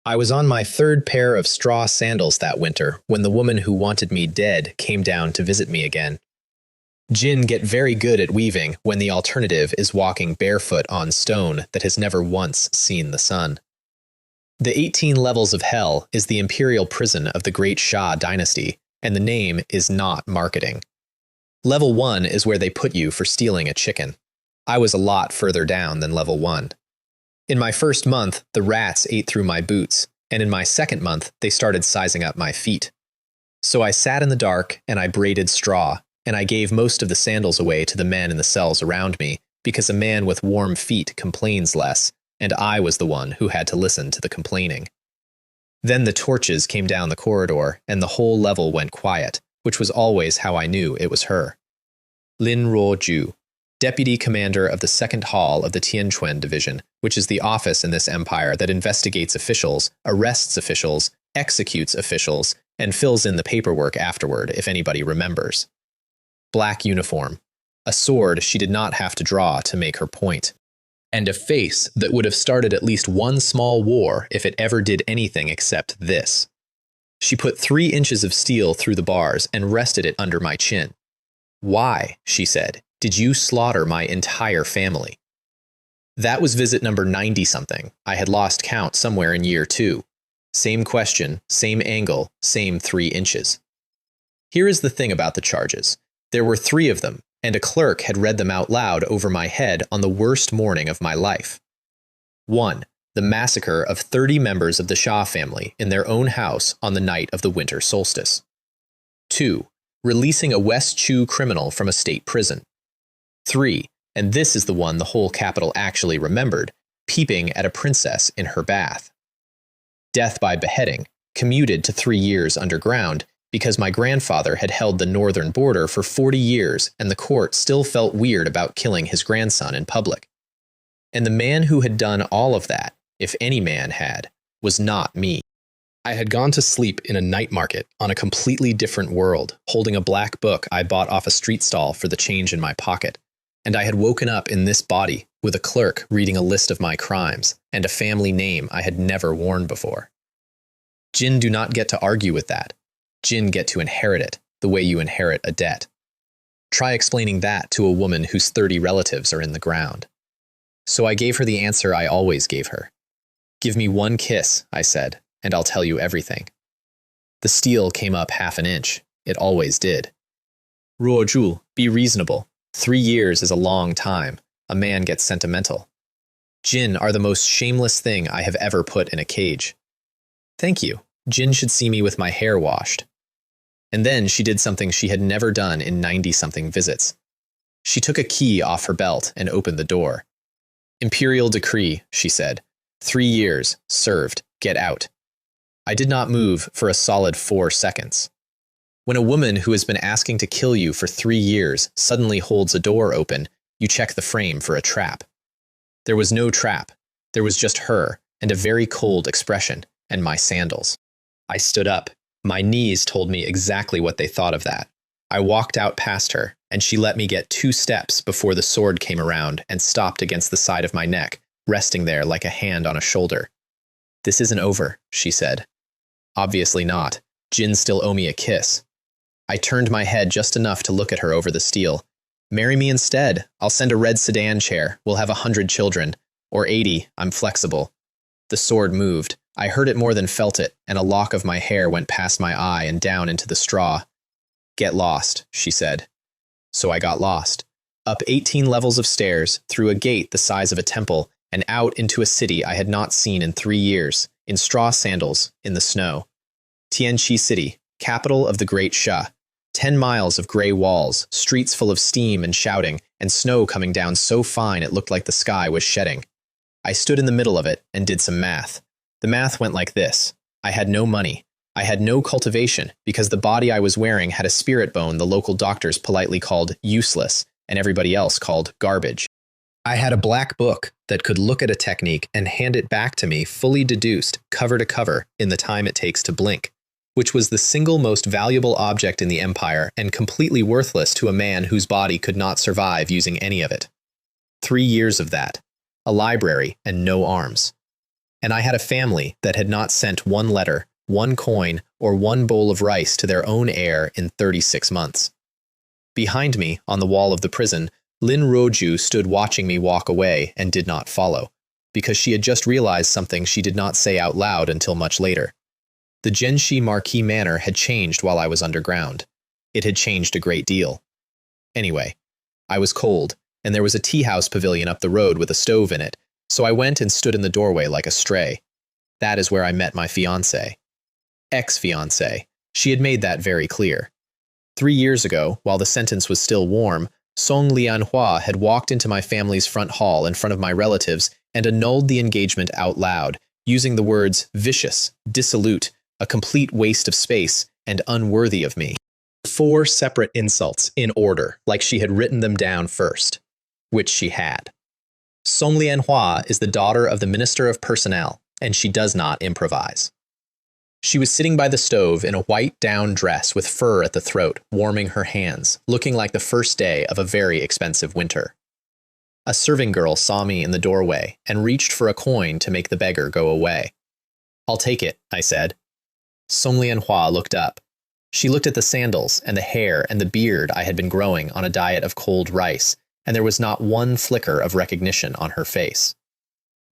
I was on my third pair of straw sandals that winter when the woman who wanted me dead came down to visit me again. Jinn get very good at weaving when the alternative is walking barefoot on stone that has never once seen the sun. The 18 levels of hell is the imperial prison of the great Shah dynasty, and the name is not marketing. Level 1 is where they put you for stealing a chicken. I was a lot further down than level 1. In my first month, the rats ate through my boots, and in my second month, they started sizing up my feet. So I sat in the dark and I braided straw, and I gave most of the sandals away to the men in the cells around me because a man with warm feet complains less, and I was the one who had to listen to the complaining. Then the torches came down the corridor, and the whole level went quiet, which was always how I knew it was her. Lin Ruoju, Deputy Commander of the Second Hall of the Tianquan Division, which is the office in this empire that investigates officials, arrests officials, executes officials, and fills in the paperwork afterward if anybody remembers. Black uniform, a sword she did not have to draw to make her point, and a face that would have started at least one small war if it ever did anything except this. She put 3 inches of steel through the bars and rested it under my chin. "Why," she said, "did you slaughter my entire family?" That was visit number 90-something. I had lost count somewhere in year 2. Same question, same angle, same 3 inches. Here is the thing about the charges. There were 3 of them, and a clerk had read them out loud over my head on the worst morning of my life. 1. The massacre of 30 members of the Shah family in their own house on the night of the winter solstice. 2. Releasing a West Chu criminal from a state prison. 3. And this is the one the whole capital actually remembered, peeping at a princess in her bath. Death by beheading, commuted to 3 years underground, because my grandfather had held the northern border for 40 years and the court still felt weird about killing his grandson in public. And the man who had done all of that, if any man had, was not me. I had gone to sleep in a night market on a completely different world, holding a black book I bought off a street stall for the change in my pocket, and I had woken up in this body with a clerk reading a list of my crimes and a family name I had never worn before. Jinn do not get to argue with that. Jinn get to inherit it, the way you inherit a debt. Try explaining that to a woman whose 30 relatives are in the ground. So I gave her the answer I always gave her. "Give me 1 kiss," I said, "and I'll tell you everything." The steel came up half an inch. It always did. "Ruoju, be reasonable. 3 years is a long time. A man gets sentimental. Jinn are the most shameless thing I have ever put in a cage." "Thank you. Jinn should see me with my hair washed." And then she did something she had never done in 90-something visits. She took a key off her belt and opened the door. "Imperial decree," she said. 3 years, served, get out." I did not move for a solid 4 seconds. When a woman who has been asking to kill you for 3 years suddenly holds a door open, you check the frame for a trap. There was no trap. There was just her, and a very cold expression, and my sandals. I stood up. My knees told me exactly what they thought of that. I walked out past her, and she let me get 2 steps before the sword came around and stopped against the side of my neck, resting there like a hand on a shoulder. "This isn't over," she said. "Obviously not. Jinn still owe me a kiss." I turned my head just enough to look at her over the steel. "Marry me instead. I'll send a red sedan chair. We'll have 100 children. Or 80. I'm flexible." The sword moved. I heard it more than felt it, and a lock of my hair went past my eye and down into the straw. "Get lost," she said. So I got lost. Up 18 levels of stairs, through a gate the size of a temple, and out into a city I had not seen in 3 years, in straw sandals, in the snow. Tianqi City, capital of the Great Shah. 10 miles of gray walls, streets full of steam and shouting, and snow coming down so fine it looked like the sky was shedding. I stood in the middle of it and did some math. The math went like this. I had no money. I had no cultivation because the body I was wearing had a spirit bone the local doctors politely called useless and everybody else called garbage. I had a black book that could look at a technique and hand it back to me fully deduced, cover to cover, in the time it takes to blink, which was the single most valuable object in the empire and completely worthless to a man whose body could not survive using any of it. 3 years of that. A library and no arms. and I had a family that had not sent one letter, one coin, or one bowl of rice to their own heir in 36 months. Behind me, on the wall of the prison, Lin Roju stood watching me walk away and did not follow, because she had just realized something she did not say out loud until much later. The Genshi Marquis Manor had changed while I was underground. It had changed a great deal. Anyway, I was cold, and there was a tea house pavilion up the road with a stove in it, so I went and stood in the doorway like a stray. That is where I met my fiancée. Ex-fiancée. She had made that very clear. 3 years ago, while the sentence was still warm, Song Lianhua had walked into my family's front hall in front of my relatives and annulled the engagement out loud, using the words vicious, dissolute, a complete waste of space, and unworthy of me. 4 separate insults in order, like she had written them down first, which she had. Song Lianhua is the daughter of the Minister of Personnel, and she does not improvise. She was sitting by the stove in a white down dress with fur at the throat, warming her hands, looking like the first day of a very expensive winter. A serving girl saw me in the doorway and reached for a coin to make the beggar go away. "I'll take it," I said. Song Lianhua looked up. She looked at the sandals and the hair and the beard I had been growing on a diet of cold rice, and there was not one flicker of recognition on her face.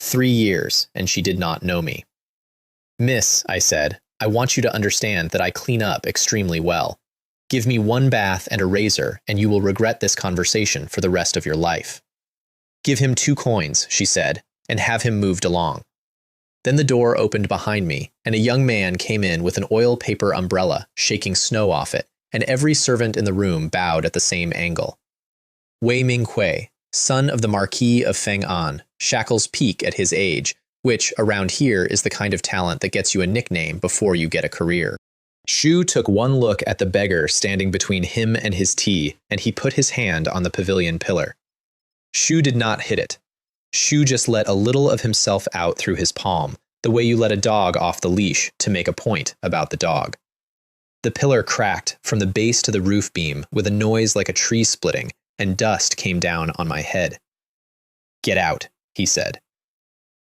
3 years, and she did not know me. "Miss," I said, "I want you to understand that I clean up extremely well. Give me 1 bath and a razor, and you will regret this conversation for the rest of your life." "Give him 2 coins," she said, "and have him moved along." Then the door opened behind me, and a young man came in with an oil paper umbrella, shaking snow off it, and every servant in the room bowed at the same angle. Wei Minghui, son of the Marquis of Feng'an, shackles peak at his age, which, around here, is the kind of talent that gets you a nickname before you get a career. Shu took one look at the beggar standing between him and his tea, and he put his hand on the pavilion pillar. Shu did not hit it. Shu just let a little of himself out through his palm, the way you let a dog off the leash to make a point about the dog. The pillar cracked from the base to the roof beam with a noise like a tree splitting, and dust came down on my head. "Get out," he said.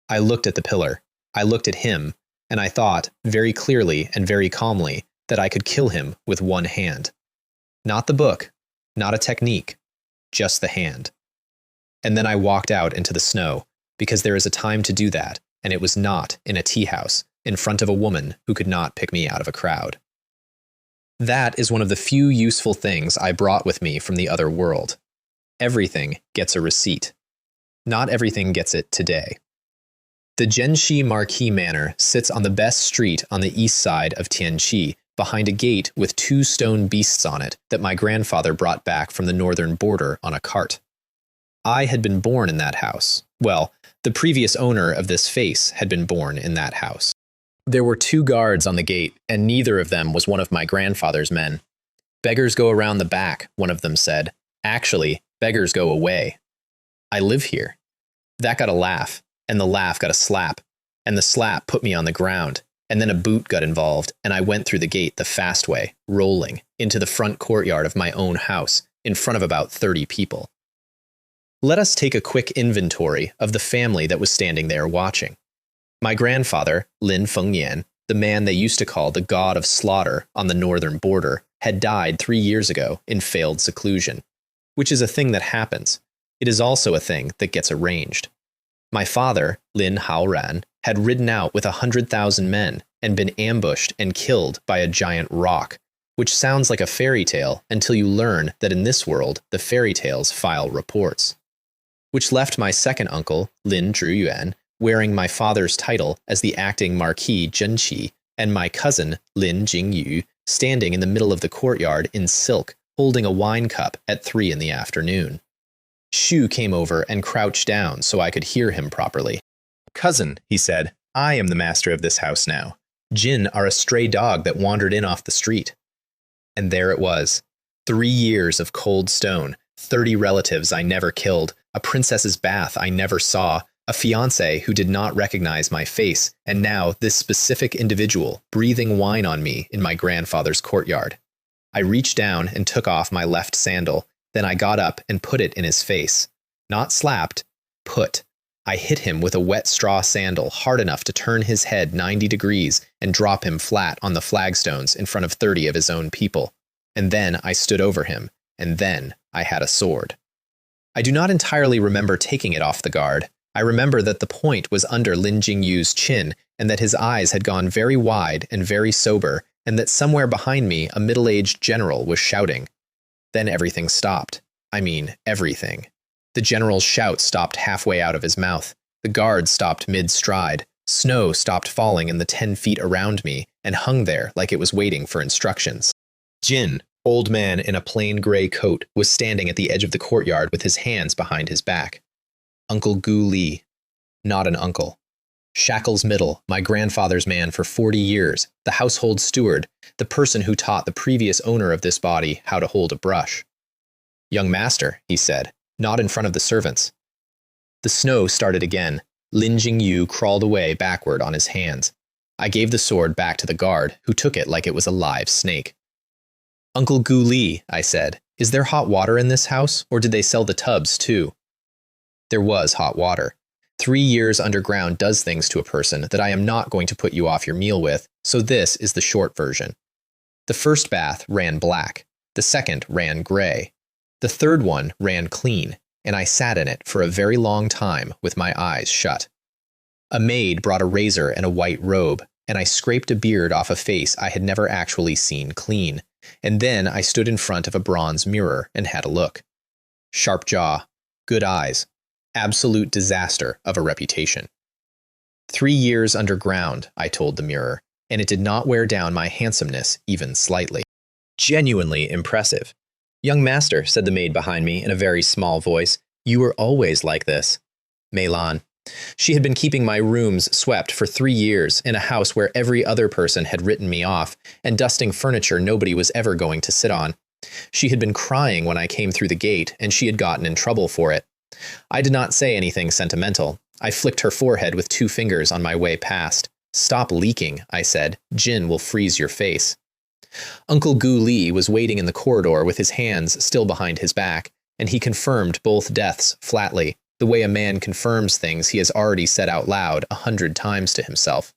I looked at the pillar, I looked at him, and I thought, very clearly and very calmly, that I could kill him with 1 hand. Not the book, not a technique, just the hand. And then I walked out into the snow, because there is a time to do that, and it was not in a tea house, in front of a woman who could not pick me out of a crowd. That is one of the few useful things I brought with me from the other world. Everything gets a receipt. Not everything gets it today. The Genshi Marquis Manor sits on the best street on the east side of Tianqi, behind a gate with 2 stone beasts on it that my grandfather brought back from the northern border on a cart. I had been born in that house. Well, the previous owner of this face had been born in that house. There were 2 guards on the gate, and neither of them was one of my grandfather's men. "Beggars go around the back," one of them said. "Actually, beggars go away. I live here." That got a laugh, and the laugh got a slap, and the slap put me on the ground, and then a boot got involved, and I went through the gate the fast way, rolling, into the front courtyard of my own house, in front of about 30 people. Let us take a quick inventory of the family that was standing there watching. My grandfather, Lin Fengyan, the man they used to call the god of slaughter on the northern border, had died 3 years ago in failed seclusion, which is a thing that happens. It is also a thing that gets arranged. My father, Lin Haoran, had ridden out with 100,000 men and been ambushed and killed by a giant rock, which sounds like a fairy tale until you learn that in this world the fairy tales file reports. Which left my second uncle, Lin Zhiyuan, wearing my father's title as the acting Marquis Zhenqi, and my cousin, Lin Jingyu, standing in the middle of the courtyard in silk, holding a wine cup at 3 in the afternoon. Shu came over and crouched down so I could hear him properly. "Cousin," he said, "I am the master of this house now. Jin are a stray dog that wandered in off the street." And there it was. 3 years of cold stone, 30 relatives I never killed, a princess's bath I never saw, a fiancé who did not recognize my face, and now this specific individual breathing wine on me in my grandfather's courtyard. I reached down and took off my left sandal, then I got up and put it in his face. Not slapped, put. I hit him with a wet straw sandal hard enough to turn his head 90 degrees and drop him flat on the flagstones in front of 30 of his own people. And then I stood over him, and then I had a sword. I do not entirely remember taking it off the guard. I remember that the point was under Lin Jingyu's chin, and that his eyes had gone very wide and very sober, and that somewhere behind me a middle-aged general was shouting. Then everything stopped. I mean, everything. The general's shout stopped halfway out of his mouth. The guard stopped mid-stride. Snow stopped falling in the 10 feet around me and hung there like it was waiting for instructions. Jin, old man in a plain gray coat, was standing at the edge of the courtyard with his hands behind his back. Uncle Gu Li. Not an uncle. Shackles Middle, my grandfather's man for 40 years, the household steward, the person who taught the previous owner of this body how to hold a brush. Young master, he said, not in front of the servants. The snow started again. Lin Jingyu crawled away backward on his hands. I gave the sword back to the guard, who took it like it was a live snake. Uncle Gu Li, I said, is there hot water in this house, or did they sell the tubs too? There was hot water. 3 years underground does things to a person that I am not going to put you off your meal with, so this is the short version. The first bath ran black. The second ran gray. The third one ran clean, and I sat in it for a very long time with my eyes shut. A maid brought a razor and a white robe, and I scraped a beard off a face I had never actually seen clean, and then I stood in front of a bronze mirror and had a look. Sharp jaw, good eyes, absolute disaster of a reputation. 3 years underground, I told the mirror, and it did not wear down my handsomeness even slightly. Genuinely impressive. Young master, said the maid behind me in a very small voice, you were always like this. Meilan. She had been keeping my rooms swept for 3 years in a house where every other person had written me off, and dusting furniture nobody was ever going to sit on. She had been crying when I came through the gate, and she had gotten in trouble for it. I did not say anything sentimental. I flicked her forehead with 2 fingers on my way past. Stop leaking, I said. Jin will freeze your face. Uncle Gu Li was waiting in the corridor with his hands still behind his back, and he confirmed both deaths flatly, the way a man confirms things he has already said out loud 100 times to himself.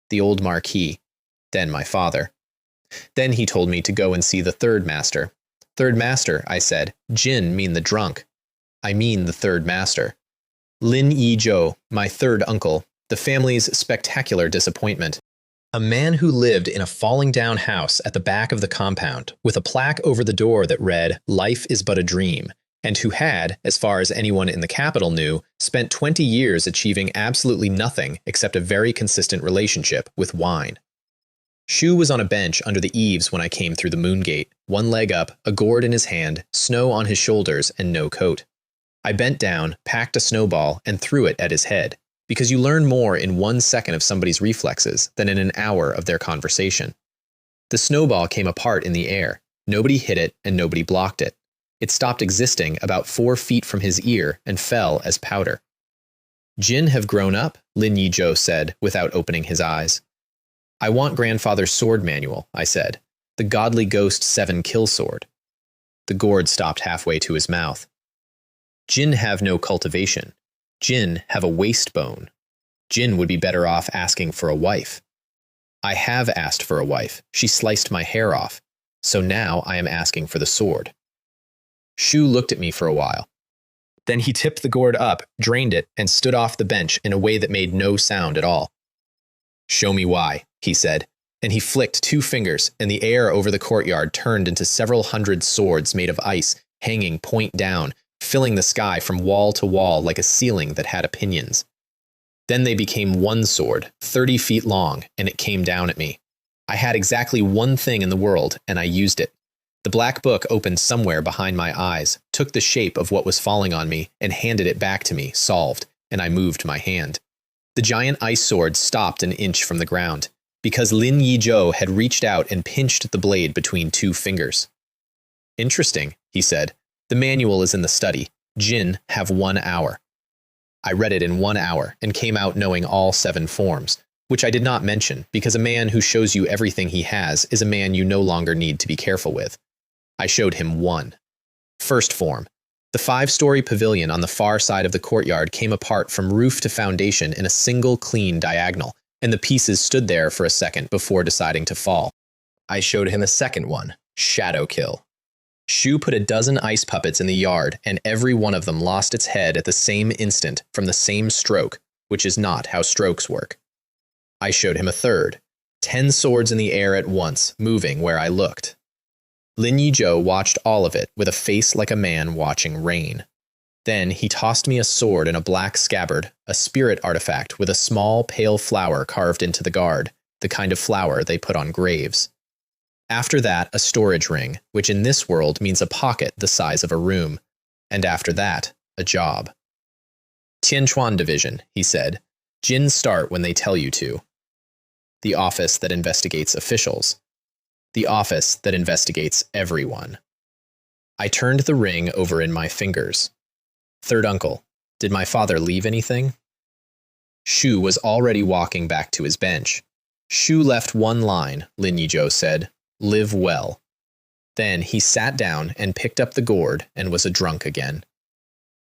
The old Marquis. Then my father. Then he told me to go and see the third master. Third master, I said. Jin mean the drunk. I mean the third master. Lin Yi Zhou, my third uncle, the family's spectacular disappointment. A man who lived in a falling-down house at the back of the compound, with a plaque over the door that read, "Life is but a dream," and who had, as far as anyone in the capital knew, spent 20 years achieving absolutely nothing except a very consistent relationship with wine. Shu was on a bench under the eaves when I came through the moon gate, one leg up, a gourd in his hand, snow on his shoulders, and no coat. I bent down, packed a snowball, and threw it at his head, because you learn more in 1 second of somebody's reflexes than in an hour of their conversation. The snowball came apart in the air. Nobody hit it, and nobody blocked it. It stopped existing about 4 feet from his ear and fell as powder. Jin have grown up, Lin Yi Zhou said, without opening his eyes. I want grandfather's sword manual, I said. The Godly Ghost 7 kill sword. The gourd stopped halfway to his mouth. Jin have no cultivation. Jin have a waist bone. Jin would be better off asking for a wife. I have asked for a wife. She sliced my hair off. So now I am asking for the sword. Shu looked at me for a while. Then he tipped the gourd up, drained it, and stood off the bench in a way that made no sound at all. Show me why, he said, and he flicked 2 fingers, and the air over the courtyard turned into several hundred swords made of ice, hanging point down, filling the sky from wall to wall like a ceiling that had opinions. Then they became one sword, 30 feet long, and it came down at me. I had exactly one thing in the world, and I used it. The black book opened somewhere behind my eyes, took the shape of what was falling on me, and handed it back to me, solved, and I moved my hand. The giant ice sword stopped an inch from the ground, because Lin Yi Zhou had reached out and pinched the blade between 2 fingers. Interesting, he said. The manual is in the study. Jin have 1 hour. I read it in 1 hour and came out knowing all 7 forms, which I did not mention because a man who shows you everything he has is a man you no longer need to be careful with. I showed him 1. First form. The 5-story pavilion on the far side of the courtyard came apart from roof to foundation in a single clean diagonal, and the pieces stood there for a second before deciding to fall. I showed him a second one, Shadow Kill. Shu put a dozen ice puppets in the yard, and every one of them lost its head at the same instant from the same stroke, which is not how strokes work. I showed him a third, 10 swords in the air at once, moving where I looked. Lin Yizhou watched all of it with a face like a man watching rain. Then he tossed me a sword in a black scabbard, a spirit artifact with a small pale flower carved into the guard, the kind of flower they put on graves. After that, a storage ring, which in this world means a pocket the size of a room. And after that, a job. Tianchuan Division, he said. Jins start when they tell you to. The office that investigates officials. The office that investigates everyone. I turned the ring over in my fingers. Third uncle, did my father leave anything? Shu was already walking back to his bench. Shu left one line, Lin Yizhou said. Live well. Then he sat down and picked up the gourd and was a drunk again.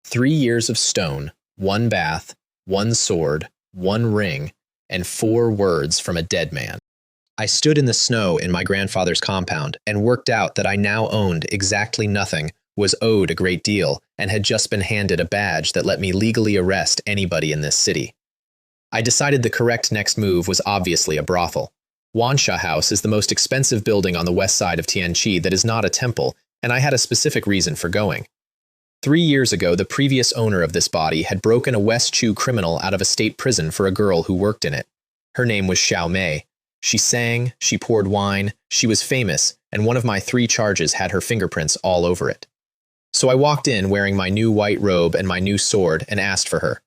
3 years of stone, 1 bath, 1 sword, 1 ring, and 4 words from a dead man. I stood in the snow in my grandfather's compound and worked out that I now owned exactly nothing, was owed a great deal, and had just been handed a badge that let me legally arrest anybody in this city. I decided the correct next move was obviously a brothel. Wansha House is the most expensive building on the west side of Tianqi that is not a temple, and I had a specific reason for going. 3 years ago, the previous owner of this body had broken a West Chu criminal out of a state prison for a girl who worked in it. Her name was Xiao Mei. She sang, she poured wine, she was famous, and one of my 3 charges had her fingerprints all over it. So I walked in wearing my new white robe and my new sword and asked for her.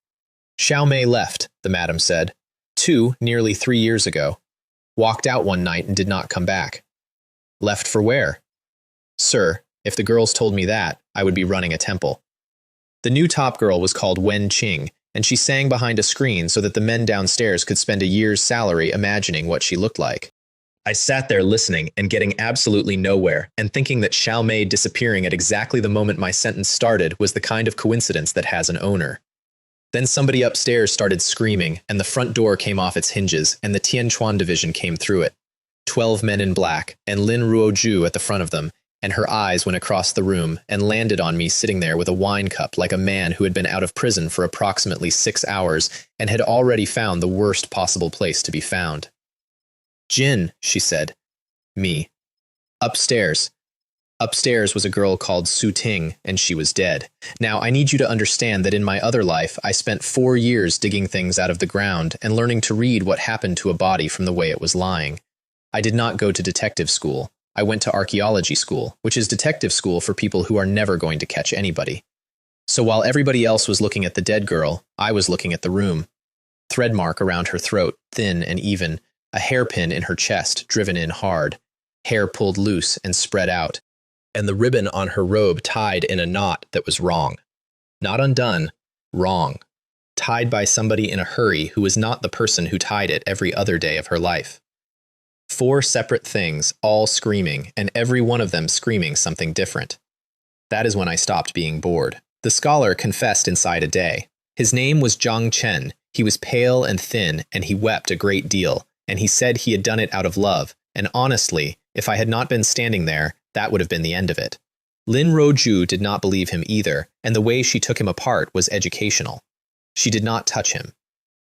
Xiao Mei left, the madam said. 2, nearly 3 years ago. Walked out one night and did not come back. Left for where? Sir, if the girls told me that, I would be running a temple. The new top girl was called Wen Qing, and she sang behind a screen so that the men downstairs could spend a year's salary imagining what she looked like. I sat there listening and getting absolutely nowhere, and thinking that Xiao Mei disappearing at exactly the moment my sentence started was the kind of coincidence that has an owner. Then somebody upstairs started screaming, and the front door came off its hinges, and the Tianchuan Division came through it. 12 men in black, and Lin Ruoju at the front of them, and her eyes went across the room and landed on me sitting there with a wine cup like a man who had been out of prison for approximately 6 hours and had already found the worst possible place to be found. Jin, she said. Me. Upstairs. Upstairs was a girl called Su Ting, and she was dead. Now, I need you to understand that in my other life, I spent 4 years digging things out of the ground and learning to read what happened to a body from the way it was lying. I did not go to detective school. I went to archaeology school, which is detective school for people who are never going to catch anybody. So while everybody else was looking at the dead girl, I was looking at the room. Thread mark around her throat, thin and even, a hairpin in her chest, driven in hard, hair pulled loose and spread out, and the ribbon on her robe tied in a knot that was wrong. Not undone, wrong. Tied by somebody in a hurry who was not the person who tied it every other day of her life. 4 separate things, all screaming, and every one of them screaming something different. That is when I stopped being bored. The scholar confessed inside a day. His name was Zhang Chen. He was pale and thin, and he wept a great deal, and he said he had done it out of love, and honestly, if I had not been standing there, that would have been the end of it. Lin Ruoju did not believe him either, and the way she took him apart was educational. She did not touch him.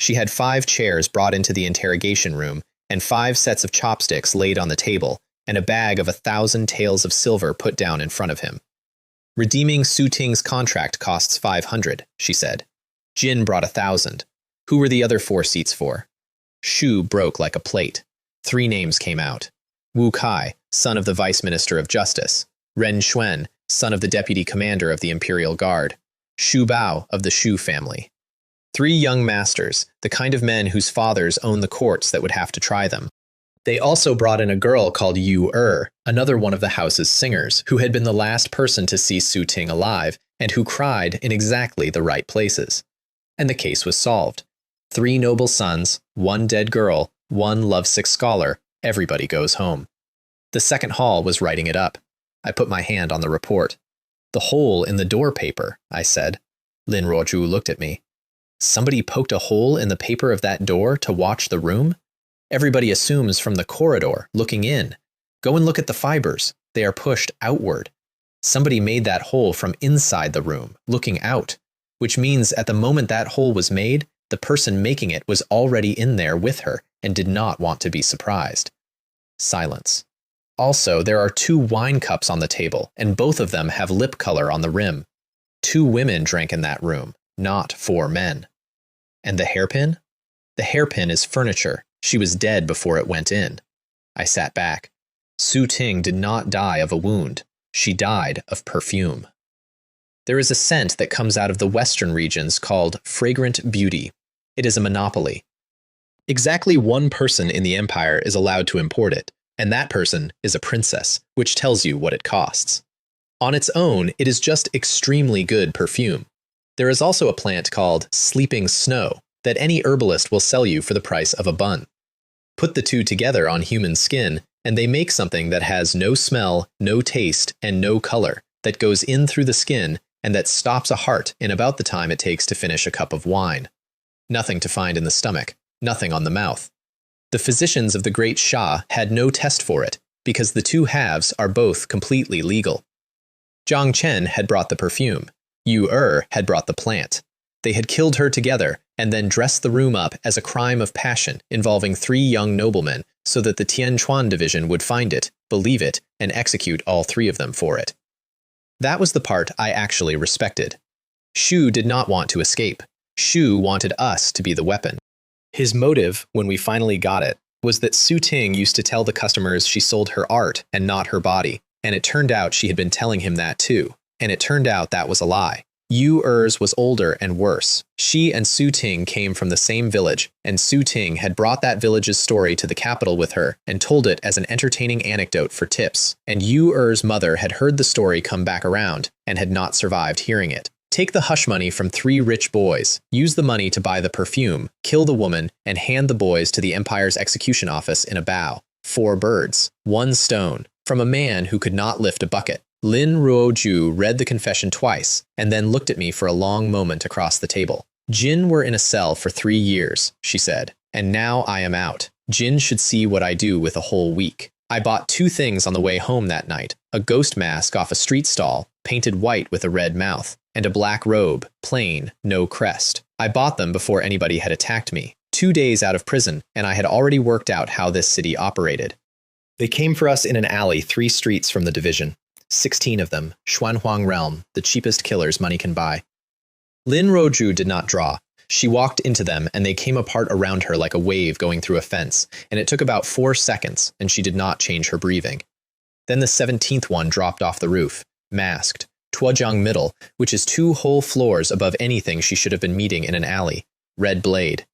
She had 5 chairs brought into the interrogation room, and 5 sets of chopsticks laid on the table, and a bag of 1,000 taels of silver put down in front of him. Redeeming Su Ting's contract costs 500, she said. Jin brought 1,000. Who were the other 4 seats for? Shu broke like a plate. 3 names came out. Wu Kai, son of the Vice Minister of Justice. Ren Xuan, son of the Deputy Commander of the Imperial Guard. Shu Bao of the Shu family. 3 young masters, the kind of men whose fathers own the courts that would have to try them. They also brought in a girl called Yu another one of the house's singers, who had been the last person to see Su Ting alive, and who cried in exactly the right places. And the case was solved. 3 noble sons, 1 dead girl, 1 lovesick scholar, everybody goes home. The second hall was writing it up. I put my hand on the report. The hole in the door paper, I said. Lin Ruoju looked at me. Somebody poked a hole in the paper of that door to watch the room? Everybody assumes from the corridor, looking in. Go and look at the fibers. They are pushed outward. Somebody made that hole from inside the room, looking out, which means at the moment that hole was made, the person making it was already in there with her and did not want to be surprised. Silence. Also, there are 2 wine cups on the table, and both of them have lip color on the rim. 2 women drank in that room, not 4 men. And the hairpin? The hairpin is furniture. She was dead before it went in. I sat back. Su Ting did not die of a wound. She died of perfume. There is a scent that comes out of the western regions called fragrant beauty. It is a monopoly. Exactly 1 person in the empire is allowed to import it, and that person is a princess, which tells you what it costs. On its own, it is just extremely good perfume. There is also a plant called sleeping snow that any herbalist will sell you for the price of a bun. Put the 2 together on human skin, and they make something that has no smell, no taste, and no color, that goes in through the skin and that stops a heart in about the time it takes to finish a cup of wine. Nothing to find in the stomach, nothing on the mouth. The physicians of the great Shah had no test for it, because the 2 halves are both completely legal. Zhang Chen had brought the perfume. Yu had brought the plant. They had killed her together and then dressed the room up as a crime of passion involving 3 young noblemen so that the Tianchuan division would find it, believe it, and execute all 3 of them for it. That was the part I actually respected. Shu did not want to escape. Shu wanted us to be the weapon. His motive, when we finally got it, was that Su Ting used to tell the customers she sold her art and not her body, and it turned out she had been telling him that too, and it turned out that was a lie. Yu was older and worse. She and Su Ting came from the same village, and Su Ting had brought that village's story to the capital with her and told it as an entertaining anecdote for tips, and Yu's mother had heard the story come back around and had not survived hearing it. Take the hush money from 3 rich boys, use the money to buy the perfume, kill the woman, and hand the boys to the empire's execution office in a bow. 4 birds, 1 stone, from a man who could not lift a bucket. Lin Ruoju read the confession twice, and then looked at me for a long moment across the table. Jin were in a cell for 3 years, she said, and now I am out. Jin should see what I do with a whole week. I bought 2 things on the way home that night, a ghost mask off a street stall, painted white with a red mouth, and a black robe, plain, no crest. I bought them before anybody had attacked me. 2 days out of prison, and I had already worked out how this city operated. They came for us in an alley 3 streets from the division. 16 of them, Xuanhuang realm, the cheapest killers money can buy. Lin Ruoju did not draw. She walked into them, and they came apart around her like a wave going through a fence, and it took about 4 seconds, and she did not change her breathing. Then the 17th one dropped off the roof, masked, Tuojiang middle, which is 2 whole floors above anything she should have been meeting in an alley, red blade.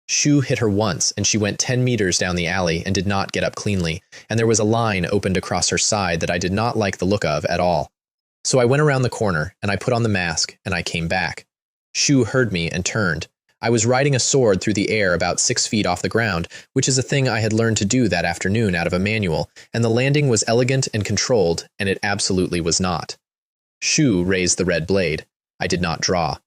Shu hit her once, and she went 10 meters down the alley and did not get up cleanly, and there was a line opened across her side that I did not like the look of at all. So I went around the corner, and I put on the mask, and I came back. Shu heard me and turned. I was riding a sword through the air about 6 feet off the ground, which is a thing I had learned to do that afternoon out of a manual, and the landing was elegant and controlled, and it absolutely was not. Shu raised the red blade. I did not draw.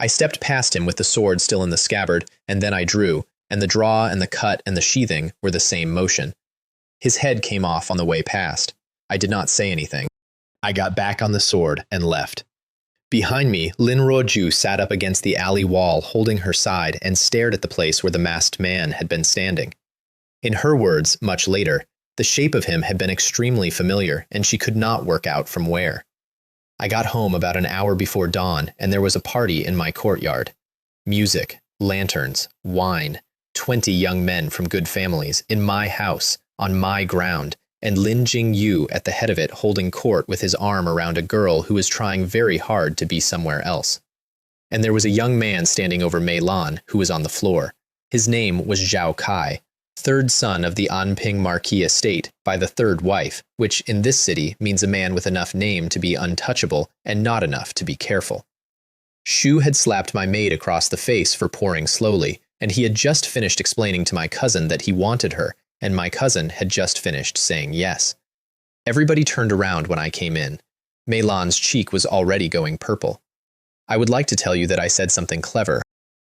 I stepped past him with the sword still in the scabbard, and then I drew, and the draw and the cut and the sheathing were the same motion. His head came off on the way past. I did not say anything. I got back on the sword and left. Behind me, Lin Ruoju sat up against the alley wall holding her side and stared at the place where the masked man had been standing. In her words, much later, the shape of him had been extremely familiar, and she could not work out from where. I got home about an hour before dawn, and there was a party in my courtyard. Music, lanterns, wine, 20 young men from good families, in my house, on my ground, and Lin Jingyu at the head of it holding court with his arm around a girl who was trying very hard to be somewhere else. And there was a young man standing over Mei Lan, who was on the floor. His name was Zhao Kai, 3rd son of the Anping Marquis estate by the 3rd wife, which in this city means a man with enough name to be untouchable and not enough to be careful. Shu had slapped my maid across the face for pouring slowly, and he had just finished explaining to my cousin that he wanted her, and my cousin had just finished saying yes. Everybody turned around when I came in. Mei Lan's cheek was already going purple. I would like to tell you that I said something clever.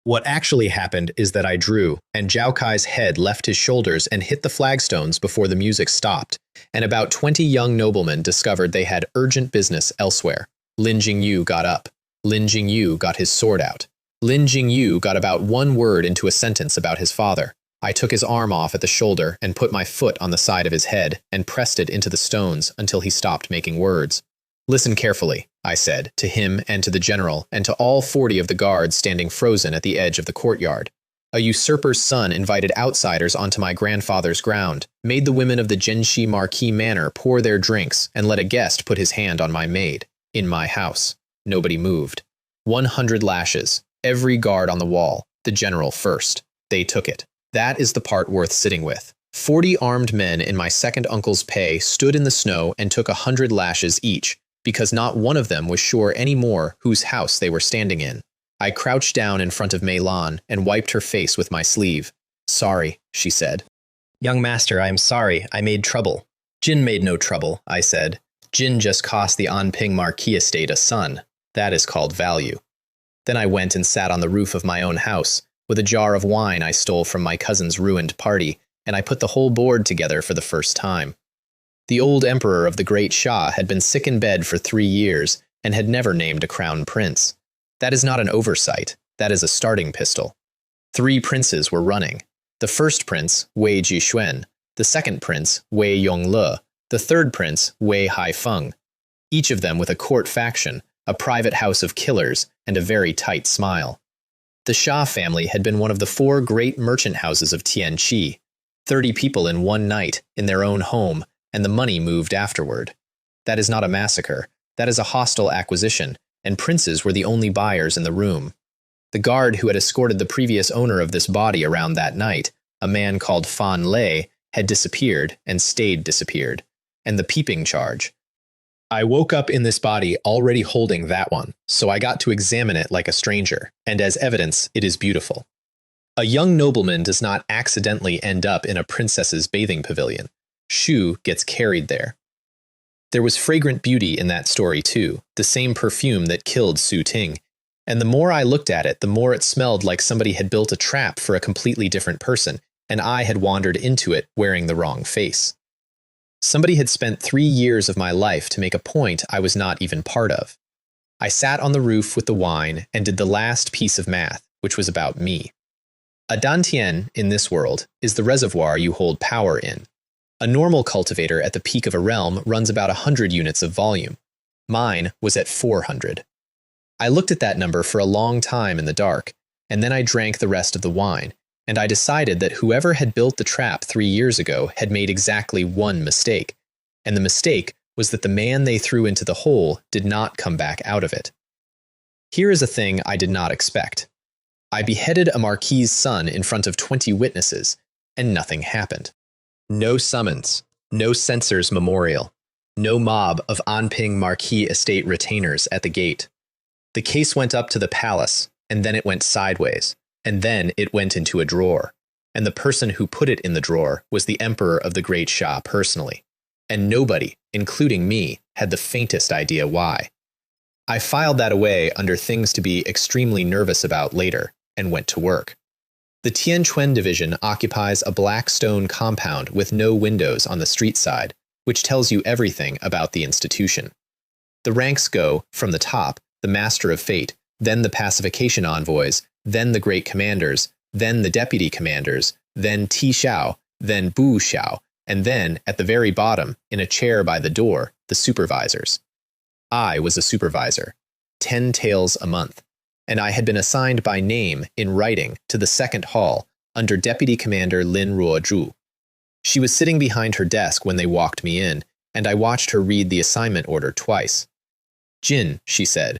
What actually happened is that I drew, and Zhao Kai's head left his shoulders and hit the flagstones before the music stopped, and about 20 young noblemen discovered they had urgent business elsewhere. Lin Jingyu got up. Lin Jingyu got his sword out. Lin Jingyu got about one word into a sentence about his father. I took his arm off at the shoulder and put my foot on the side of his head and pressed it into the stones until he stopped making words. Listen carefully, I said, to him and to the general and to all 40 of the guards standing frozen at the edge of the courtyard. A usurper's son invited outsiders onto my grandfather's ground, made the women of the Genshi Marquis Manor pour their drinks, and let a guest put his hand on my maid. In my house. Nobody moved. 100 lashes. Every guard on the wall. The general first. They took it. That is the part worth sitting with. 40 armed men in my second uncle's pay stood in the snow and took 100 lashes each, because not one of them was sure any more whose house they were standing in. I crouched down in front of Mei Lan and wiped her face with my sleeve. Sorry, she said. Young master, I am sorry. I made trouble. Jin made no trouble, I said. Jin just cost the Anping Marquis estate a son. That is called value. Then I went and sat on the roof of my own house, with a jar of wine I stole from my cousin's ruined party, and I put the whole board together for the first time. The old emperor of the great Shah had been sick in bed for 3 years, and had never named a crown prince. That is not an oversight, that is a starting pistol. 3 princes were running. The first prince, Wei Jixuan, the second prince, Wei Yongle, the third prince, Wei Haifeng, each of them with a court faction, a private house of killers, and a very tight smile. The Shah family had been one of the 4 great merchant houses of Tianqi, 30 people in one night, in their own home, and the money moved afterward. That is not a massacre, that is a hostile acquisition, and princes were the only buyers in the room. The guard who had escorted the previous owner of this body around that night, a man called Fan Lei, had disappeared and stayed disappeared. And the peeping charge. I woke up in this body already holding that one, so I got to examine it like a stranger, and as evidence, it is beautiful. A young nobleman does not accidentally end up in a princess's bathing pavilion. Shu gets carried there. There was fragrant beauty in that story too, the same perfume that killed Su Ting, and the more I looked at it, the more it smelled like somebody had built a trap for a completely different person, and I had wandered into it wearing the wrong face. Somebody had spent 3 years of my life to make a point I was not even part of. I sat on the roof with the wine and did the last piece of math, which was about me. A dantian, in this world, is the reservoir you hold power in. A normal cultivator at the peak of a realm runs about 100 units of volume. Mine was at 400. I looked at that number for a long time in the dark, and then I drank the rest of the wine, and I decided that whoever had built the trap 3 years ago had made exactly one mistake, and the mistake was that the man they threw into the hole did not come back out of it. Here is a thing I did not expect. I beheaded a marquis's son in front of 20 witnesses, and nothing happened. No summons, no censor's memorial, no mob of Anping Marquis estate retainers at the gate. The case went up to the palace, and then it went sideways. And then it went into a drawer, and the person who put it in the drawer was the emperor of the great Shah personally, and nobody, including me, had the faintest idea why. I filed that away under things to be extremely nervous about later, and went to work. The Tianquan division occupies a black stone compound with no windows on the street side, which tells you everything about the institution. The ranks go, from the top, the Master of Fate, then the pacification envoys, then the great commanders, then the deputy commanders, then Ti Xiao, then Bu Xiao, and then, at the very bottom, in a chair by the door, the supervisors. I was a supervisor, 10 taels a month, and I had been assigned by name, in writing, to the second hall, under Deputy Commander Lin Ruozhu. She was sitting behind her desk when they walked me in, and I watched her read the assignment order twice. Jin, she said.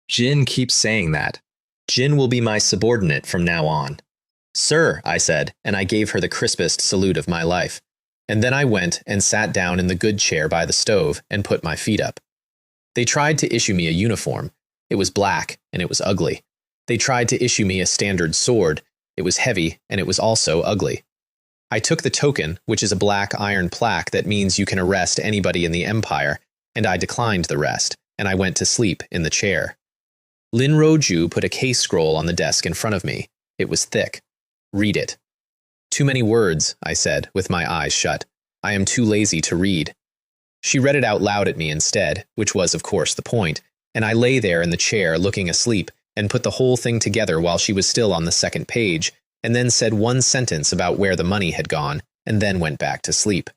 Jin keeps saying that. Jin will be my subordinate from now on. Sir, I said, and I gave her the crispest salute of my life. And then I went and sat down in the good chair by the stove and put my feet up. They tried to issue me a uniform. It was black, and it was ugly. They tried to issue me a standard sword. It was heavy, and it was also ugly. I took the token, which is a black iron plaque that means you can arrest anybody in the empire, and I declined the rest, and I went to sleep in the chair. Lin Roju put a case scroll on the desk in front of me. It was thick. Read it. Too many words, I said, with my eyes shut. I am too lazy to read. She read it out loud at me instead, which was, of course, the point, and I lay there in the chair looking asleep and put the whole thing together while she was still on the second page, and then said one sentence about where the money had gone, and then went back to sleep.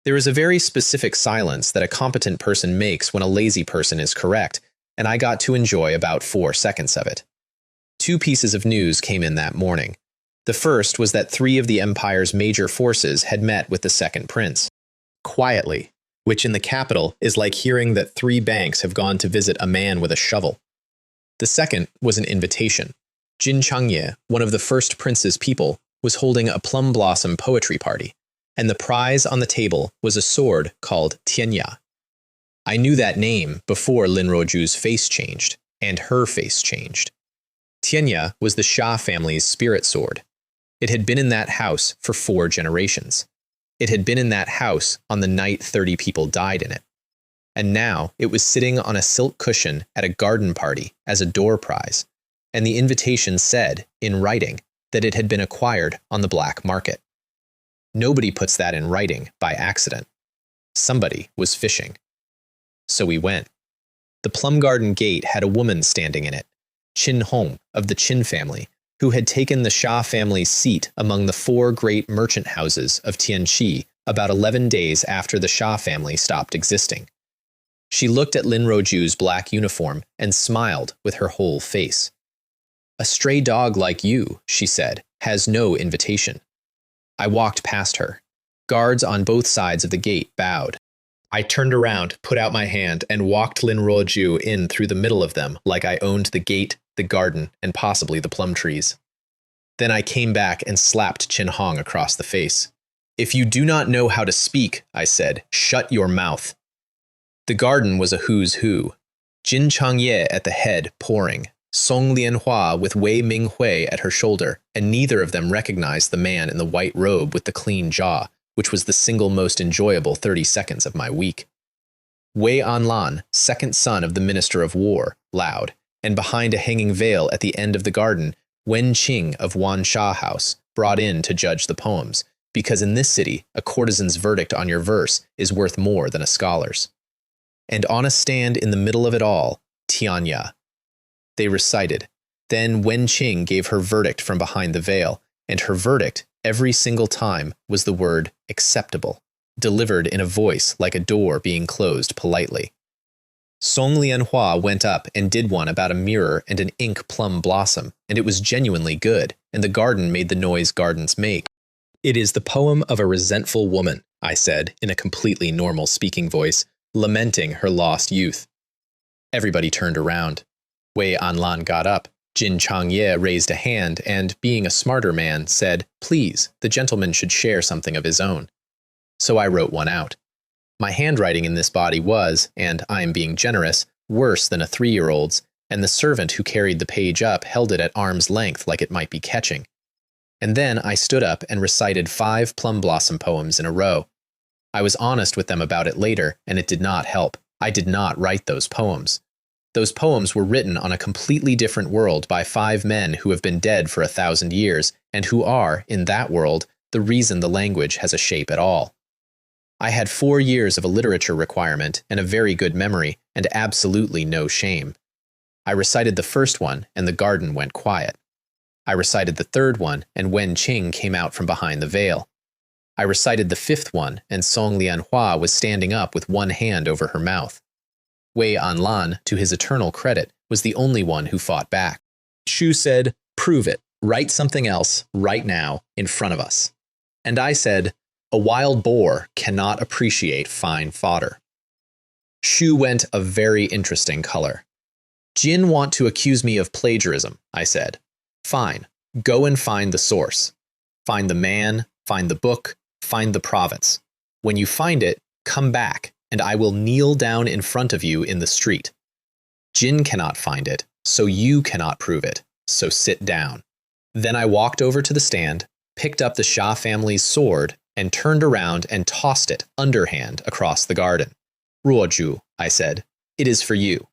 There is a very specific silence that a competent person makes when a lazy person is correct, and I got to enjoy about 4 seconds of it. 2 pieces of news came in that morning. The first was that 3 of the empire's major forces had met with the second prince. Quietly, which in the capital is like hearing that 3 banks have gone to visit a man with a shovel. The second was an invitation. Jin Changye, one of the first prince's people, was holding a plum blossom poetry party, and the prize on the table was a sword called Tianya. I knew that name before Lin Roju's face changed, and her face changed. Tianya was the Xia family's spirit sword. It had been in that house for 4 generations. It had been in that house on the night 30 people died in it. And now it was sitting on a silk cushion at a garden party as a door prize, and the invitation said, in writing, that it had been acquired on the black market. Nobody puts that in writing by accident. Somebody was fishing. So we went. The plum garden gate had a woman standing in it, Qin Hong of the Qin family, who had taken the Xia family's seat among the 4 great merchant houses of Tianqi about 11 days after the Xia family stopped existing. She looked at Lin Roju's black uniform and smiled with her whole face. "A stray dog like you," she said, "has no invitation." I walked past her. Guards on both sides of the gate bowed. I turned around, put out my hand, and walked Lin Roju in through the middle of them like I owned the gate, the garden, and possibly the plum trees. Then I came back and slapped Qin Hong across the face. "If you do not know how to speak," I said, "shut your mouth." The garden was a who's who. Jin Changye at the head, pouring, Song Lianhua with Wei Minghui at her shoulder, and neither of them recognized the man in the white robe with the clean jaw, which was the single most enjoyable 30 seconds of my week. Wei Anlan, second son of the Minister of War, loud, and behind a hanging veil at the end of the garden, Wen Qing of Wan Sha House, brought in to judge the poems, because in this city, a courtesan's verdict on your verse is worth more than a scholar's. And on a stand in the middle of it all, Tianya. They recited. Then Wen Qing gave her verdict from behind the veil, and her verdict, every single time, was the word acceptable, delivered in a voice like a door being closed politely. Song Lianhua went up and did one about a mirror and an ink plum blossom, and it was genuinely good, and the garden made the noise gardens make. "It is the poem of a resentful woman," I said, in a completely normal speaking voice, lamenting her lost youth. Everybody turned around. Wei Anlan got up. Jin Changye raised a hand and, being a smarter man, said, "Please, the gentleman should share something of his own." So I wrote one out. My handwriting in this body was, and I am being generous, worse than a 3-year-old's, and the servant who carried the page up held it at arm's length like it might be catching. And then I stood up and recited 5 plum blossom poems in a row. I was honest with them about it later, and it did not help. I did not write those poems. Those poems were written on a completely different world by 5 men who have been dead for 1,000 years, and who are, in that world, the reason the language has a shape at all. I had 4 years of a literature requirement and a very good memory, and absolutely no shame. I recited the first one, and the garden went quiet. I recited the third one, and Wen Qing came out from behind the veil. I recited the 5th one, and Song Lianhua was standing up with one hand over her mouth. Wei Anlan, to his eternal credit, was the only one who fought back. Shu said, "Prove it. Write something else, right now, in front of us." And I said, "A wild boar cannot appreciate fine fodder." Shu went a very interesting color. "Jin want to accuse me of plagiarism," I said. "Fine. Go and find the source. Find the man, find the book, find the province. When you find it, come back, and I will kneel down in front of you in the street. Jin cannot find it, so you cannot prove it, so sit down." Then I walked over to the stand, picked up the Xia family's sword, and turned around and tossed it underhand across the garden. "Ruoju," I said, It is for you."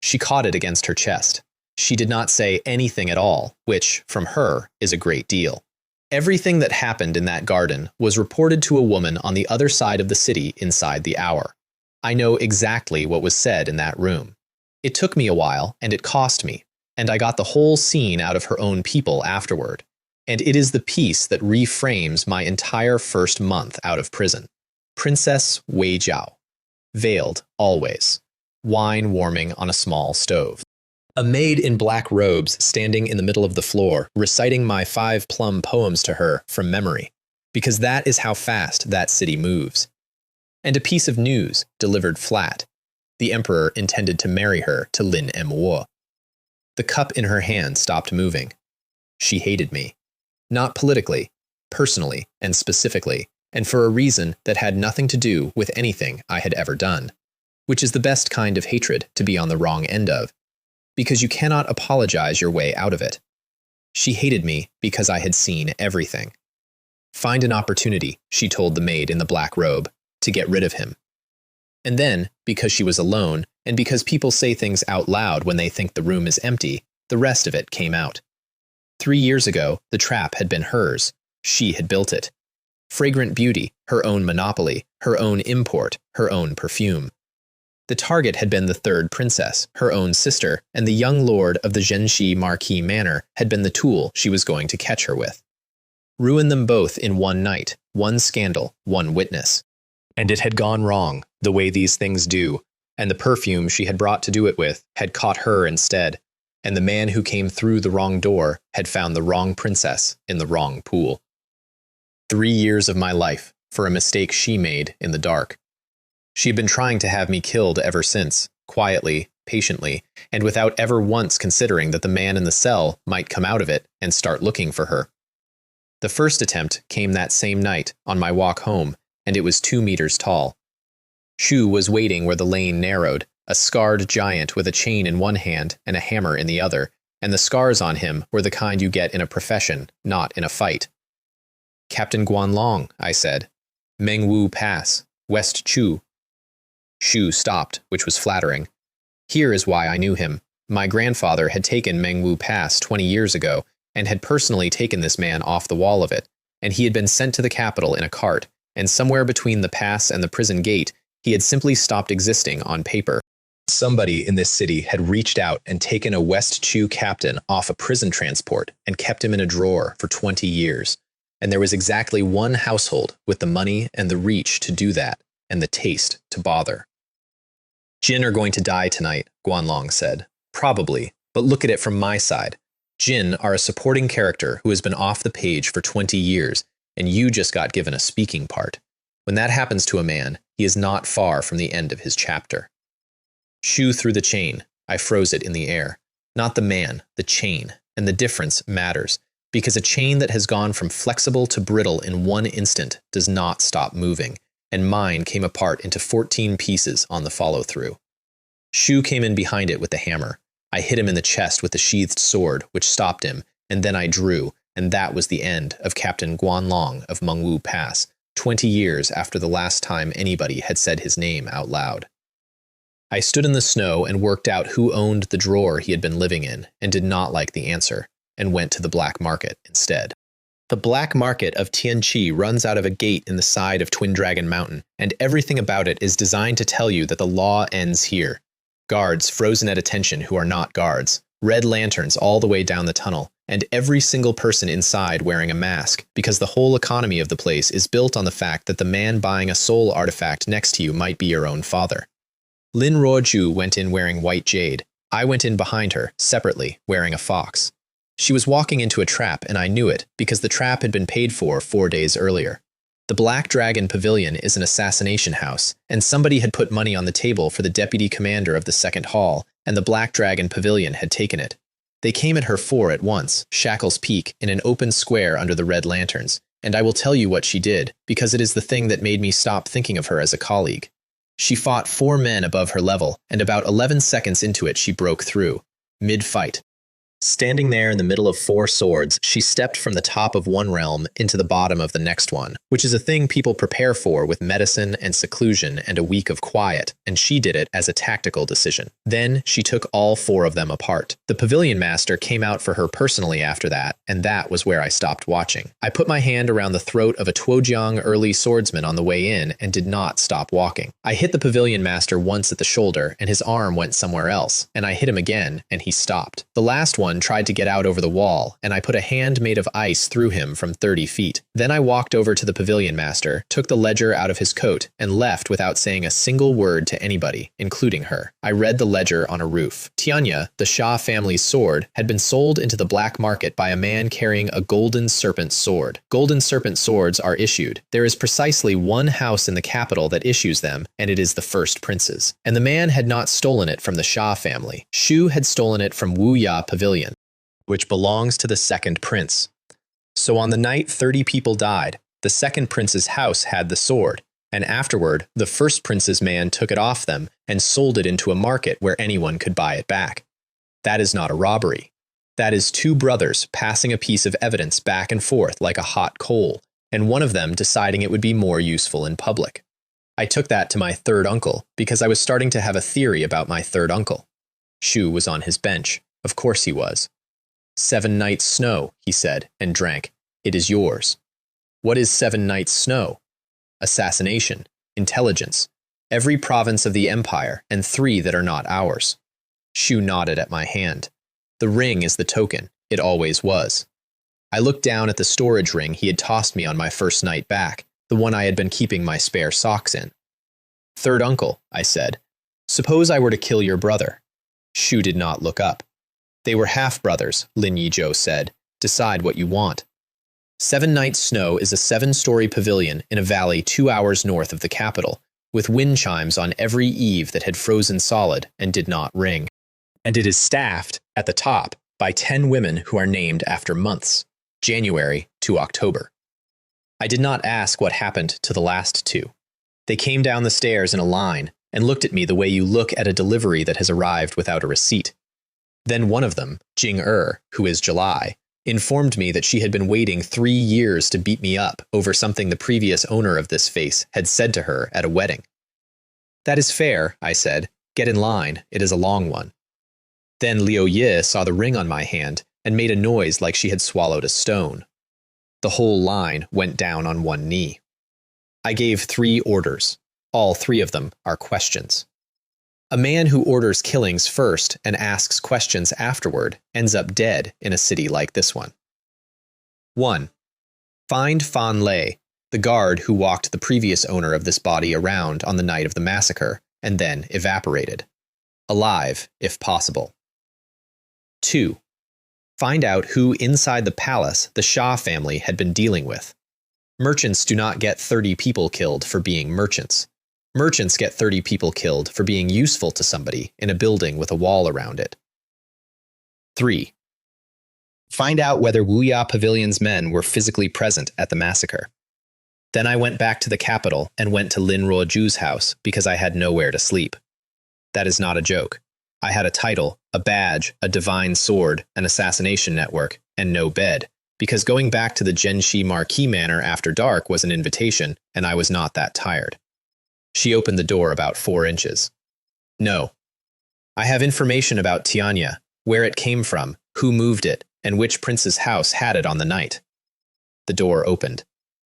She caught it against her chest. She did not say anything at all, which, from her, is a great deal. Everything that happened in that garden was reported to a woman on the other side of the city inside the hour. I know exactly what was said in that room. It took me a while, and it cost me, and I got the whole scene out of her own people afterward. And it is the piece that reframes my entire first month out of prison. Princess Wei Jiao. Veiled, always. Wine warming on a small stove. A maid in black robes standing in the middle of the floor, reciting my 5 plum poems to her from memory, because that is how fast that city moves. And a piece of news delivered flat. The emperor intended to marry her to Lin Mo. The cup in her hand stopped moving. She hated me. Not politically, personally, and specifically, and for a reason that had nothing to do with anything I had ever done, which is the best kind of hatred to be on the wrong end of, because you cannot apologize your way out of it. She hated me because I had seen everything. Find an opportunity, she told the maid in the black robe, to get rid of him. And then, because she was alone, and because people say things out loud when they think the room is empty, the rest of it came out. 3 years ago, the trap had been hers. She had built it. Fragrant beauty, her own monopoly, her own import, her own perfume. The target had been the third princess, her own sister, and the young lord of the Zhenxi Marquis Manor had been the tool she was going to catch her with. Ruin them both in one night, one scandal, one witness. And it had gone wrong, the way these things do, and the perfume she had brought to do it with had caught her instead, and the man who came through the wrong door had found the wrong princess in the wrong pool. 3 years of my life for a mistake she made in the dark. She had been trying to have me killed ever since, quietly, patiently, and without ever once considering that the man in the cell might come out of it and start looking for her. The first attempt came that same night on my walk home, and it was 2 meters tall. Shu was waiting where the lane narrowed, a scarred giant with a chain in one hand and a hammer in the other, and the scars on him were the kind you get in a profession, not in a fight. "Captain Guanlong," I said. "Mengwu Pass, West Chu." Shu stopped, which was flattering. Here is why I knew him. My grandfather had taken Mengwu Pass 20 years ago, and had personally taken this man off the wall of it, and he had been sent to the capital in a cart, and somewhere between the pass and the prison gate, he had simply stopped existing on paper. Somebody in this city had reached out and taken a West Chu captain off a prison transport and kept him in a drawer for 20 years. And there was exactly one household with the money and the reach to do that, and the taste to bother. "Jin are going to die tonight," Guanlong said. "Probably, but look at it from my side. Jin are a supporting character who has been off the page for 20 years, and you just got given a speaking part. When that happens to a man, he is not far from the end of his chapter." Shu threw the chain. I froze it in the air. Not the man, the chain, and the difference matters, because a chain that has gone from flexible to brittle in one instant does not stop moving, and mine came apart into 14 pieces on the follow-through. Shu came in behind it with the hammer. I hit him in the chest with the sheathed sword, which stopped him, and then I drew, and that was the end of Captain Guanlong of Mengwu Pass, 20 years after the last time anybody had said his name out loud. I stood in the snow and worked out who owned the drawer he had been living in, and did not like the answer, and went to the black market instead. The black market of Tianqi runs out of a gate in the side of Twin Dragon Mountain, and everything about it is designed to tell you that the law ends here. Guards frozen at attention who are not guards, red lanterns all the way down the tunnel, and every single person inside wearing a mask, because the whole economy of the place is built on the fact that the man buying a soul artifact next to you might be your own father. Lin Ruoju went in wearing white jade. I went in behind her, separately, wearing a fox. She was walking into a trap, and I knew it, because the trap had been paid for 4 days earlier. The Black Dragon Pavilion is an assassination house, and somebody had put money on the table for the deputy commander of the second hall, and the Black Dragon Pavilion had taken it. They came at her 4 at once, Shackles Peak, in an open square under the red lanterns, and I will tell you what she did, because it is the thing that made me stop thinking of her as a colleague. She fought 4 men above her level, and about 11 seconds into it she broke through. Mid-fight. Standing there in the middle of four swords, she stepped from the top of one realm into the bottom of the next one, which is a thing people prepare for with medicine and seclusion and a week of quiet, and she did it as a tactical decision. Then she took all four of them apart. The pavilion master came out for her personally after that, and that was where I stopped watching. I put my hand around the throat of a Tuojiang early swordsman on the way in and did not stop walking. I hit the pavilion master once at the shoulder, and his arm went somewhere else, and I hit him again, and he stopped. The last one tried to get out over the wall, and I put a hand made of ice through him from 30 feet. Then I walked over to the pavilion master, took the ledger out of his coat, and left without saying a single word to anybody, including her. I read the ledger on a roof. Tianya, the Shah family's sword, had been sold into the black market by a man carrying a golden serpent sword. Golden serpent swords are issued. There is precisely one house in the capital that issues them, and it is the First Prince's. And the man had not stolen it from the Shah family. Shu had stolen it from Wu Ya Pavilion, which belongs to the second prince. So on the night 30 people died, the second prince's house had the sword, and afterward, the first prince's man took it off them and sold it into a market where anyone could buy it back. That is not a robbery. That is two brothers passing a piece of evidence back and forth like a hot coal, and one of them deciding it would be more useful in public. I took that to my third uncle because I was starting to have a theory about my third uncle. Shu was on his bench. Of course he was. 7 nights' snow, he said, and drank. It is yours. What is 7 nights' snow? Assassination, intelligence, every province of the empire, and 3 that are not ours. Shu nodded at my hand. The ring is the token. It always was. I looked down at the storage ring he had tossed me on my first night back, the one I had been keeping my spare socks in. Third uncle, I said, suppose I were to kill your brother. Shu did not look up. They were half-brothers, Lin Yizhou said. Decide what you want. 7 Nights Snow is a 7-story pavilion in a valley 2 hours north of the capital, with wind chimes on every eave that had frozen solid and did not ring. And it is staffed, at the top, by 10 women who are named after months, January to October. I did not ask what happened to the last 2. They came down the stairs in a line and looked at me the way you look at a delivery that has arrived without a receipt. Then one of them, Jing who is July, informed me that she had been waiting 3 years to beat me up over something the previous owner of this face had said to her at a wedding. That is fair, I said. Get in line, it is a long one. Then Liu Ye saw the ring on my hand and made a noise like she had swallowed a stone. The whole line went down on one knee. I gave 3 orders. All 3 of them are questions. A man who orders killings first and asks questions afterward ends up dead in a city like this one. 1. Find Fan Lei, the guard who walked the previous owner of this body around on the night of the massacre and then evaporated. Alive, if possible. 2. Find out who inside the palace the Shah family had been dealing with. Merchants do not get 30 people killed for being merchants. Merchants get 30 people killed for being useful to somebody in a building with a wall around it. 3. Find out whether Wuya Pavilion's men were physically present at the massacre. Then I went back to the capital and went to Lin Ruoju's house because I had nowhere to sleep. That is not a joke. I had a title, a badge, a divine sword, an assassination network, and no bed, because going back to the Genshi Marquis Manor after dark was an invitation, and I was not that tired. She opened the door about 4 inches. No. I have information about Tianya, where it came from, who moved it, and which prince's house had it on the night. The door opened.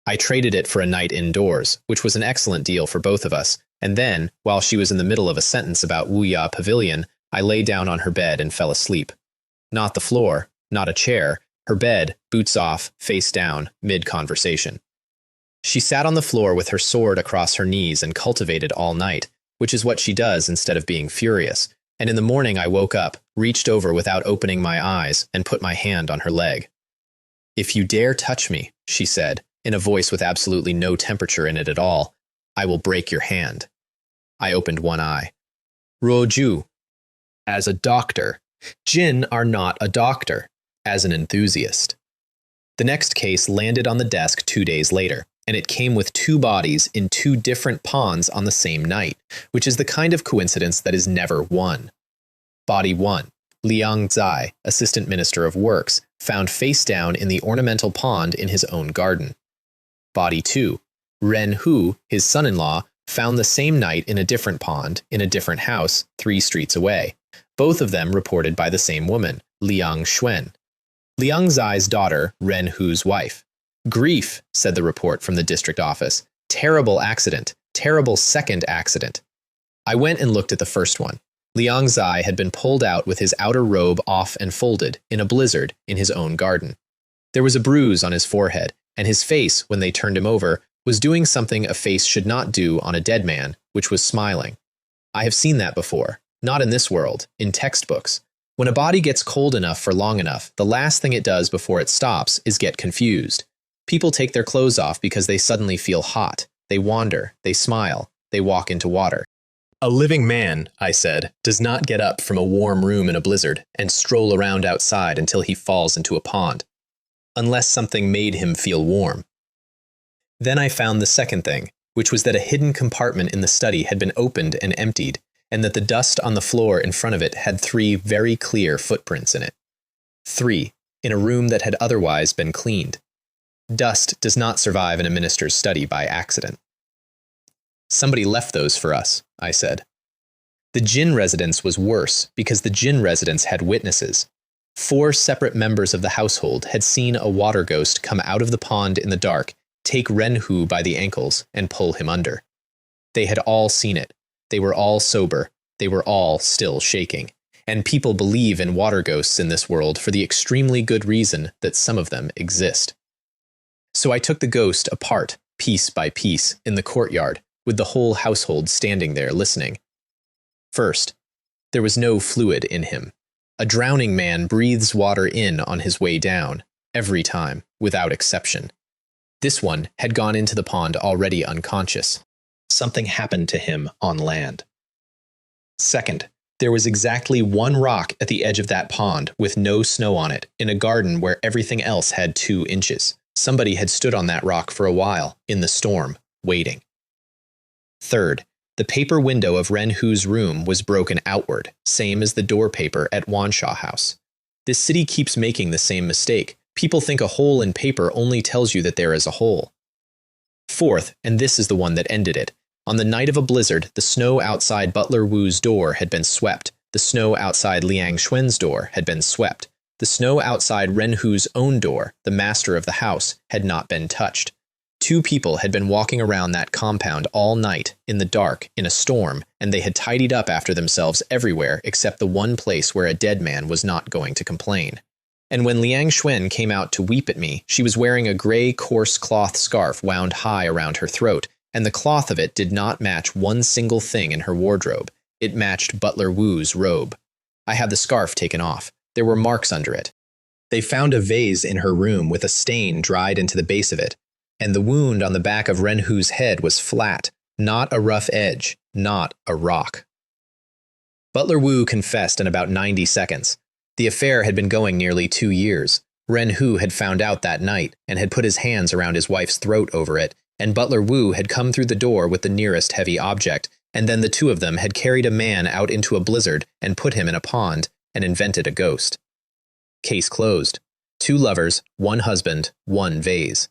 I traded it for a night indoors, which was an excellent deal for both of us, and then, while she was in the middle of a sentence about Wuya Pavilion, I lay down on her bed and fell asleep. Not the floor, not a chair, her bed, boots off, face down, mid-conversation. She sat on the floor with her sword across her knees and cultivated all night, which is what she does instead of being furious, and in the morning I woke up, reached over without opening my eyes, and put my hand on her leg. If you dare touch me, she said, in a voice with absolutely no temperature in it at all, I will break your hand. I opened one eye. Ruoju. As a doctor. Jin are not a doctor. As an enthusiast. The next case landed on the desk 2 days later, and it came with 2 bodies in 2 different pawns on the same night, which is the kind of coincidence that is never one. Body 1. Liang Zai, assistant minister of works, found face down in the ornamental pond in his own garden. Body 2. Ren Hu, his son-in-law, found the same night in a different pond, in a different house, 3 streets away. Both of them reported by the same woman, Liang Xuan. Liang Zai's daughter, Ren Hu's wife. Grief, said the report from the district office. Terrible accident. Terrible second accident. I went and looked at the first one. Liang Zai had been pulled out with his outer robe off and folded, in a blizzard, in his own garden. There was a bruise on his forehead, and his face, when they turned him over, was doing something a face should not do on a dead man, which was smiling. I have seen that before. Not in this world, in textbooks. When a body gets cold enough for long enough, the last thing it does before it stops is get confused. People take their clothes off because they suddenly feel hot. They wander, they smile, they walk into water. A living man, I said, does not get up from a warm room in a blizzard and stroll around outside until he falls into a pond, unless something made him feel warm. Then I found the second thing, which was that a hidden compartment in the study had been opened and emptied, and that the dust on the floor in front of it had 3 very clear footprints in it. 3, in a room that had otherwise been cleaned. Dust does not survive in a minister's study by accident. Somebody left those for us, I said. The Jin residence was worse because the Jin residence had witnesses. 4 separate members of the household had seen a water ghost come out of the pond in the dark, take Ren Hu by the ankles, and pull him under. They had all seen it. They were all sober. They were all still shaking. And people believe in water ghosts in this world for the extremely good reason that some of them exist. So I took the ghost apart, piece by piece, in the courtyard, with the whole household standing there listening. First, there was no fluid in him. A drowning man breathes water in on his way down, every time, without exception. This one had gone into the pond already unconscious. Something happened to him on land. Second, there was exactly 1 rock at the edge of that pond with no snow on it, in a garden where everything else had 2 inches. Somebody had stood on that rock for a while, in the storm, waiting. Third, the paper window of Ren Hu's room was broken outward, same as the door paper at Wanshaw House. This city keeps making the same mistake. People think a hole in paper only tells you that there is a hole. Fourth, and this is the one that ended it, on the night of a blizzard, the snow outside Butler Wu's door had been swept. The snow outside Liang Xuan's door had been swept. The snow outside Ren Hu's own door, the master of the house, had not been touched. 2 people had been walking around that compound all night, in the dark, in a storm, and they had tidied up after themselves everywhere except the one place where a dead man was not going to complain. And when Liang Xuan came out to weep at me, she was wearing a gray, coarse cloth scarf wound high around her throat, and the cloth of it did not match one single thing in her wardrobe. It matched Butler Wu's robe. I had the scarf taken off. There were marks under it. They found a vase in her room with a stain dried into the base of it, and the wound on the back of Ren Hu's head was flat, not a rough edge, not a rock. Butler Wu confessed in about 90 seconds. The affair had been going nearly 2 years. Ren Hu had found out that night and had put his hands around his wife's throat over it, and Butler Wu had come through the door with the nearest heavy object, and then the 2 of them had carried a man out into a blizzard and put him in a pond and invented a ghost. Case closed. 2 lovers, 1 husband, 1 vase.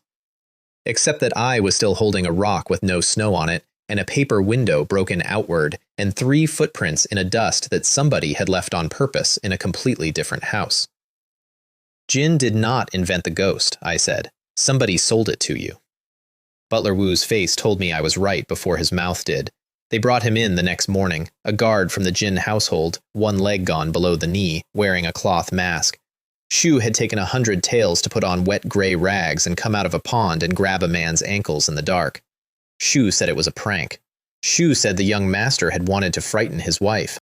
Except that I was still holding a rock with no snow on it, and a paper window broken outward, and 3 footprints in a dust that somebody had left on purpose in a completely different house. Jin did not invent the ghost, I said. Somebody sold it to you. Butler Wu's face told me I was right before his mouth did. They brought him in the next morning, a guard from the Jin household, 1 leg gone below the knee, wearing a cloth mask. Shu had taken 100 taels to put on wet gray rags and come out of a pond and grab a man's ankles in the dark. Shu said it was a prank. Shu said the young master had wanted to frighten his wife.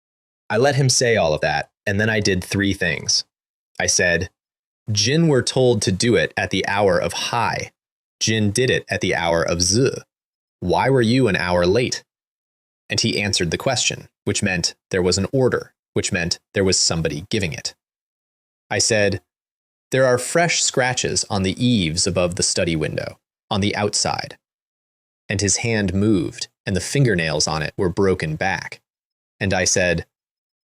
I let him say all of that, and then I did 3 things. I said, Jin were told to do it at the hour of Hai. Jin did it at the hour of Zi. Why were you an hour late? And he answered the question, which meant there was an order, which meant there was somebody giving it. I said, there are fresh scratches on the eaves above the study window, on the outside. And his hand moved, and the fingernails on it were broken back. And I said,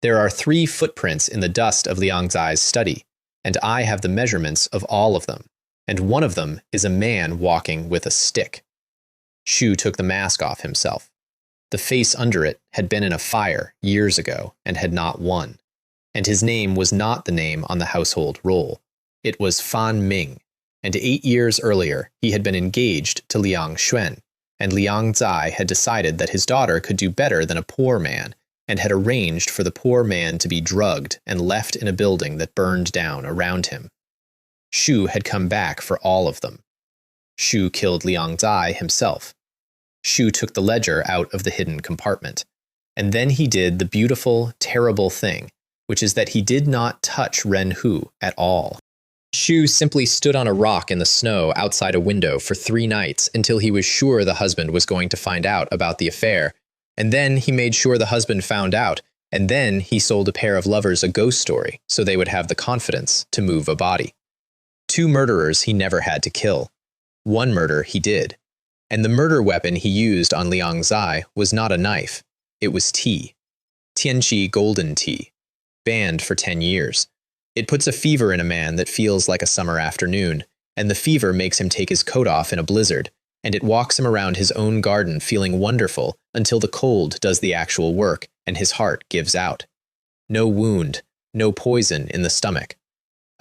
There are 3 footprints in the dust of Liang Zai's study, and I have the measurements of all of them, and one of them is a man walking with a stick. Shu took the mask off himself. The face under it had been in a fire years ago and had not won, and his name was not the name on the household roll. It was Fan Ming, and 8 years earlier he had been engaged to Liang Xuan, and Liang Zai had decided that his daughter could do better than a poor man, and had arranged for the poor man to be drugged and left in a building that burned down around him. Shu had come back for all of them. Shu killed Liang Zai himself. Shu took the ledger out of the hidden compartment. And then he did the beautiful, terrible thing, which is that he did not touch Ren Hu at all. Shu simply stood on a rock in the snow outside a window for 3 nights until he was sure the husband was going to find out about the affair, and then he made sure the husband found out, and then he sold a pair of lovers a ghost story so they would have the confidence to move a body. 2 murderers he never had to kill. 1 murder he did. And the murder weapon he used on Liang Zai was not a knife. It was tea. Tianqi golden tea. Banned for 10 years. It puts a fever in a man that feels like a summer afternoon, and the fever makes him take his coat off in a blizzard, and it walks him around his own garden feeling wonderful until the cold does the actual work and his heart gives out. No wound, no poison in the stomach.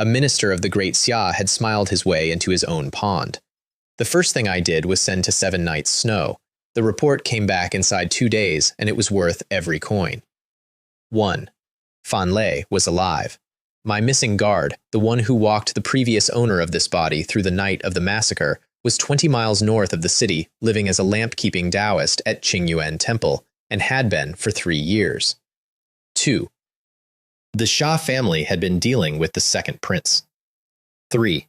A minister of the great Xia had smiled his way into his own pond. The first thing I did was send to 7 Nights Snow. The report came back inside 2 days, and it was worth every coin. 1. Fan Lei was alive. My missing guard, the one who walked the previous owner of this body through the night of the massacre, was 20 miles north of the city, living as a lamp-keeping Taoist at Qingyuan Temple, and had been for 3 years. 2. The Xia family had been dealing with the second prince. 3.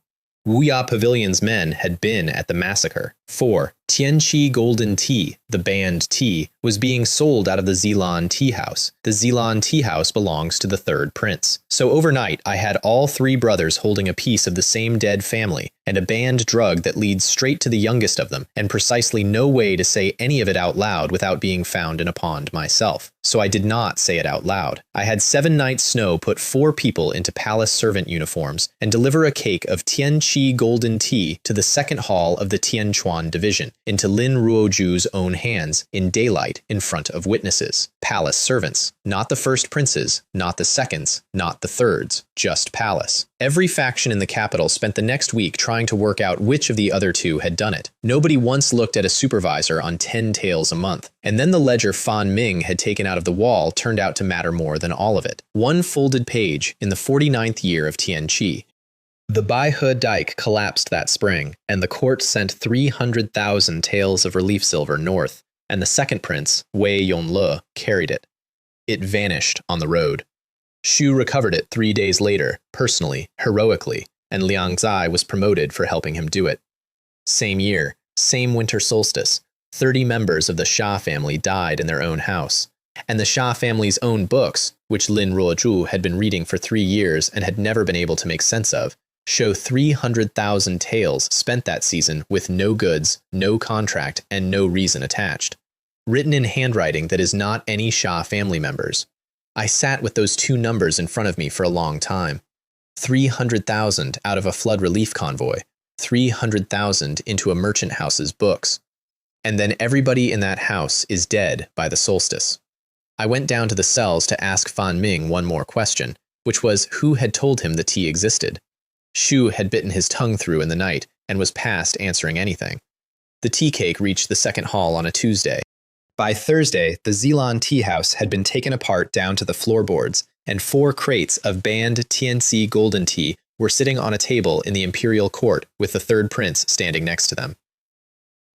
Wuya Pavilion's men had been at the massacre. 4. Tianqi Golden Tea, the banned tea, was being sold out of the Zilan Tea House. The Zilan Tea House belongs to the third prince. So overnight, I had all 3 brothers holding a piece of the same dead family, and a banned drug that leads straight to the youngest of them, and precisely no way to say any of it out loud without being found in a pond myself. So I did not say it out loud. I had 7 Nights Snow put 4 people into palace servant uniforms and deliver a cake of Tianqi Golden Tea to the second hall of the Tianchuan division, into Lin Ruoju's own hands, in daylight, in front of witnesses. Palace servants. Not the first princes, not the seconds, not the thirds. Just palace. Every faction in the capital spent the next week trying to work out which of the other 2 had done it. Nobody once looked at a supervisor on 10 taels a month. And then the ledger Fan Ming had taken out of the wall turned out to matter more than all of it. 1 folded page in the 49th year of Tianqi. The Baihe dike collapsed that spring, and the court sent 300,000 taels of relief silver north, and the second prince, Wei Yongle, carried it. It vanished on the road. Shu recovered it 3 days later, personally, heroically, and Liang Zai was promoted for helping him do it. Same year, same winter solstice, 30 members of the Xia family died in their own house. And the Xia family's own books, which Lin Ruoju had been reading for 3 years and had never been able to make sense of, show 300,000 taels spent that season with no goods, no contract, and no reason attached. Written in handwriting that is not any Xia family members. I sat with those 2 numbers in front of me for a long time. 300,000 out of a flood relief convoy. 300,000 into a merchant house's books. And then everybody in that house is dead by the solstice. I went down to the cells to ask Fan Ming one more question, which was who had told him the tea existed. Shu had bitten his tongue through in the night and was past answering anything. The tea cake reached the second hall on a Tuesday. By Thursday, the Zilan tea house had been taken apart down to the floorboards, and 4 crates of banned Tianqi golden tea were sitting on a table in the imperial court with the third prince standing next to them.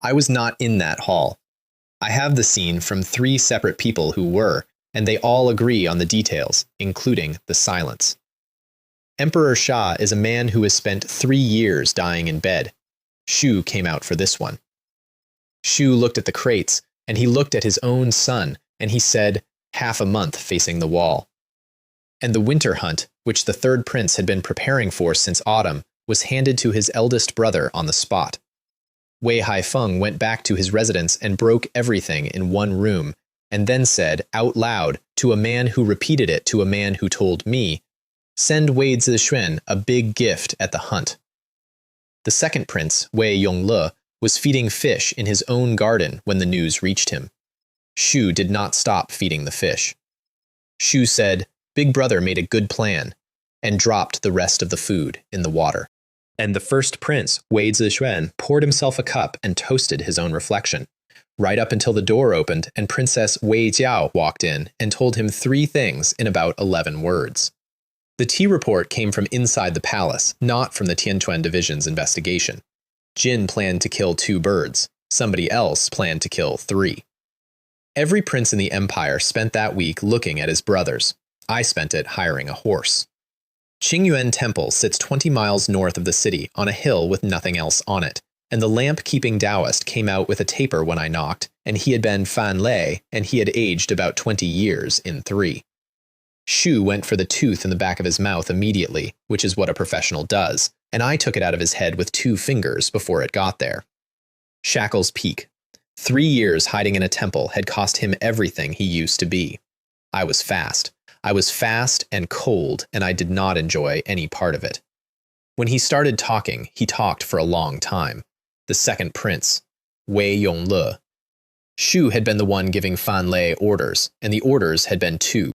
I was not in that hall. I have the scene from 3 separate people who were, and they all agree on the details, including the silence. Emperor Xia is a man who has spent 3 years dying in bed. Shu came out for this one. Shu looked at the crates, and he looked at his own son, and he said, half a month facing the wall. And the winter hunt, which the third prince had been preparing for since autumn, was handed to his eldest brother on the spot. Wei Haifeng went back to his residence and broke everything in 1 room, and then said, out loud, to a man who repeated it to a man who told me, "Send Wei Zixuan a big gift at the hunt." The second prince, Wei Yongle, was feeding fish in his own garden when the news reached him. Shu did not stop feeding the fish. Shu said, "Big brother made a good plan," and dropped the rest of the food in the water. And the first prince, Wei Zixuan, poured himself a cup and toasted his own reflection, right up until the door opened and Princess Wei Jiao walked in and told him 3 things in about 11 words. The tea report came from inside the palace, not from the Tianquan Division's investigation. Jin planned to kill 2 birds. Somebody else planned to kill 3. Every prince in the empire spent that week looking at his brothers. I spent it hiring a horse. Qingyuan Temple sits 20 miles north of the city on a hill with nothing else on it, and the lamp-keeping Taoist came out with a taper when I knocked, and he had been Fan Lei, and he had aged about 20 years in 3. Shu went for the tooth in the back of his mouth immediately, which is what a professional does, and I took it out of his head with 2 fingers before it got there. Shackles Peak. 3 years hiding in a temple had cost him everything he used to be. I was fast. I was fast and cold, and I did not enjoy any part of it. When he started talking, he talked for a long time. The second prince, Wei Yongle. Shu had been the one giving Fan Lei orders, and the orders had been 2.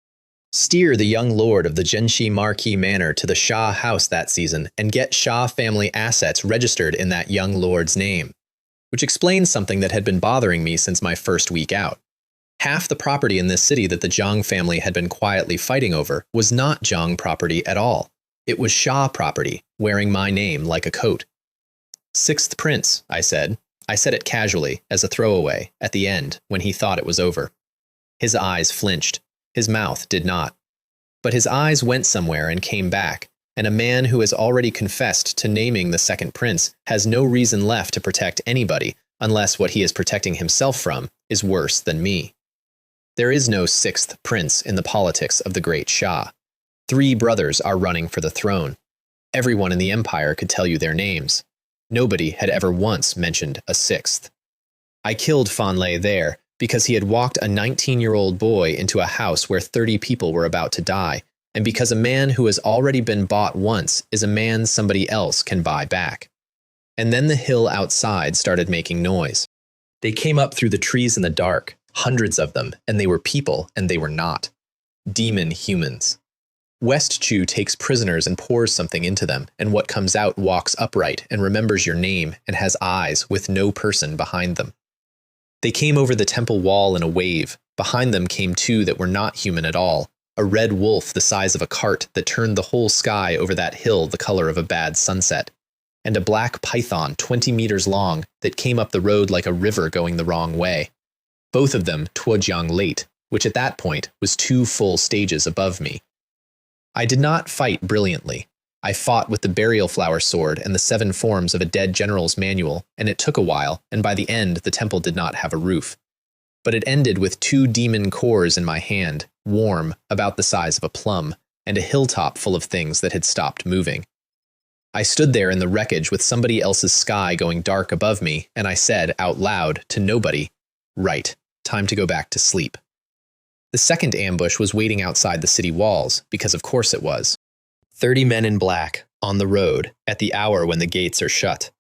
Steer the young lord of the Zhenxi Marquis Manor to the Shah house that season and get Shah family assets registered in that young lord's name, which explains something that had been bothering me since my first week out. Half the property in this city that the Zhang family had been quietly fighting over was not Zhang property at all. It was Shah property, wearing my name like a coat. 6th prince, I said. I said it casually, as a throwaway, at the end, when he thought it was over. His eyes flinched. His mouth did not. But his eyes went somewhere and came back, and a man who has already confessed to naming the second prince has no reason left to protect anybody unless what he is protecting himself from is worse than me. There is no 6th prince in the politics of the great Shah. 3 brothers are running for the throne. Everyone in the empire could tell you their names. Nobody had ever once mentioned a 6th. I killed Fan Lei there because he had walked a 19-year-old boy into a house where 30 people were about to die, and because a man who has already been bought once is a man somebody else can buy back. And then the hill outside started making noise. They came up through the trees in the dark, hundreds of them, and they were people, and they were not. Demon humans. West Chu takes prisoners and pours something into them, and what comes out walks upright and remembers your name and has eyes with no person behind them. They came over the temple wall in a wave. Behind them came 2 that were not human at all. A red wolf the size of a cart that turned the whole sky over that hill the color of a bad sunset. And a black python 20 meters long that came up the road like a river going the wrong way. Both of them Tuojiang late, which at that point was 2 full stages above me. I did not fight brilliantly. I fought with the burial flower sword and the 7 forms of a dead general's manual, and it took a while, and by the end the temple did not have a roof. But it ended with 2 demon cores in my hand, warm, about the size of a plum, and a hilltop full of things that had stopped moving. I stood there in the wreckage with somebody else's sky going dark above me, and I said out loud to nobody, "Right, time to go back to sleep." The second ambush was waiting outside the city walls, because of course it was. 30 men in black, on the road, at the hour when the gates are shut.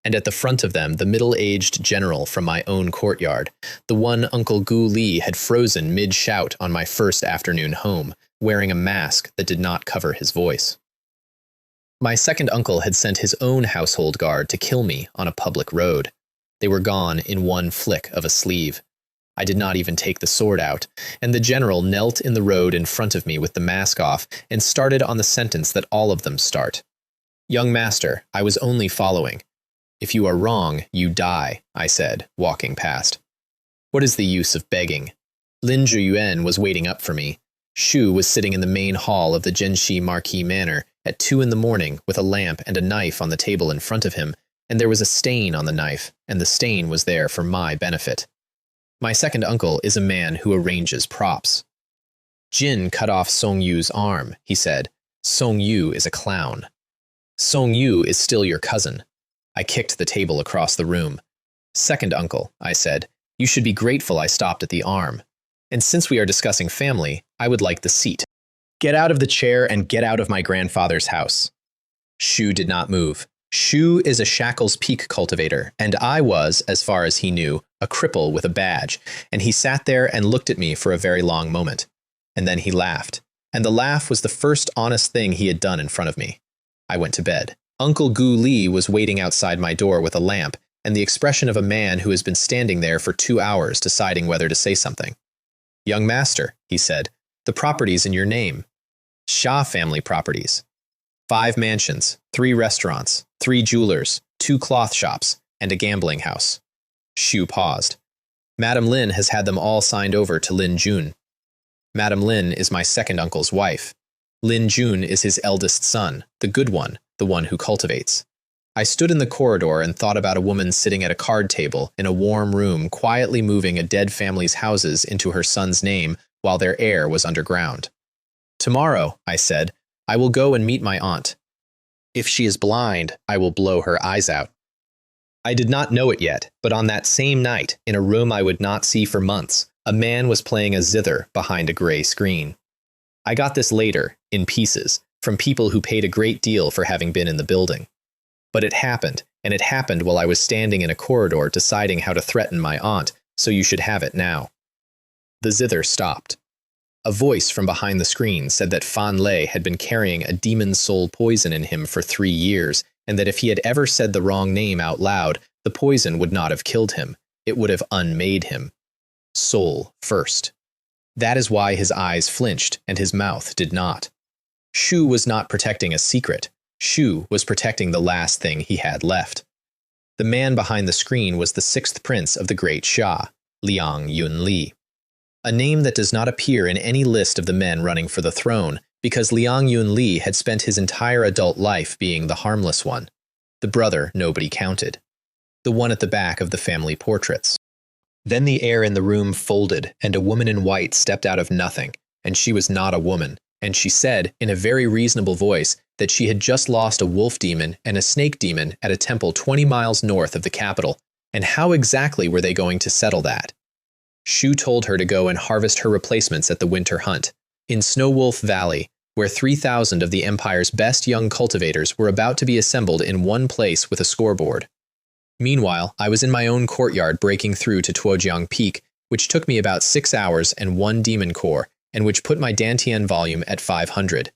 And at the front of them, the middle-aged general from my own courtyard, the one Uncle Gu Li had frozen mid-shout on my first afternoon home, wearing a mask that did not cover his voice. My second uncle had sent his own household guard to kill me on a public road. They were gone in one flick of a sleeve. I did not even take the sword out, and the general knelt in the road in front of me with the mask off and started on the sentence that all of them start. "Young master, I was only following. If you are wrong, you die," I said, walking past. What is the use of begging? Lin Zhiyuan was waiting up for me. Shu was sitting in the main hall of the Zhenxi Marquis Manor at 2 in the morning with a lamp and a knife on the table in front of him, and there was a stain on the knife, and the stain was there for my benefit. My second uncle is a man who arranges props. "Jin cut off Song Yu's arm," he said. "Song Yu is a clown." "Song Yu is still your cousin." I kicked the table across the room. "Second uncle," I said, "you should be grateful I stopped at the arm. And since we are discussing family, I would like the seat. Get out of the chair and get out of my grandfather's house. Shu did not move. Shu is a Shackles Peak cultivator, and I was, as far as he knew, a cripple with a badge, and he sat there and looked at me for a very long moment. And then he laughed, and the laugh was the first honest thing he had done in front of me. I went to bed. Uncle Gu Li was waiting outside my door with a lamp, and the expression of a man who has been standing there for 2 hours deciding whether to say something. Young master, he said, the property's in your name. Shah family properties. 5 mansions, 3 restaurants, 3 jewelers, 2 cloth shops, and a gambling house. Shu paused. Madame Lin has had them all signed over to Lin Jun. Madame Lin is my second uncle's wife. Lin Jun is his eldest son, the good one, the one who cultivates. I stood in the corridor and thought about a woman sitting at a card table in a warm room quietly moving a dead family's houses into her son's name while their heir was underground. Tomorrow, I said, I will go and meet my aunt. If she is blind, I will blow her eyes out. I did not know it yet, but on that same night, in a room I would not see for months, a man was playing a zither behind a gray screen. I got this later, in pieces, from people who paid a great deal for having been in the building. But it happened, and it happened while I was standing in a corridor deciding how to threaten my aunt, so you should have it now. The zither stopped. A voice from behind the screen said that Fan Lei had been carrying a demon soul poison in him for 3 years, and that if he had ever said the wrong name out loud, the poison would not have killed him. It would have unmade him. Soul first. That is why his eyes flinched and his mouth did not. Shu was not protecting a secret. Shu was protecting the last thing he had left. The man behind the screen was the 6th prince of the great Shah, Liang Yunli. A name that does not appear in any list of the men running for the throne, because Liang Yunli had spent his entire adult life being the harmless one. The brother nobody counted. The one at the back of the family portraits. Then the air in the room folded, and a woman in white stepped out of nothing, and she was not a woman, and she said, in a very reasonable voice, that she had just lost a wolf demon and a snake demon at a temple 20 miles north of the capital, and how exactly were they going to settle that? Shu told her to go and harvest her replacements at the winter hunt, in Snow Wolf Valley, where 3,000 of the Empire's best young cultivators were about to be assembled in one place with a scoreboard. Meanwhile, I was in my own courtyard breaking through to Tuojiang Peak, which took me about 6 hours and 1 demon core, and which put my Dantian volume at 500.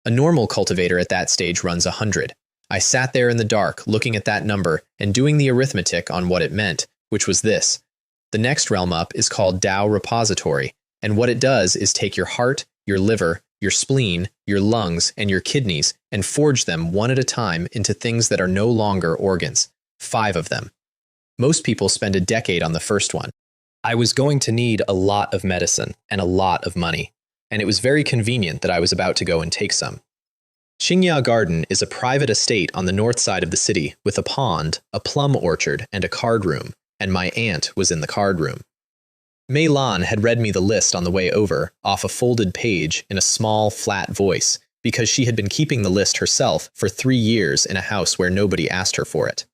A normal cultivator at that stage runs 100. I sat there in the dark, looking at that number and doing the arithmetic on what it meant, which was this. The next realm up is called Tao Repository, and what it does is take your heart, your liver, your spleen, your lungs, and your kidneys and forge them one at a time into things that are no longer organs. 5 of them. Most people spend a decade on the first one. I was going to need a lot of medicine and a lot of money, and it was very convenient that I was about to go and take some. Xingya Garden is a private estate on the north side of the city with a pond, a plum orchard, and a card room, and my aunt was in the card room. Mei Lan had read me the list on the way over, off a folded page in a small, flat voice, because she had been keeping the list herself for 3 years in a house where nobody asked her for it.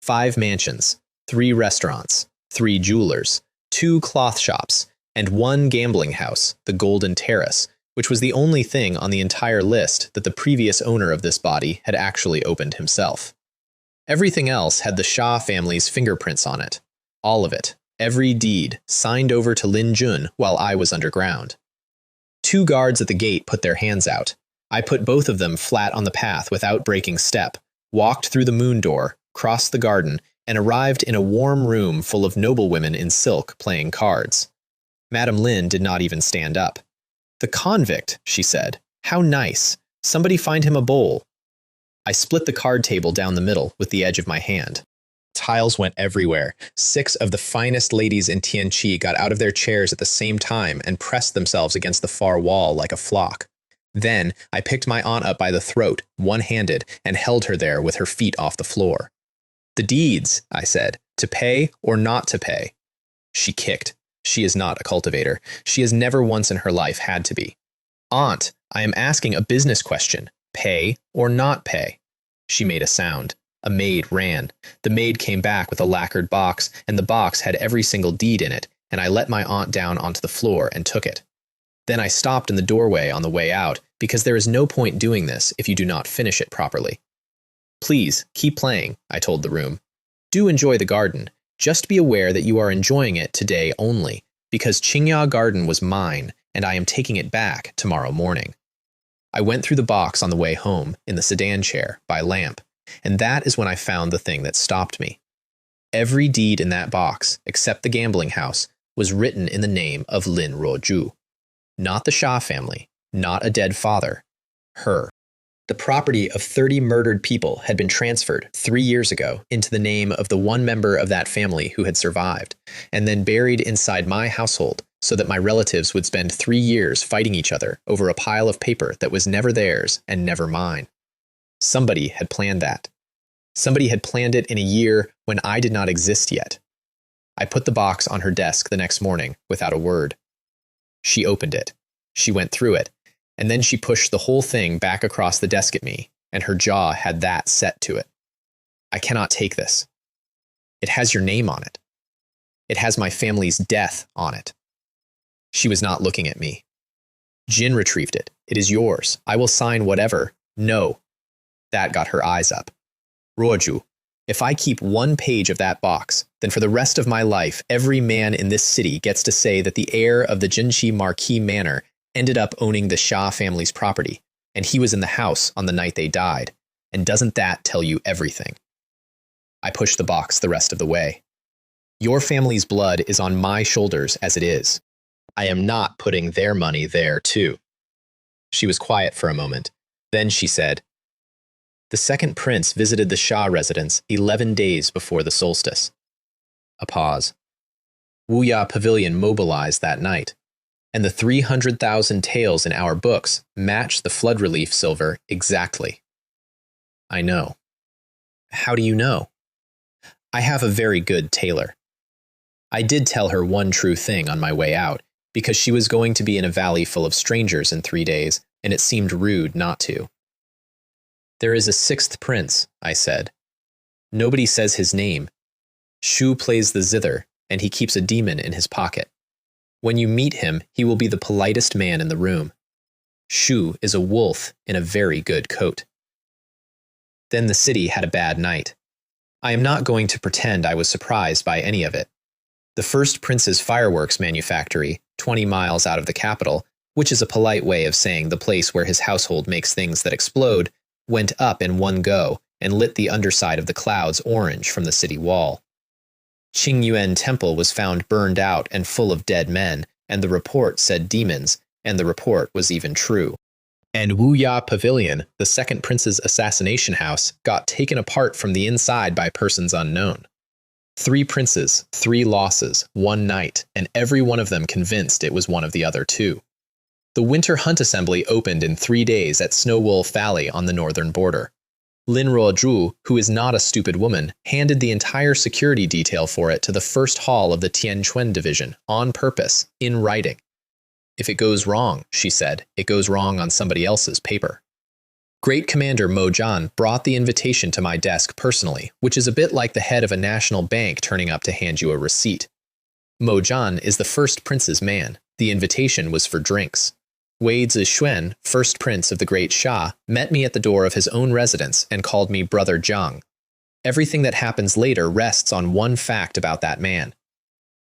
5 mansions, 3 restaurants, 3 jewelers, 2 cloth shops, and 1 gambling house, the Golden Terrace, which was the only thing on the entire list that the previous owner of this body had actually opened himself. Everything else had the Shah family's fingerprints on it. All of it, every deed, signed over to Lin Jun while I was underground. 2 guards at the gate put their hands out. I put both of them flat on the path without breaking step, walked through the moon door, crossed the garden, and arrived in a warm room full of noblewomen in silk playing cards. Madame Lin did not even stand up. "The convict," she said. "How nice. Somebody find him a bowl." I split the card table down the middle with the edge of my hand. Tiles went everywhere. 6 of the finest ladies in Tianqi got out of their chairs at the same time and pressed themselves against the far wall like a flock. Then I picked my aunt up by the throat, one-handed, and held her there with her feet off the floor. "The deeds," I said, "to pay or not to pay." She kicked. She is not a cultivator. She has never once in her life had to be. "Aunt, I am asking a business question. Pay or not pay?" She made a sound. A maid ran. The maid came back with a lacquered box, and the box had every single deed in it, and I let my aunt down onto the floor and took it. Then I stopped in the doorway on the way out, because there is no point doing this if you do not finish it properly. Please, keep playing, I told the room. Do enjoy the garden. Just be aware that you are enjoying it today only, because Qingya Garden was mine, and I am taking it back tomorrow morning. I went through the box on the way home, in the sedan chair, by lamp, and that is when I found the thing that stopped me. Every deed in that box, except the gambling house, was written in the name of Lin Ruoju. Not the Xia family, not a dead father, her. The property of 30 murdered people had been transferred 3 years ago into the name of the one member of that family who had survived, and then buried inside my household so that my relatives would spend 3 years fighting each other over a pile of paper that was never theirs and never mine. Somebody had planned that. Somebody had planned it in a year when I did not exist yet. I put the box on her desk the next morning without a word. She opened it. She went through it. And then she pushed the whole thing back across the desk at me, and her jaw had that set to it. I cannot take this. It has your name on it. It has my family's death on it. She was not looking at me. Jin retrieved it. It is yours. I will sign whatever. No. That got her eyes up. Ruoju, if I keep one page of that box, then for the rest of my life, every man in this city gets to say that the heir of the Jinshi Marquis Manor ended up owning the Xia family's property, and he was in the house on the night they died. And doesn't that tell you everything? I pushed the box the rest of the way. Your family's blood is on my shoulders as it is. I am not putting their money there, too. She was quiet for a moment. Then she said, the second prince visited the Xia residence 11 days before the solstice. A pause. Wuya Pavilion mobilized that night, and the 300,000 taels in our books match the flood relief silver exactly. I know. How do you know? I have a very good tailor. I did tell her one true thing on my way out, because she was going to be in a valley full of strangers in 3 days, and it seemed rude not to. There is a sixth prince, I said. Nobody says his name. Shu plays the zither, and he keeps a demon in his pocket. When you meet him, he will be the politest man in the room. Shu is a wolf in a very good coat. Then the city had a bad night. I am not going to pretend I was surprised by any of it. The first prince's fireworks manufactory, 20 miles out of the capital, which is a polite way of saying the place where his household makes things that explode, went up in one go and lit the underside of the clouds orange from the city wall. Qingyuan Temple was found burned out and full of dead men, and the report said demons, and the report was even true. And Wuya Pavilion, the second prince's assassination house, got taken apart from the inside by persons unknown. 3 princes, 3 losses, 1 night, and every one of them convinced it was one of the other 2. The Winter Hunt Assembly opened in 3 days at Snow Wolf Valley on the northern border. Lin Ruoju, who is not a stupid woman, handed the entire security detail for it to the first hall of the Tianquan division, on purpose, in writing. If it goes wrong, she said, it goes wrong on somebody else's paper. Great Commander Mo Zhan brought the invitation to my desk personally, which is a bit like the head of a national bank turning up to hand you a receipt. Mo Zhan is the first prince's man. The invitation was for drinks. Wei Zixuan, first prince of the Great Xia, met me at the door of his own residence and called me Brother Jiang. Everything that happens later rests on one fact about that man.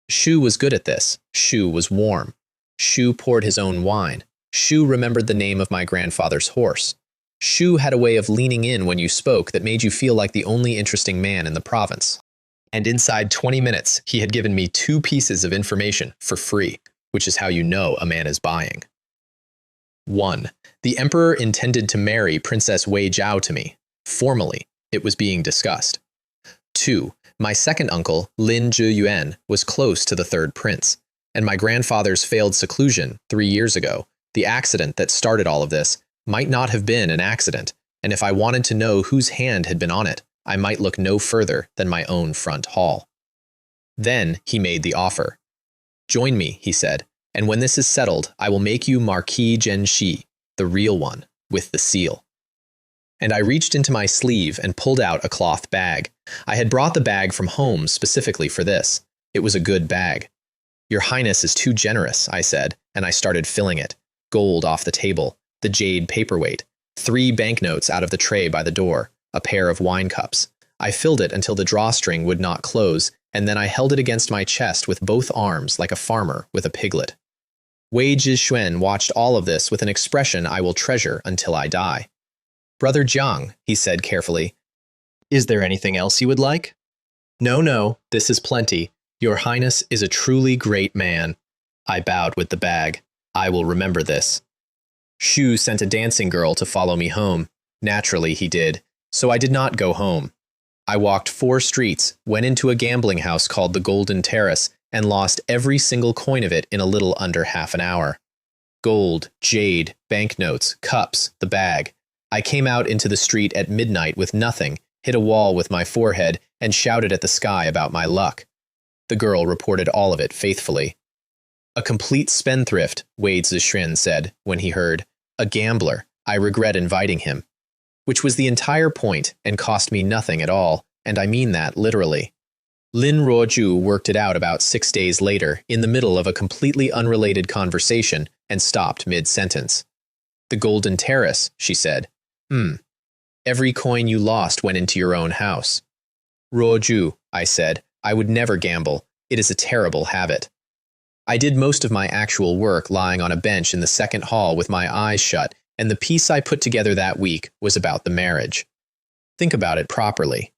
Shu was good at this. Shu was warm. Shu poured his own wine. Shu remembered the name of my grandfather's horse. Shu had a way of leaning in when you spoke that made you feel like the only interesting man in the province. And inside 20 minutes, he had given me 2 pieces of information for free, which is how you know a man is buying. 1. The emperor intended to marry Princess Wei Jiao to me. Formally, it was being discussed. 2. My second uncle, Lin Zhiyuan, was close to the third prince, and my grandfather's failed seclusion 3 years ago, the accident that started all of this, might not have been an accident, and if I wanted to know whose hand had been on it, I might look no further than my own front hall. Then he made the offer. Join me, he said, and when this is settled, I will make you Marquis Zhenxi, the real one, with the seal. And I reached into my sleeve and pulled out a cloth bag. I had brought the bag from home specifically for this. It was a good bag. Your Highness is too generous, I said, and I started filling it. Gold off the table, the jade paperweight, 3 banknotes out of the tray by the door, a pair of wine cups. I filled it until the drawstring would not close, and then I held it against my chest with both arms like a farmer with a piglet. Wei Zhixuan watched all of this with an expression I will treasure until I die. Brother Jiang, he said carefully, is there anything else you would like? No, this is plenty. Your Highness is a truly great man. I bowed with the bag. I will remember this. Shu sent a dancing girl to follow me home. Naturally, he did, so I did not go home. I walked 4 streets, went into a gambling house called the Golden Terrace, and lost every single coin of it in a little under half an hour. Gold, jade, banknotes, cups, the bag. I came out into the street at midnight with nothing, hit a wall with my forehead, and shouted at the sky about my luck. The girl reported all of it faithfully. A complete spendthrift, Wei Zhixuan said when he heard, a gambler, I regret inviting him. Which was the entire point and cost me nothing at all, and I mean that literally. Lin Ruoju worked it out about 6 days later in the middle of a completely unrelated conversation and stopped mid-sentence. The Golden Terrace, she said. Every coin you lost went into your own house. Ruoju, I said, I would never gamble. It is a terrible habit. I did most of my actual work lying on a bench in the second hall with my eyes shut, and the piece I put together that week was about the marriage. Think about it properly.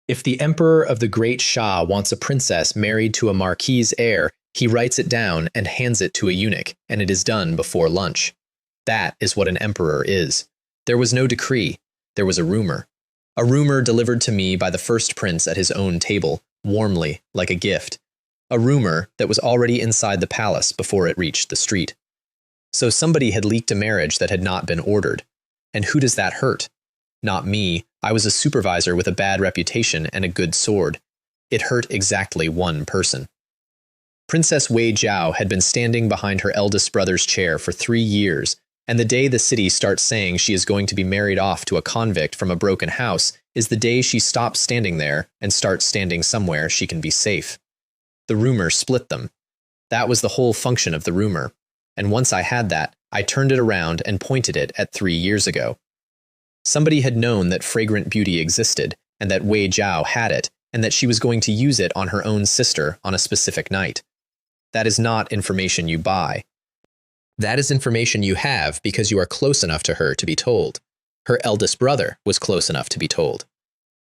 If the emperor of the great Shah wants a princess married to a marquis's heir, he writes it down and hands it to a eunuch, and it is done before lunch. That is what an emperor is. There was no decree. There was a rumor. A rumor delivered to me by the first prince at his own table, warmly, like a gift. A rumor that was already inside the palace before it reached the street. So somebody had leaked a marriage that had not been ordered. And who does that hurt? Not me. I was a supervisor with a bad reputation and a good sword. It hurt exactly one person. Princess Wei Jiao had been standing behind her eldest brother's chair for 3 years, and the day the city starts saying she is going to be married off to a convict from a broken house is the day she stops standing there and starts standing somewhere she can be safe. The rumor split them. That was the whole function of the rumor. And once I had that, I turned it around and pointed it at 3 years ago. Somebody had known that fragrant beauty existed, and that Wei Jiao had it, and that she was going to use it on her own sister on a specific night. That is not information you buy. That is information you have because you are close enough to her to be told. Her eldest brother was close enough to be told.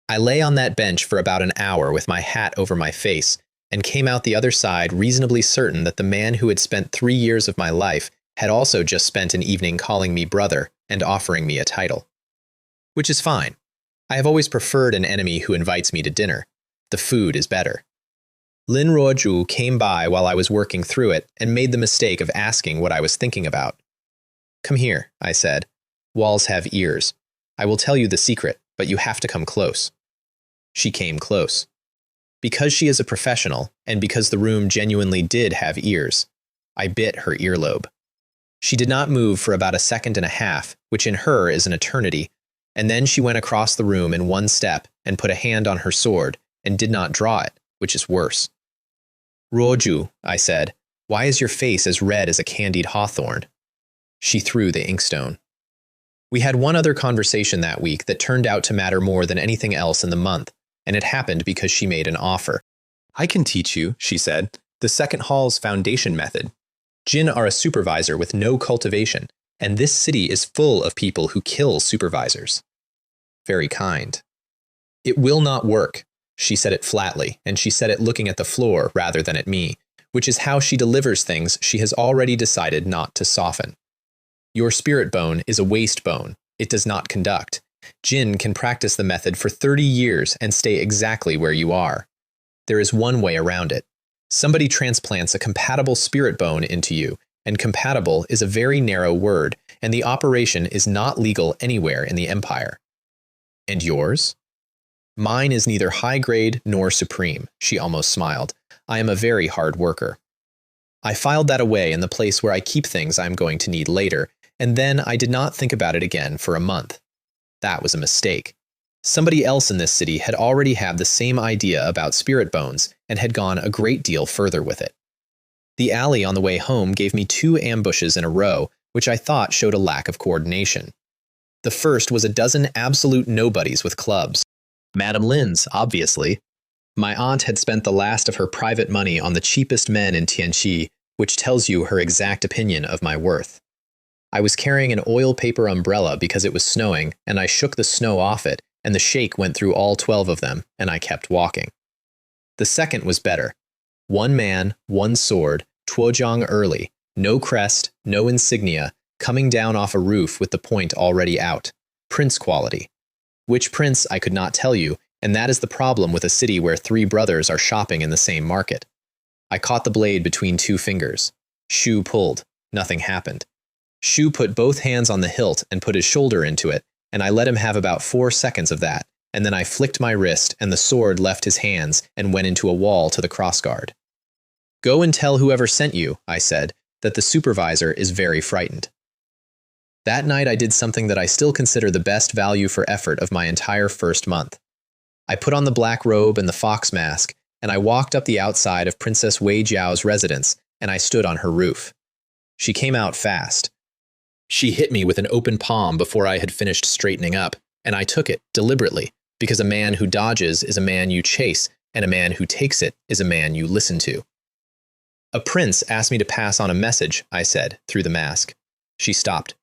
I lay on that bench for about an hour with my hat over my face, and came out the other side reasonably certain that the man who had spent 3 years of my life had also just spent an evening calling me brother and offering me a title. Which is fine. I have always preferred an enemy who invites me to dinner. The food is better. Lin Ruoju came by while I was working through it and made the mistake of asking what I was thinking about. Come here, I said. Walls have ears. I will tell you the secret, but you have to come close. She came close. Because she is a professional, and because the room genuinely did have ears, I bit her earlobe. She did not move for about 1.5 seconds, which in her is an eternity, and then she went across the room in 1 step and put a hand on her sword, and did not draw it, which is worse. Ruoju, I said, why is your face as red as a candied hawthorn? She threw the inkstone. We had one other conversation that week that turned out to matter more than anything else in the month, and it happened because she made an offer. I can teach you, she said, the second hall's foundation method. Jin are a supervisor with no cultivation, and this city is full of people who kill supervisors. Very kind. It will not work. She said it flatly, and she said it looking at the floor rather than at me, which is how she delivers things she has already decided not to soften. Your spirit bone is a waste bone. It does not conduct. Jin can practice the method for 30 years and stay exactly where you are. There is one way around it. Somebody transplants a compatible spirit bone into you, and compatible is a very narrow word, and the operation is not legal anywhere in the empire. And yours? Mine is neither high grade nor supreme, she almost smiled. I am a very hard worker. I filed that away in the place where I keep things I am going to need later, and then I did not think about it again for a month. That was a mistake. Somebody else in this city had already had the same idea about spirit bones and had gone a great deal further with it. The alley on the way home gave me 2 ambushes in a row, which I thought showed a lack of coordination. The first was a dozen absolute nobodies with clubs. Madame Lin's, obviously. My aunt had spent the last of her private money on the cheapest men in Tianqi, which tells you her exact opinion of my worth. I was carrying an oil paper umbrella because it was snowing, and I shook the snow off it, and the shake went through all 12 of them, and I kept walking. The second was better. 1 man, 1 sword, Tuozhang early, no crest, no insignia, coming down off a roof with the point already out. Prince quality. Which prince I could not tell you, and that is the problem with a city where 3 brothers are shopping in the same market. I caught the blade between 2 fingers. Shu pulled. Nothing happened. Shu put both hands on the hilt and put his shoulder into it, and I let him have about 4 seconds of that, and then I flicked my wrist and the sword left his hands and went into a wall to the crossguard. Go and tell whoever sent you, I said, that the supervisor is very frightened. That night I did something that I still consider the best value for effort of my entire first month. I put on the black robe and the fox mask, and I walked up the outside of Princess Wei Jiao's residence, and I stood on her roof. She came out fast. She hit me with an open palm before I had finished straightening up, and I took it, deliberately, because a man who dodges is a man you chase, and a man who takes it is a man you listen to. A prince asked me to pass on a message, I said, through the mask. She stopped.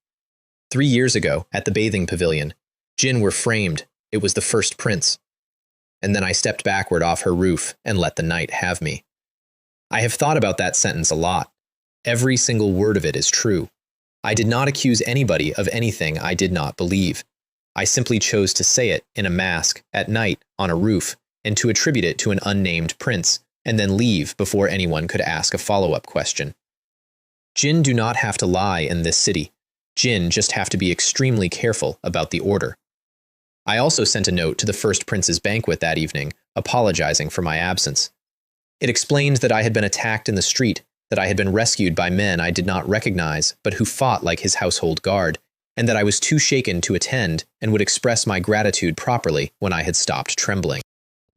3 years ago, at the bathing pavilion, Jin were framed. It was the first prince. And then I stepped backward off her roof and let the night have me. I have thought about that sentence a lot. Every single word of it is true. I did not accuse anybody of anything I did not believe. I simply chose to say it in a mask, at night, on a roof, and to attribute it to an unnamed prince, and then leave before anyone could ask a follow-up question. Jin do not have to lie in this city. Jin just have to be extremely careful about the order. I also sent a note to the first prince's banquet that evening, apologizing for my absence. It explained that I had been attacked in the street, that I had been rescued by men I did not recognize, but who fought like his household guard, and that I was too shaken to attend and would express my gratitude properly when I had stopped trembling.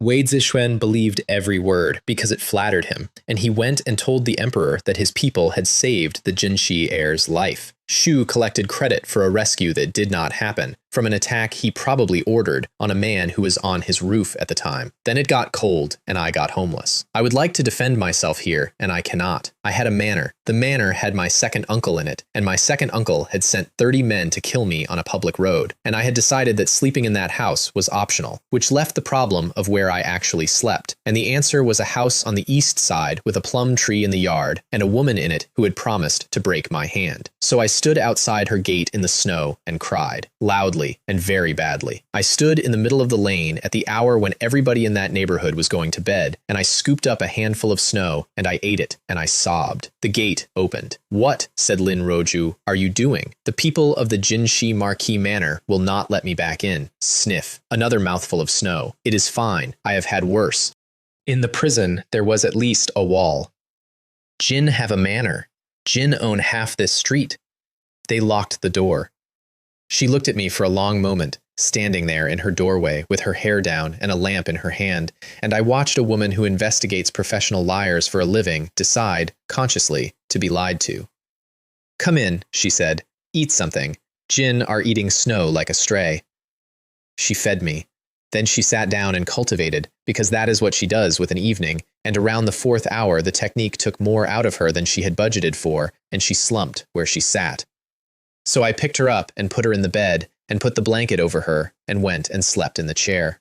Wei Zixuan believed every word because it flattered him, and he went and told the emperor that his people had saved the Jinshi heir's life. Shu collected credit for a rescue that did not happen, from an attack he probably ordered on a man who was on his roof at the time. Then it got cold, and I got homeless. I would like to defend myself here, and I cannot. I had a manor. The manor had my second uncle in it, and my second uncle had sent 30 men to kill me on a public road, and I had decided that sleeping in that house was optional, which left the problem of where I actually slept, and the answer was a house on the east side with a plum tree in the yard, and a woman in it who had promised to break my hand. So I stood outside her gate in the snow and cried, loudly and very badly. I stood in the middle of the lane at the hour when everybody in that neighborhood was going to bed, and I scooped up a handful of snow, and I ate it, and I sobbed. The gate opened. What, said Lin Roju, are you doing? The people of the Jinshi Marquis Manor will not let me back in. Sniff. Another mouthful of snow. It is fine. I have had worse. In the prison, there was at least a wall. Jin have a manor. Jin own half this street. They locked the door. She looked at me for a long moment, standing there in her doorway with her hair down and a lamp in her hand, and I watched a woman who investigates professional liars for a living decide, consciously, to be lied to. Come in, she said. Eat something. Jin are eating snow like a stray. She fed me. Then she sat down and cultivated, because that is what she does with an evening, and around the 4th hour the technique took more out of her than she had budgeted for, and she slumped where she sat. So I picked her up and put her in the bed and put the blanket over her and went and slept in the chair.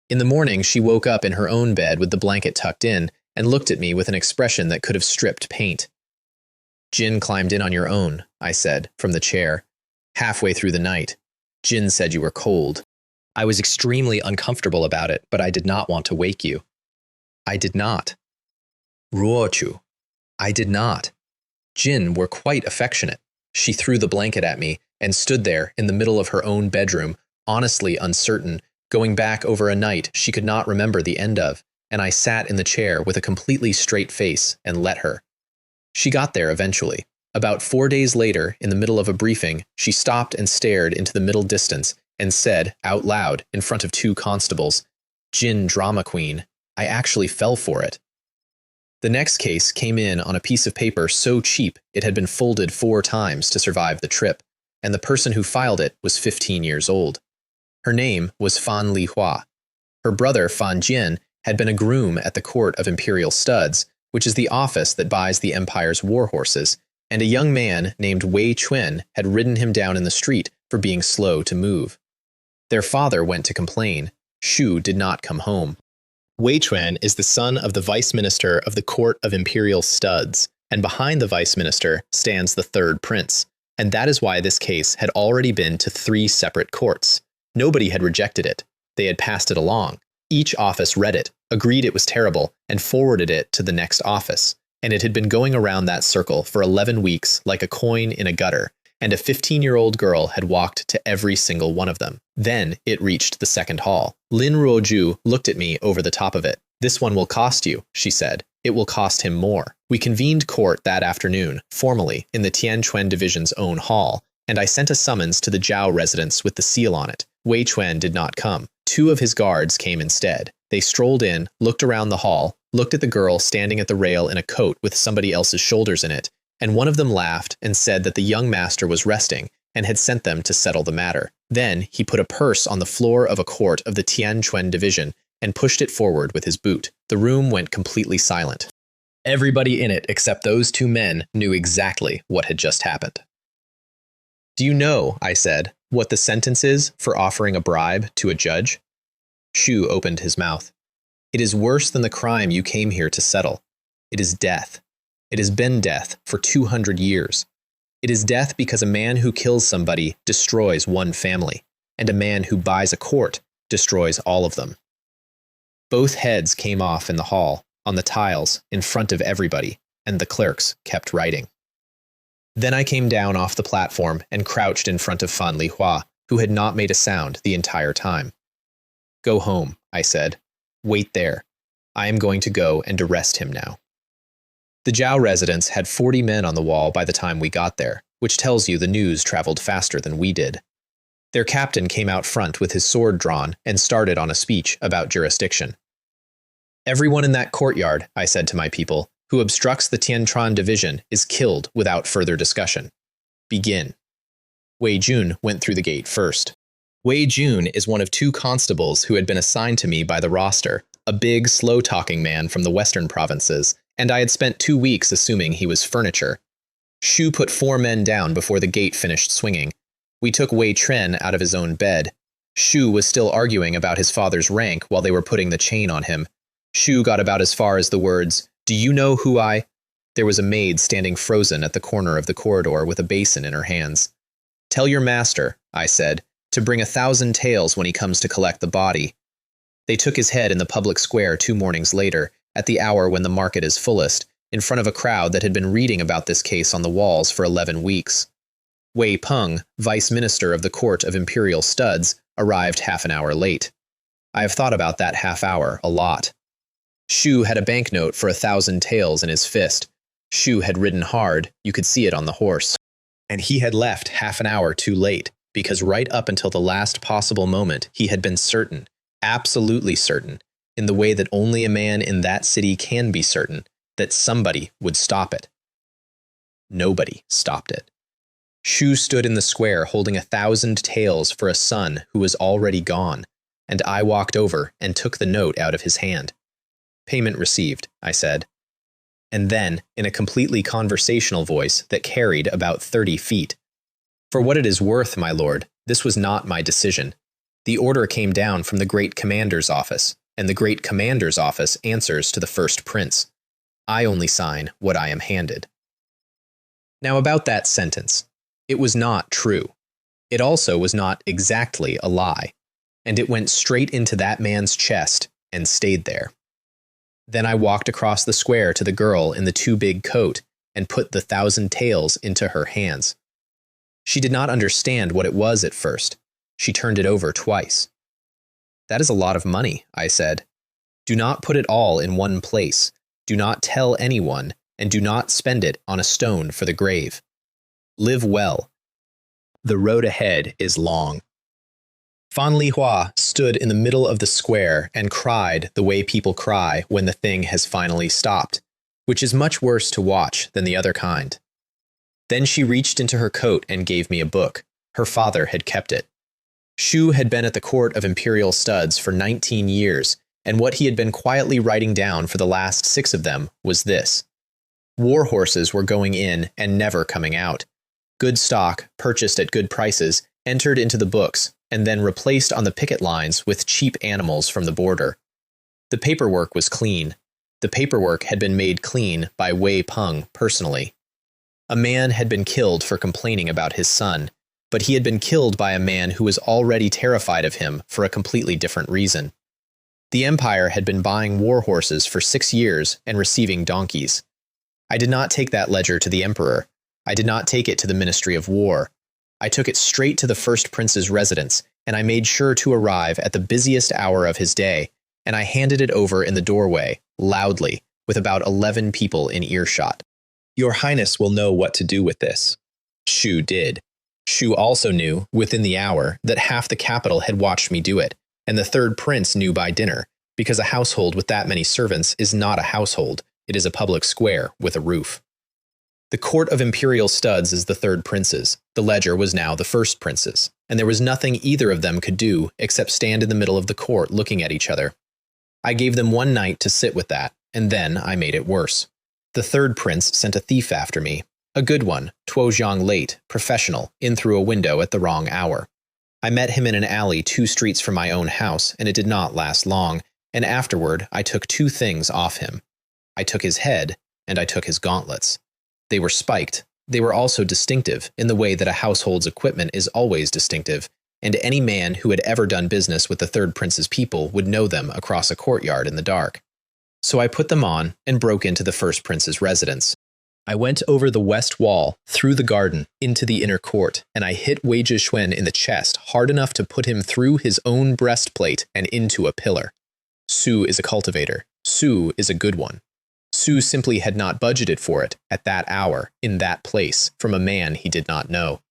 In the morning, she woke up in her own bed with the blanket tucked in and looked at me with an expression that could have stripped paint. Jin climbed in on your own, I said, from the chair. Halfway through the night. Jin said you were cold. I was extremely uncomfortable about it, but I did not want to wake you. I did not. Ruochu. I did not. Jin were quite affectionate. She threw the blanket at me and stood there in the middle of her own bedroom, honestly uncertain, going back over a night she could not remember the end of, and I sat in the chair with a completely straight face and let her. She got there eventually. About 4 days later, in the middle of a briefing, she stopped and stared into the middle distance and said, out loud, in front of 2 constables, Jin drama queen, I actually fell for it. The next case came in on a piece of paper so cheap it had been folded 4 times to survive the trip, and the person who filed it was 15 years old. Her name was Fan Lihua. Her brother, Fan Jian, had been a groom at the court of imperial studs, which is the office that buys the empire's war horses, and a young man named Wei Chuen had ridden him down in the street for being slow to move. Their father went to complain. Shu did not come home. Wei Chuen is the son of the vice minister of the court of imperial studs, and behind the vice minister stands the third prince, and that is why this case had already been to 3 separate courts. Nobody had rejected it. They had passed it along. Each office read it, agreed it was terrible, and forwarded it to the next office, and it had been going around that circle for 11 weeks like a coin in a gutter, and a 15-year-old girl had walked to every single one of them. Then it reached the second hall. Lin Ruoju looked at me over the top of it. "This one will cost you," she said. "It will cost him more." We convened court that afternoon, formally, in the Tianquan Division's own hall, and I sent a summons to the Zhao residence with the seal on it. Wei Chuen did not come. 2 of his guards came instead. They strolled in, looked around the hall, looked at the girl standing at the rail in a coat with somebody else's shoulders in it, and one of them laughed and said that the young master was resting and had sent them to settle the matter. Then he put a purse on the floor of a court of the Tianquan Division and pushed it forward with his boot. The room went completely silent. Everybody in it except those 2 men knew exactly what had just happened. "Do you know," I said, "what the sentence is for offering a bribe to a judge?" Shu opened his mouth. "It is worse than the crime you came here to settle. It is death. It has been death for 200 years. It is death because a man who kills somebody destroys one family, and a man who buys a court destroys all of them." Both heads came off in the hall, on the tiles, in front of everybody, and the clerks kept writing. Then I came down off the platform and crouched in front of Fan Lihua, who had not made a sound the entire time. "Go home," I said. "Wait there. I am going to go and arrest him now." The Zhao residence had 40 men on the wall by the time we got there, which tells you the news traveled faster than we did. Their captain came out front with his sword drawn and started on a speech about jurisdiction. "Everyone in that courtyard," I said to my people, "who obstructs the Tianquan division is killed without further discussion. Begin." Wei Jun went through the gate first. Wei Jun is one of 2 constables who had been assigned to me by the roster, a big, slow-talking man from the western provinces, and I had spent 2 weeks assuming he was furniture. Shu put 4 men down before the gate finished swinging. We took Wei Tren out of his own bed. Shu was still arguing about his father's rank while they were putting the chain on him. Shu got about as far as the words, "Do you know who I—" There was a maid standing frozen at the corner of the corridor with a basin in her hands. "Tell your master," I said, "to bring 1,000 taels when he comes to collect the body." They took his head in the public square 2 mornings later, at the hour when the market is fullest, in front of a crowd that had been reading about this case on the walls for 11 weeks. Wei Peng, vice minister of the court of imperial studs, arrived half an hour late. I have thought about that half hour a lot. Shu had a banknote for 1,000 taels in his fist. Shu had ridden hard, you could see it on the horse. And he had left half an hour too late, because right up until the last possible moment he had been certain, absolutely certain, in the way that only a man in that city can be certain, that somebody would stop it. Nobody stopped it. Shu stood in the square holding 1,000 taels for a son who was already gone, and I walked over and took the note out of his hand. "Payment received," I said. And then, in a completely conversational voice that carried about 30 feet, "For what it is worth, my lord, this was not my decision. The order came down from the Great Commander's office, and the Great Commander's office answers to the First Prince. I only sign what I am handed." Now about that sentence. It was not true. It also was not exactly a lie, and it went straight into that man's chest and stayed there. Then I walked across the square to the girl in the too big coat and put the 1,000 taels into her hands. She did not understand what it was at first. She turned it over twice. "That is a lot of money," I said. "Do not put it all in one place. Do not tell anyone, and do not spend it on a stone for the grave. Live well. The road ahead is long." Fan Lihua stood in the middle of the square and cried the way people cry when the thing has finally stopped. which is much worse to watch than the other kind. Then she reached into her coat and gave me a book. Her father had kept it. Shu had been at the court of imperial studs for 19 years, and what he had been quietly writing down for the last 6 of them was this. War horses were going in and never coming out. Good stock, purchased at good prices, entered into the books, and then replaced on the picket lines with cheap animals from the border. The paperwork was clean. The paperwork had been made clean by Wei Peng personally. A man had been killed for complaining about his son, but he had been killed by a man who was already terrified of him for a completely different reason. The empire had been buying war horses for 6 years and receiving donkeys. I did not take that ledger to the emperor. I did not take it to the Ministry of War. I took it straight to the first prince's residence, and I made sure to arrive at the busiest hour of his day, and I handed it over in the doorway, loudly, with about 11 people in earshot. Your Highness will know what to do with this. Shu did. Shu also knew, within the hour, that half the capital had watched me do it, and the third prince knew by dinner, because a household with that many servants is not a household, it is a public square with a roof. The court of imperial studs is the third prince's, the ledger was now the first prince's, and there was nothing either of them could do except stand in the middle of the court looking at each other. I gave them 1 night to sit with that, and then I made it worse. The third prince sent a thief after me, a good one, Tuozhang late, professional, in through a window at the wrong hour. I met him in an alley 2 streets from my own house, and it did not last long, and afterward I took 2 things off him. I took his head, and I took his gauntlets. They were spiked. They were also distinctive, in the way that a household's equipment is always distinctive, and any man who had ever done business with the third prince's people would know them across a courtyard in the dark. So I put them on and broke into the first prince's residence. I went over the west wall, through the garden, into the inner court, and I hit Wei Zhixuan in the chest hard enough to put him through his own breastplate and into a pillar. Su is a cultivator. Su is a good one. Su simply had not budgeted for it, at that hour, in that place, from a man he did not know.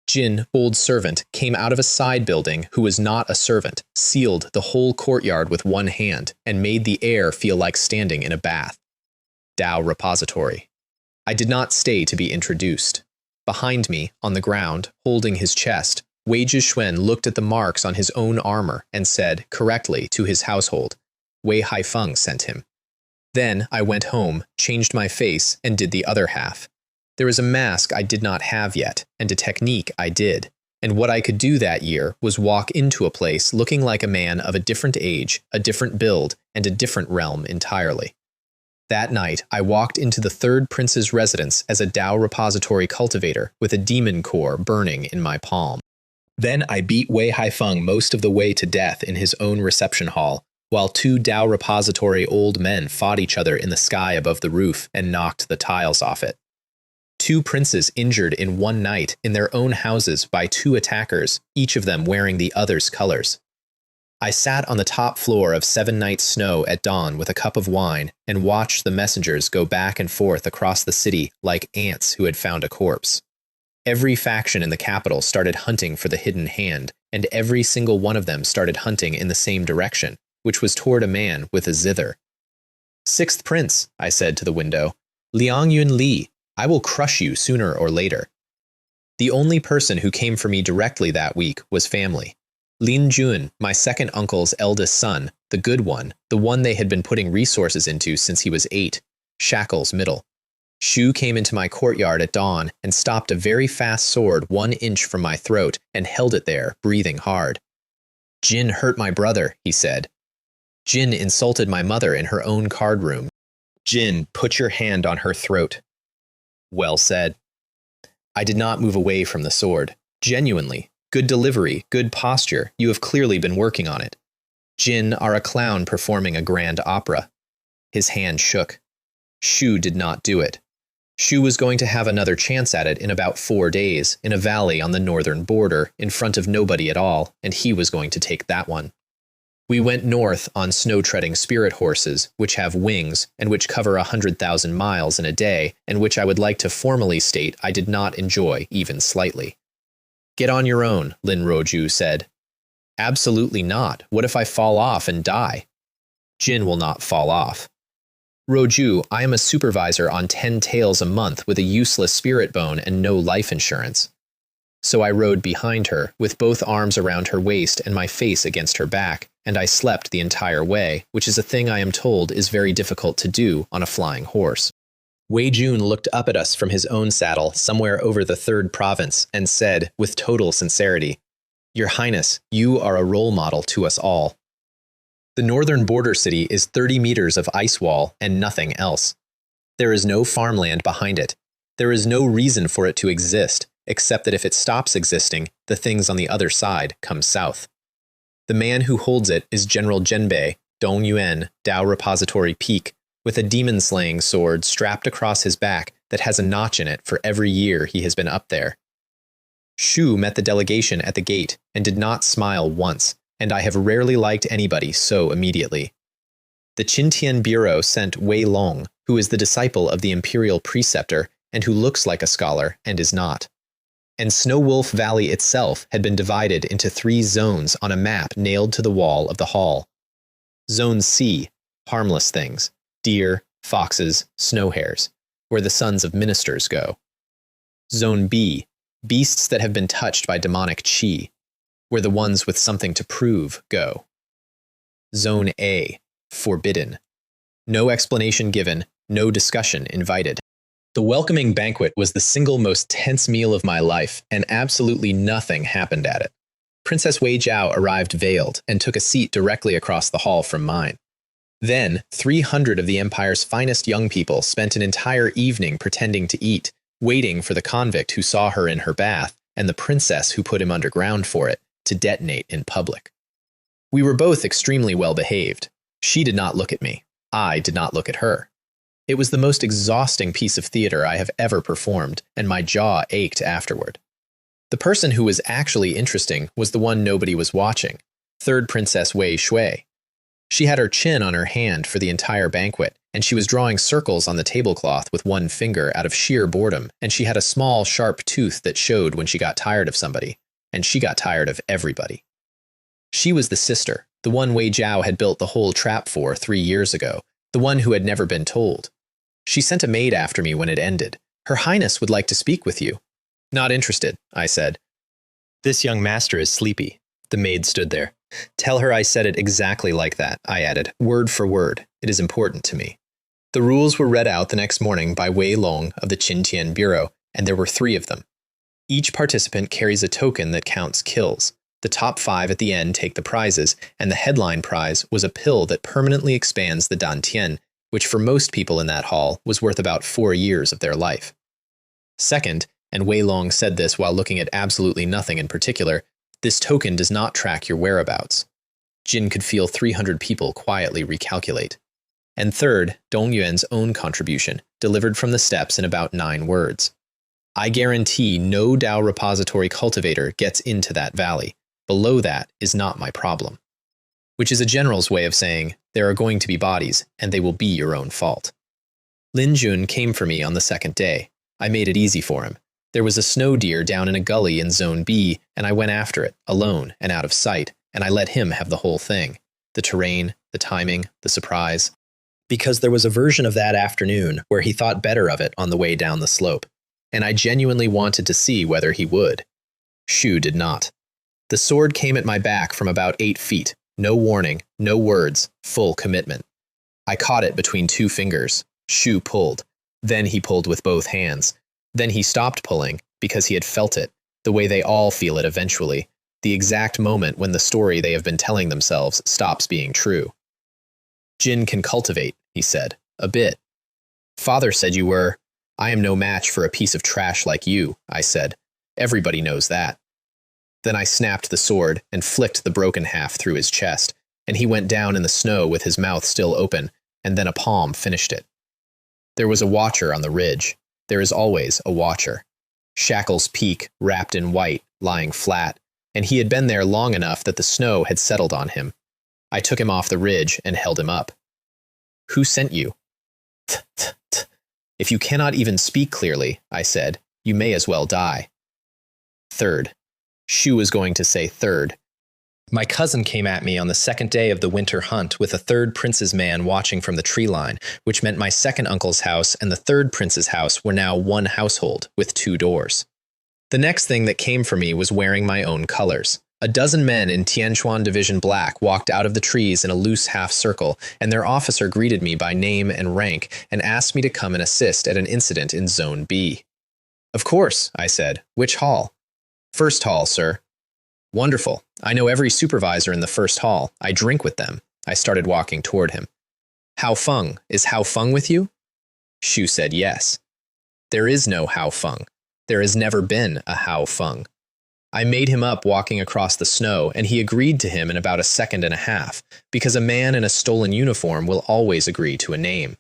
Jin, old servant, came out of a side building who was not a servant, sealed the whole courtyard with 1 hand, and made the air feel like standing in a bath. Dao repository. I did not stay to be introduced. Behind me, on the ground, holding his chest, Wei Zhixuan looked at the marks on his own armor and said, correctly, to his household, Wei Haifeng sent him. Then I went home, changed my face, and did the other half. There was a mask I did not have yet, and a technique I did, and what I could do that year was walk into a place looking like a man of a different age, a different build, and a different realm entirely. That night, I walked into the third prince's residence as a Dao repository cultivator with a demon core burning in my palm. Then I beat Wei Haifeng most of the way to death in his own reception hall, while 2 Dao repository old men fought each other in the sky above the roof and knocked the tiles off it. 2 princes injured in 1 night in their own houses by 2 attackers, each of them wearing the other's colors. I sat on the top floor of 7 Nights Snow at dawn with a cup of wine and watched the messengers go back and forth across the city like ants who had found a corpse. Every faction in the capital started hunting for the hidden hand, and every single one of them started hunting in the same direction, which was toward a man with a zither. 6th Prince, I said to the window, Liang Yun Li, I will crush you sooner or later. The only person who came for me directly that week was family. Lin Jun, my second uncle's eldest son, the good one, the one they had been putting resources into since he was 8, Shackle's middle. Shu came into my courtyard at dawn and stopped a very fast sword 1 inch from my throat and held it there, breathing hard. Jin hurt my brother, he said. Jin insulted my mother in her own card room. Jin, put your hand on her throat. Well said. I did not move away from the sword. Genuinely. Good delivery, good posture, you have clearly been working on it. Jin are a clown performing a grand opera. His hand shook. Shu did not do it. Shu was going to have another chance at it in about 4 days, in a valley on the northern border, in front of nobody at all, and he was going to take that one. We went north on snow-treading spirit horses, which have wings, and which cover 100,000 miles in a day, and which I would like to formally state I did not enjoy even slightly. Get on your own, Lin Roju said. Absolutely not. What if I fall off and die? Jin will not fall off. Roju, I am a supervisor on 10 taels a month with a useless spirit bone and no life insurance. So I rode behind her, with both arms around her waist and my face against her back, and I slept the entire way, which is a thing I am told is very difficult to do on a flying horse. Wei Jun looked up at us from his own saddle somewhere over the 3rd province and said, with total sincerity, "Your Highness, you are a role model to us all." The northern border city is 30 meters of ice wall and nothing else. There is no farmland behind it. There is no reason for it to exist, except that if it stops existing, the things on the other side come south. The man who holds it is General Zhenbei, Dongyuan, Dao Repository Peak, with a demon-slaying sword strapped across his back that has a notch in it for every year he has been up there. Shu met the delegation at the gate and did not smile once, and I have rarely liked anybody so immediately. The Qintian Bureau sent Wei Long, who is the disciple of the imperial preceptor and who looks like a scholar and is not. And Snow Wolf Valley itself had been divided into 3 zones on a map nailed to the wall of the hall. Zone C, harmless things, deer, foxes, snow hares, where the sons of ministers go. Zone B, beasts that have been touched by demonic chi, where the ones with something to prove go. Zone A, forbidden. No explanation given, no discussion invited. The welcoming banquet was the single most tense meal of my life, and absolutely nothing happened at it. Princess Wei Jiao arrived veiled and took a seat directly across the hall from mine. Then, 300 of the Empire's finest young people spent an entire evening pretending to eat, waiting for the convict who saw her in her bath and the princess who put him underground for it to detonate in public. We were both extremely well behaved. She did not look at me. I did not look at her. It was the most exhausting piece of theater I have ever performed, and my jaw ached afterward. The person who was actually interesting was the one nobody was watching, 3rd Princess Wei Shui. She had her chin on her hand for the entire banquet, and she was drawing circles on the tablecloth with one finger out of sheer boredom, and she had a small, sharp tooth that showed when she got tired of somebody, and she got tired of everybody. She was the sister, the one Wei Jiao had built the whole trap for 3 years ago, the one who had never been told. She sent a maid after me when it ended. "Her Highness would like to speak with you." "Not interested," I said. "This young master is sleepy." The maid stood there. "Tell her I said it exactly like that," I added, word for word. "It is important to me." The rules were read out the next morning by Wei Long of the Qintian Bureau, and there were 3 of them. Each participant carries a token that counts kills. The top 5 at the end take the prizes, and the headline prize was a pill that permanently expands the dantian, which for most people in that hall was worth about 4 years of their life. Second, and Wei Long said this while looking at absolutely nothing in particular, this token does not track your whereabouts. Jin could feel 300 people quietly recalculate. And third, Dongyuan's own contribution, delivered from the steps in about 9 words. "I guarantee no Dao repository cultivator gets into that valley. Below that is not my problem." Which is a general's way of saying, there are going to be bodies, and they will be your own fault. Lin Jun came for me on the 2nd day. I made it easy for him. There was a snow deer down in a gully in Zone B, and I went after it, alone and out of sight, and I let him have the whole thing. The terrain, the timing, the surprise. Because there was a version of that afternoon where he thought better of it on the way down the slope, and I genuinely wanted to see whether he would. Shu did not. The sword came at my back from about 8 feet. No warning, no words, full commitment. I caught it between 2 fingers. Shu pulled. Then he pulled with both hands. Then he stopped pulling because he had felt it, the way they all feel it eventually, the exact moment when the story they have been telling themselves stops being true. "Jin can cultivate," he said. "A bit." "Father said you were." "I am no match for a piece of trash like you," I said. "Everybody knows that." Then I snapped the sword and flicked the broken half through his chest, and he went down in the snow with his mouth still open, and then a palm finished it. There was a watcher on the ridge. There is always a watcher. Shackles Peak, wrapped in white, lying flat, and he had been there long enough that the snow had settled on him. I took him off the ridge and held him up. "Who sent you?" "T. If you cannot even speak clearly," I said, "you may as well die." "Third." Shu was going to say third. My cousin came at me on the second day of the winter hunt with a third prince's man watching from the tree line, which meant my second uncle's house and the third prince's house were now one household with 2 doors. The next thing that came for me was wearing my own colors. A dozen men in Tianchuan Division Black walked out of the trees in a loose half circle, and their officer greeted me by name and rank and asked me to come and assist at an incident in Zone B. Of course, I said. Which hall? First hall, sir. Wonderful. I know every supervisor in the first hall. I drink with them. I started walking toward him. Hao Feng, is Hao Feng with you? Shu said yes. There is no Hao Feng. There has never been a Hao Feng. I made him up walking across the snow, and he agreed to him in about a second and a half, because a man in a stolen uniform will always agree to a name.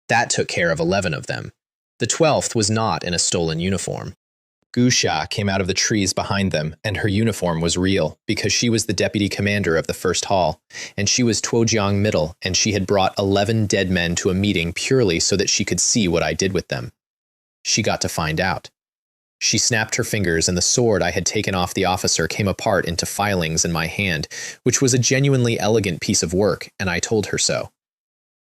That took care of 11 of them. The 12th was not in a stolen uniform. Gu Xia came out of the trees behind them, and her uniform was real, because she was the deputy commander of the first hall, and she was Tuojiang Middle, and she had brought 11 dead men to a meeting purely so that she could see what I did with them. She got to find out. She snapped her fingers, and the sword I had taken off the officer came apart into filings in my hand, which was a genuinely elegant piece of work, and I told her so.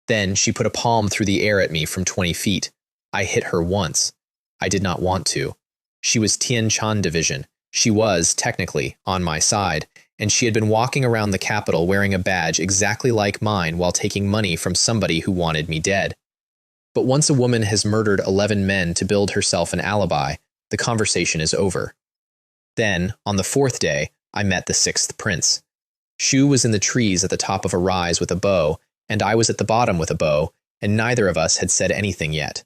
Then she put a palm through the air at me from 20 feet. I hit her once. I did not want to. She was Tianchan Division. She was, technically, on my side, and she had been walking around the capital wearing a badge exactly like mine while taking money from somebody who wanted me dead. But once a woman has murdered 11 men to build herself an alibi, the conversation is over. Then, on the 4th day, I met the 6th prince. Shu was in the trees at the top of a rise with a bow, and I was at the bottom with a bow, and neither of us had said anything yet.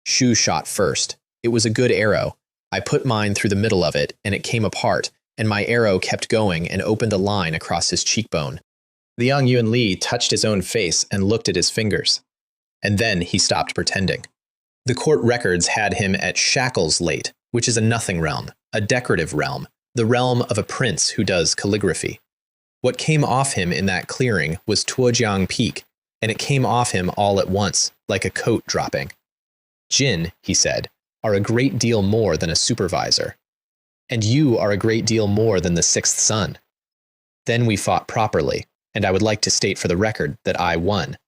Shu shot first. It was a good arrow. I put mine through the middle of it, and it came apart, and my arrow kept going and opened a line across his cheekbone. The young Yuan Li touched his own face and looked at his fingers. And then he stopped pretending. The court records had him at shackles late, which is a nothing realm, a decorative realm, the realm of a prince who does calligraphy. What came off him in that clearing was Tuojiang Peak, and it came off him all at once, like a coat dropping. Jin, he said, are a great deal more than a supervisor. And you are a great deal more than the 6th son. Then we fought properly, and I would like to state for the record that I won.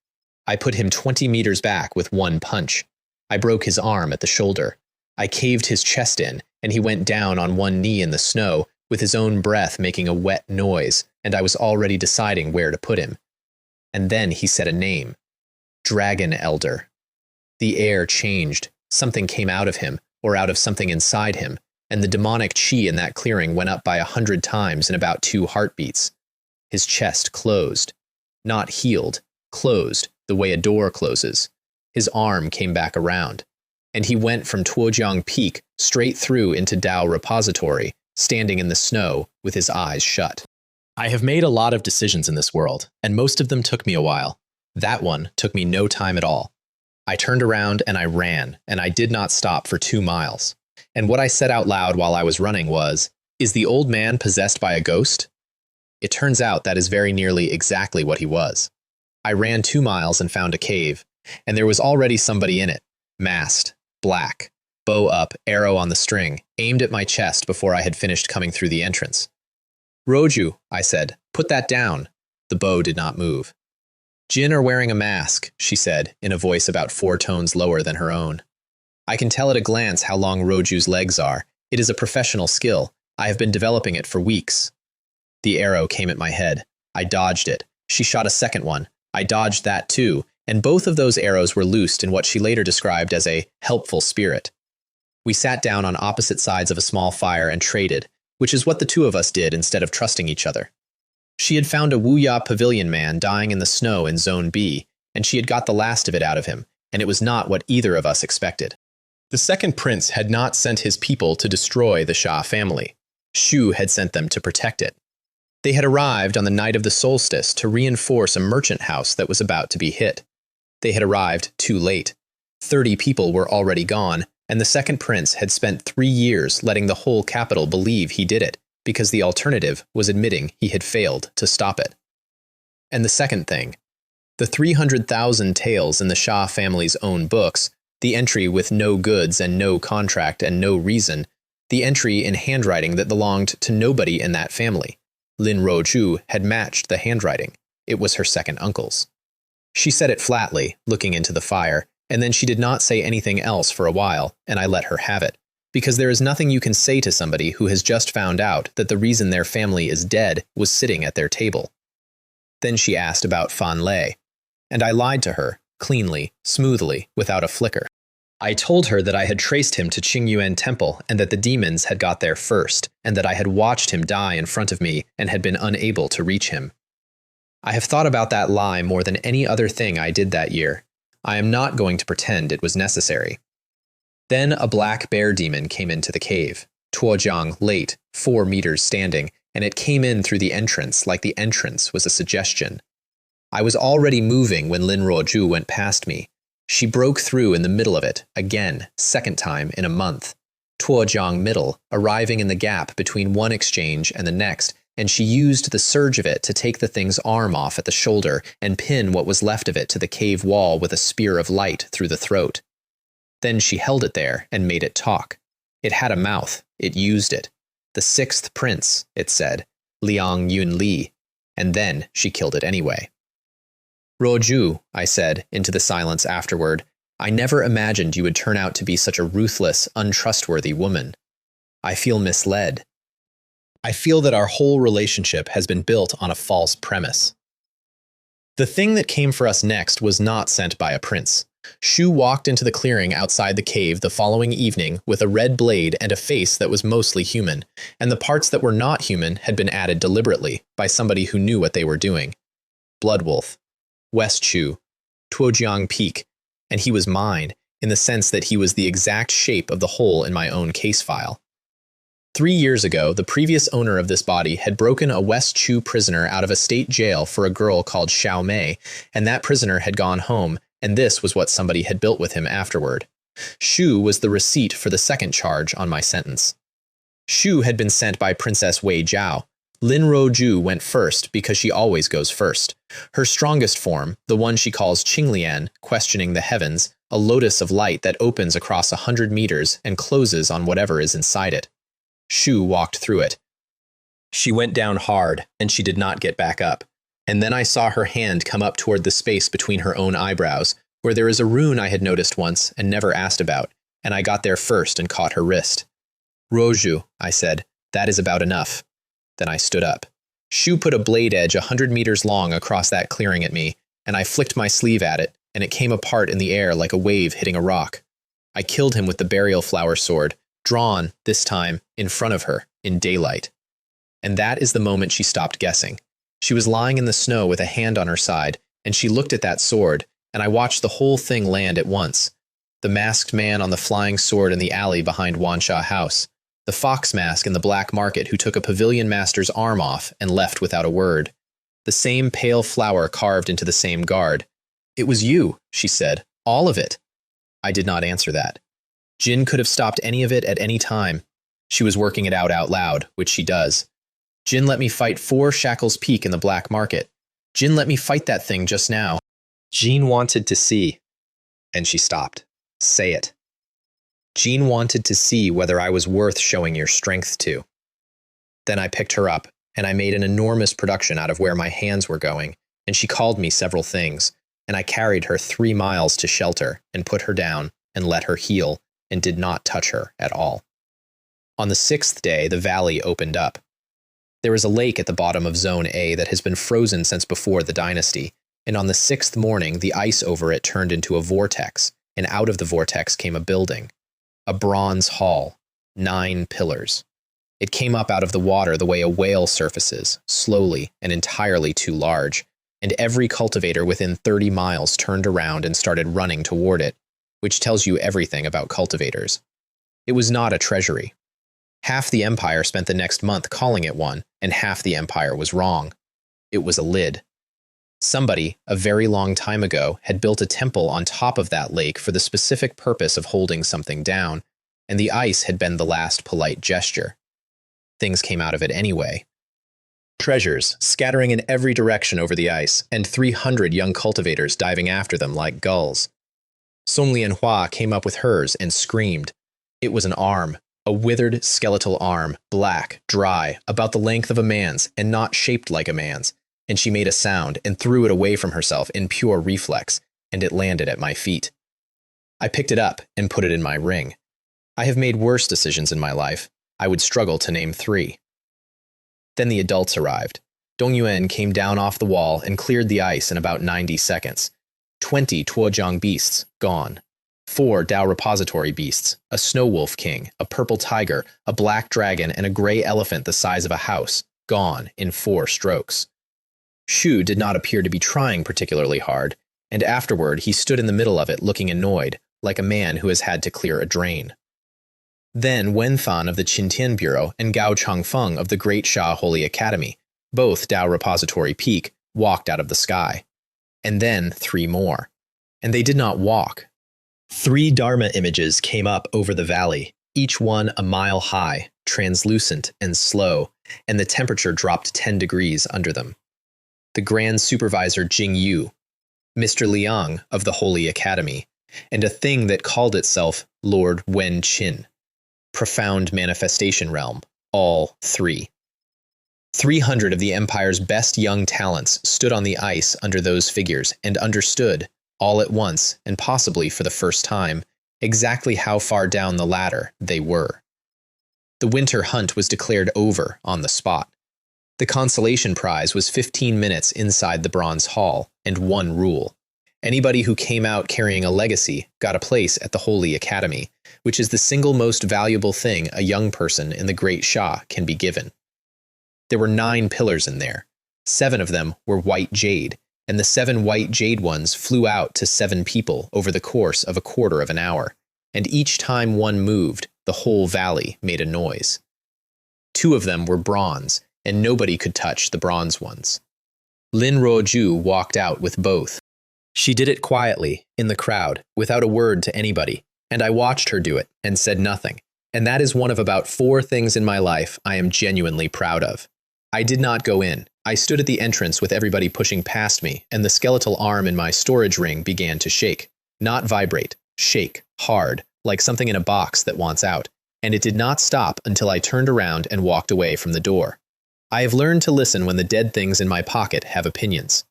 I put him 20 meters back with one punch. I broke his arm at the shoulder. I caved his chest in, and he went down on one knee in the snow, with his own breath making a wet noise, and I was already deciding where to put him. And then he said a name. Dragon Elder. The air changed. Something came out of him, or out of something inside him, and the demonic chi in that clearing went up by 100 times in about 2 heartbeats. His chest closed. Not healed, closed, the way a door closes. His arm came back around, and he went from Tuojiang Peak straight through into Dao Repository, standing in the snow with his eyes shut. I have made a lot of decisions in this world, and most of them took me a while. That one took me no time at all. I turned around and I ran, and I did not stop for 2 miles. And what I said out loud while I was running was, "Is the old man possessed by a ghost?" It turns out that is very nearly exactly what he was. I ran 2 miles and found a cave, and there was already somebody in it, masked, black, bow up, arrow on the string, aimed at my chest before I had finished coming through the entrance. "Roju," I said, "put that down." The bow did not move. "Jin are wearing a mask," she said, in a voice about 4 tones lower than her own. "I can tell at a glance how long Roju's legs are. It is a professional skill. I have been developing it for weeks." The arrow came at my head. I dodged it. She shot a second one. I dodged that too, and both of those arrows were loosed in what she later described as a helpful spirit. We sat down on opposite sides of a small fire and traded, which is what the 2 of us did instead of trusting each other. She had found a Wuya pavilion man dying in the snow in Zone B, and she had got the last of it out of him, and it was not what either of us expected. The second prince had not sent his people to destroy the Xia family. Shu had sent them to protect it. They had arrived on the night of the solstice to reinforce a merchant house that was about to be hit. They had arrived too late. 30 people were already gone, and the second prince had spent 3 years letting the whole capital believe he did it, because the alternative was admitting he had failed to stop it. And the second thing, the 300,000 tales in the Xia family's own books, the entry with no goods and no contract and no reason, the entry in handwriting that belonged to nobody in that family, Lin Ruozhu had matched the handwriting. It was her second uncle's. She said it flatly, looking into the fire, and then she did not say anything else for a while, and I let her have it. Because there is nothing you can say to somebody who has just found out that the reason their family is dead was sitting at their table. Then she asked about Fan Lei, and I lied to her, cleanly, smoothly, without a flicker. I told her that I had traced him to Qingyuan Temple and that the demons had got there first, and that I had watched him die in front of me and had been unable to reach him. I have thought about that lie more than any other thing I did that year. I am not going to pretend it was necessary. Then a black bear demon came into the cave, Tuojiang late, 4 meters standing, and it came in through the entrance like the entrance was a suggestion. I was already moving when Lin Ruozhu went past me. She broke through in the middle of it, again, second time in a month. Tuojiang middle, arriving in the gap between one exchange and the next, and she used the surge of it to take the thing's arm off at the shoulder and pin what was left of it to the cave wall with a spear of light through the throat. Then she held it there and made it talk. It had a mouth. It used it. The sixth prince, it said, Liang Yunli, and then she killed it anyway. Ruozhu, I said, into the silence afterward, I never imagined you would turn out to be such a ruthless, untrustworthy woman. I feel misled. I feel that our whole relationship has been built on a false premise. The thing that came for us next was not sent by a prince. Shu walked into the clearing outside the cave the following evening with a red blade and a face that was mostly human, and the parts that were not human had been added deliberately by somebody who knew what they were doing. Bloodwolf, West Shu, Tuojiang Peak, and he was mine, in the sense that he was the exact shape of the hole in my own case file. 3 years ago, the previous owner of this body had broken a West Chu prisoner out of a state jail for a girl called Xiao Mei, and that prisoner had gone home, and this was what somebody had built with him afterward. Shu was the receipt for the second charge on my sentence. Shu had been sent by Princess Wei Jiao. Lin Ruozhu went first because she always goes first. Her strongest form, the one she calls Qinglian, questioning the heavens, a lotus of light that opens across 100 meters and closes on whatever is inside it. Shu walked through it. She went down hard, and she did not get back up. And then I saw her hand come up toward the space between her own eyebrows, where there is a rune I had noticed once and never asked about, and I got there first and caught her wrist. Ruozhu, I said, that is about enough. Then I stood up. Shu put a blade edge 100 meters long across that clearing at me, and I flicked my sleeve at it, and it came apart in the air like a wave hitting a rock. I killed him with the burial flower sword, drawn, this time, in front of her, in daylight. And that is the moment she stopped guessing. She was lying in the snow with a hand on her side, and she looked at that sword, and I watched the whole thing land at once. The masked man on the flying sword in the alley behind Wansha House. The fox mask in the black market who took a pavilion master's arm off and left without a word. The same pale flower carved into the same guard. It was you, she said. All of it. I did not answer that. Jin could have stopped any of it at any time. She was working it out loud, which she does. Jin let me fight 4 Shackles Peak in the black market. Jin let me fight that thing just now. Jean wanted to see. And she stopped. Say it. Jean wanted to see whether I was worth showing your strength to. Then I picked her up, and I made an enormous production out of where my hands were going, and she called me several things, and I carried her 3 miles to shelter and put her down and let her heal and did not touch her at all. On the 6th day, the valley opened up. There is a lake at the bottom of Zone A that has been frozen since before the dynasty, and on the 6th morning, the ice over it turned into a vortex, and out of the vortex came a building. A bronze hall, 9 pillars. It came up out of the water the way a whale surfaces, slowly and entirely too large, and every cultivator within 30 miles turned around and started running toward it, which tells you everything about cultivators. It was not a treasury. Half the empire spent the next month calling it one, and half the empire was wrong. It was a lid. Somebody, a very long time ago, had built a temple on top of that lake for the specific purpose of holding something down, and the ice had been the last polite gesture. Things came out of it anyway. Treasures, scattering in every direction over the ice, and 300 young cultivators diving after them like gulls. Song Lianhua came up with hers and screamed. It was an arm, A withered skeletal arm, black, dry, about the length of a man's and not shaped like a man's, and she made a sound and threw it away from herself in pure reflex, and it landed at my feet. I picked it up and put it in my ring. I have made worse decisions in my life. I would struggle to name 3. Then the adults arrived. Dong Yuan came down off the wall and cleared the ice in about 90 seconds. 20 Tuojiang beasts, gone. 4 Dao repository beasts, a snow wolf king, a purple tiger, a black dragon, and a gray elephant the size of a house, gone in 4 strokes. Shu did not appear to be trying particularly hard, and afterward he stood in the middle of it looking annoyed, like a man who has had to clear a drain. Then Wen Than of the Qintian Bureau and Gao Changfeng of the Great Sha Holy Academy, both Dao Repository Peak, walked out of the sky. And then 3 more. And they did not walk. 3 Dharma images came up over the valley, each one a mile high, translucent and slow, and the temperature dropped 10 degrees under them. The Grand Supervisor Jing Yu, Mr. Liang of the Holy Academy, and a thing that called itself Lord Wen Qin. Profound manifestation realm, all 3. 300 of the Empire's best young talents stood on the ice under those figures and understood, all at once, and possibly for the first time, exactly how far down the ladder they were. The winter hunt was declared over on the spot. The consolation prize was 15 minutes inside the Bronze Hall, and 1 rule. Anybody who came out carrying a legacy got a place at the Holy Academy, which is the single most valuable thing a young person in the Great Sha can be given. There were 9 pillars in there. 7 of them were white jade, and the 7 white jade ones flew out to 7 people over the course of a quarter of an hour, and each time one moved, the whole valley made a noise. 2 of them were bronze, and nobody could touch the bronze ones. Lin Ruoju walked out with both. She did it quietly, in the crowd, without a word to anybody, and I watched her do it and said nothing, and that is one of about 4 things in my life I am genuinely proud of. I did not go in. I stood at the entrance with everybody pushing past me, and the skeletal arm in my storage ring began to shake. Not vibrate, shake, hard, like something in a box that wants out, and it did not stop until I turned around and walked away from the door. I have learned to listen when the dead things in my pocket have opinions.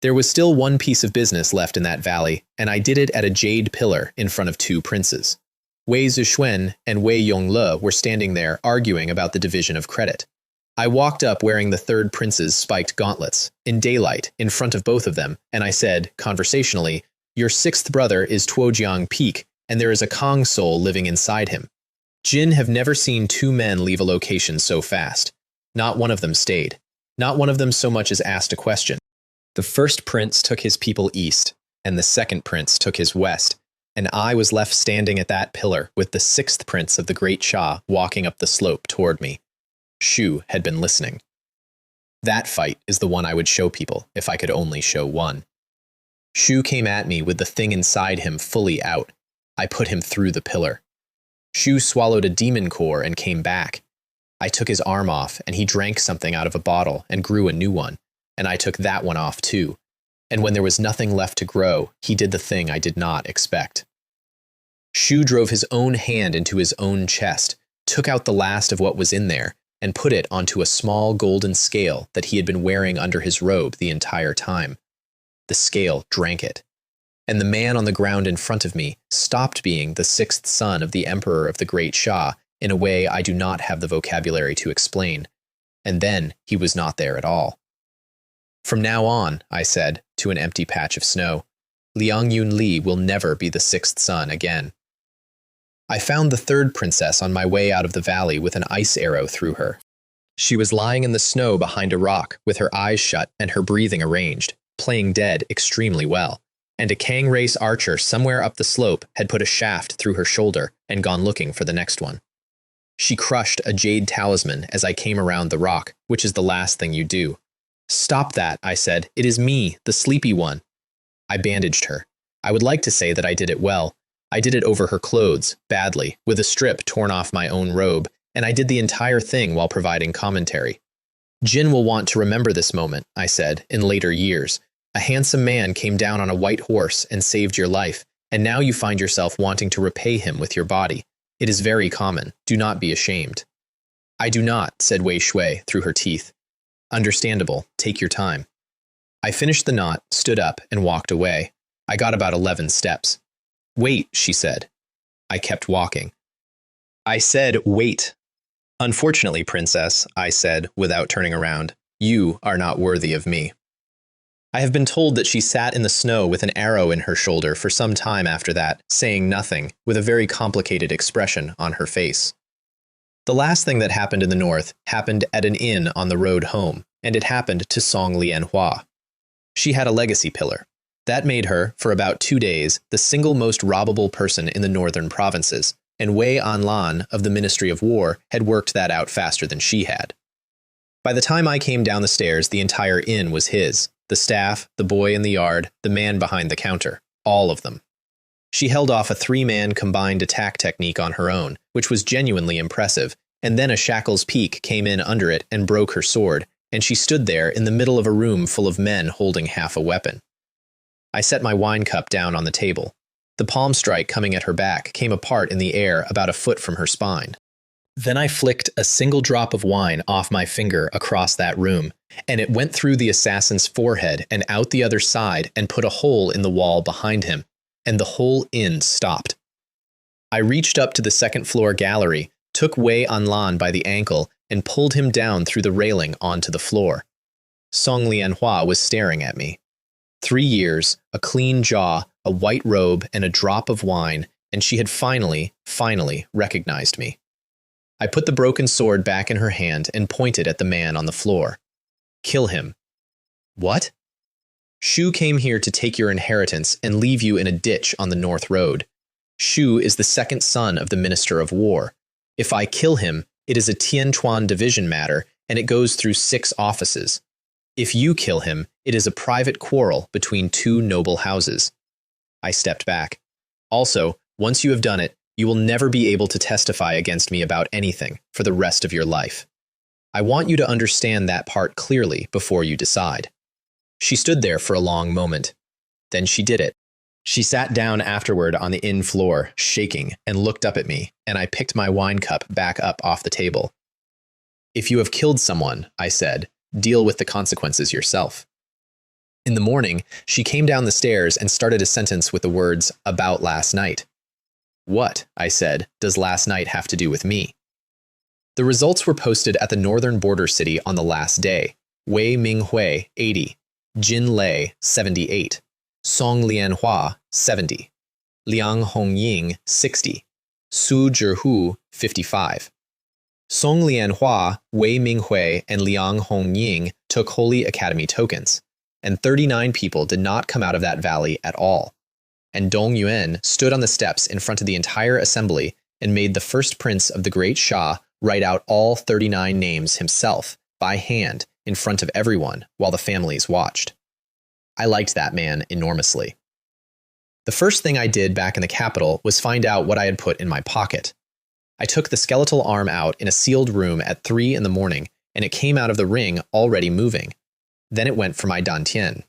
There was still 1 piece of business left in that valley, and I did it at a jade pillar in front of 2 princes. Wei Zixuan and Wei Yongle were standing there arguing about the division of credit. I walked up wearing the 3rd prince's spiked gauntlets, in daylight, in front of both of them, and I said, conversationally, "Your 6th brother is Tuojiang Peak, and there is a Kong soul living inside him." Jin have never seen 2 men leave a location so fast. Not one of them stayed. Not one of them so much as asked a question. The 1st prince took his people east, and the 2nd prince took his west, and I was left standing at that pillar with the 6th prince of the Great Sha walking up the slope toward me. Shu had been listening. That fight is the one I would show people if I could only show one. Shu came at me with the thing inside him fully out. I put him through the pillar. Shu swallowed a demon core and came back. I took his arm off, and he drank something out of a bottle and grew a new one, and I took that one off too. And when there was nothing left to grow, he did the thing I did not expect. Shu drove his own hand into his own chest, took out the last of what was in there, and put it onto a small golden scale that he had been wearing under his robe the entire time. The scale drank it. And the man on the ground in front of me stopped being the 6th son of the Emperor of the Great Sha in a way I do not have the vocabulary to explain. And then he was not there at all. "From now on," I said, to an empty patch of snow, "Liang Yunli will never be the 6th son again." I found the 3rd princess on my way out of the valley with an ice arrow through her. She was lying in the snow behind a rock with her eyes shut and her breathing arranged, playing dead extremely well, and a Kang race archer somewhere up the slope had put a shaft through her shoulder and gone looking for the next one. She crushed a jade talisman as I came around the rock, which is the last thing you do. "Stop that," I said. "It is me, the sleepy one." I bandaged her. I would like to say that I did it well. I did it over her clothes, badly, with a strip torn off my own robe, and I did the entire thing while providing commentary. "Jin will want to remember this moment," I said, "in later years. A handsome man came down on a white horse and saved your life, and now you find yourself wanting to repay him with your body. It is very common. Do not be ashamed. I do not, said Wei Shui through her teeth. Understandable. Take your time. I finished the knot, stood up, and walked away. I got about 11 steps. Wait, she said. I kept walking. I said, wait. Unfortunately, princess, I said, without turning around, you are not worthy of me. I have been told that she sat in the snow with an arrow in her shoulder for some time after that, saying nothing, with a very complicated expression on her face. The last thing that happened in the north happened at an inn on the road home, and it happened to Song Lianhua. She had a legacy pillar. That made her, for about 2 days, the single most robbable person in the northern provinces, and Wei Anlan of the Ministry of War had worked that out faster than she had. By the time I came down the stairs, the entire inn was his. The staff, the boy in the yard, the man behind the counter, all of them. She held off a 3-man combined attack technique on her own, which was genuinely impressive, and then a shackle's peak came in under it and broke her sword, and she stood there in the middle of a room full of men holding half a weapon. I set my wine cup down on the table. The palm strike coming at her back came apart in the air about a foot from her spine. Then I flicked a single drop of wine off my finger across that room, and it went through the assassin's forehead and out the other side and put a hole in the wall behind him, and the whole inn stopped. I reached up to the second-floor gallery, took Wei Anlan by the ankle, and pulled him down through the railing onto the floor. Song Lianhua was staring at me. 3 years, a clean jaw, a white robe, and a drop of wine, and she had finally recognized me. I put the broken sword back in her hand and pointed at the man on the floor. Kill him. What? Shu came here to take your inheritance and leave you in a ditch on the North Road. Shu is the second son of the Minister of War. If I kill him, it is a Tianchuan division matter, and it goes through 6 offices. If you kill him, it is a private quarrel between 2 noble houses. I stepped back. Also, once you have done it, you will never be able to testify against me about anything for the rest of your life. I want you to understand that part clearly before you decide. She stood there for a long moment. Then she did it. She sat down afterward on the inn floor, shaking, and looked up at me, and I picked my wine cup back up off the table. If you have killed someone, I said, deal with the consequences yourself. In the morning, she came down the stairs and started a sentence with the words, about last night. What, I said, does last night have to do with me? The results were posted at the northern border city on the last day. Wei Minghui, 80. Jin Lei, 78. Song Lianhua, 70. Liang Hongying, 60. Su Zhihu, 55. Song Lianhua, Wei Minghui, and Liang Hongying took Holy Academy tokens, and 39 people did not come out of that valley at all. And Dong Yuan stood on the steps in front of the entire assembly and made the first prince of the great Shah write out all 39 names himself, by hand, in front of everyone, while the families watched. I liked that man enormously. The first thing I did back in the capital was find out what I had put in my pocket. I took the skeletal arm out in a sealed room at 3 in the morning, and it came out of the ring already moving. Then it went for my dantian.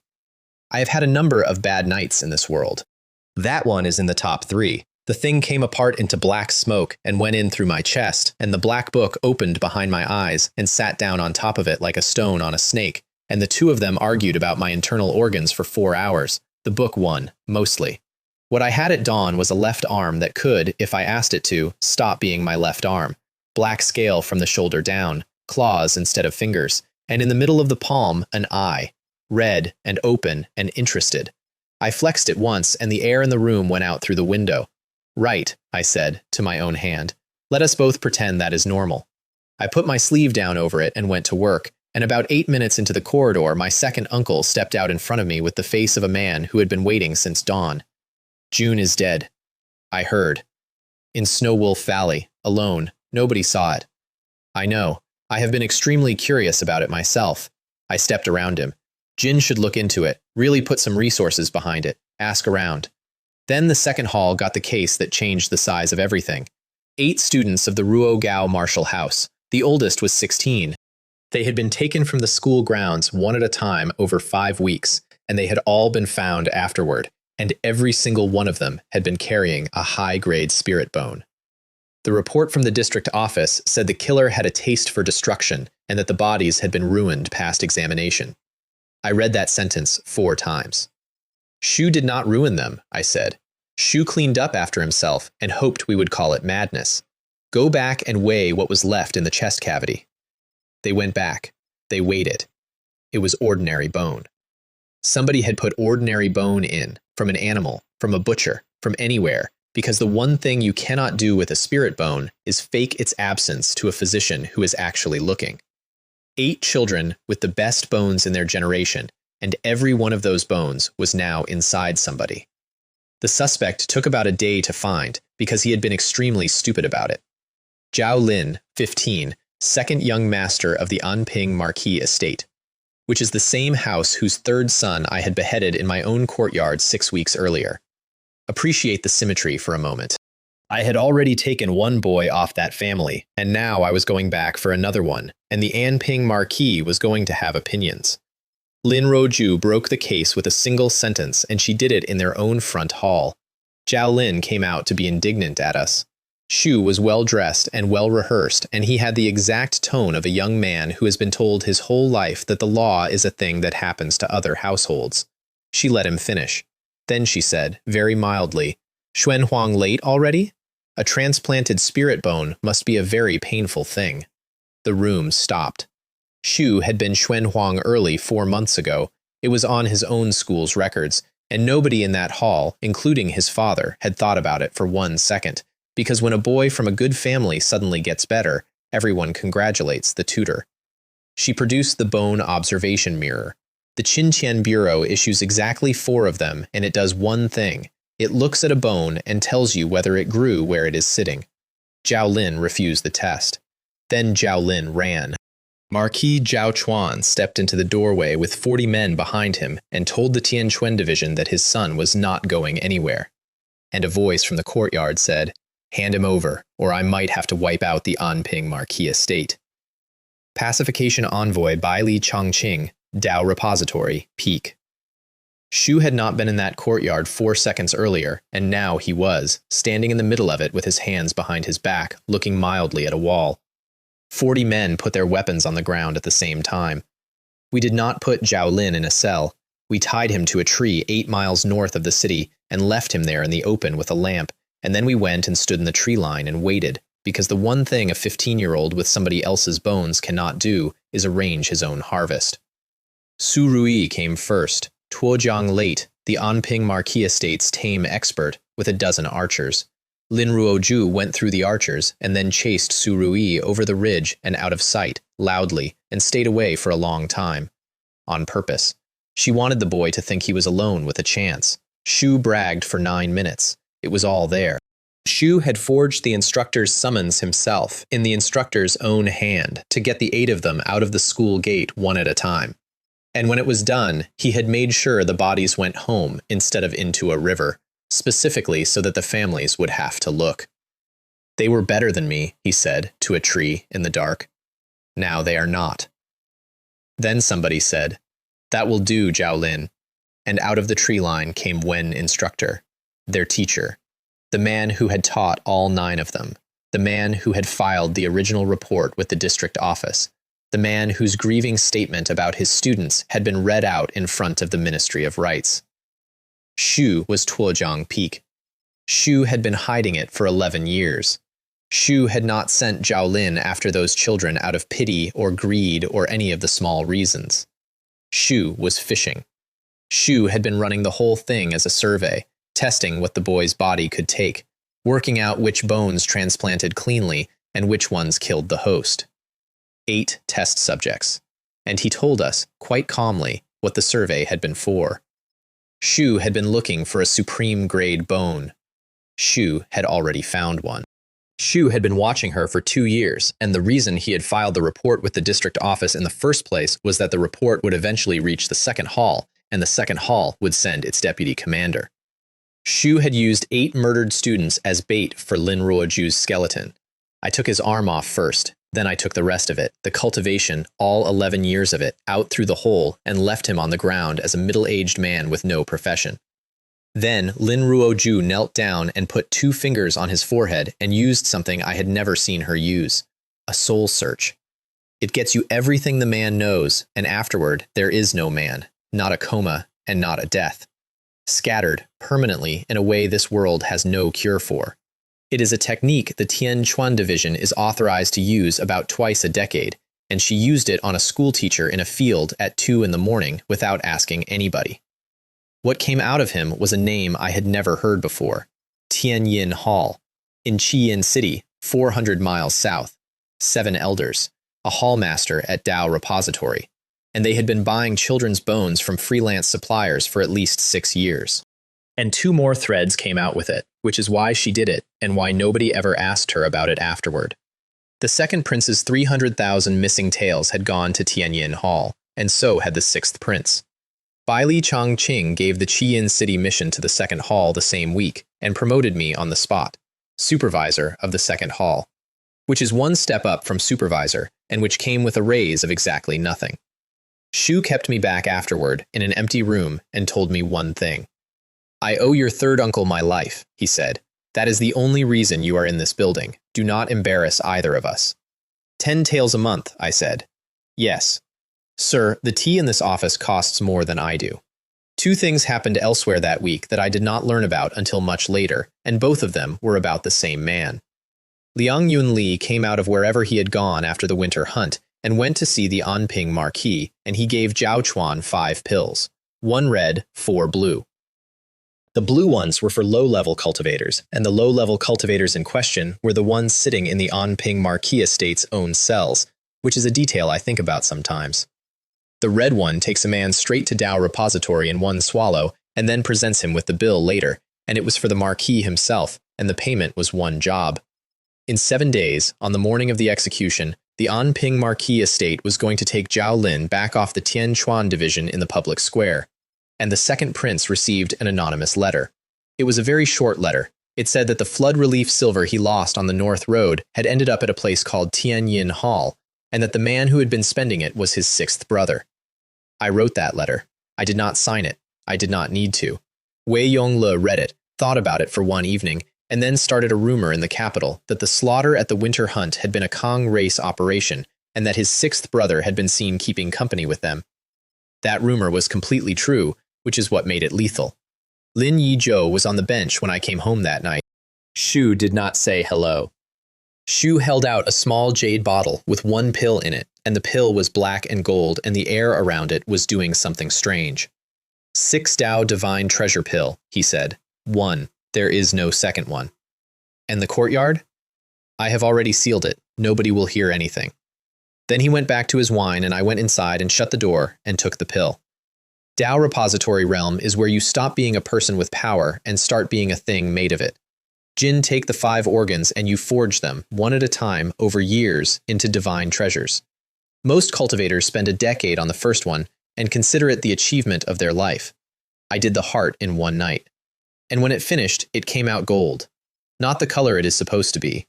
I have had a number of bad nights in this world. That one is in the top 3. The thing came apart into black smoke and went in through my chest, and the black book opened behind my eyes and sat down on top of it like a stone on a snake, and the 2 of them argued about my internal organs for 4 hours. The book won, mostly. What I had at dawn was a left arm that could, if I asked it to, stop being my left arm. Black scale from the shoulder down, claws instead of fingers, and in the middle of the palm, an eye, red and open and interested. I flexed it once, and the air in the room went out through the window. Right, I said, to my own hand. Let us both pretend that is normal. I put my sleeve down over it and went to work, and about 8 minutes into the corridor, my second uncle stepped out in front of me with the face of a man who had been waiting since dawn. June is dead. I heard. In Snow Wolf Valley, alone, nobody saw it. I know. I have been extremely curious about it myself. I stepped around him. Jin should look into it, really put some resources behind it, ask around. Then the second hall got the case that changed the size of everything. 8 students of the Ruo Gao Martial House. The oldest was 16. They had been taken from the school grounds one at a time over 5 weeks, and they had all been found afterward, and every single one of them had been carrying a high-grade spirit bone. The report from the district office said the killer had a taste for destruction and that the bodies had been ruined past examination. I read that sentence 4 times. Shu did not ruin them, I said. Shu cleaned up after himself and hoped we would call it madness. Go back and weigh what was left in the chest cavity. They went back. They weighed it. It was ordinary bone. Somebody had put ordinary bone in, from an animal, from a butcher, from anywhere, because the one thing you cannot do with a spirit bone is fake its absence to a physician who is actually looking. 8 children with the best bones in their generation, and every one of those bones was now inside somebody. The suspect took about a day to find because he had been extremely stupid about it. Zhao Lin, 15, second young master of the Anping Marquis estate, which is the same house whose 3rd son I had beheaded in my own courtyard 6 weeks earlier. Appreciate the symmetry for a moment. I had already taken one boy off that family, and now I was going back for another one, and the Anping Marquis was going to have opinions. Lin Ruoju broke the case with a single sentence, and she did it in their own front hall. Zhao Lin came out to be indignant at us. Shu was well-dressed and well-rehearsed, and he had the exact tone of a young man who has been told his whole life that the law is a thing that happens to other households. She let him finish. Then she said, very mildly, "Xuanhuang late already? A transplanted spirit bone must be a very painful thing." The room stopped. Shu had been Xuanhuang early 4 months ago. It was on his own school's records, and nobody in that hall, including his father, had thought about it for 1 second, because when a boy from a good family suddenly gets better, everyone congratulates the tutor. She produced the bone observation mirror. The Qinqian Bureau issues exactly 4 of them, and it does one thing. It looks at a bone and tells you whether it grew where it is sitting. Zhao Lin refused the test. Then Zhao Lin ran. Marquis Zhao Chuan stepped into the doorway with 40 men behind him and told the Tianquan division that his son was not going anywhere. And a voice from the courtyard said, "Hand him over, or I might have to wipe out the Anping Marquis estate." Pacification Envoy Bai Li Chongqing, Dao Repository, Peak. Shu had not been in that courtyard 4 seconds earlier, and now he was, standing in the middle of it with his hands behind his back, looking mildly at a wall. 40 men put their weapons on the ground at the same time. We did not put Zhao Lin in a cell. We tied him to a tree 8 miles north of the city and left him there in the open with a lamp, and then we went and stood in the tree line and waited, because the one thing a 15-year-old with somebody else's bones cannot do is arrange his own harvest. Su Rui came first, Tuojiang late, the Anping Marquis estate's tame expert, with a dozen archers. Lin Ruoju went through the archers and then chased Su Rui over the ridge and out of sight, loudly, and stayed away for a long time. On purpose. She wanted the boy to think he was alone with a chance. Shu bragged for 9 minutes. It was all there. Shu had forged the instructor's summons himself, in the instructor's own hand, to get the 8 of them out of the school gate one at a time. And when it was done, he had made sure the bodies went home instead of into a river, specifically so that the families would have to look. "They were better than me," he said, to a tree in the dark. "Now they are not." Then somebody said, "That will do, Zhao Lin." And out of the tree line came Wen instructor, their teacher, the man who had taught all 9 of them, the man who had filed the original report with the district office, the man whose grieving statement about his students had been read out in front of the Ministry of Rights. Shu was Tuojiang Peak. Shu had been hiding it for 11 years. Shu had not sent Zhao Lin after those children out of pity or greed or any of the small reasons. Shu was fishing. Shu had been running the whole thing as a survey, testing what the boy's body could take, working out which bones transplanted cleanly and which ones killed the host. 8 test subjects, and he told us, quite calmly, what the survey had been for. Shu had been looking for a supreme-grade bone. Shu had already found one. Shu had been watching her for 2 years, and the reason he had filed the report with the district office in the first place was that the report would eventually reach the second hall, and the second hall would send its deputy commander. Shu had used 8 murdered students as bait for Lin Ruoju's skeleton. I took his arm off first, then I took the rest of it, the cultivation, all 11 years of it, out through the hole and left him on the ground as a middle-aged man with no profession. Then Lin Ruoju knelt down and put 2 fingers on his forehead and used something I had never seen her use, a soul search. It gets you everything the man knows, and afterward there is no man, not a coma, and not a death. Scattered, permanently, in a way this world has no cure for. It is a technique the Tian Chuan Division is authorized to use about twice a decade, and she used it on a schoolteacher in a field at 2 in the morning without asking anybody. What came out of him was a name I had never heard before, Tianyin Hall, in Chiyin City, 400 miles south, 7 elders, a hallmaster at Dao Repository, and they had been buying children's bones from freelance suppliers for at least 6 years. And 2 more threads came out with it, which is why she did it and why nobody ever asked her about it afterward. The second prince's 300,000 missing tails had gone to Tianyin Hall, and so had the 6th prince. Baili Chongqing gave the Chiyin City mission to the 2nd hall the same week and promoted me on the spot, supervisor of the 2nd hall, which is 1 step up from supervisor and which came with a raise of exactly nothing. Shu kept me back afterward in an empty room and told me one thing. "I owe your 3rd uncle my life," he said. "That is the only reason you are in this building. Do not embarrass either of us." 10 taels a month, I said. "Yes. Sir, the tea in this office costs more than I do." 2 things happened elsewhere that week that I did not learn about until much later, and both of them were about the same man. Liang Yunli came out of wherever he had gone after the winter hunt and went to see the Anping Marquis, and he gave Zhao Chuan 5 pills, 1 red, 4 blue. The blue ones were for low-level cultivators, and the low-level cultivators in question were the ones sitting in the Anping Marquis estate's own cells, which is a detail I think about sometimes. The red one takes a man straight to Dao Repository in 1 swallow and then presents him with the bill later, and it was for the Marquis himself, and the payment was 1 job. In 7 days, on the morning of the execution, the Anping Marquis estate was going to take Zhao Lin back off the Tian Chuan Division in the public square, and the 2nd prince received an anonymous letter. It was a very short letter. It said that the flood relief silver he lost on the North Road had ended up at a place called Tianyin Hall, and that the man who had been spending it was his 6th brother. I wrote that letter. I did not sign it. I did not need to. Wei Yongle read it, thought about it for 1 evening, and then started a rumor in the capital that the slaughter at the winter hunt had been a Kong race operation, and that his 6th brother had been seen keeping company with them. That rumor was completely true, which is what made it lethal. Lin Yizhou was on the bench when I came home that night. Shu did not say hello. Shu held out a small jade bottle with 1 pill in it, and the pill was black and gold, and the air around it was doing something strange. 6 Dao Divine Treasure Pill, he said. 1. There is no second one. And the courtyard? I have already sealed it. Nobody will hear anything. Then he went back to his wine, and I went inside and shut the door and took the pill. Dao Repository Realm is where you stop being a person with power and start being a thing made of it. Jin take the 5 organs and you forge them, 1 at a time, over years, into divine treasures. Most cultivators spend a decade on the first one and consider it the achievement of their life. I did the heart in 1 night. And when it finished, it came out gold. Not the color it is supposed to be.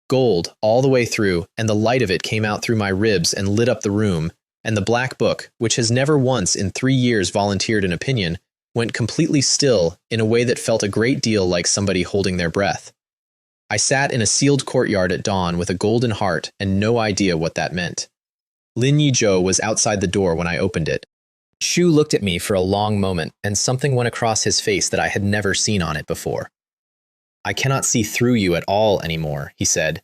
Gold all the way through, and the light of it came out through my ribs and lit up the room, and the black book, which has never once in 3 years volunteered an opinion, went completely still in a way that felt a great deal like somebody holding their breath. I sat in a sealed courtyard at dawn with a golden heart and no idea what that meant. Lin Yizhou was outside the door when I opened it. Shu looked at me for a long moment, and something went across his face that I had never seen on it before. "I cannot see through you at all anymore," he said.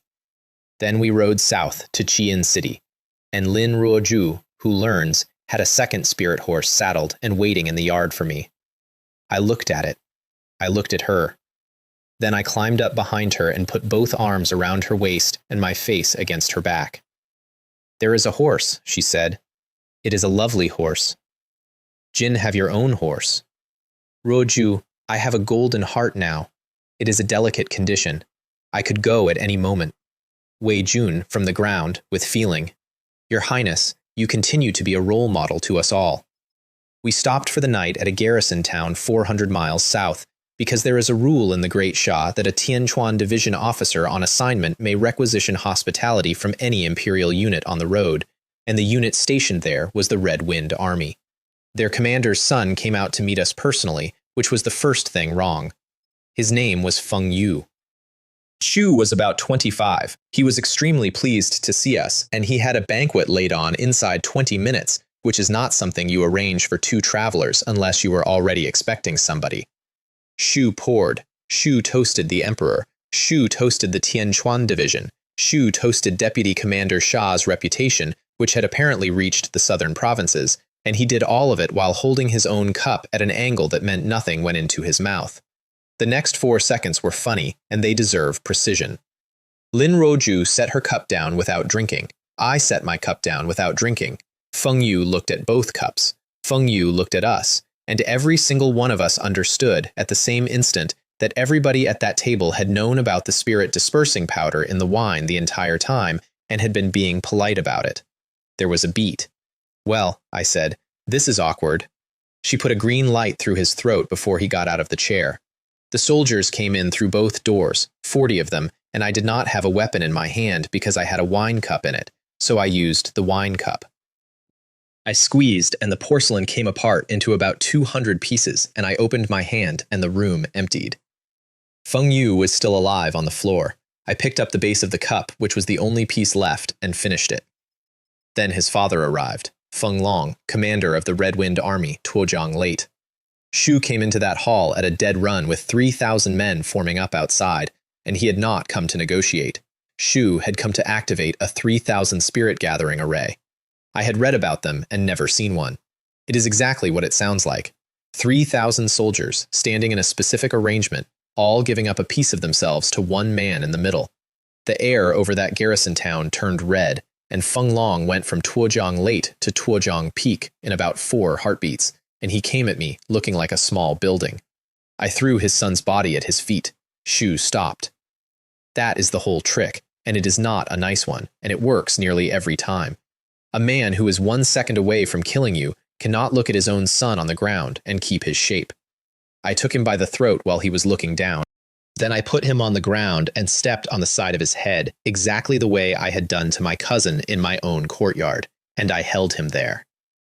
Then we rode south to Chiyin City, and Lin Ruoju, who learns, had a 2nd spirit horse saddled and waiting in the yard for me. I looked at it. I looked at her. Then I climbed up behind her and put both arms around her waist and my face against her back. "There is a horse," she said. "It is a lovely horse." "Jin, have your own horse." "Ruoju, I have a golden heart now. It is a delicate condition. I could go at any moment." Wei Jun, from the ground, with feeling. "Your Highness, you continue to be a role model to us all." We stopped for the night at a garrison town 400 miles south, because there is a rule in the Great Shah that a Tianchuan division officer on assignment may requisition hospitality from any imperial unit on the road, and the unit stationed there was the Red Wind Army. Their commander's son came out to meet us personally, which was the first thing wrong. His name was Feng Yu. Shu was about 25. He was extremely pleased to see us, and he had a banquet laid on inside 20 minutes, which is not something you arrange for two travelers unless you were already expecting somebody. Shu poured. Shu toasted the emperor. Shu toasted the Tianquan division. Shu toasted Deputy Commander Sha's reputation, which had apparently reached the southern provinces, and he did all of it while holding his own cup at an angle that meant nothing went into his mouth. The next 4 seconds were funny, and they deserve precision. Lin Ruoju set her cup down without drinking. I set my cup down without drinking. Feng Yu looked at both cups. Feng Yu looked at us, and every single one of us understood at the same instant that everybody at that table had known about the spirit dispersing powder in the wine the entire time and had been being polite about it. There was a beat. "Well," I said, "this is awkward." She put a green light through his throat before he got out of the chair. The soldiers came in through both doors, 40 of them, and I did not have a weapon in my hand because I had a wine cup in it, so I used the wine cup. I squeezed, and the porcelain came apart into about 200 pieces, and I opened my hand, and the room emptied. Feng Yu was still alive on the floor. I picked up the base of the cup, which was the only piece left, and finished it. Then his father arrived, Feng Long, commander of the Red Wind Army, Tuojiang Late. Shu came into that hall at a dead run with 3,000 men forming up outside, and he had not come to negotiate. Shu had come to activate a 3,000 spirit gathering array. I had read about them and never seen one. It is exactly what it sounds like. 3,000 soldiers standing in a specific arrangement, all giving up a piece of themselves to one man in the middle. The air over that garrison town turned red, and Feng Long went from Tuojiang Late to Tuojiang Peak in about 4 heartbeats, and he came at me, looking like a small building. I threw his son's body at his feet. Shu stopped. That is the whole trick, and it is not a nice one, and it works nearly every time. A man who is 1 second away from killing you cannot look at his own son on the ground and keep his shape. I took him by the throat while he was looking down. Then I put him on the ground and stepped on the side of his head, exactly the way I had done to my cousin in my own courtyard, and I held him there.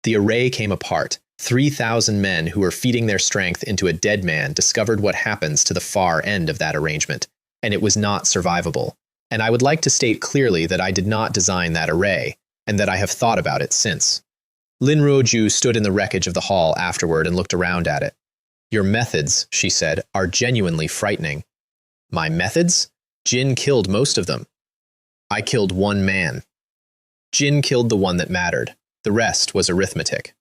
The array came apart. 3,000 men who were feeding their strength into a dead man discovered what happens to the far end of that arrangement, and it was not survivable. And I would like to state clearly that I did not design that array, and that I have thought about it since. Lin Ruoju stood in the wreckage of the hall afterward and looked around at it. "Your methods," she said, "are genuinely frightening." "My methods? Jin killed most of them." "I killed one man." "Jin killed the one that mattered. The rest was arithmetic."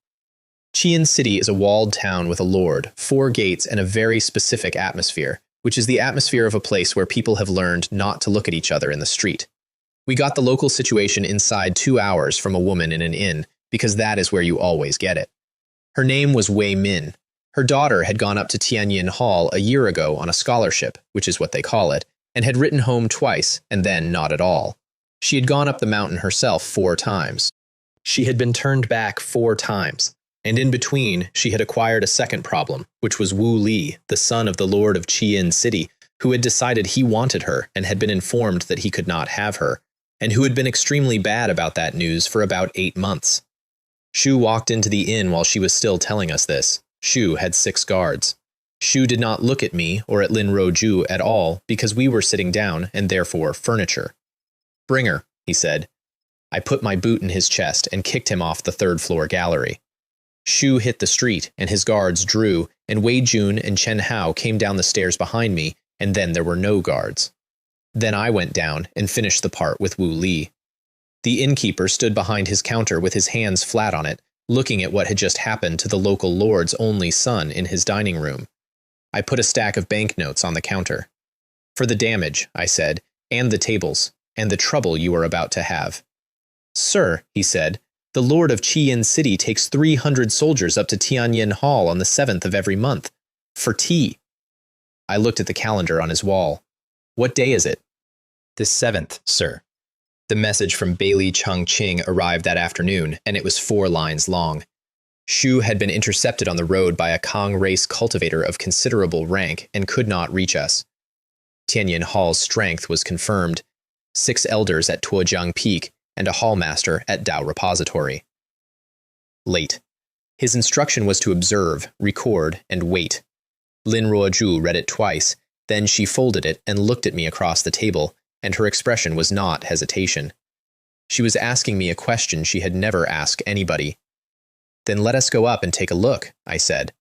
Qian City is a walled town with a lord, 4 gates, and a very specific atmosphere, which is the atmosphere of a place where people have learned not to look at each other in the street. We got the local situation inside 2 hours from a woman in an inn, because that is where you always get it. Her name was Wei Min. Her daughter had gone up to Tianyin Hall a year ago on a scholarship, which is what they call it, and had written home twice, and then not at all. She had gone up the mountain herself 4 times. She had been turned back 4 times, and in between, she had acquired a second problem, which was Wu Li, the son of the lord of Qian City, who had decided he wanted her and had been informed that he could not have her, and who had been extremely bad about that news for about 8 months. Shu walked into the inn while she was still telling us this. Shu had 6 guards. Shu did not look at me or at Lin Ruoju at all because we were sitting down and therefore furniture. "Bring her," he said. I put my boot in his chest and kicked him off the 3rd-floor gallery. Shu hit the street, and his guards drew, and Wei Jun and Chen Hao came down the stairs behind me, and then there were no guards. Then I went down and finished the part with Wu Li. The innkeeper stood behind his counter with his hands flat on it, looking at what had just happened to the local lord's only son in his dining room. I put a stack of banknotes on the counter. "For the damage," I said, "and the tables, and the trouble you are about to have." "Sir," he said, "the lord of Qian City takes 300 soldiers up to Tianyin Hall on the 7th of every month. For tea." I looked at the calendar on his wall. "What day is it?" "The 7th, sir." The message from Bailey Chongqing arrived that afternoon, and it was 4 lines long. Shu had been intercepted on the road by a Kang race cultivator of considerable rank and could not reach us. Tianyin Hall's strength was confirmed. 6 elders at Tuojiang Peak and a hallmaster at Dao Repository. Late. His instruction was to observe, record, and wait. Lin Ruoju read it twice, then she folded it and looked at me across the table, and her expression was not hesitation. She was asking me a question she had never asked anybody. Then let us go up and take a look, I said.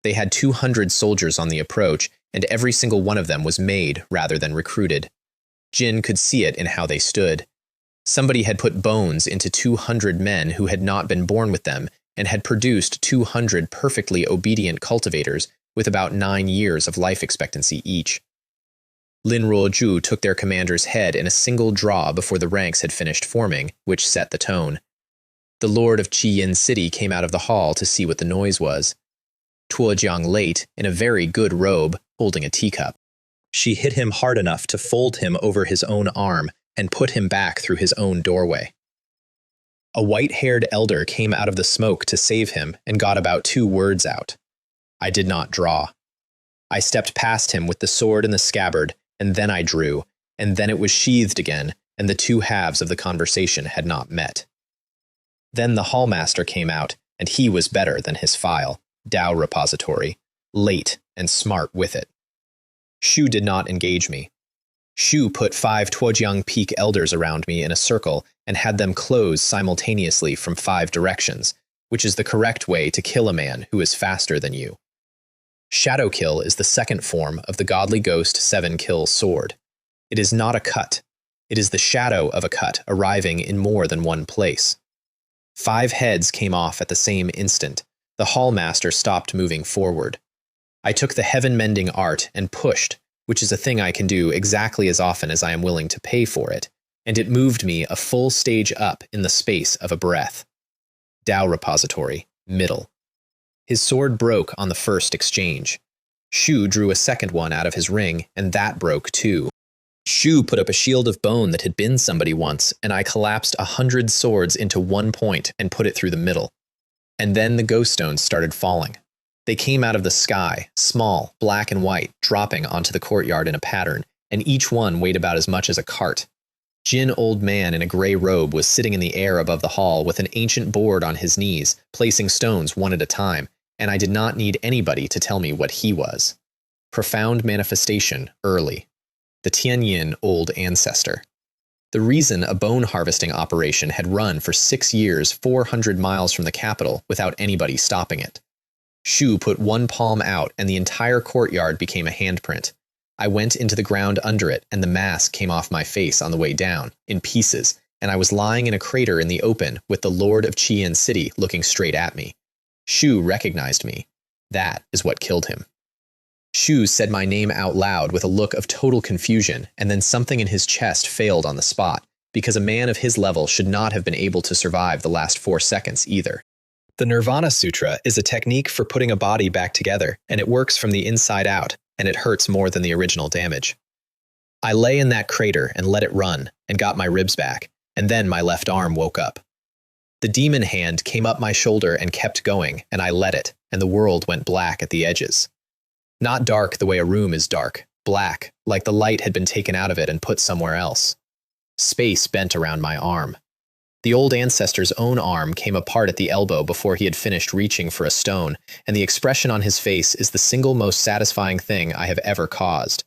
They had 200 soldiers on the approach, and every single one of them was made rather than recruited. Jin could see it in how they stood. Somebody had put bones into 200 men who had not been born with them and had produced 200 perfectly obedient cultivators with about 9 years of life expectancy each. Lin Ruoju took their commander's head in a single draw before the ranks had finished forming, which set the tone. The lord of Qiyin City came out of the hall to see what the noise was. Tuojiang late, in a very good robe, holding a teacup. She hit him hard enough to fold him over his own arm and put him back through his own doorway. A white-haired elder came out of the smoke to save him and got about 2 words out. I did not draw. I stepped past him with the sword in the scabbard, and then I drew, and then it was sheathed again, and the 2 halves of the conversation had not met. Then the hallmaster came out, and he was better than his file, Dao repository, late and smart with it. Shu did not engage me. Shu put 5 Tuojiang Peak elders around me in a circle and had them close simultaneously from 5 directions, which is the correct way to kill a man who is faster than you. Shadow kill is the second form of the godly ghost 7-kill sword. It is not a cut. It is the shadow of a cut arriving in more than one place. 5 heads came off at the same instant. The hallmaster stopped moving forward. I took the heaven-mending art and pushed, which is a thing I can do exactly as often as I am willing to pay for it, and it moved me a full stage up in the space of a breath. Dao repository, middle. His sword broke on the first exchange. Shu drew a second one out of his ring, and that broke too. Shu put up a shield of bone that had been somebody once, and I collapsed 100 swords into one point and put it through the middle. And then the ghost stones started falling. They came out of the sky, small, black and white, dropping onto the courtyard in a pattern, and each one weighed about as much as a cart. Jin old man in a gray robe was sitting in the air above the hall with an ancient board on his knees, placing stones one at a time, and I did not need anybody to tell me what he was. Profound manifestation, early. The Tianyin old ancestor. The reason a bone harvesting operation had run for 6 years 400 miles from the capital without anybody stopping it. Shu put one palm out and the entire courtyard became a handprint. I went into the ground under it and the mask came off my face on the way down, in pieces, and I was lying in a crater in the open with the Lord of Qiyin City looking straight at me. Shu recognized me. That is what killed him. Shu said my name out loud with a look of total confusion, and then something in his chest failed on the spot, because a man of his level should not have been able to survive the last 4 seconds either. The Nirvana Sutra is a technique for putting a body back together, and it works from the inside out, and it hurts more than the original damage. I lay in that crater and let it run, and got my ribs back, and then my left arm woke up. The demon hand came up my shoulder and kept going, and I let it, and the world went black at the edges. Not dark the way a room is dark, black, like the light had been taken out of it and put somewhere else. Space bent around my arm. The old ancestor's own arm came apart at the elbow before he had finished reaching for a stone, and the expression on his face is the single most satisfying thing I have ever caused.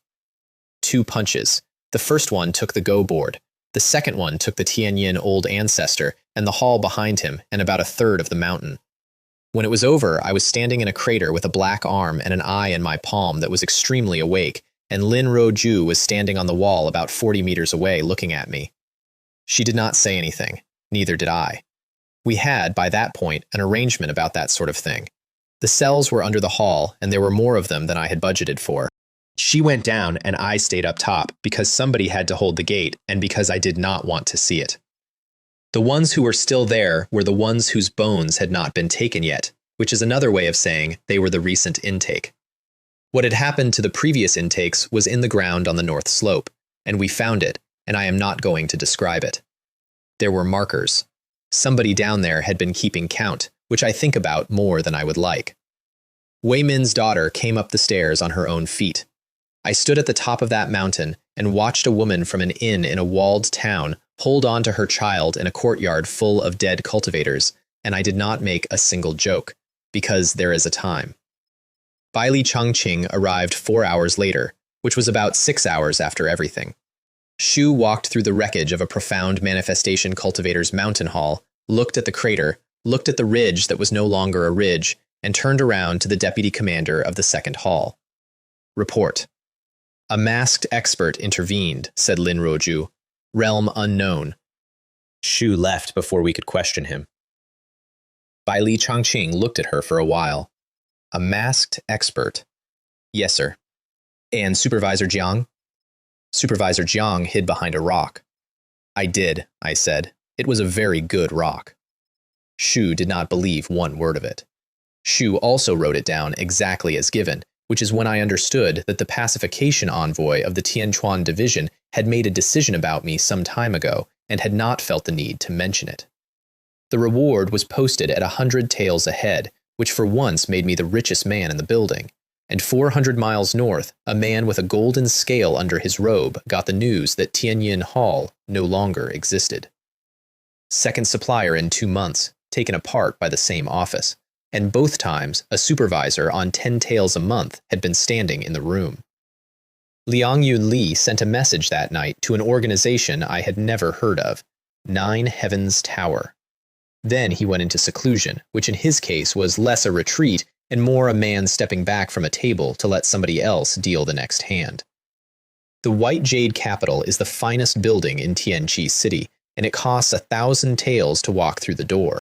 2 punches. The first one took the go board. The second one took the Tianyin old ancestor and the hall behind him and about 1/3 of the mountain. When it was over, I was standing in a crater with a black arm and an eye in my palm that was extremely awake, and Lin Ruoju was standing on the wall about 40 meters away looking at me. She did not say anything. Neither did I. We had, by that point, an arrangement about that sort of thing. The cells were under the hall, and there were more of them than I had budgeted for. She went down, and I stayed up top, because somebody had to hold the gate, and because I did not want to see it. The ones who were still there were the ones whose bones had not been taken yet, which is another way of saying they were the recent intake. What had happened to the previous intakes was in the ground on the north slope, and we found it, and I am not going to describe it. There were markers. Somebody down there had been keeping count, which I think about more than I would like. Wei Min's daughter came up the stairs on her own feet. I stood at the top of that mountain and watched a woman from an inn in a walled town hold on to her child in a courtyard full of dead cultivators, and I did not make a single joke, because there is a time. Baili Chongqing arrived 4 hours later, which was about 6 hours after everything. Shu walked through the wreckage of a profound manifestation cultivator's mountain hall, looked at the crater, looked at the ridge that was no longer a ridge, and turned around to the deputy commander of the second hall. Report. A masked expert intervened, said Lin Ruoju. Realm unknown. Shu left before we could question him. Baili Chongqing looked at her for a while. A masked expert. Yes, sir. And Supervisor Jiang? Supervisor Jiang hid behind a rock. I did, I said. It was a very good rock. Shu did not believe one word of it. Shu also wrote it down exactly as given, which is when I understood that the pacification envoy of the Tianquan division had made a decision about me some time ago and had not felt the need to mention it. The reward was posted at 100 taels a head, which for once made me the richest man in the building, and 400 miles north, a man with a golden scale under his robe got the news that Tianyin Hall no longer existed. Second supplier in 2 months, taken apart by the same office, and both times a supervisor on 10 taels a month had been standing in the room. Liang Yun Li sent a message that night to an organization I had never heard of, 9 Heavens Tower. Then he went into seclusion, which in his case was less a retreat and more a man stepping back from a table to let somebody else deal the next hand. The White Jade Capital is the finest building in Tianqi City, and it costs 1,000 taels to walk through the door.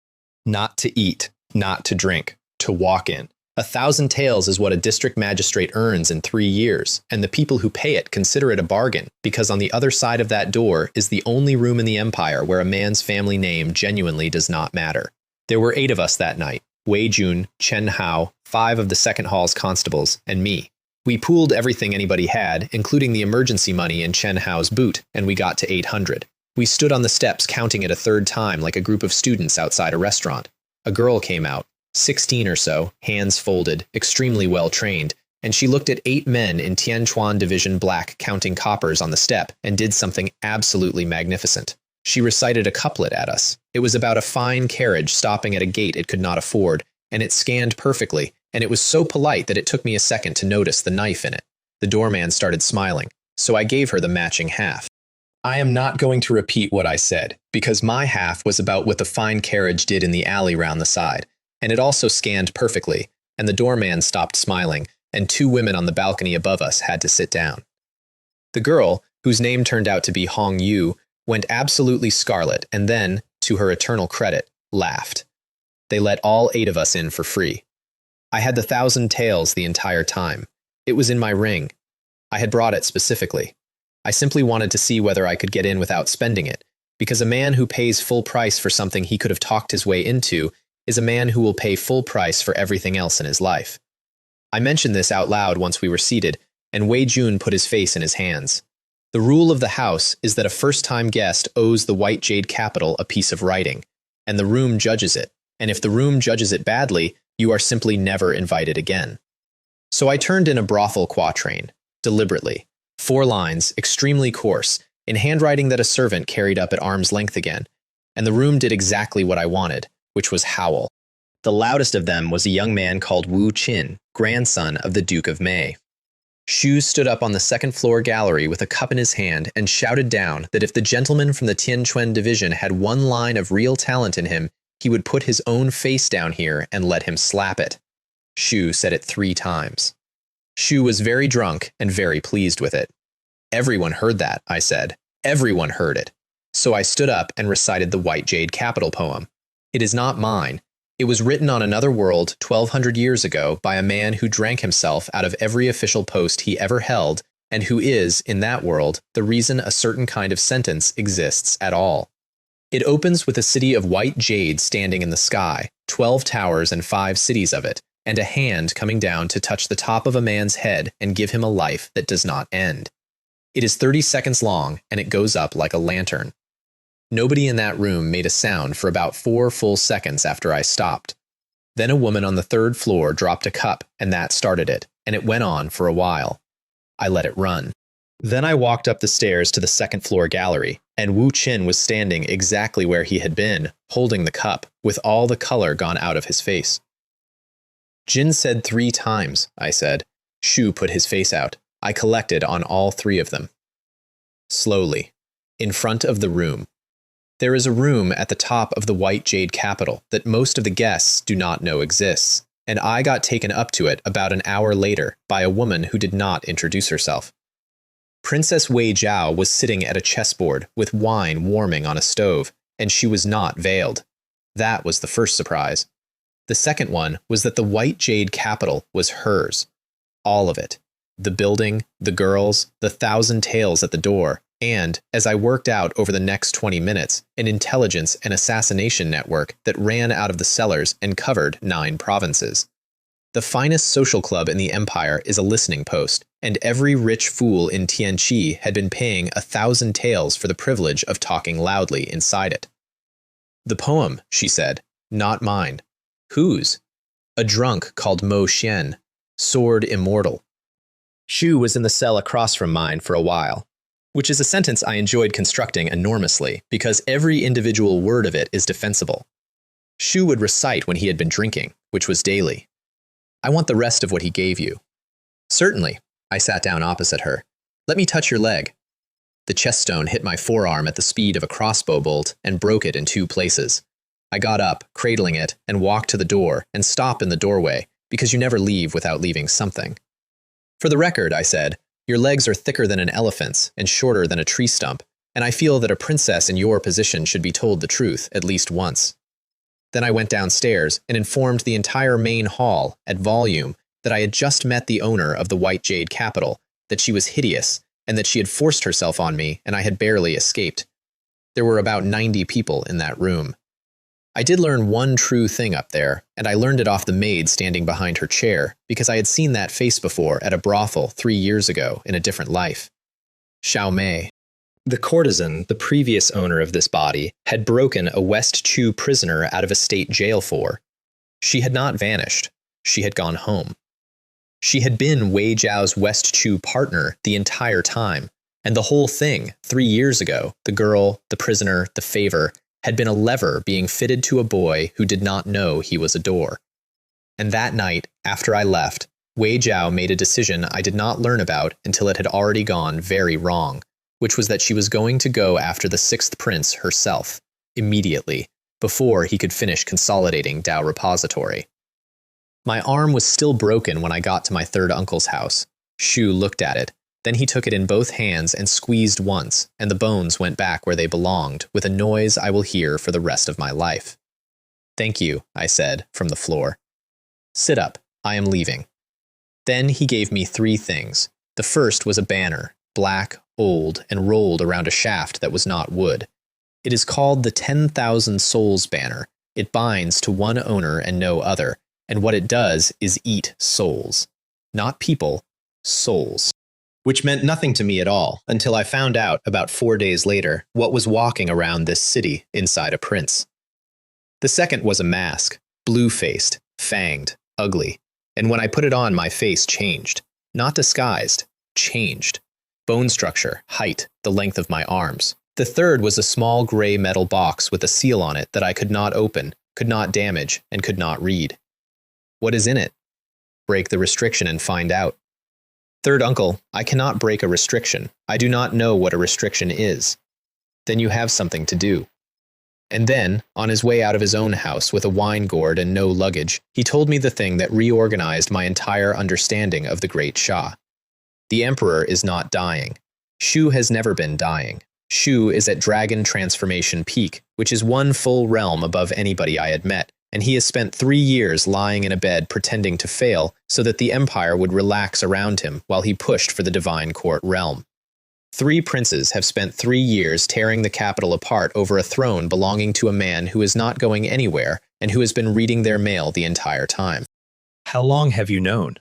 Not to eat, not to drink, to walk in. 1,000 taels is what a district magistrate earns in 3 years, and the people who pay it consider it a bargain, because on the other side of that door is the only room in the empire where a man's family name genuinely does not matter. There were 8 of us that night, Wei Jun, Chen Hao, 5 of the second hall's constables, and me. We pooled everything anybody had, including the emergency money in Chen Hao's boot, and we got to 800. We stood on the steps counting it a third time like a group of students outside a restaurant. A girl came out, 16 or so, hands folded, extremely well trained, and she looked at 8 men in Tianquan Division black counting coppers on the step and did something absolutely magnificent. She recited a couplet at us. It was about a fine carriage stopping at a gate it could not afford, and it scanned perfectly, and it was so polite that it took me a second to notice the knife in it. The doorman started smiling, so I gave her the matching half. I am not going to repeat what I said, because my half was about what the fine carriage did in the alley round the side, and it also scanned perfectly, and the doorman stopped smiling, and 2 women on the balcony above us had to sit down. The girl, whose name turned out to be Hong Yu, went absolutely scarlet and then, to her eternal credit, laughed. They let all 8 of us in for free. I had the 1,000 taels the entire time. It was in my ring. I had brought it specifically. I simply wanted to see whether I could get in without spending it, because a man who pays full price for something he could have talked his way into is a man who will pay full price for everything else in his life. I mentioned this out loud once we were seated, and Wei Jun put his face in his hands. The rule of the house is that a first-time guest owes the White Jade Capital a piece of writing, and the room judges it, and if the room judges it badly, you are simply never invited again. So I turned in a brothel quatrain, deliberately. 4 lines, extremely coarse, in handwriting that a servant carried up at arm's length again, and the room did exactly what I wanted, which was howl. The loudest of them was a young man called Wu Qin, grandson of the Duke of Mei. Shu stood up on the second-floor gallery with a cup in his hand and shouted down that if the gentleman from the Tianquan division had 1 line of real talent in him, he would put his own face down here and let him slap it. Shu said it 3 times. Shu was very drunk and very pleased with it. Everyone heard that, I said. Everyone heard it. So I stood up and recited the White Jade Capital poem. It is not mine. It was written on another world 1,200 years ago by a man who drank himself out of every official post he ever held, and who is, in that world, the reason a certain kind of sentence exists at all. It opens with a city of white jade standing in the sky, 12 towers and 5 cities of it, and a hand coming down to touch the top of a man's head and give him a life that does not end. It is 30 seconds long, and it goes up like a lantern. Nobody in that room made a sound for about 4 full seconds after I stopped. Then a woman on the 3rd floor dropped a cup, and that started it, and it went on for a while. I let it run. Then I walked up the stairs to the 2nd floor gallery, and Wu Qin was standing exactly where he had been, holding the cup, with all the color gone out of his face. Jin said 3 times, I said. Shu put his face out. I collected on all 3 of them. Slowly. In front of the room. There is a room at the top of the White Jade Capital that most of the guests do not know exists, and I got taken up to it about an hour later by a woman who did not introduce herself. Princess Wei Jiao was sitting at a chessboard with wine warming on a stove, and she was not veiled. That was the first surprise. The second one was that the White Jade Capital was hers. All of it. The building, the girls, the 1,000 taels at the door, and, as I worked out over the next 20 minutes, an intelligence and assassination network that ran out of the cellars and covered 9 provinces. The finest social club in the empire is a listening post, and every rich fool in Tianqi had been paying 1,000 taels for the privilege of talking loudly inside it. The poem, she said, not mine. Whose? A drunk called Mo Xian, Sword Immortal. Shu was in the cell across from mine for a while, which is a sentence I enjoyed constructing enormously because every individual word of it is defensible. Shu would recite when he had been drinking, which was daily. I want the rest of what he gave you. Certainly. I sat down opposite her. Let me touch your leg. The chest stone hit my forearm at the speed of a crossbow bolt and broke it in 2 places. I got up, cradling it, and walked to the door and stopped in the doorway, because you never leave without leaving something. For the record, I said, your legs are thicker than an elephant's and shorter than a tree stump, and I feel that a princess in your position should be told the truth at least once. Then I went downstairs and informed the entire main hall, at volume, that I had just met the owner of the White Jade Capital, that she was hideous, and that she had forced herself on me and I had barely escaped. There were about 90 people in that room. I did learn one true thing up there, and I learned it off the maid standing behind her chair, because I had seen that face before at a brothel 3 years ago in a different life. Xiao Mei. The courtesan, the previous owner of this body, had broken a West Chu prisoner out of a state jail for. She had not vanished. She had gone home. She had been Wei Jiao's West Chu partner the entire time, and the whole thing, 3 years ago, the girl, the prisoner, the favor, had been a lever being fitted to a boy who did not know he was a door. And that night, after I left, Wei Jiao made a decision I did not learn about until it had already gone very wrong, which was that she was going to go after the 6th prince herself, immediately, before he could finish consolidating Dao Repository. My arm was still broken when I got to my 3rd uncle's house. Shu looked at it. Then he took it in both hands and squeezed once, and the bones went back where they belonged, with a noise I will hear for the rest of my life. Thank you, I said, from the floor. Sit up. I am leaving. Then he gave me 3 things. The first was a banner, black, old, and rolled around a shaft that was not wood. It is called the 10,000 Souls banner. It binds to one owner and no other, and what it does is eat souls. Not people, souls. Which meant nothing to me at all, until I found out, about 4 days later, what was walking around this city inside a prince. The second was a mask, blue-faced, fanged, ugly, and when I put it on, my face changed. Not disguised, changed. Bone structure, height, the length of my arms. The third was a small gray metal box with a seal on it that I could not open, could not damage, and could not read. What is in it? Break the restriction and find out. Third uncle, I cannot break a restriction. I do not know what a restriction is. Then you have something to do. And then, on his way out of his own house with a wine gourd and no luggage, he told me the thing that reorganized my entire understanding of the great Shah. The emperor is not dying. Shu has never been dying. Shu is at Dragon Transformation Peak, which is 1 full realm above anybody I had met, and he has spent 3 years lying in a bed pretending to fail so that the empire would relax around him while he pushed for the Divine Court realm. 3 princes have spent 3 years tearing the capital apart over a throne belonging to a man who is not going anywhere and who has been reading their mail the entire time. How long have you known?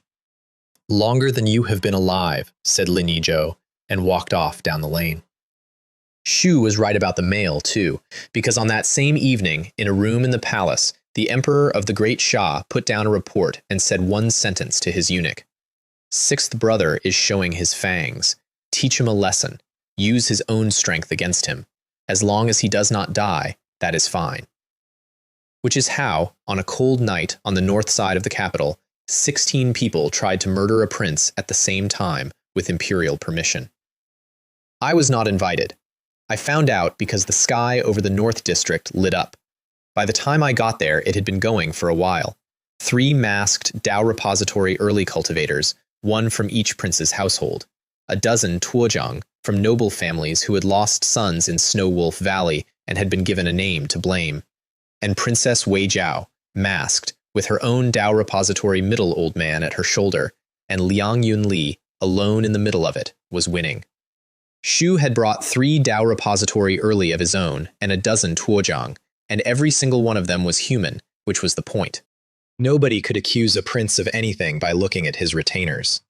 Longer than you have been alive, said Lin Yizhou, and walked off down the lane. Shu was right about the mail, too, because on that same evening, in a room in the palace, the emperor of the great Shah put down a report and said 1 sentence to his eunuch. 6th brother is showing his fangs. Teach him a lesson. Use his own strength against him. As long as he does not die, that is fine. Which is how, on a cold night on the north side of the capital, 16 people tried to murder a prince at the same time with imperial permission. I was not invited. I found out because the sky over the North District lit up. By the time I got there, it had been going for a while. 3 masked Dao repository early cultivators, 1 from each prince's household, a dozen tuojang from noble families who had lost sons in Snow Wolf Valley and had been given a name to blame, and Princess Wei Jiao, masked, with her own Dao repository middle old man at her shoulder, and Liang Yunli, alone in the middle of it, was winning. Shu had brought 3 Dao repository early of his own and a dozen tuojang, and every single one of them was human, which was the point. Nobody could accuse a prince of anything by looking at his retainers.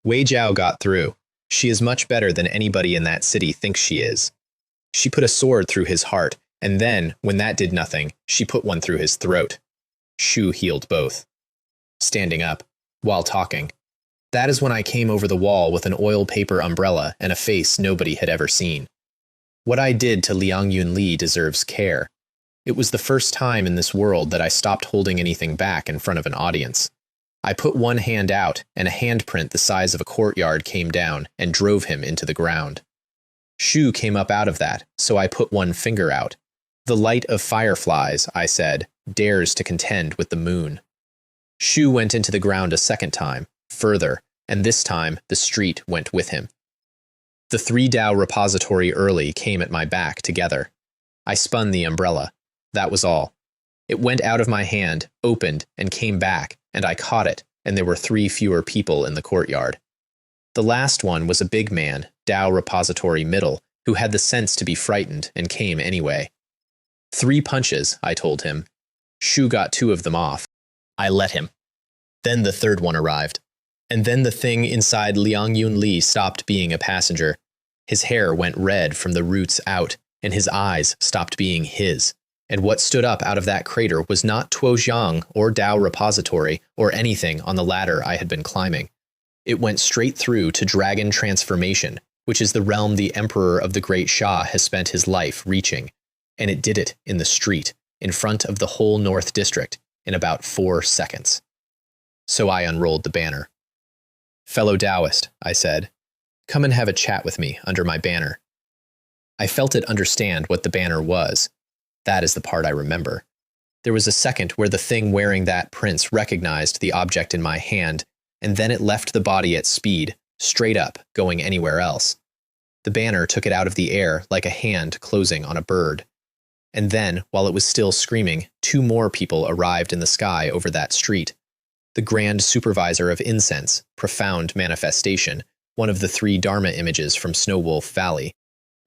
Wei Jiao got through. She is much better than anybody in that city thinks she is. She put a sword through his heart, and then, when that did nothing, she put one through his throat. Shu healed both. Standing up, while talking. That is when I came over the wall with an oil paper umbrella and a face nobody had ever seen. What I did to Liang Yunli deserves care. It was the first time in this world that I stopped holding anything back in front of an audience. I put one hand out, and a handprint the size of a courtyard came down and drove him into the ground. Shu came up out of that, so I put one finger out. The light of fireflies, I said, dares to contend with the moon. Shu went into the ground a second time, further, and this time the street went with him. The 3 Dao repository early came at my back together. I spun the umbrella. That was all. It went out of my hand, opened, and came back, and I caught it, and there were 3 fewer people in the courtyard. The last one was a big man, Dao repository middle, who had the sense to be frightened and came anyway. 3 punches, I told him. Shu got 2 of them off. I let him. Then the 3rd one arrived. And then the thing inside Liang Yunli stopped being a passenger. His hair went red from the roots out, and his eyes stopped being his. And what stood up out of that crater was not Tuojiang or Dao repository or anything on the ladder I had been climbing. It went straight through to dragon transformation, which is the realm the Emperor of the Great Shah has spent his life reaching. And it did it in the street, in front of the whole North District, in about 4 seconds. So I unrolled the banner. "Fellow Taoist," I said, "come and have a chat with me under my banner." I felt it understand what the banner was. That is the part I remember. There was a second where the thing wearing that prince recognized the object in my hand, and then it left the body at speed, straight up, going anywhere else. The banner took it out of the air like a hand closing on a bird. And then, while it was still screaming, 2 more people arrived in the sky over that street. The Grand Supervisor of Incense, Profound Manifestation, one of the 3 Dharma images from Snow Wolf Valley,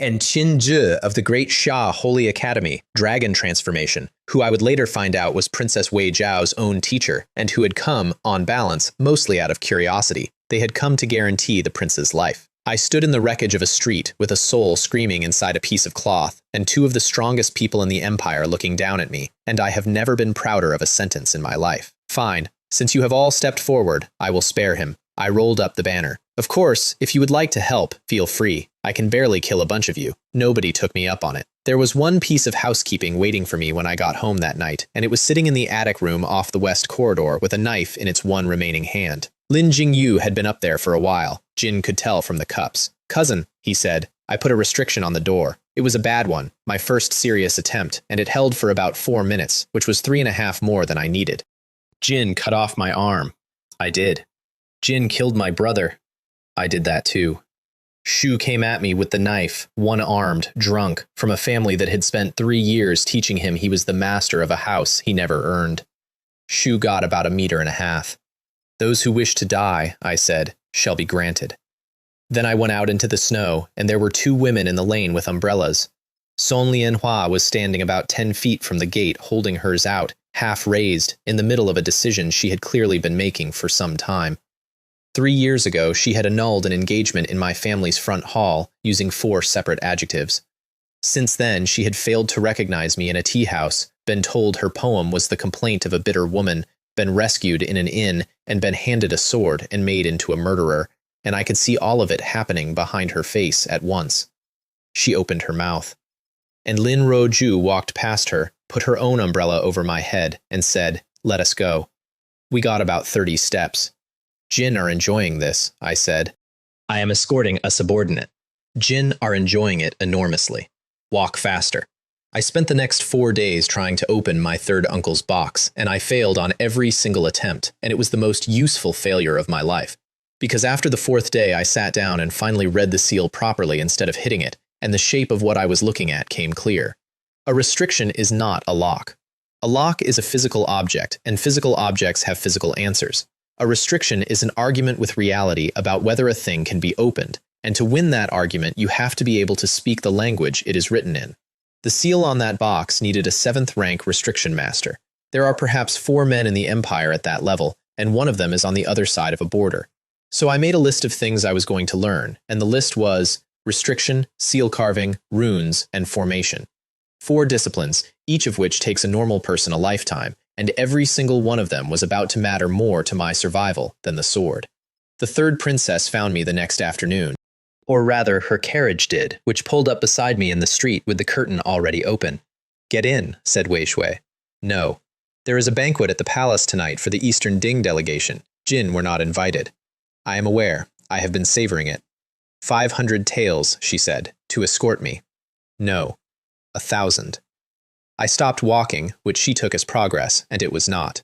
and Qin Zhi of the Great Shah Holy Academy, Dragon Transformation, who I would later find out was Princess Wei Jiao's own teacher, and who had come, on balance, mostly out of curiosity. They had come to guarantee the prince's life. I stood in the wreckage of a street with a soul screaming inside a piece of cloth, and 2 of the strongest people in the empire looking down at me, and I have never been prouder of a sentence in my life. Fine. Since you have all stepped forward, I will spare him. I rolled up the banner. Of course, if you would like to help, feel free. I can barely kill a bunch of you. Nobody took me up on it. There was one piece of housekeeping waiting for me when I got home that night, and it was sitting in the attic room off the west corridor with a knife in its one remaining hand. Lin Jingyu had been up there for a while. Jin could tell from the cups. "Cousin," he said. I put a restriction on the door. It was a bad one, my first serious attempt, and it held for about 4 minutes, which was 3.5 more than I needed. Jin cut off my arm. I did. Jin killed my brother. I did that too. Shu came at me with the knife, one-armed, drunk, from a family that had spent 3 years teaching him he was the master of a house he never earned. Shu got about 1.5 meters. "Those who wish to die," I said, "shall be granted." Then I went out into the snow, and there were 2 women in the lane with umbrellas. Son Lianhua was standing about 10 feet from the gate holding hers out, half raised, in the middle of a decision she had clearly been making for some time. 3 years ago, she had annulled an engagement in my family's front hall using 4 separate adjectives. Since then, she had failed to recognize me in a tea house, been told her poem was the complaint of a bitter woman, been rescued in an inn, and been handed a sword and made into a murderer, and I could see all of it happening behind her face at once. She opened her mouth. And Lin Ruoju walked past her, put her own umbrella over my head, and said, "Let us go." We got about 30 steps. Jin are enjoying this, I said. I am escorting a subordinate. Jin are enjoying it enormously. Walk faster. I spent the next 4 days trying to open my third uncle's box, and I failed on every single attempt, and it was the most useful failure of my life. Because after the 4th day, I sat down and finally read the seal properly instead of hitting it, and the shape of what I was looking at came clear. A restriction is not a lock. A lock is a physical object, and physical objects have physical answers. A restriction is an argument with reality about whether a thing can be opened, and to win that argument, you have to be able to speak the language it is written in. The seal on that box needed a 7th rank restriction master. There are perhaps 4 men in the Empire at that level, and one of them is on the other side of a border. So I made a list of things I was going to learn, and the list was restriction, seal carving, runes, and formation. 4 disciplines, each of which takes a normal person a lifetime, and every single one of them was about to matter more to my survival than the sword. The 3rd princess found me the next afternoon. Or rather, her carriage did, which pulled up beside me in the street with the curtain already open. Get in, said Wei Shui. No. There is a banquet at the palace tonight for the Eastern Ding delegation. Jin were not invited. I am aware. I have been savoring it. 500 taels, she said, to escort me. No. 1,000. I stopped walking, which she took as progress, and it was not.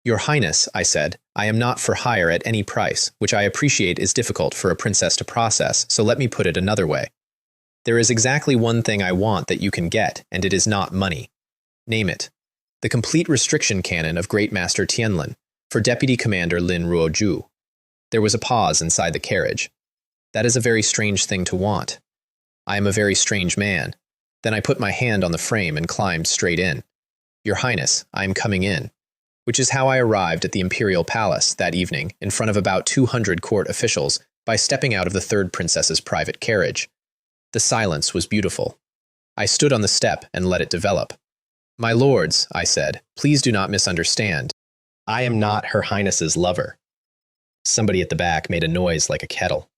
Your Highness, I said, I am not for hire at any price, which I appreciate is difficult for a princess to process, so let me put it another way. There is exactly one thing I want that you can get, and it is not money. Name it. The complete restriction canon of Great Master Tianlin, for Deputy Commander Lin Ruoju. There was a pause inside the carriage. That is a very strange thing to want. I am a very strange man. Then I put my hand on the frame and climbed straight in. Your Highness, I am coming in. Which is how I arrived at the Imperial Palace that evening in front of about 200 court officials by stepping out of the 3rd princess's private carriage. The silence was beautiful. I stood on the step and let it develop. My lords, I said, please do not misunderstand. I am not Her Highness's lover. Somebody at the back made a noise like a kettle.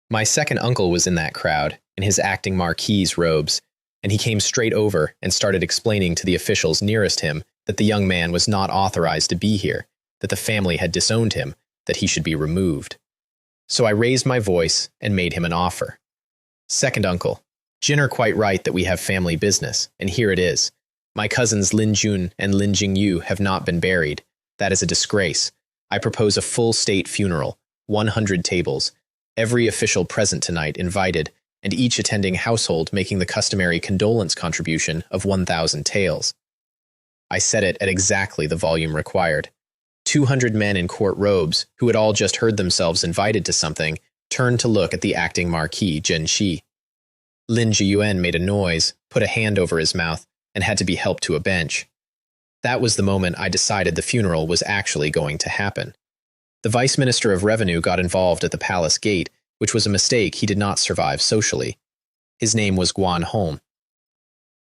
My second uncle was in that crowd, in his acting marquis's robes, and he came straight over and started explaining to the officials nearest him that the young man was not authorized to be here, that the family had disowned him, that he should be removed. So I raised my voice and made him an offer. Second uncle, Jin are quite right that we have family business, and here it is. My cousins Lin Jun and Lin Jingyu have not been buried. That is a disgrace. I propose a full state funeral, 100 tables, every official present tonight invited, and each attending household making the customary condolence contribution of 1,000 taels. I said it at exactly the volume required. 200 men in court robes, who had all just heard themselves invited to something, turned to look at the acting marquis, Zhen Shi. Lin Jiyuan made a noise, put a hand over his mouth, and had to be helped to a bench. That was the moment I decided the funeral was actually going to happen. The Vice Minister of Revenue got involved at the palace gate, which was a mistake he did not survive socially. His name was Guan Hong.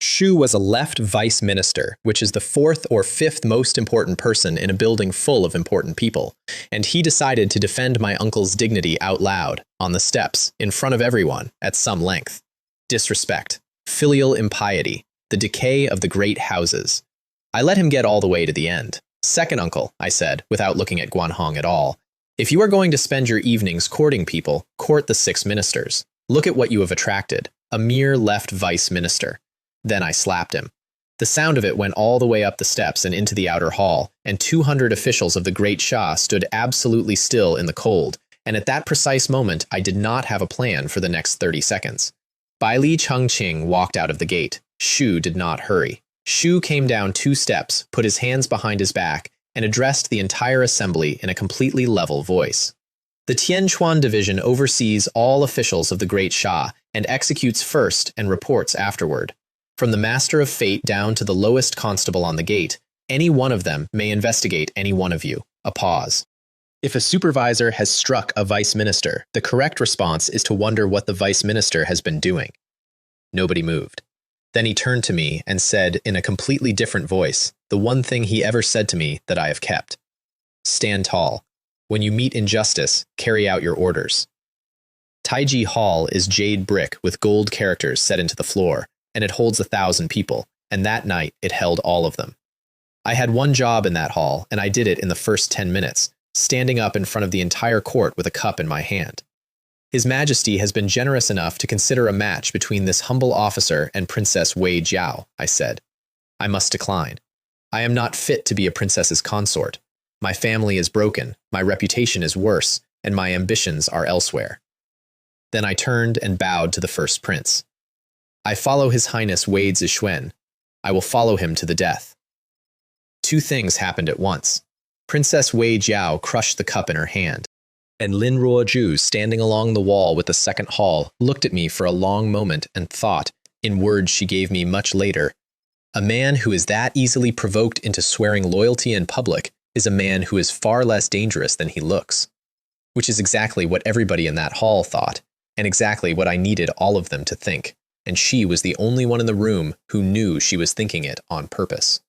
Shu was a left vice minister, which is the 4th or 5th most important person in a building full of important people, and he decided to defend my uncle's dignity out loud, on the steps, in front of everyone, at some length. Disrespect, filial impiety, the decay of the great houses. I let him get all the way to the end. Second uncle, I said, without looking at Guan Hong at all, if you are going to spend your evenings courting people, court the 6 ministers. Look at what you have attracted, a mere left vice minister. Then I slapped him. The sound of it went all the way up the steps and into the outer hall, and 200 officials of the great Shah stood absolutely still in the cold, and at that precise moment I did not have a plan for the next 30 seconds. Bai Li Chengqing walked out of the gate. Shu did not hurry. Shu came down 2 steps, put his hands behind his back, and addressed the entire assembly in a completely level voice. The Tianquan division oversees all officials of the great Shah and executes first and reports afterward. From the master of fate down to the lowest constable on the gate, any one of them may investigate any one of you. A pause. If a supervisor has struck a vice minister, the correct response is to wonder what the vice minister has been doing. Nobody moved. Then he turned to me and said in a completely different voice, the one thing he ever said to me that I have kept. Stand tall. When you meet injustice, carry out your orders. Taiji Hall is jade brick with gold characters set into the floor, and it holds 1,000 people, and that night it held all of them. I had one job in that hall, and I did it in the first 10 minutes, standing up in front of the entire court with a cup in my hand. His Majesty has been generous enough to consider a match between this humble officer and Princess Wei Jiao, I said. I must decline. I am not fit to be a princess's consort. My family is broken, my reputation is worse, and my ambitions are elsewhere. Then I turned and bowed to the first prince. I follow His Highness Wei Zixuan. I will follow him to the death. Two things happened at once. Princess Wei Jiao crushed the cup in her hand, and Lin Ruozhu, standing along the wall with the second hall, looked at me for a long moment and thought, in words she gave me much later, a man who is that easily provoked into swearing loyalty in public is a man who is far less dangerous than he looks. Which is exactly what everybody in that hall thought, and exactly what I needed all of them to think, and she was the only one in the room who knew she was thinking it on purpose.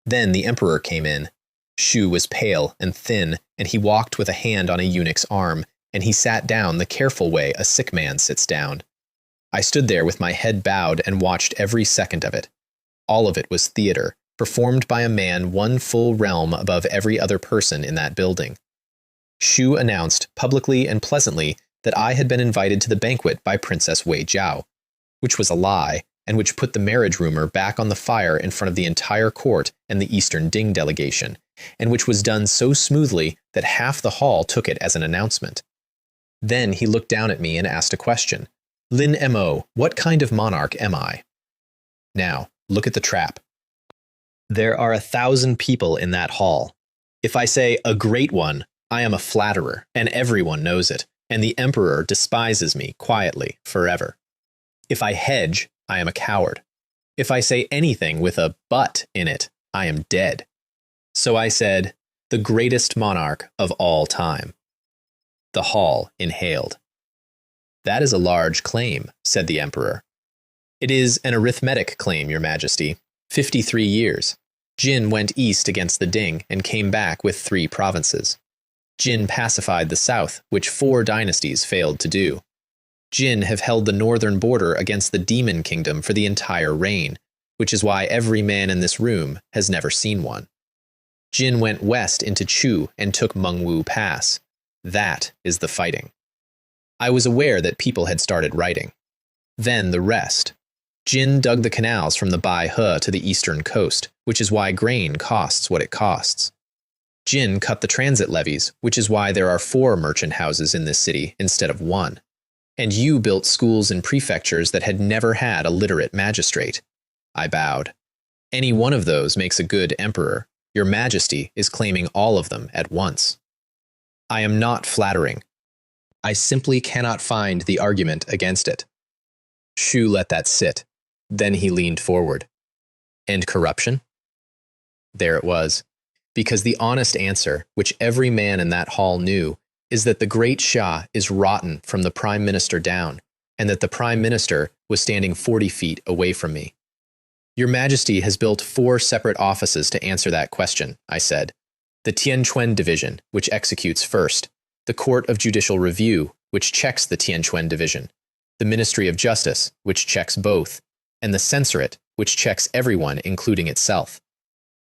Then the emperor came in. Shu was pale and thin, and he walked with a hand on a eunuch's arm, and he sat down the careful way a sick man sits down. I stood there with my head bowed and watched every second of it. All of it was theater, performed by a man one full realm above every other person in that building. Shu announced, publicly and pleasantly, that I had been invited to the banquet by Princess Wei Jiao, which was a lie, and which put the marriage rumor back on the fire in front of the entire court and the Eastern Ding delegation, and which was done so smoothly that half the hall took it as an announcement. Then he looked down at me and asked a question. Lin Mo, what kind of monarch am I? Now, look at the trap. There are 1,000 people in that hall. If I say a great one, I am a flatterer, and everyone knows it, and the emperor despises me quietly forever. If I hedge, I am a coward. If I say anything with a but in it, I am dead. So I said, the greatest monarch of all time. The hall inhaled. That is a large claim, said the emperor. It is an arithmetic claim, Your Majesty. 53 years. Jin went east against the Ding and came back with 3 provinces. Jin pacified the south, which 4 dynasties failed to do. Jin have held the northern border against the demon kingdom for the entire reign, which is why every man in this room has never seen one. Jin went west into Chu and took Mengwu Pass. That is the fighting. I was aware that people had started writing. Then the rest. Jin dug the canals from the Bai He to the eastern coast, which is why grain costs what it costs. Jin cut the transit levies, which is why there are 4 merchant houses in this city instead of 1. And you built schools and prefectures that had never had a literate magistrate. I bowed. Any one of those makes a good emperor. Your Majesty is claiming all of them at once. I am not flattering. I simply cannot find the argument against it. Shu let that sit. Then he leaned forward. And corruption? There it was. Because the honest answer, which every man in that hall knew, is that the great Shah is rotten from the Prime Minister down, and that the Prime Minister was standing 40 feet away from me. Your Majesty has built 4 separate offices to answer that question, I said. The Tianquan Division, which executes first, the Court of Judicial Review, which checks the Tianquan Division, the Ministry of Justice, which checks both, and the Censorate, which checks everyone, including itself.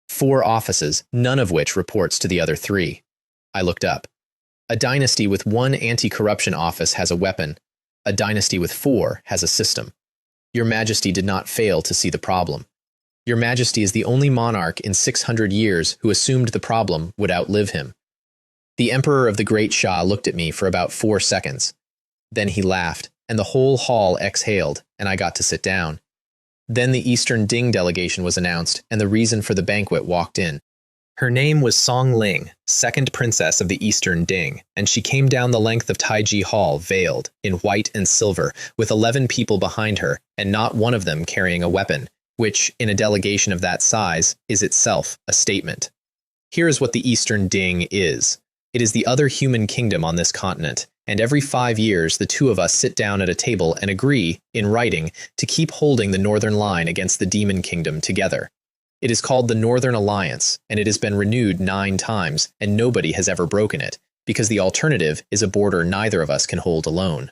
4 offices, none of which reports to the other 3. I looked up. A dynasty with 1 anti-corruption office has a weapon. A dynasty with 4 has a system. Your Majesty did not fail to see the problem. Your Majesty is the only monarch in 600 years who assumed the problem would outlive him. The Emperor of the Great Shah looked at me for about 4 seconds. Then he laughed, and the whole hall exhaled, and I got to sit down. Then the Eastern Ding delegation was announced, and the reason for the banquet walked in. Her name was Song Ling, 2nd princess of the Eastern Ding, and she came down the length of Taiji Hall veiled, in white and silver, with 11 people behind her, and not one of them carrying a weapon, which, in a delegation of that size, is itself a statement. Here is what the Eastern Ding is. It is the other human kingdom on this continent, and every 5 years the 2 of us sit down at a table and agree, in writing, to keep holding the northern line against the demon kingdom together. It is called the Northern Alliance, and it has been renewed 9 times, and nobody has ever broken it, because the alternative is a border neither of us can hold alone.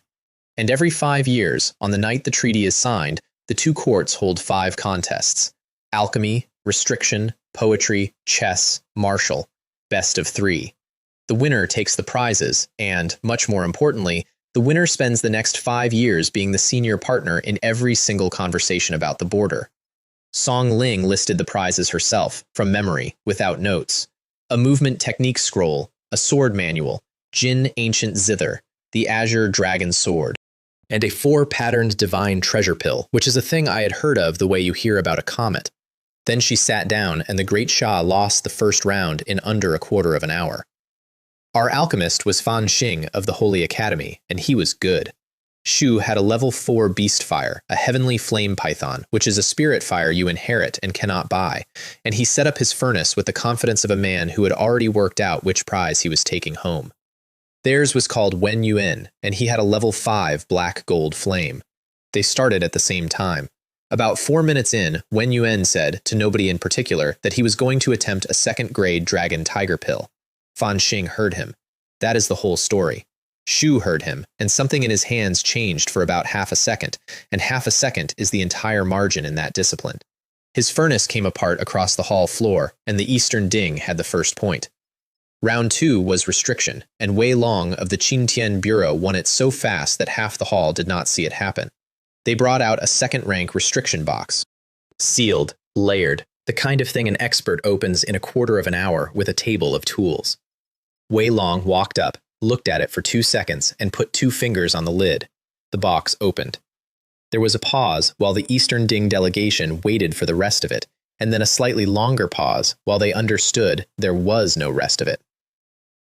And every 5 years, on the night the treaty is signed, the 2 courts hold 5 contests: alchemy, restriction, poetry, chess, martial, best of 3. The winner takes the prizes, and, much more importantly, the winner spends the next 5 years being the senior partner in every single conversation about the border. Song Ling listed the prizes herself, from memory, without notes. A movement technique scroll, a sword manual, Jin Ancient Zither, the Azure Dragon Sword, and a 4-patterned divine treasure pill, which is a thing I had heard of the way you hear about a comet. Then she sat down, and the great Shah lost the first round in under a quarter of an hour. Our alchemist was Fan Xing of the Holy Academy, and he was good. Shu had a level 4 beast fire, a heavenly flame python, which is a spirit fire you inherit and cannot buy, and he set up his furnace with the confidence of a man who had already worked out which prize he was taking home. Theirs was called Wen Yuan, and he had a level 5 black gold flame. They started at the same time. About 4 minutes in, Wen Yuan said, to nobody in particular, that he was going to attempt a 2nd-grade dragon tiger pill. Fan Xing heard him. That is the whole story. Shu heard him, and something in his hands changed for about half a second, and half a second is the entire margin in that discipline. His furnace came apart across the hall floor, and the Eastern Ding had the first point. Round 2 was restriction, and Wei Long of the Qintian Bureau won it so fast that half the hall did not see it happen. They brought out a 2nd-rank restriction box. Sealed, layered, the kind of thing an expert opens in a quarter of an hour with a table of tools. Wei Long walked up, looked at it for 2 seconds, and put 2 fingers on the lid. The box opened. There was a pause while the Eastern Ding delegation waited for the rest of it, and then a slightly longer pause while they understood there was no rest of it.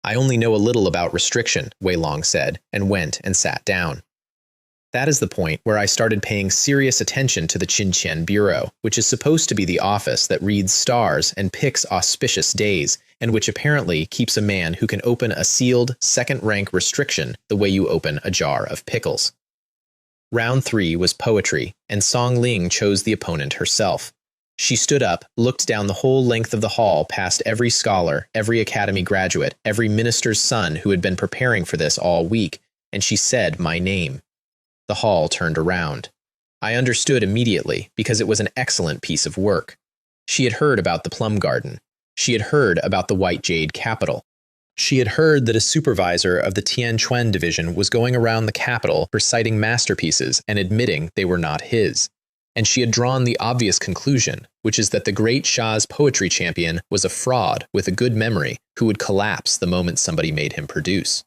I only know a little about restriction, Wei Long said, and went and sat down. That is the point where I started paying serious attention to the Qintian Bureau, which is supposed to be the office that reads stars and picks auspicious days, and which apparently keeps a man who can open a sealed 2nd-rank restriction the way you open a jar of pickles. Round 3 was poetry, and Song Ling chose the opponent herself. She stood up, looked down the whole length of the hall past every scholar, every academy graduate, every minister's son who had been preparing for this all week, and she said my name. The hall turned around. I understood immediately because it was an excellent piece of work. She had heard about the plum garden. She had heard about the White Jade Capital. She had heard that a supervisor of the Tianquan division was going around the capital reciting masterpieces and admitting they were not his. And she had drawn the obvious conclusion, which is that the great Shah's poetry champion was a fraud with a good memory who would collapse the moment somebody made him produce.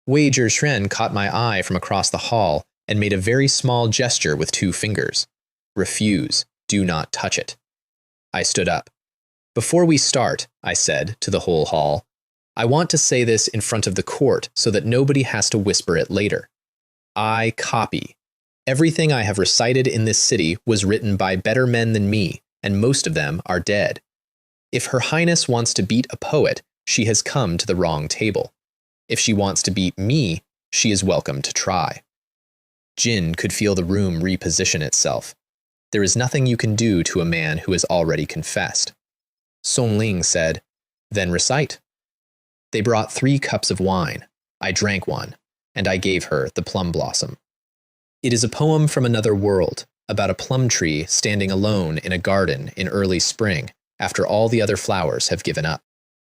Wei Zhishuan caught my eye from across the hall and made a very small gesture with 2 fingers. Refuse. Do not touch it. I stood up. Before we start, I said to the whole hall, I want to say this in front of the court so that nobody has to whisper it later. I copy. Everything I have recited in this city was written by better men than me, and most of them are dead. If Her Highness wants to beat a poet, she has come to the wrong table. If she wants to beat me, she is welcome to try. Jin could feel the room reposition itself. There is nothing you can do to a man who has already confessed. Song Ling said, Then recite. They brought 3 cups of wine. I drank one, and I gave her the plum blossom. It is a poem from another world, about a plum tree standing alone in a garden in early spring, after all the other flowers have given up.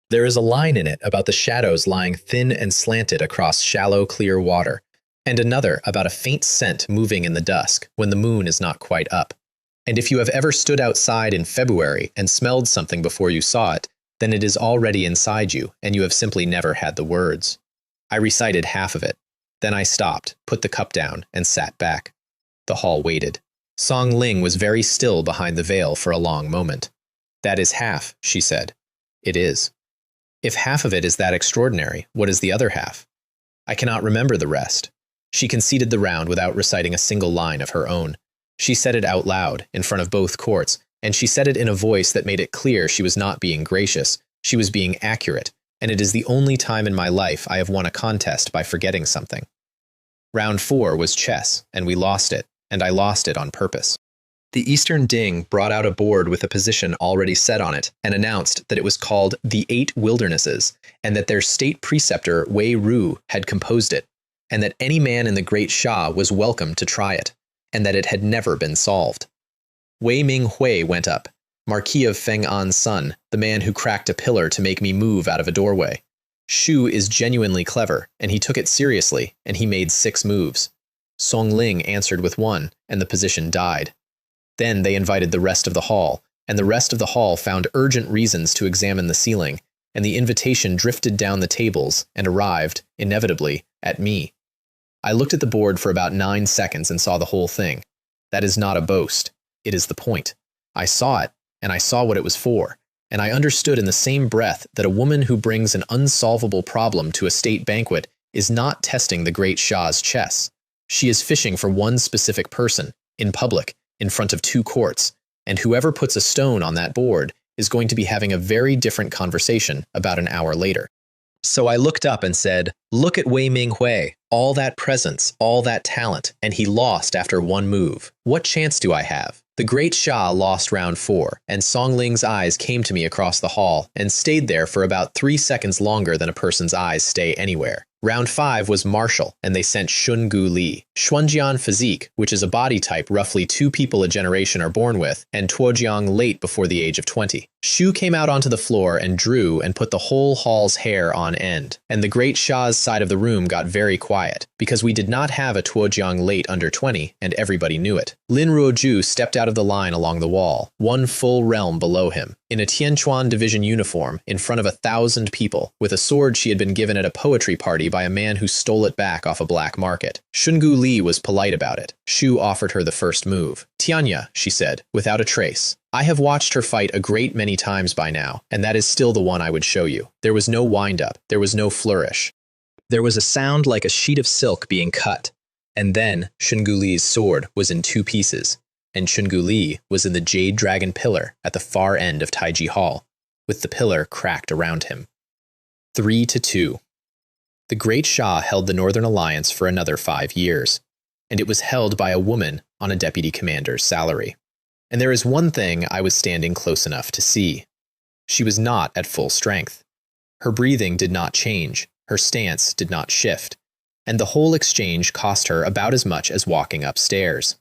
There is a line in it about the shadows lying thin and slanted across shallow, clear water, and another about a faint scent moving in the dusk when the moon is not quite up. And if you have ever stood outside in February and smelled something before you saw it, then it is already inside you, and you have simply never had the words. I recited half of it. Then I stopped, put the cup down, and sat back. The hall waited. Song Ling was very still behind the veil for a long moment. That is half, she said. It is. If half of it is that extraordinary, what is the other half? I cannot remember the rest. She conceded the round without reciting a single line of her own. She said it out loud, in front of both courts, and she said it in a voice that made it clear she was not being gracious, she was being accurate, and it is the only time in my life I have won a contest by forgetting something. Round 4 was chess, and we lost it, and I lost it on purpose. The Eastern Ding brought out a board with a position already set on it and announced that it was called the 8 Wildernesses, and that their state preceptor Wei Ru had composed it, and that any man in the Great Shah was welcome to try it, and that it had never been solved. Wei Ming Hui went up, Marquis of Feng An's son, the man who cracked a pillar to make me move out of a doorway. Shu is genuinely clever, and he took it seriously, and he made 6 moves. Song Ling answered with 1, and the position died. Then they invited the rest of the hall, and the rest of the hall found urgent reasons to examine the ceiling, and the invitation drifted down the tables and arrived, inevitably, at me. I looked at the board for about 9 seconds and saw the whole thing. That is not a boast. It is the point. I saw it, and I saw what it was for, and I understood in the same breath that a woman who brings an unsolvable problem to a state banquet is not testing the great Shah's chess. She is fishing for one specific person, in public, in front of 2 courts, and whoever puts a stone on that board is going to be having a very different conversation about an hour later. So I looked up and said, "Look at Wei Minghui, all that presence, all that talent, and he lost after 1 move. What chance do I have?" The great Shah lost round 4, and Song Ling's eyes came to me across the hall and stayed there for about 3 seconds longer than a person's eyes stay anywhere. Round 5 was martial, and they sent Shungu Li, Xuanjian physique, which is a body type roughly 2 people a generation are born with, and Tuojiang late before the age of 20. Shu came out onto the floor and drew and put the whole hall's hair on end, and the great Shah's side of the room got very quiet, because we did not have a Tuojiang late under 20, and everybody knew it. Lin Ruoju stepped out of the line along the wall, 1 full realm below him, in a Tianchuan division uniform, in front of 1,000 people, with a sword she had been given at a poetry party by a man who stole it back off a black market. Shungu Li was polite about it. Shu offered her the first move. "Tianya," she said, without a trace. "I have watched her fight a great many times by now, and that is still the one I would show you. There was no wind-up. There was no flourish. There was a sound like a sheet of silk being cut. And then Shungu Li's sword was in 2 pieces, and Shungu Li was in the jade dragon pillar at the far end of Taiji Hall, with the pillar cracked around him. 3-2. The Great Shah held the Northern Alliance for another 5 years, and it was held by a woman on a deputy commander's salary. And there is one thing I was standing close enough to see. She was not at full strength. Her breathing did not change, her stance did not shift, and the whole exchange cost her about as much as walking upstairs.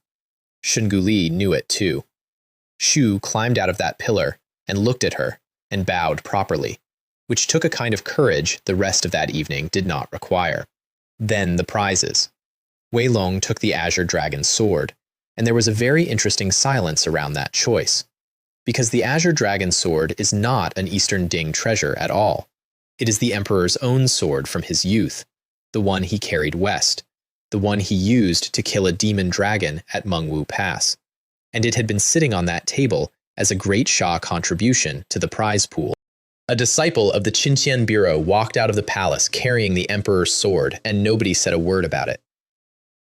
Shungu Li knew it too. Shu climbed out of that pillar and looked at her and bowed properly, which took a kind of courage the rest of that evening did not require. Then the prizes. Wei Long took the Azure Dragon's sword, and there was a very interesting silence around that choice, because the Azure Dragon's sword is not an Eastern Ding treasure at all. It is the Emperor's own sword from his youth, the one he carried west, the one he used to kill a demon dragon at Mengwu Pass, and it had been sitting on that table as a great Shah contribution to the prize pool. A disciple of the Qinqian Bureau walked out of the palace carrying the Emperor's sword, and nobody said a word about it.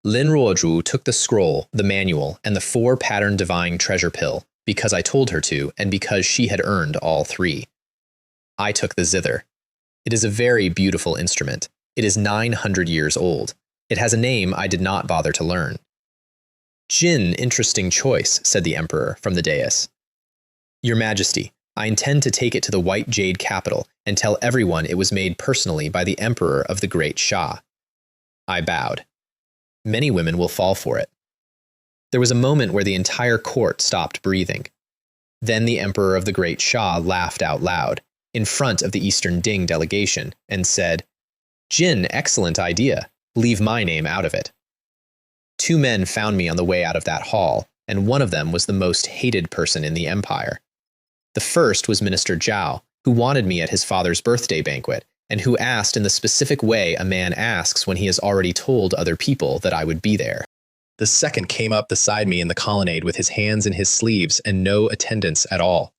Lin Ruozhu took the scroll, the manual, and the 4 pattern divine treasure pill, because I told her to, and because she had earned all 3. I took the zither. It is a very beautiful instrument. It is 900 years old. It has a name I did not bother to learn. "Jin, interesting choice," said the Emperor from the dais. "Your Majesty, I intend to take it to the White Jade capital and tell everyone it was made personally by the Emperor of the Great Shah." I bowed. Many women will fall for it. There was a moment where the entire court stopped breathing. Then the Emperor of the Great Shah laughed out loud, in front of the Eastern Ding delegation, and said, "Jin, excellent idea. Leave my name out of it." 2 men found me on the way out of that hall, and one of them was the most hated person in the empire. The first was Minister Zhao, who wanted me at his father's birthday banquet, and who asked in the specific way a man asks when he has already told other people that I would be there. The second came up beside me in the colonnade with his hands in his sleeves and no attendance at all.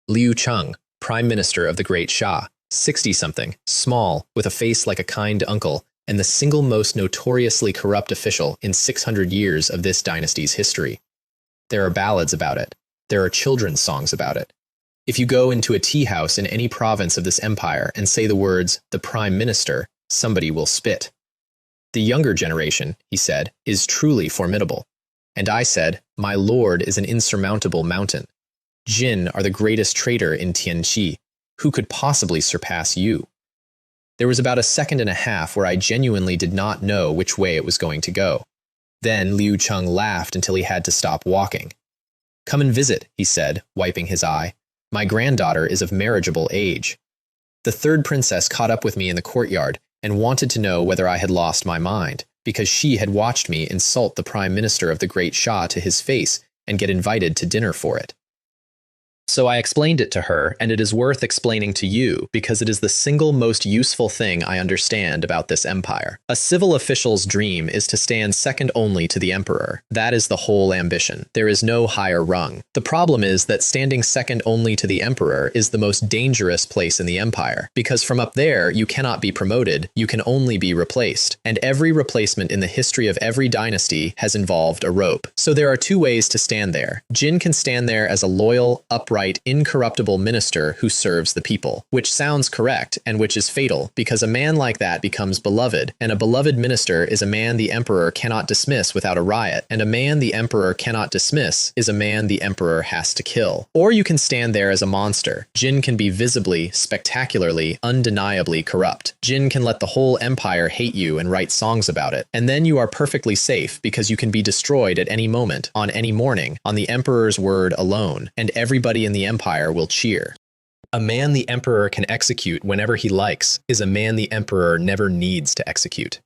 Liu Cheng, Prime Minister of the Great Shah, 60-something, small, with a face like a kind uncle, and the single most notoriously corrupt official in 600 years of this dynasty's history. There are ballads about it. There are children's songs about it. If you go into a tea house in any province of this empire and say the words, "the Prime Minister," somebody will spit. "The younger generation," he said, "is truly formidable." And I said, "My lord is an insurmountable mountain. Jin are the greatest trader in Tianqi. Who could possibly surpass you?" There was about a second and a half where I genuinely did not know which way it was going to go. Then Liu Cheng laughed until he had to stop walking. Come and visit, he said, wiping his eye. My granddaughter is of marriageable age. The third princess caught up with me in the courtyard and wanted to know whether I had lost my mind, because she had watched me insult the prime minister of the great Shah to his face and get invited to dinner for it. So I explained it to her, and it is worth explaining to you because it is the single most useful thing I understand about this empire. A civil official's dream is to stand second only to the emperor. That is the whole ambition. There is no higher rung. The problem is that standing second only to the emperor is the most dangerous place in the empire, because from up there you cannot be promoted, you can only be replaced. And every replacement in the history of every dynasty has involved a rope. So there are two ways to stand there. Jin can stand there as a loyal, upright, incorruptible minister who serves the people, which sounds correct and which is fatal, because a man like that becomes beloved, and a beloved minister is a man the emperor cannot dismiss without a riot, and a man the emperor cannot dismiss is a man the emperor has to kill. Or you can stand there as a monster. Jin can be visibly, spectacularly, undeniably corrupt. Jin can let the whole empire hate you and write songs about it, and then you are perfectly safe because you can be destroyed at any moment, on any morning, on the emperor's word alone, and everybody in the empire will cheer. A man the emperor can execute whenever he likes is a man the emperor never needs to execute.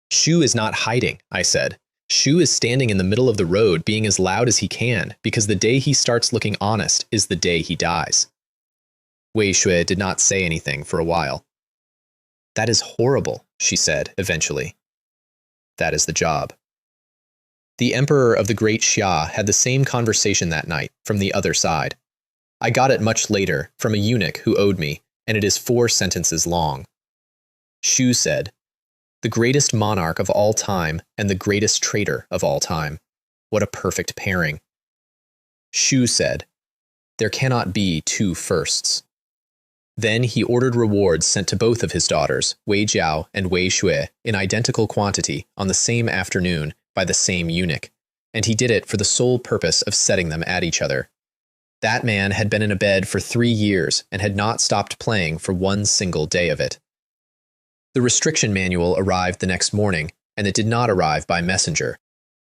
Shu is not hiding, I said. Shu is standing in the middle of the road being as loud as he can, because the day he starts looking honest is the day he dies. Wei Shui did not say anything for a while. That is horrible, she said eventually. That is the job. The emperor of the great Xia had the same conversation that night, from the other side. I got it much later, from a eunuch who owed me, and it is 4 sentences long. Shu said, "The greatest monarch of all time and the greatest traitor of all time. What a perfect pairing." Shu said, "There cannot be 2 firsts." Then he ordered rewards sent to both of his daughters, Wei Jiao and Wei Shui, in identical quantity on the same afternoon, by the same eunuch, and he did it for the sole purpose of setting them at each other. That man had been in a bed for 3 years and had not stopped playing for 1 single day of it. The restriction manual arrived the next morning, and it did not arrive by messenger.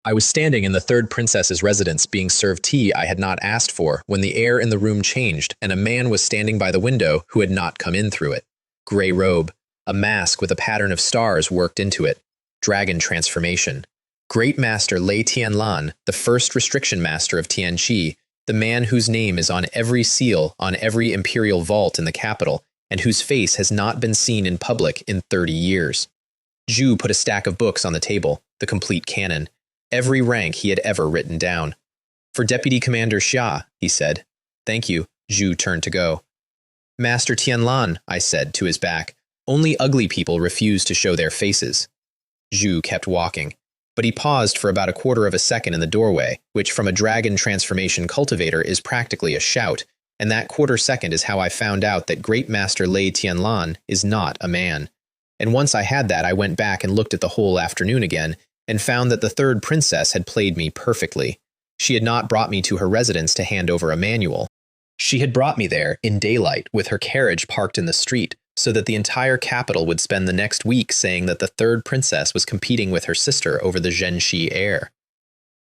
I was standing in the third princess's residence being served tea I had not asked for when the air in the room changed and a man was standing by the window who had not come in through it. Gray robe, a mask with a pattern of stars worked into it, dragon transformation. Great Master Lei Tianlan, the first restriction master of Tianqi, the man whose name is on every seal on every imperial vault in the capital, and whose face has not been seen in public in 30 years. Zhu put a stack of books on the table, the complete canon, every rank he had ever written down. "For Deputy Commander Xia," he said. "Thank you." Zhu turned to go. "Master Tianlan," I said to his back, "only ugly people refuse to show their faces." Zhu kept walking, but he paused for about a quarter of a second in the doorway, which from a dragon transformation cultivator is practically a shout, and that quarter second is how I found out that Great Master Lei Tianlan is not a man. And once I had that, I went back and looked at the whole afternoon again, and found that the third princess had played me perfectly. She had not brought me to her residence to hand over a manual. She had brought me there, in daylight, with her carriage parked in the street, so that the entire capital would spend the next week saying that the third princess was competing with her sister over the Zhenxi heir.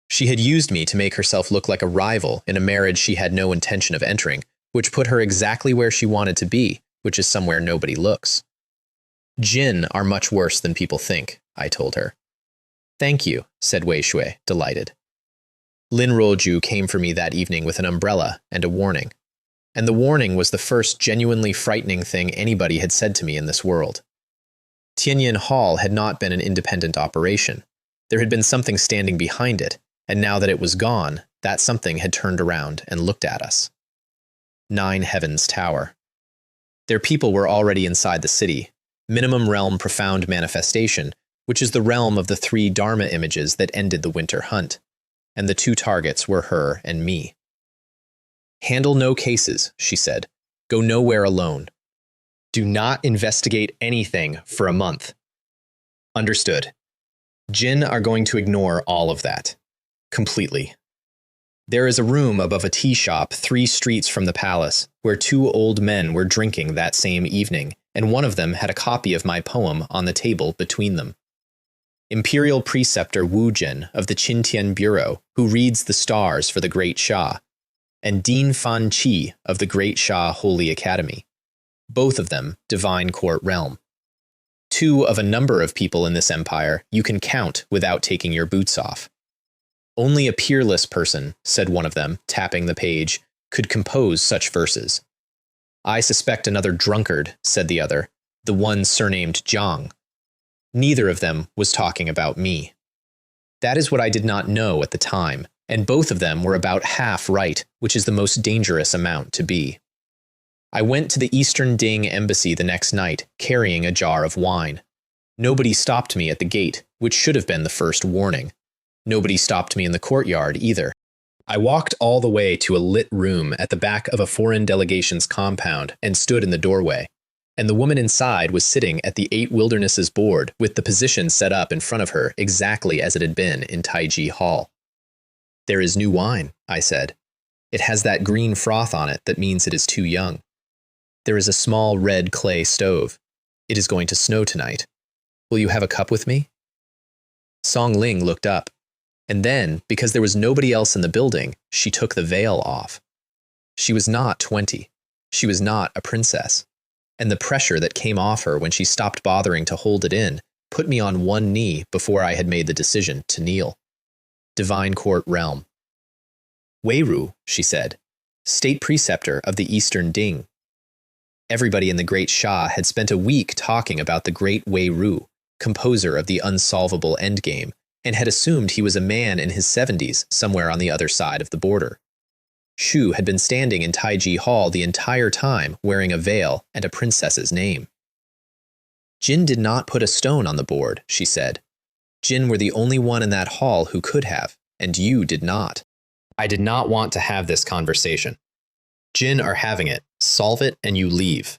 She had used me to make herself look like a rival in a marriage she had no intention of entering, which put her exactly where she wanted to be, which is somewhere nobody looks. "Jinn are much worse than people think," I told her. "Thank you," said Wei Shui, delighted. Lin Ruoju came for me that evening with an umbrella and a warning. And the warning was the first genuinely frightening thing anybody had said to me in this world. Tianyin Hall had not been an independent operation. There had been something standing behind it, and now that it was gone, that something had turned around and looked at us. 9 Heavens Tower. Their people were already inside the city, minimum realm profound manifestation, which is the realm of the 3 Dharma images that ended the winter hunt, and the 2 targets were her and me. "Handle no cases," she said. "Go nowhere alone. Do not investigate anything for a month." Understood. Jinn are going to ignore all of that. Completely. There is a room above a tea shop 3 streets from the palace, where 2 old men were drinking that same evening, and one of them had a copy of my poem on the table between them. imperial preceptor Wu Jin of the Qintian Bureau, who reads the stars for the Great Shah, and Dean Fan Qi of the Great Shah Holy Academy, both of them divine court realm. Two of a number of people in this empire you can count without taking your boots off. Only a peerless person, said one of them, tapping the page, could compose such verses. I suspect another drunkard, said the other, the one surnamed Jiang. Neither of them was talking about me. That is what I did not know at the time, and both of them were about half right, which is the most dangerous amount to be. I went to the Eastern Ding embassy the next night, carrying a jar of wine. Nobody stopped me at the gate, which should have been the first warning. Nobody stopped me in the courtyard either. I walked all the way to a lit room at the back of a foreign delegation's compound and stood in the doorway, and the woman inside was sitting at the 8 Wildernesses board with the position set up in front of her exactly as it had been in Taiji Hall. There is new wine, I said. It has that green froth on it that means it is too young. There is a small red clay stove. It is going to snow tonight. Will you have a cup with me? Song Ling looked up, and then, because there was nobody else in the building, she took the veil off. She was not 20. She was not a princess. And the pressure that came off her when she stopped bothering to hold it in put me on one knee before I had made the decision to kneel. Divine Court Realm. Weiru, she said, state preceptor of the Eastern Ding. Everybody in the Great Shah had spent a week talking about the great Weiru, composer of the unsolvable endgame, and had assumed he was a man in his 70s somewhere on the other side of the border. Shu had been standing in Taiji Hall the entire time wearing a veil and a princess's name. Jin did not put a stone on the board, she said. Jin were the only one in that hall who could have, and you did not. I did not want to have this conversation. Jin are having it. Solve it and you leave.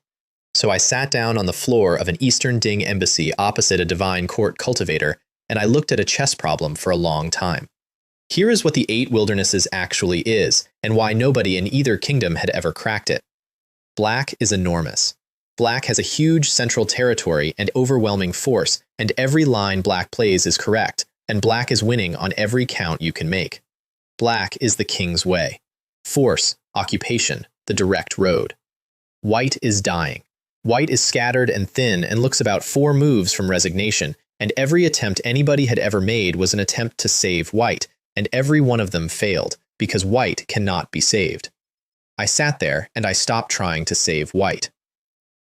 So I sat down on the floor of an Eastern Ding embassy opposite a divine court cultivator, and I looked at a chess problem for a long time. Here is what the 8 Wildernesses actually is, and why nobody in either kingdom had ever cracked it. Black is enormous. Black has a huge central territory and overwhelming force, and every line Black plays is correct, and Black is winning on every count you can make. Black is the king's way. Force, occupation, the direct road. White is dying. White is scattered and thin and looks about 4 moves from resignation, and every attempt anybody had ever made was an attempt to save White, and every one of them failed, because White cannot be saved. I sat there, and I stopped trying to save White.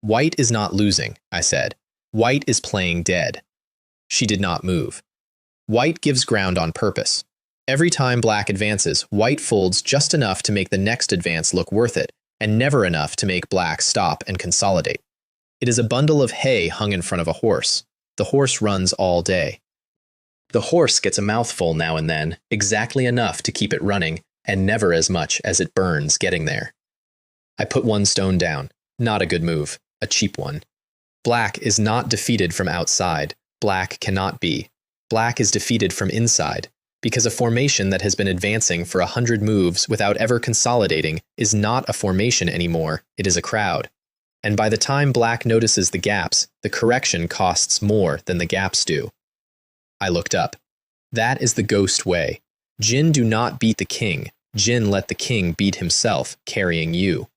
White is not losing, I said. White is playing dead. She did not move. White gives ground on purpose. Every time Black advances, White folds just enough to make the next advance look worth it, and never enough to make Black stop and consolidate. It is a bundle of hay hung in front of a horse. The horse runs all day. The horse gets a mouthful now and then, exactly enough to keep it running, and never as much as it burns getting there. I put 1 stone down. Not a good move. A cheap one. Black is not defeated from outside. Black cannot be. Black is defeated from inside, because a formation that has been advancing for 100 moves without ever consolidating is not a formation anymore, it is a crowd. And by the time Black notices the gaps, the correction costs more than the gaps do. I looked up. That is the ghost way. Jin do not beat the king. Jin let the king beat himself, carrying you.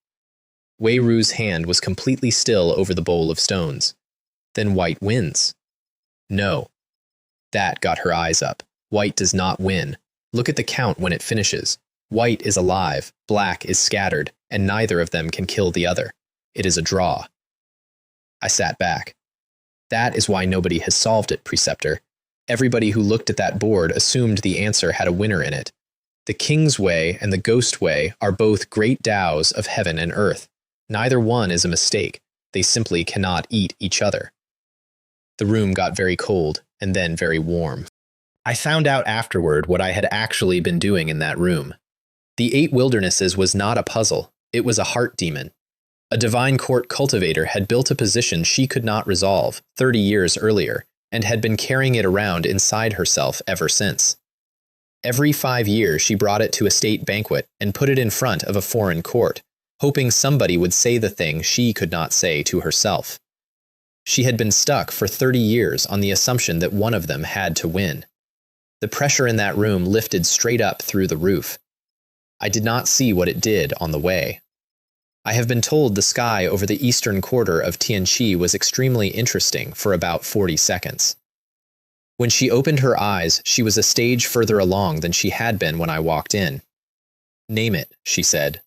Weiru's hand was completely still over the bowl of stones. Then White wins. No. That got her eyes up. White does not win. Look at the count when it finishes. White is alive, Black is scattered, and neither of them can kill the other. It is a draw. I sat back. That is why nobody has solved it, Preceptor. Everybody who looked at that board assumed the answer had a winner in it. The King's Way and the Ghost Way are both great Taos of heaven and earth. Neither one is a mistake. They simply cannot eat each other. The room got very cold, and then very warm. I found out afterward what I had actually been doing in that room. The 8 Wildernesses was not a puzzle, it was a heart demon. A divine court cultivator had built a position she could not resolve 30 years earlier, and had been carrying it around inside herself ever since. Every 5 years she brought it to a state banquet and put it in front of a foreign court, hoping somebody would say the thing she could not say to herself. She had been stuck for 30 years on the assumption that one of them had to win. The pressure in that room lifted straight up through the roof. I did not see what it did on the way. I have been told the sky over the eastern quarter of Tianqi was extremely interesting for about 40 seconds. When she opened her eyes, she was a stage further along than she had been when I walked in. "Name it," she said.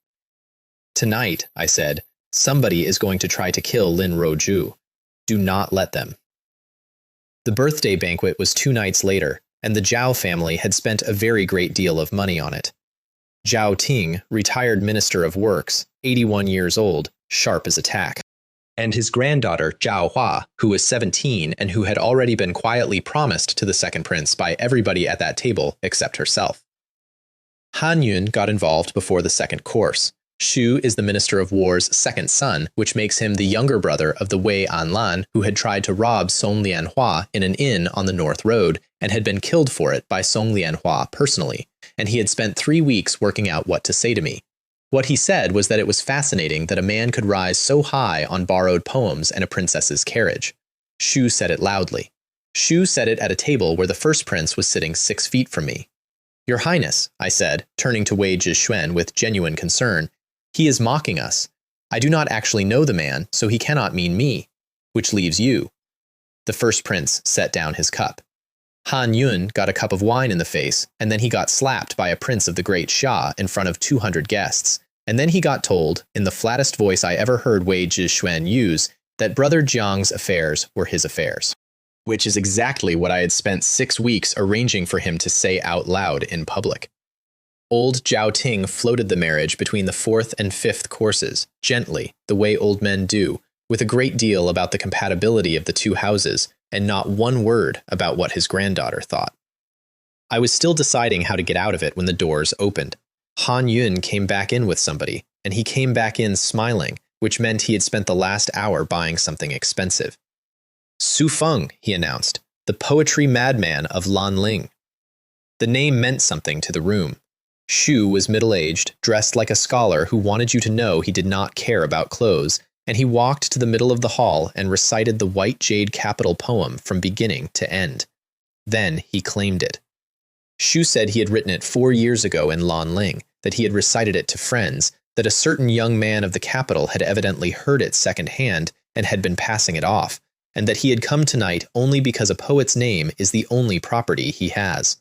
"Tonight," I said, "somebody is going to try to kill Lin Roju. Do not let them." The birthday banquet was 2 nights later, and the Zhao family had spent a very great deal of money on it. Zhao Ting, retired Minister of Works, 81 years old, sharp as a tack, and his granddaughter Zhao Hua, who was 17 and who had already been quietly promised to the second prince by everybody at that table except herself. Han Yun got involved before the second course. Xu is the Minister of War's second son, which makes him the younger brother of the Wei Anlan, who had tried to rob Song Lianhua in an inn on the North Road and had been killed for it by Song Lianhua personally, and he had spent 3 weeks working out what to say to me. What he said was that it was fascinating that a man could rise so high on borrowed poems and a princess's carriage. Xu said it loudly. Xu said it at a table where the first prince was sitting 6 feet from me. "Your Highness," I said, turning to Wei Zhixuan with genuine concern, "he is mocking us. I do not actually know the man, so he cannot mean me. Which leaves you." The first prince set down his cup. Han Yun got a cup of wine in the face, and then he got slapped by a prince of the great Xia in front of 200 guests, and then he got told, in the flattest voice I ever heard Wei Zhixuan use, that Brother Jiang's affairs were his affairs. Which is exactly what I had spent 6 weeks arranging for him to say out loud in public. Old Zhao Ting floated the marriage between the 4th and 5th courses, gently, the way old men do, with a great deal about the compatibility of the 2 houses, and not one word about what his granddaughter thought. I was still deciding how to get out of it when the doors opened. Han Yun came back in with somebody, and he came back in smiling, which meant he had spent the last hour buying something expensive. "Su Feng," he announced, "the poetry madman of Lanling." The name meant something to the room. Xu was middle-aged, dressed like a scholar who wanted you to know he did not care about clothes, and he walked to the middle of the hall and recited the white jade capital poem from beginning to end. Then he claimed it. Xu said he had written it 4 years ago in Lanling, that he had recited it to friends, that a certain young man of the capital had evidently heard it second-hand and had been passing it off, and that he had come tonight only because a poet's name is the only property he has.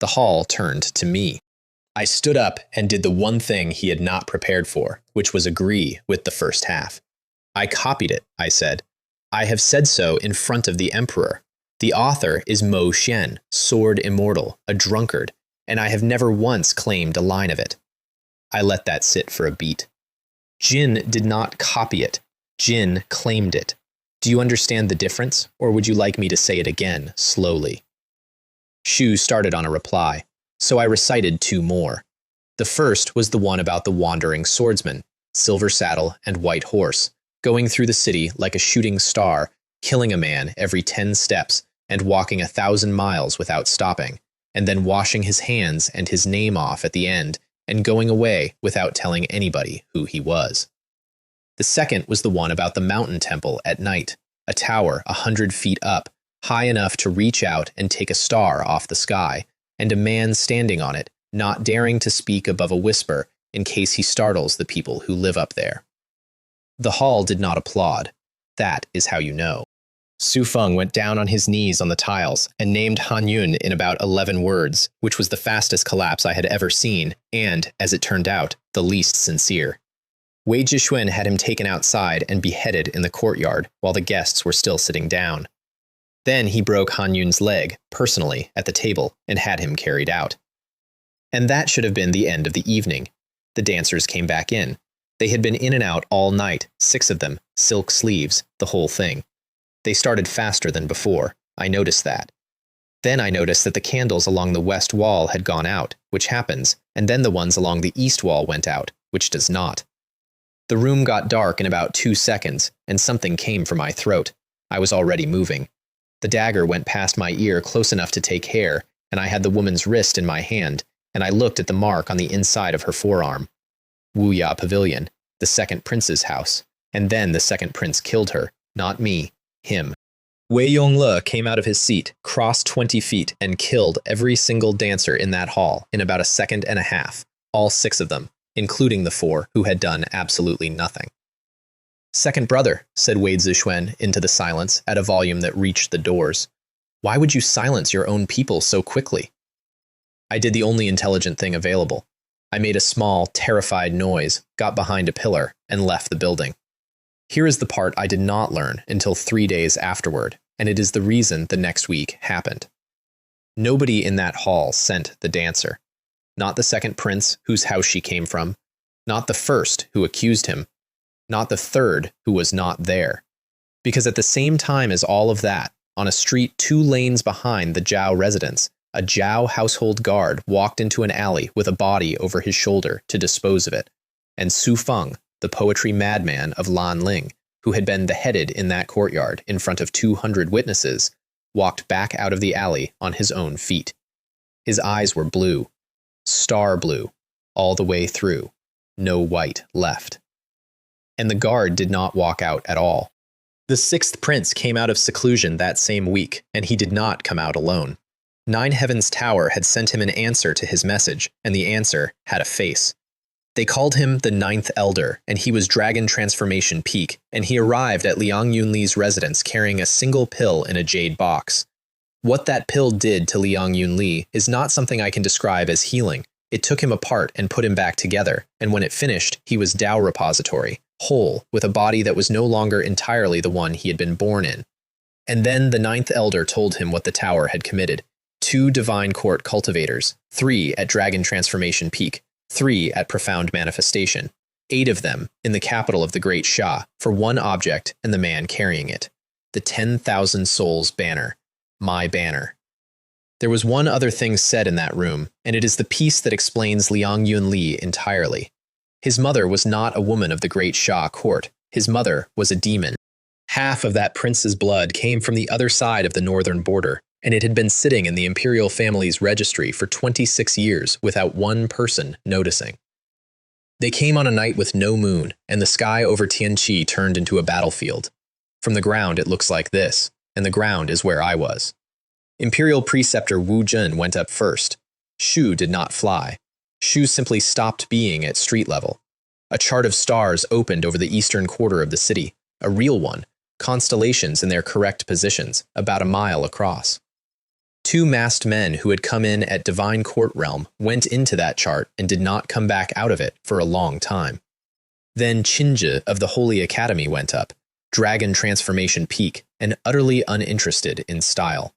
The hall turned to me. I stood up and did the one thing he had not prepared for, which was agree with the first half. "I copied it," I said. "I have said so in front of the emperor. The author is Mo Xian, sword immortal, a drunkard, and I have never once claimed a line of it." I let that sit for a beat. Jin did not copy it. Jin claimed it. Do you understand the difference, or would you like me to say it again, slowly? Xu started on a reply, so I recited 2 more. The first was the one about the wandering swordsman, silver saddle and white horse, going through the city like a shooting star, killing a man every 10 steps and walking 1,000 miles without stopping, and then washing his hands and his name off at the end and going away without telling anybody who he was. The second was the one about the mountain temple at night, a tower 100 feet up, high enough to reach out and take a star off the sky, and a man standing on it, not daring to speak above a whisper in case he startles the people who live up there. The hall did not applaud. That is how you know. Su Feng went down on his knees on the tiles and named Han Yun in about 11 words, which was the fastest collapse I had ever seen, and, as it turned out, the least sincere. Wei Zhixuan had him taken outside and beheaded in the courtyard while the guests were still sitting down. Then he broke Han Yun's leg, personally, at the table and had him carried out. And that should have been the end of the evening. The dancers came back in. They had been in and out all night, 6 of them, silk sleeves, the whole thing. They started faster than before. I noticed that. Then I noticed that the candles along the west wall had gone out, which happens, and then the ones along the east wall went out, which does not. The room got dark in about 2 seconds, and something came for my throat. I was already moving. The dagger went past my ear close enough to take hair, and I had the woman's wrist in my hand, and I looked at the mark on the inside of her forearm. Wuya Pavilion, the second prince's house, and then the second prince killed her, not me, Him. Wei Yongle came out of his seat, crossed 20 feet, and killed every single dancer in that hall in about a second and a half, all 6 of them, including the 4 who had done absolutely nothing. Second brother, said Wei Zixuan into the silence at a volume that reached the doors. Why would you silence your own people so quickly? I did the only intelligent thing available. I made a small, terrified noise, got behind a pillar, and left the building. Here is the part I did not learn until 3 days afterward, and it is the reason the next week happened. Nobody in that hall sent the dancer. Not the second prince whose house she came from, not the first who accused him, not the third who was not there. Because at the same time as all of that, on a street 2 lanes behind the Zhao residence, a Zhao household guard walked into an alley with a body over his shoulder to dispose of it, and Su Feng, the poetry madman of Lanling, who had been beheaded in that courtyard in front of 200 witnesses, walked back out of the alley on his own feet. His eyes were blue, star blue, all the way through, no white left. And the guard did not walk out at all. The 6th prince came out of seclusion that same week, and he did not come out alone. 9 Heavens Tower had sent him an answer to his message, and the answer had a face. They called him the 9th Elder, and he was Dragon Transformation Peak, and he arrived at Liang Yunli's residence carrying a single pill in a jade box. What that pill did to Liang Yunli is not something I can describe as healing. It took him apart and put him back together, and when it finished, he was Tao repository, whole, with a body that was no longer entirely the one he had been born in. And then the 9th Elder told him what the tower had committed. 2 Divine Court cultivators, 3 at Dragon Transformation Peak, 3 at Profound Manifestation, 8 of them in the capital of the Great Shah, for one object and the man carrying it. The 10,000 Souls banner. My banner. There was one other thing said in that room, and it is the piece that explains Liang Yunli entirely. His mother was not a woman of the Great Shah court. His mother was a demon. Half of that prince's blood came from the other side of the northern border, and it had been sitting in the imperial family's registry for 26 years without one person noticing. They came on a night with no moon, and the sky over Tianqi turned into a battlefield. From the ground it looks like this, and the ground is where I was. Imperial preceptor Wu Jun went up first. Shu did not fly. Shu simply stopped being at street level. A chart of stars opened over the eastern quarter of the city, a real one, constellations in their correct positions, about a mile across. 2 masked men who had come in at Divine Court Realm went into that chart and did not come back out of it for a long time. Then Qinzhi of the Holy Academy went up, Dragon Transformation Peak, and utterly uninterested in style.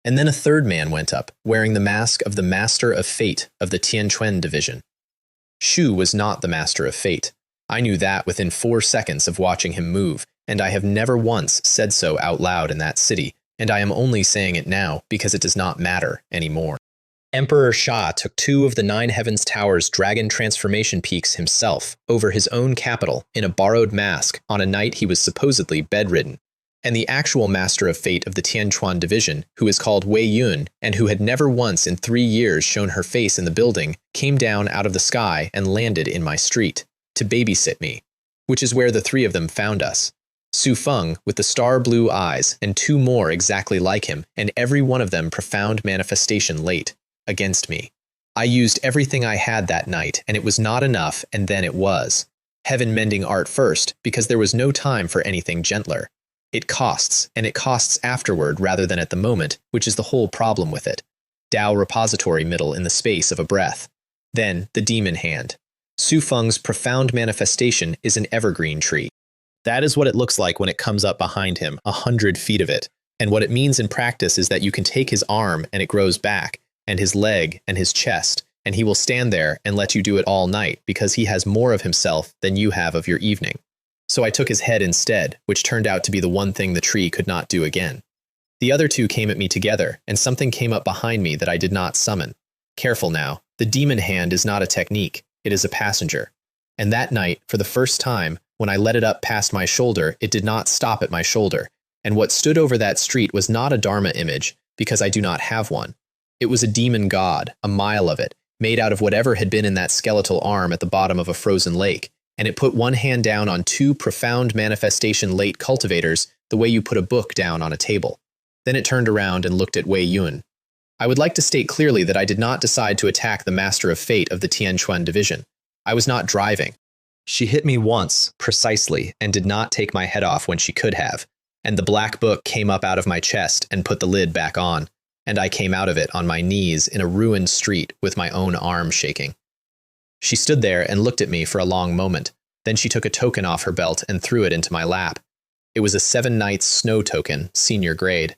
And then a 3rd man went up, wearing the mask of the Master of Fate of the Tianquan Division. Shu was not the Master of Fate. I knew that within 4 seconds of watching him move, and I have never once said so out loud in that city, and I am only saying it now because it does not matter anymore. Emperor Sha took 2 of the 9 Heavens Tower's Dragon Transformation Peaks himself over his own capital in a borrowed mask on a night he was supposedly bedridden. And the actual Master of Fate of the Tianquan Division, who is called Wei Yun, and who had never once in 3 years shown her face in the building, came down out of the sky and landed in my street, to babysit me, which is where the 3 of them found us. Su Feng, with the star-blue eyes, and 2 more exactly like him, and every one of them profound manifestation late, against me. I used everything I had that night, and it was not enough, and then it was. Heaven-mending art first, because there was no time for anything gentler. It costs, and it costs afterward rather than at the moment, which is the whole problem with it. Tao repository middle in the space of a breath. Then the demon hand. Su Feng's profound manifestation is an evergreen tree. That is what it looks like when it comes up behind him, 100 feet of it. And what it means in practice is that you can take his arm and it grows back, and his leg and his chest, and he will stand there and let you do it all night because he has more of himself than you have of your evening. So I took his head instead, which turned out to be the one thing the tree could not do again. The other 2 came at me together, and something came up behind me that I did not summon. Careful now, the demon hand is not a technique, it is a passenger. And that night, for the first time, when I let it up past my shoulder, it did not stop at my shoulder, and what stood over that street was not a Dharma image, because I do not have one. It was a demon god, a mile of it, made out of whatever had been in that skeletal arm at the bottom of a frozen lake, and it put one hand down on 2 profound manifestation late cultivators the way you put a book down on a table. Then it turned around and looked at Wei Yun. I would like to state clearly that I did not decide to attack the Master of Fate of the Tianquan division. I was not driving. She hit me once, precisely, and did not take my head off when she could have, and the black book came up out of my chest and put the lid back on, and I came out of it on my knees in a ruined street with my own arm shaking. She stood there and looked at me for a long moment. Then she took a token off her belt and threw it into my lap. It was a 7 Nights Snow token, senior grade.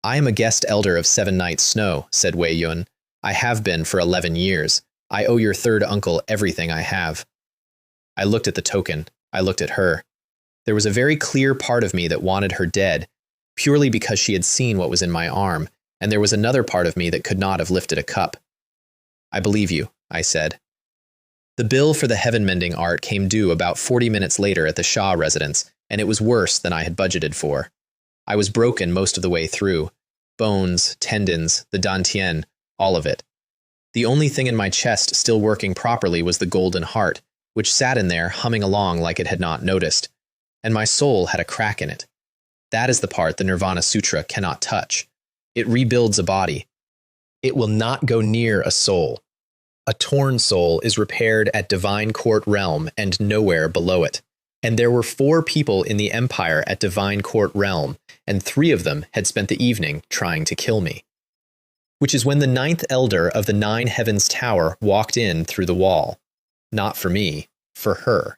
I am a guest elder of 7 Nights Snow, said Wei Yun. I have been for 11 years. I owe your third uncle everything I have. I looked at the token. I looked at her. There was a very clear part of me that wanted her dead, purely because she had seen what was in my arm, and there was another part of me that could not have lifted a cup. I believe you, I said. The bill for the heaven-mending art came due about 40 minutes later at the Shah residence, and it was worse than I had budgeted for. I was broken most of the way through. Bones, tendons, the dantian, all of it. The only thing in my chest still working properly was the golden heart, which sat in there humming along like it had not noticed, and my soul had a crack in it. That is the part the Nirvana Sutra cannot touch. It rebuilds a body. It will not go near a soul. A torn soul is repaired at Divine Court Realm and nowhere below it. And there were 4 people in the Empire at Divine Court Realm, and 3 of them had spent the evening trying to kill me. Which is when the 9th Elder of the 9 Heavens Tower walked in through the wall. Not for me, for her.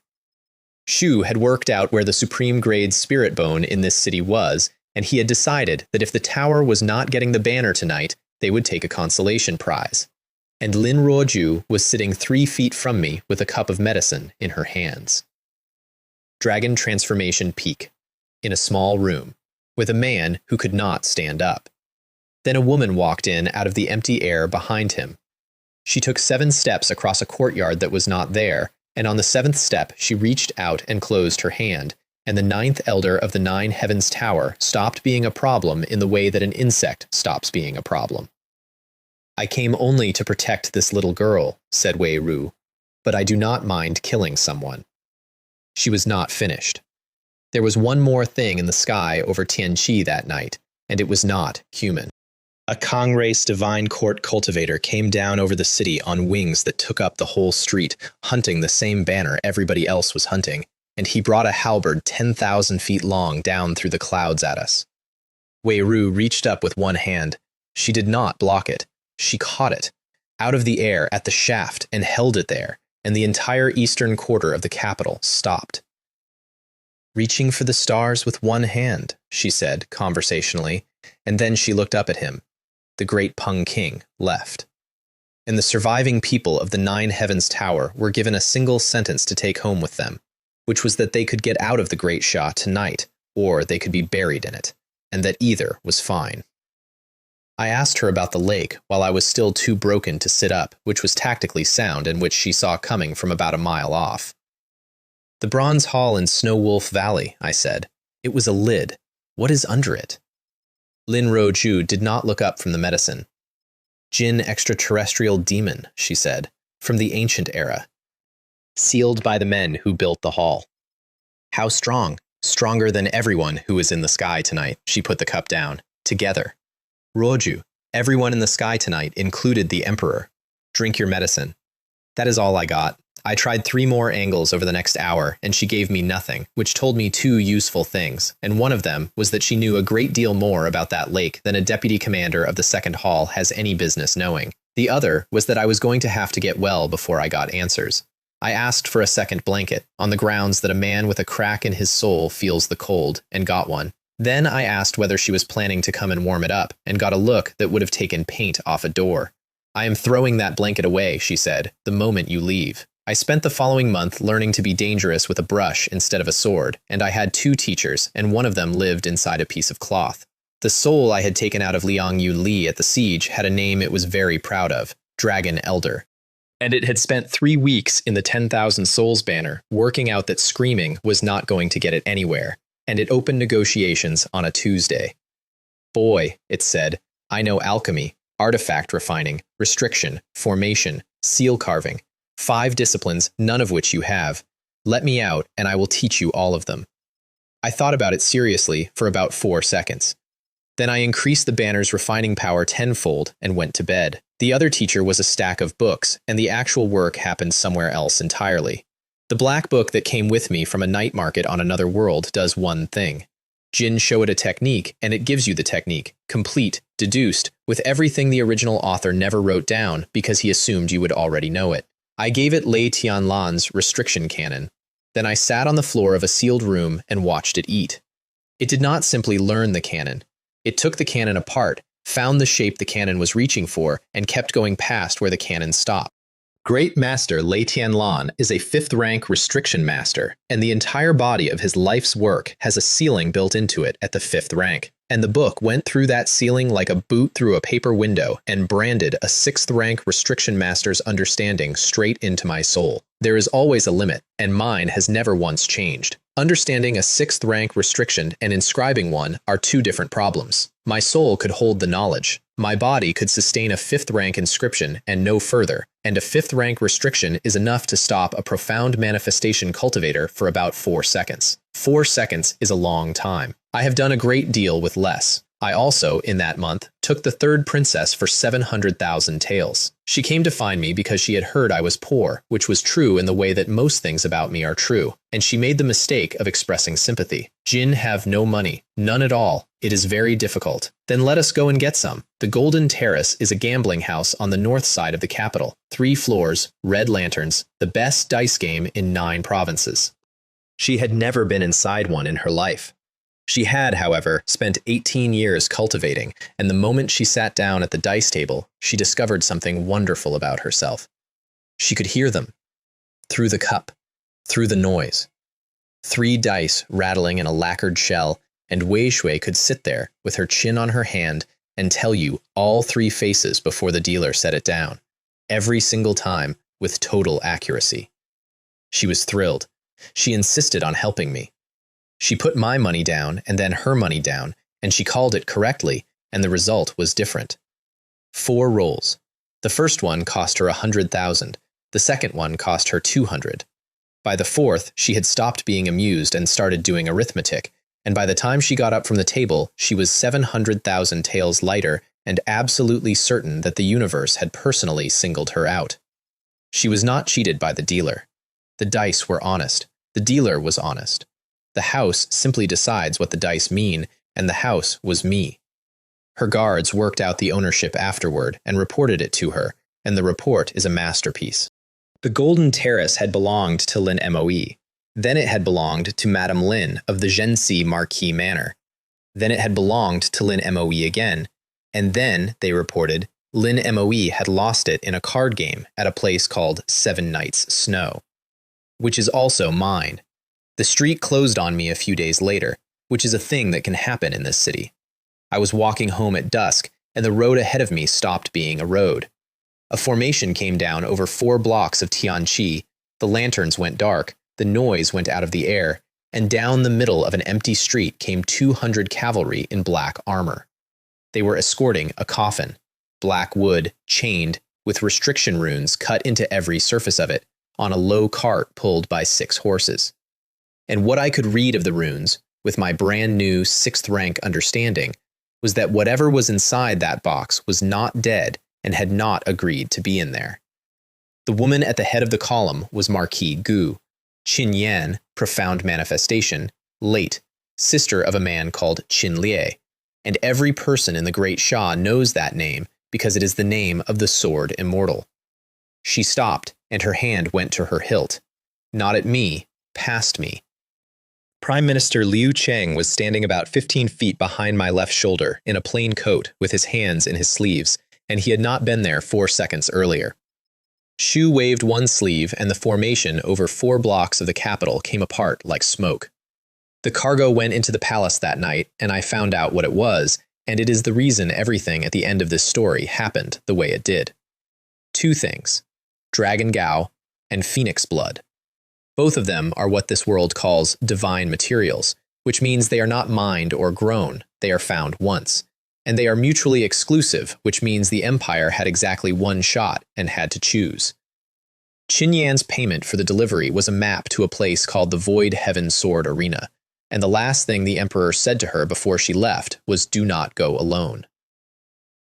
Shu had worked out where the supreme grade spirit bone in this city was, and he had decided that if the tower was not getting the banner tonight, they would take a consolation prize. And Lin Ruoju was sitting 3 feet from me with a cup of medicine in her hands. Dragon Transformation Peak. In a small room, with a man who could not stand up. Then a woman walked in out of the empty air behind him. She took 7 steps across a courtyard that was not there, and on the 7th step she reached out and closed her hand, and the 9th Elder of the 9 Heavens Tower stopped being a problem in the way that an insect stops being a problem. I came only to protect this little girl, said Wei Ru, but I do not mind killing someone. She was not finished. There was one more thing in the sky over Tianqi that night, and it was not human. A Kong-race Divine Court cultivator came down over the city on wings that took up the whole street, hunting the same banner everybody else was hunting, and he brought a halberd 10,000 feet long down through the clouds at us. Wei Ru reached up with one hand. She did not block it. She caught it, out of the air at the shaft, and held it there, and the entire eastern quarter of the capital stopped. Reaching for the stars with one hand, she said conversationally, and then she looked up at him. The great Peng King left. And the surviving people of the 9 Heavens Tower were given a single sentence to take home with them, which was that they could get out of the Great Shah tonight, or they could be buried in it, and that either was fine. I asked her about the lake while I was still too broken to sit up, which was tactically sound and which she saw coming from about a mile off. The Bronze Hall in Snow Wolf Valley, I said. It was a lid. What is under it? Lin Ruoju did not look up from the medicine. Jin extraterrestrial demon, she said, from the ancient era. Sealed by the men who built the hall. How strong? Stronger than everyone who was in the sky tonight, she put the cup down. Together. Ruoju, everyone in the sky tonight included the Emperor. Drink your medicine. That is all I got. I tried 3 more angles over the next hour, and she gave me nothing, which told me 2 useful things, and one of them was that she knew a great deal more about that lake than a deputy commander of the Second Hall has any business knowing. The other was that I was going to have to get well before I got answers. I asked for a second blanket, on the grounds that a man with a crack in his soul feels the cold, and got one. Then I asked whether she was planning to come and warm it up, and got a look that would have taken paint off a door. I am throwing that blanket away, she said, the moment you leave. I spent the following month learning to be dangerous with a brush instead of a sword, and I had 2 teachers, and one of them lived inside a piece of cloth. The soul I had taken out of Liang Yu Li at the siege had a name it was very proud of, Dragon Elder. And it had spent 3 weeks in the 10,000 Souls banner, working out that screaming was not going to get it anywhere, and it opened negotiations on a Tuesday. Boy, it said, I know alchemy, artifact refining, restriction, formation, seal carving, 5 disciplines, none of which you have. Let me out, and I will teach you all of them. I thought about it seriously for about 4 seconds. Then I increased the banner's refining power tenfold and went to bed. The other teacher was a stack of books, and the actual work happened somewhere else entirely. The black book that came with me from a night market on another world does one thing. Jin show it a technique, and it gives you the technique, complete, deduced, with everything the original author never wrote down because he assumed you would already know it. I gave it Lei Tianlan's restriction cannon. Then I sat on the floor of a sealed room and watched it eat. It did not simply learn the cannon. It took the cannon apart, found the shape the cannon was reaching for, and kept going past where the cannon stopped. Great Master Lei Tianlan is a 5th rank restriction master, and the entire body of his life's work has a ceiling built into it at the 5th rank. And the book went through that ceiling like a boot through a paper window and branded a 6th rank restriction master's understanding straight into my soul. There is always a limit, and mine has never once changed. Understanding a 6th rank restriction and inscribing one are two different problems. My soul could hold the knowledge. My body could sustain a 5th rank inscription and no further, and a 5th rank restriction is enough to stop a profound manifestation cultivator for about 4 seconds. 4 seconds is a long time. I have done a great deal with less. I also, in that month, took the 3rd princess for 700,000 taels. She came to find me because she had heard I was poor, which was true in the way that most things about me are true, and she made the mistake of expressing sympathy. Jin have no money, none at all. It is very difficult. Then let us go and get some. The Golden Terrace is a gambling house on the north side of the capital. 3 floors, red lanterns, the best dice game in 9 provinces. She had never been inside one in her life. She had, however, spent 18 years cultivating, and the moment she sat down at the dice table, she discovered something wonderful about herself. She could hear them. Through the cup. Through the noise. 3 dice rattling in a lacquered shell, and Wei Shui could sit there, with her chin on her hand, and tell you all 3 faces before the dealer set it down. Every single time, with total accuracy. She was thrilled. She insisted on helping me. She put my money down and then her money down, and she called it correctly, and the result was different. 4 rolls. The first one cost her 100,000. The second one cost her 200. By the 4th, she had stopped being amused and started doing arithmetic, and by the time she got up from the table, she was 700,000 taels lighter and absolutely certain that the universe had personally singled her out. She was not cheated by the dealer. The dice were honest. The dealer was honest. The house simply decides what the dice mean, and the house was me. Her guards worked out the ownership afterward and reported it to her, and the report is a masterpiece. The Golden Terrace had belonged to Lin Moe. Then it had belonged to Madame Lin of the Zhensi Marquis Manor. Then it had belonged to Lin Moe again, and then, they reported, Lin Moe had lost it in a card game at a place called 7 Nights Snow, which is also mine. The street closed on me a few days later, which is a thing that can happen in this city. I was walking home at dusk, and the road ahead of me stopped being a road. A formation came down over 4 blocks of Tianqi, the lanterns went dark, the noise went out of the air, and down the middle of an empty street came 200 cavalry in black armor. They were escorting a coffin, black wood, chained, with restriction runes cut into every surface of it, on a low cart pulled by 6 horses. And what I could read of the runes, with my brand new 6th rank understanding, was that whatever was inside that box was not dead and had not agreed to be in there. The woman at the head of the column was Marquis Gu, Qin Yan, profound manifestation, late, sister of a man called Qin Lie, and every person in the Great Sha knows that name because it is the name of the sword immortal. She stopped, and her hand went to her hilt. Not at me, past me. Prime Minister Liu Cheng was standing about 15 feet behind my left shoulder in a plain coat with his hands in his sleeves, and he had not been there 4 seconds earlier. Shu waved one sleeve, and the formation over 4 blocks of the capital came apart like smoke. The cargo went into the palace that night, and I found out what it was, and it is the reason everything at the end of this story happened the way it did. 2 things: Dragon Gao and Phoenix Blood. Both of them are what this world calls divine materials, which means they are not mined or grown, they are found once. And they are mutually exclusive, which means the Empire had exactly 1 shot and had to choose. Qin Yan's payment for the delivery was a map to a place called the Void Heaven Sword Arena. and the last thing the emperor said to her before she left was, "Do not go alone."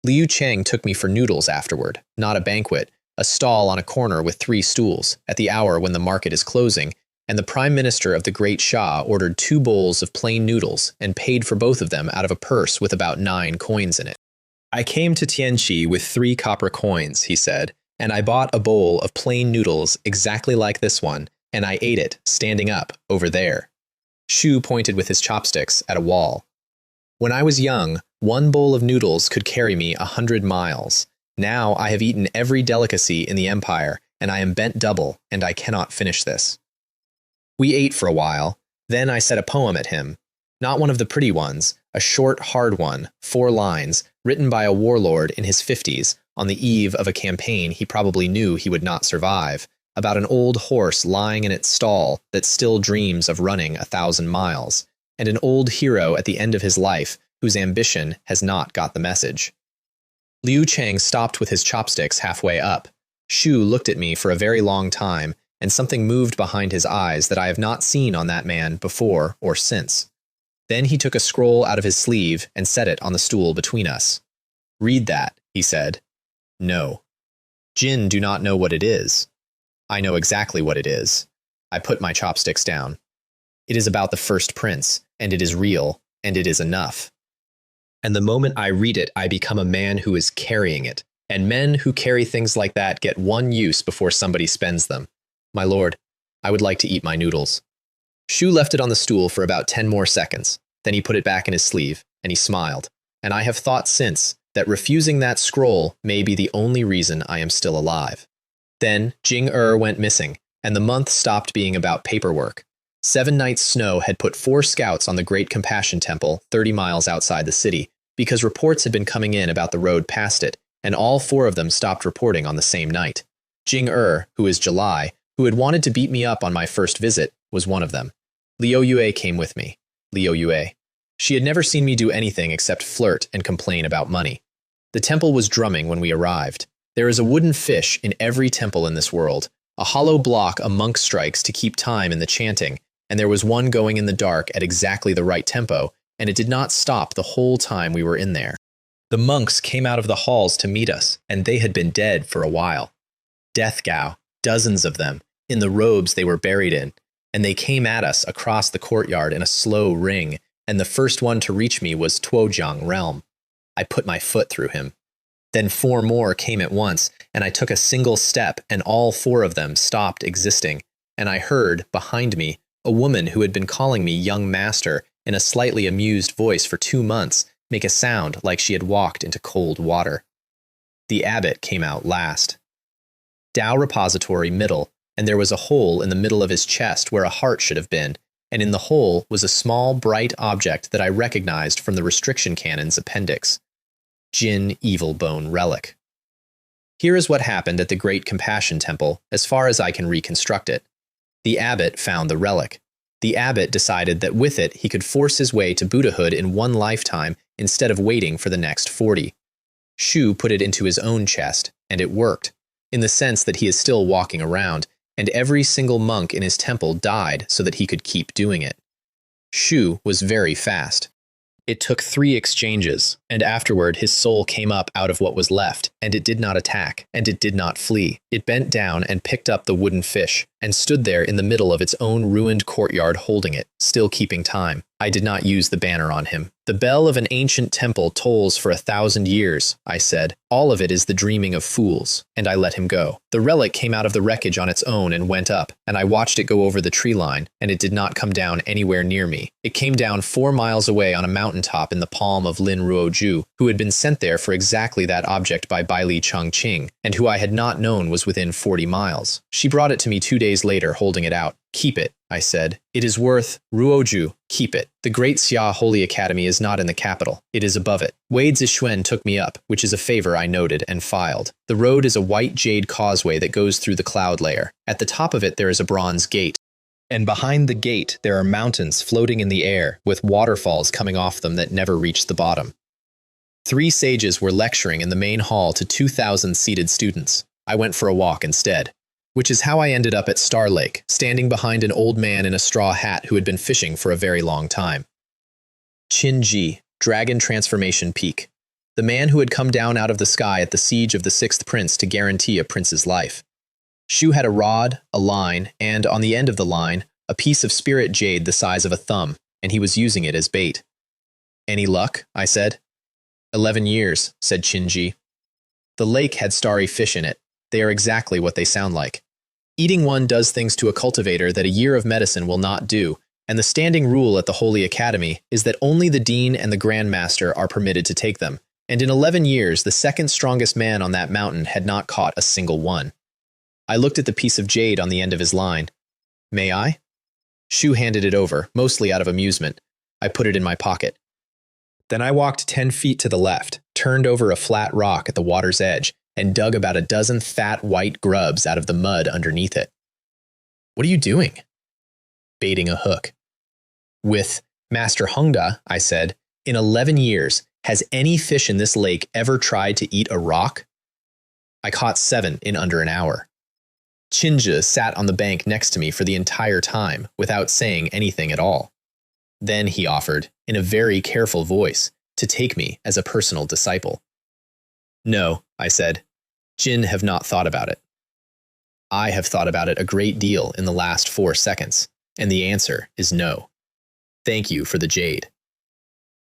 Liu Cheng took me for noodles afterward, not a banquet, a stall on a corner with 3 stools, at the hour when the market is closing, and the prime minister of the great Shah ordered 2 bowls of plain noodles and paid for both of them out of a purse with about 9 coins in it. "I came to Tianqi with 3 copper coins," he said, "and I bought a bowl of plain noodles exactly like this one, and I ate it, standing up, over there." Shu pointed with his chopsticks at a wall. "When I was young, 1 bowl of noodles could carry me 100 miles. Now I have eaten every delicacy in the empire, and I am bent double, and I cannot finish this." We ate for a while. Then I said a poem at him. Not one of the pretty ones, a short, hard one, 4 lines, written by a warlord in his 50s, on the eve of a campaign he probably knew he would not survive, about an old horse lying in its stall that still dreams of running 1,000 miles, and an old hero at the end of his life whose ambition has not got the message. Liu Cheng stopped with his chopsticks halfway up. Shu looked at me for a very long time, and something moved behind his eyes that I have not seen on that man before or since. Then he took a scroll out of his sleeve and set it on the stool between us. "Read that," he said. "No." "Jin do not know what it is." "I know exactly what it is." I put my chopsticks down. "It is about the first prince, and it is real, and it is enough. And the moment I read it, I become a man who is carrying it, and men who carry things like that get 1 use before somebody spends them. My lord, I would like to eat my noodles." Shu left it on the stool for about 10 more seconds. Then he put it back in his sleeve, and he smiled. And I have thought since that refusing that scroll may be the only reason I am still alive. Then Jing went missing, and the month stopped being about paperwork. 7 nights' snow had put 4 scouts on the Great Compassion Temple 30 miles outside the city, because reports had been coming in about the road past it, and all 4 of them stopped reporting on the same night. Jing who is July, who had wanted to beat me up on my first visit, was one of them. Liu Yue came with me. Liu Yue. She had never seen me do anything except flirt and complain about money. The temple was drumming when we arrived. There is a wooden fish in every temple in this world, a hollow block a monk strikes to keep time in the chanting, and there was one going in the dark at exactly the right tempo, and it did not stop the whole time we were in there. The monks came out of the halls to meet us, and they had been dead for a while. Death Gao, dozens of them, in the robes they were buried in, and they came at us across the courtyard in a slow ring, and the first one to reach me was Tuojiang Realm. I put my foot through him. Then 4 more came at once, and I took a single step, and all 4 of them stopped existing, and I heard, behind me, a woman who had been calling me young master in a slightly amused voice for 2 months make a sound like she had walked into cold water. The abbot came out last. Dao repository middle, and there was a hole in the middle of his chest where a heart should have been, and in the hole was a small, bright object that I recognized from the restriction cannon's appendix. Jin Evil Bone Relic. Here is what happened at the Great Compassion Temple, as far as I can reconstruct it. The abbot found the relic. The abbot decided that with it he could force his way to Buddhahood in 1 lifetime instead of waiting for the next 40. Shu put it into his own chest, and it worked, in the sense that he is still walking around, and every single monk in his temple died so that he could keep doing it. Shu was very fast. It took 3 exchanges, and afterward his soul came up out of what was left, and it did not attack, and it did not flee. It bent down and picked up the wooden fish, and stood there in the middle of its own ruined courtyard holding it, still keeping time. I did not use the banner on him. "The bell of an ancient temple tolls for 1,000 years, I said. "All of it is the dreaming of fools," and I let him go. The relic came out of the wreckage on its own and went up, and I watched it go over the tree line, and it did not come down anywhere near me. It came down 4 miles away on a mountaintop in the palm of Lin Ruoju, who had been sent there for exactly that object by Baili Chongqing, and who I had not known was within 40 miles. She brought it to me 2 days later, holding it out. "Keep it," I said. "It is worth Ruoju. Keep it. The Great Xia Holy Academy is not in the capital. It is above it." Wade Zixuan took me up, which is a favor I noted and filed. The road is a white jade causeway that goes through the cloud layer. At the top of it there is a bronze gate. And behind the gate there are mountains floating in the air, with waterfalls coming off them that never reach the bottom. 3 sages were lecturing in the main hall to 2,000 seated students. I went for a walk instead. which is how I ended up at Star Lake, standing behind an old man in a straw hat who had been fishing for a very long time. Qin Dragon Transformation Peak, the man who had come down out of the sky at the siege of the sixth prince to guarantee a prince's life. Shu had a rod, a line, and, on the end of the line, a piece of spirit jade the size of a thumb, and he was using it as bait. Any luck? I said. 11 years, said Qin. The lake had starry fish in it. They are exactly what they sound like. Eating one does things to a cultivator that a year of medicine will not do, and the standing rule at the Holy Academy is that only the dean and the grandmaster are permitted to take them, and in 11 years the second strongest man on that mountain had not caught a single one. I looked at the piece of jade on the end of his line. May I? Shu handed it over, mostly out of amusement. I put it in my pocket. Then I walked 10 feet to the left, turned over a flat rock at the water's edge, and dug about a dozen fat white grubs out of the mud underneath it. What are you doing? Baiting a hook. With Master Hongda, I said, in 11 years, has any fish in this lake ever tried to eat a rock? I caught 7 in under an hour. Qin sat on the bank next to me for the entire time without saying anything at all. Then he offered, in a very careful voice, to take me as a personal disciple. No, I said. Jin have not thought about it. I have thought about it a great deal in the last 4 seconds, and the answer is no. Thank you for the jade.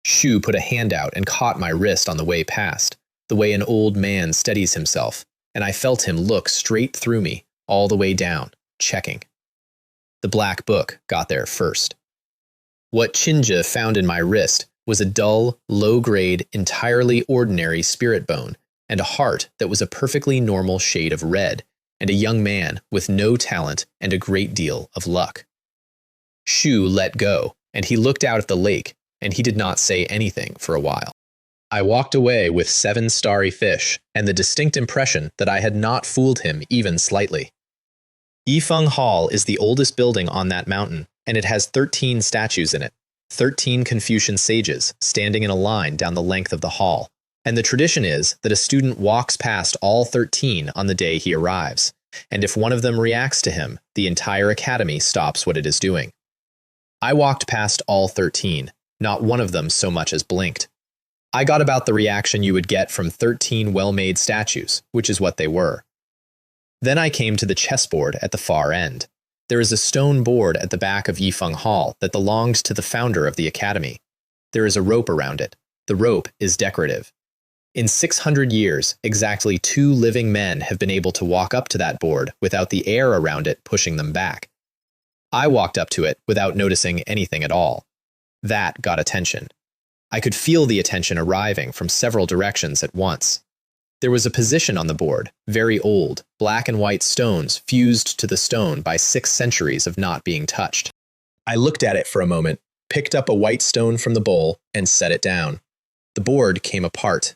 Shu put a hand out and caught my wrist on the way past, the way an old man steadies himself, and I felt him look straight through me, all the way down, checking. The black book got there first. What Qin found in my wrist was a dull, low-grade, entirely ordinary spirit bone, and a heart that was a perfectly normal shade of red, and a young man with no talent and a great deal of luck. Shu let go, and he looked out at the lake, and he did not say anything for a while. I walked away with 7 starry fish, and the distinct impression that I had not fooled him even slightly. Yifeng Hall is the oldest building on that mountain, and it has 13 statues in it, 13 Confucian sages standing in a line down the length of the hall. And the tradition is that a student walks past all 13 on the day he arrives, and if one of them reacts to him, the entire academy stops what it is doing. I walked past all 13, not one of them so much as blinked. I got about the reaction you would get from 13 well-made statues, which is what they were. Then I came to the chessboard at the far end. There is a stone board at the back of Yifeng Hall that belonged to the founder of the academy. There is a rope around it. The rope is decorative. In 600 years, exactly 2 living men have been able to walk up to that board without the air around it pushing them back. I walked up to it without noticing anything at all. That got attention. I could feel the attention arriving from several directions at once. There was a position on the board, very old, black and white stones fused to the stone by 6 centuries of not being touched. I looked at it for a moment, picked up a white stone from the bowl, and set it down. The board came apart.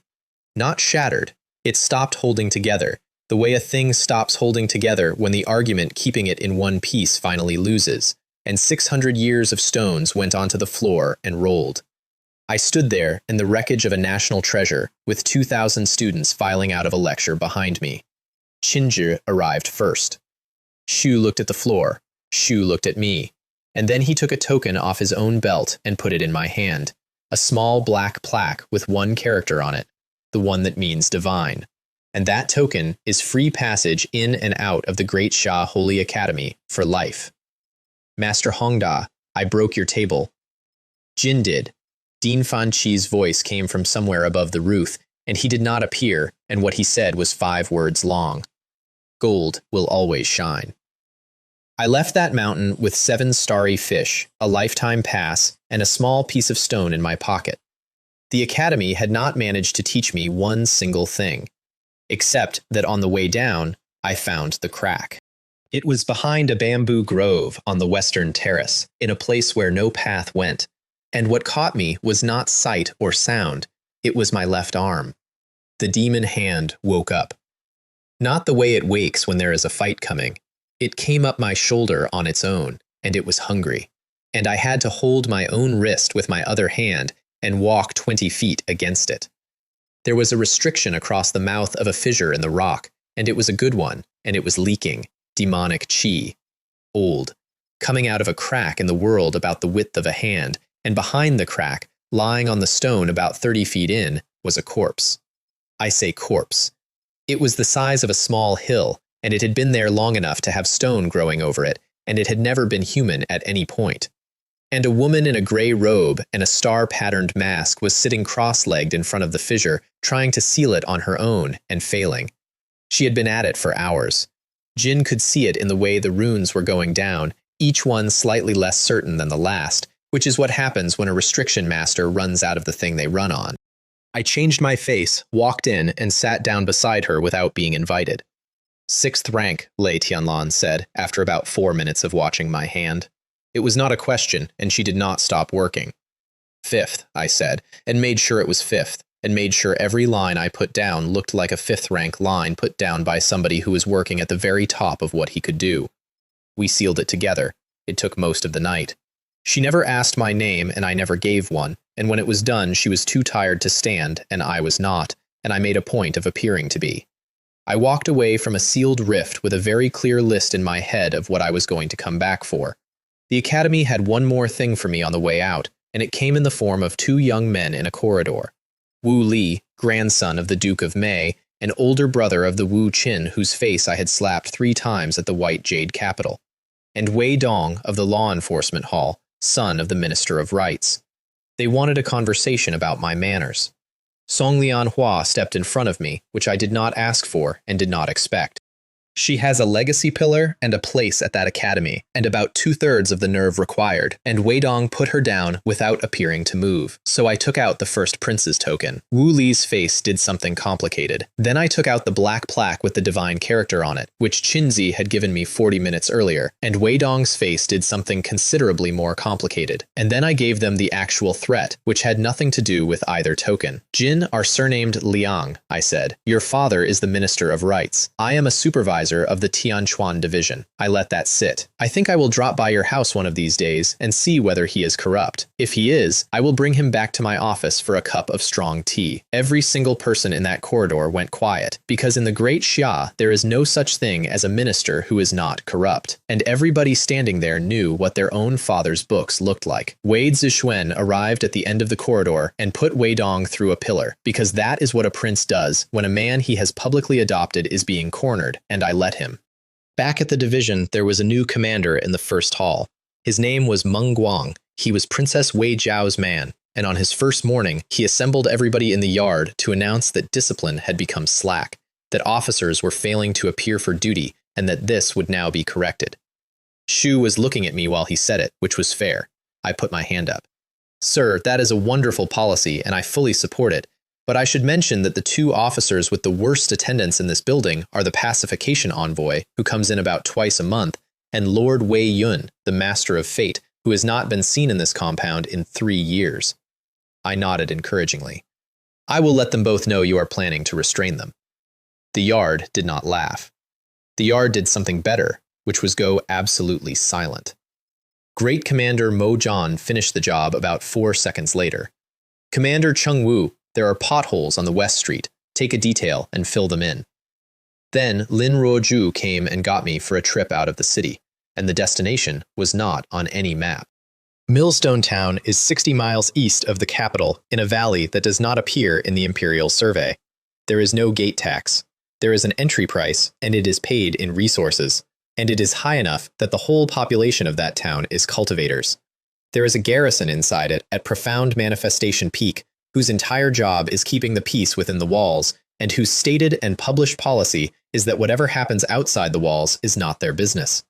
Not shattered, it stopped holding together, the way a thing stops holding together when the argument keeping it in one piece finally loses, and 600 years of stones went onto the floor and rolled. I stood there in the wreckage of a national treasure, with 2,000 students filing out of a lecture behind me. Qin arrived first. Shu looked at the floor, Shu looked at me, and then he took a token off his own belt and put it in my hand, a small black plaque with 1 character on it, the one that means divine. And that token is free passage in and out of the Great Sha Holy Academy for life. Master Hongda, I broke your table. Jin did. Dean Fan Chi's voice came from somewhere above the roof, and he did not appear, and what he said was 5 words long. Gold will always shine. I left that mountain with 7 starry fish, a lifetime pass, and a small piece of stone in my pocket. The academy had not managed to teach me one single thing, except that on the way down, I found the crack. It was behind a bamboo grove on the western terrace, in a place where no path went, and what caught me was not sight or sound, it was my left arm. The demon hand woke up. Not the way it wakes when there is a fight coming. It came up my shoulder on its own, and it was hungry, and I had to hold my own wrist with my other hand and walk 20 feet against it. There was a restriction across the mouth of a fissure in the rock, and it was a good one, and it was leaking, demonic chi, old, coming out of a crack in the world about the width of a hand, and behind the crack, lying on the stone about 30 feet in, was a corpse. I say corpse. It was the size of a small hill, and it had been there long enough to have stone growing over it, and it had never been human at any point. And a woman in a gray robe and a star-patterned mask was sitting cross-legged in front of the fissure, trying to seal it on her own, and failing. She had been at it for hours. Jin could see it in the way the runes were going down, each one slightly less certain than the last, which is what happens when a restriction master runs out of the thing they run on. I changed my face, walked in, and sat down beside her without being invited. 6th rank, Lei Tianlan said, after about 4 minutes of watching my hand. It was not a question, and she did not stop working. 5th, I said, and made sure it was 5th, and made sure every line I put down looked like a 5th rank line put down by somebody who was working at the very top of what he could do. We sealed it together. It took most of the night. She never asked my name, and I never gave one, and when it was done she was too tired to stand, and I was not, and I made a point of appearing to be. I walked away from a sealed rift with a very clear list in my head of what I was going to come back for. The academy had one more thing for me on the way out, and it came in the form of 2 young men in a corridor. Wu Li, grandson of the Duke of Mei, and older brother of the Wu Qin whose face I had slapped 3 times at the White Jade Capital, and Wei Dong of the Law Enforcement Hall, son of the Minister of Rights. They wanted a conversation about my manners. Song Lianhua stepped in front of me, which I did not ask for and did not expect. She has a legacy pillar and a place at that academy, and about 2/3 of the nerve required, and Wei Dong put her down without appearing to move, so I took out the first prince's token. Wu Li's face did something complicated. Then I took out the black plaque with the divine character on it, which Qinzi had given me 40 minutes earlier, and Wei Dong's face did something considerably more complicated. And then I gave them the actual threat, which had nothing to do with either token. Jin are surnamed Liang, I said. Your father is the Minister of Rights. I am a supervisor of the Tianquan division. I let that sit. I think I will drop by your house one of these days and see whether he is corrupt. If he is, I will bring him back to my office for a cup of strong tea. Every single person in that corridor went quiet, because in the Great Xia there is no such thing as a minister who is not corrupt, and everybody standing there knew what their own father's books looked like. Wei Zixuan arrived at the end of the corridor and put Wei Dong through a pillar, because that is what a prince does when a man he has publicly adopted is being cornered, and I let him. Back at the division, there was a new commander in the first hall. His name was Meng Guang. He was Princess Wei Zhao's man, and on his first morning, he assembled everybody in the yard to announce that discipline had become slack, that officers were failing to appear for duty, and that this would now be corrected. Shu was looking at me while he said it, which was fair. I put my hand up. Sir, that is a wonderful policy, and I fully support it. But I should mention that the 2 officers with the worst attendance in this building are the pacification envoy, who comes in about twice a month, and Lord Wei Yun, the Master of Fate, who has not been seen in this compound in 3 years. I nodded encouragingly. I will let them both know you are planning to restrain them. The yard did not laugh. The yard did something better, which was go absolutely silent. Great Commander Mo Zhan finished the job about 4 seconds later. Commander Cheng Wu, there are potholes on the West Street. Take a detail and fill them in. Then Lin Ruoju came and got me for a trip out of the city, and the destination was not on any map. Millstone Town is 60 miles east of the capital in a valley that does not appear in the imperial survey. There is no gate tax. There is an entry price, and it is paid in resources, and it is high enough that the whole population of that town is cultivators. There is a garrison inside it at Profound Manifestation Peak, whose entire job is keeping the peace within the walls, and whose stated and published policy is that whatever happens outside the walls is not their business.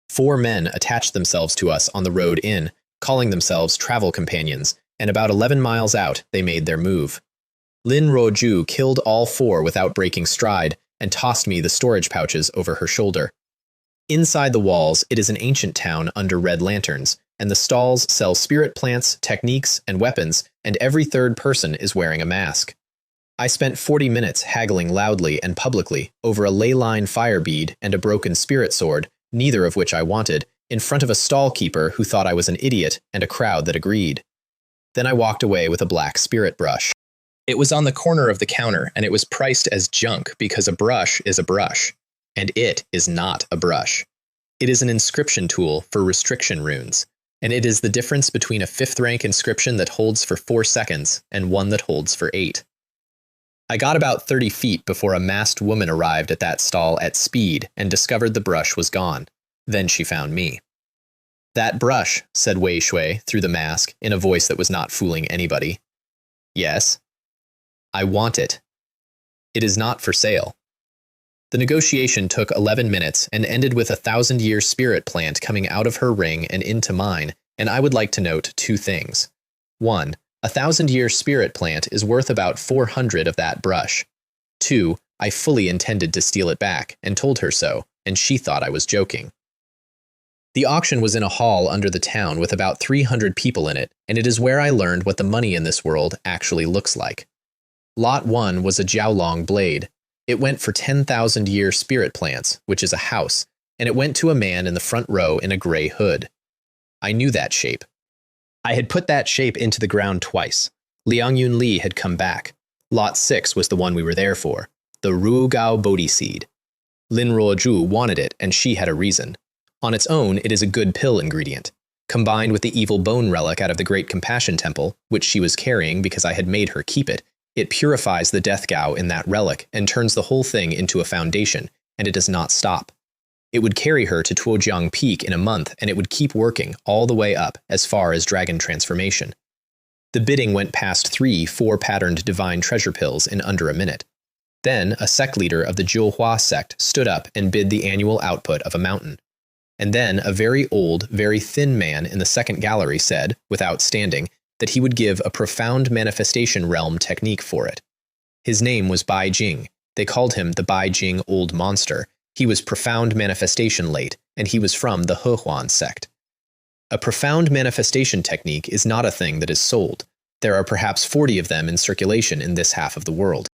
4 men attached themselves to us on the road in, calling themselves travel companions, and about 11 miles out they made their move. Lin Ruoju killed all 4 without breaking stride, and tossed me the storage pouches over her shoulder. Inside the walls, it is an ancient town under red lanterns, and the stalls sell spirit plants, techniques, and weapons, and every 3rd person is wearing a mask. I spent 40 minutes haggling loudly and publicly over a ley line fire bead and a broken spirit sword, neither of which I wanted, in front of a stall keeper who thought I was an idiot and a crowd that agreed. Then I walked away with a black spirit brush. It was on the corner of the counter, and it was priced as junk because a brush is a brush. and it is not a brush. It is an inscription tool for restriction runes, and it is the difference between a 5th rank inscription that holds for 4 seconds and one that holds for 8. I got about 30 feet before a masked woman arrived at that stall at speed and discovered the brush was gone. Then she found me. "That brush," said Wei Shui through the mask in a voice that was not fooling anybody. "Yes." "I want it. It is not for sale." The negotiation took 11 minutes and ended with a 1,000-year spirit plant coming out of her ring and into mine, and I would like to note 2 things. 1. A 1,000-year spirit plant is worth about 400 of that brush. 2. I fully intended to steal it back and told her so, and she thought I was joking. The auction was in a hall under the town with about 300 people in it, and it is where I learned what the money in this world actually looks like. Lot 1 was a Jiaolong blade. It went for 10,000-year spirit plants, which is a house, and it went to a man in the front row in a gray hood. I knew that shape. I had put that shape into the ground twice. Liang Yunli had come back. Lot 6 was the one we were there for, the Ru Gao Bodhi seed. Lin Ruozhu wanted it, and she had a reason. On its own, it is a good pill ingredient. Combined with the evil bone relic out of the Great Compassion Temple, which she was carrying because I had made her keep it, it purifies the death gao in that relic and turns the whole thing into a foundation, and it does not stop. It would carry her to Tuojiang Peak in a month, and it would keep working all the way up as far as Dragon Transformation. The bidding went past 3 4-patterned divine treasure pills in under a minute. Then, a sect leader of the Jiuhua sect stood up and bid the annual output of a mountain. And then a very old, very thin man in the second gallery said, without standing, that he would give a profound manifestation realm technique for it. His name was Bai Jing. They called him the Bai Jing Old Monster. He was profound manifestation late, and he was from the Hehuan sect. A profound manifestation technique is not a thing that is sold. There are perhaps 40 of them in circulation in this half of the world.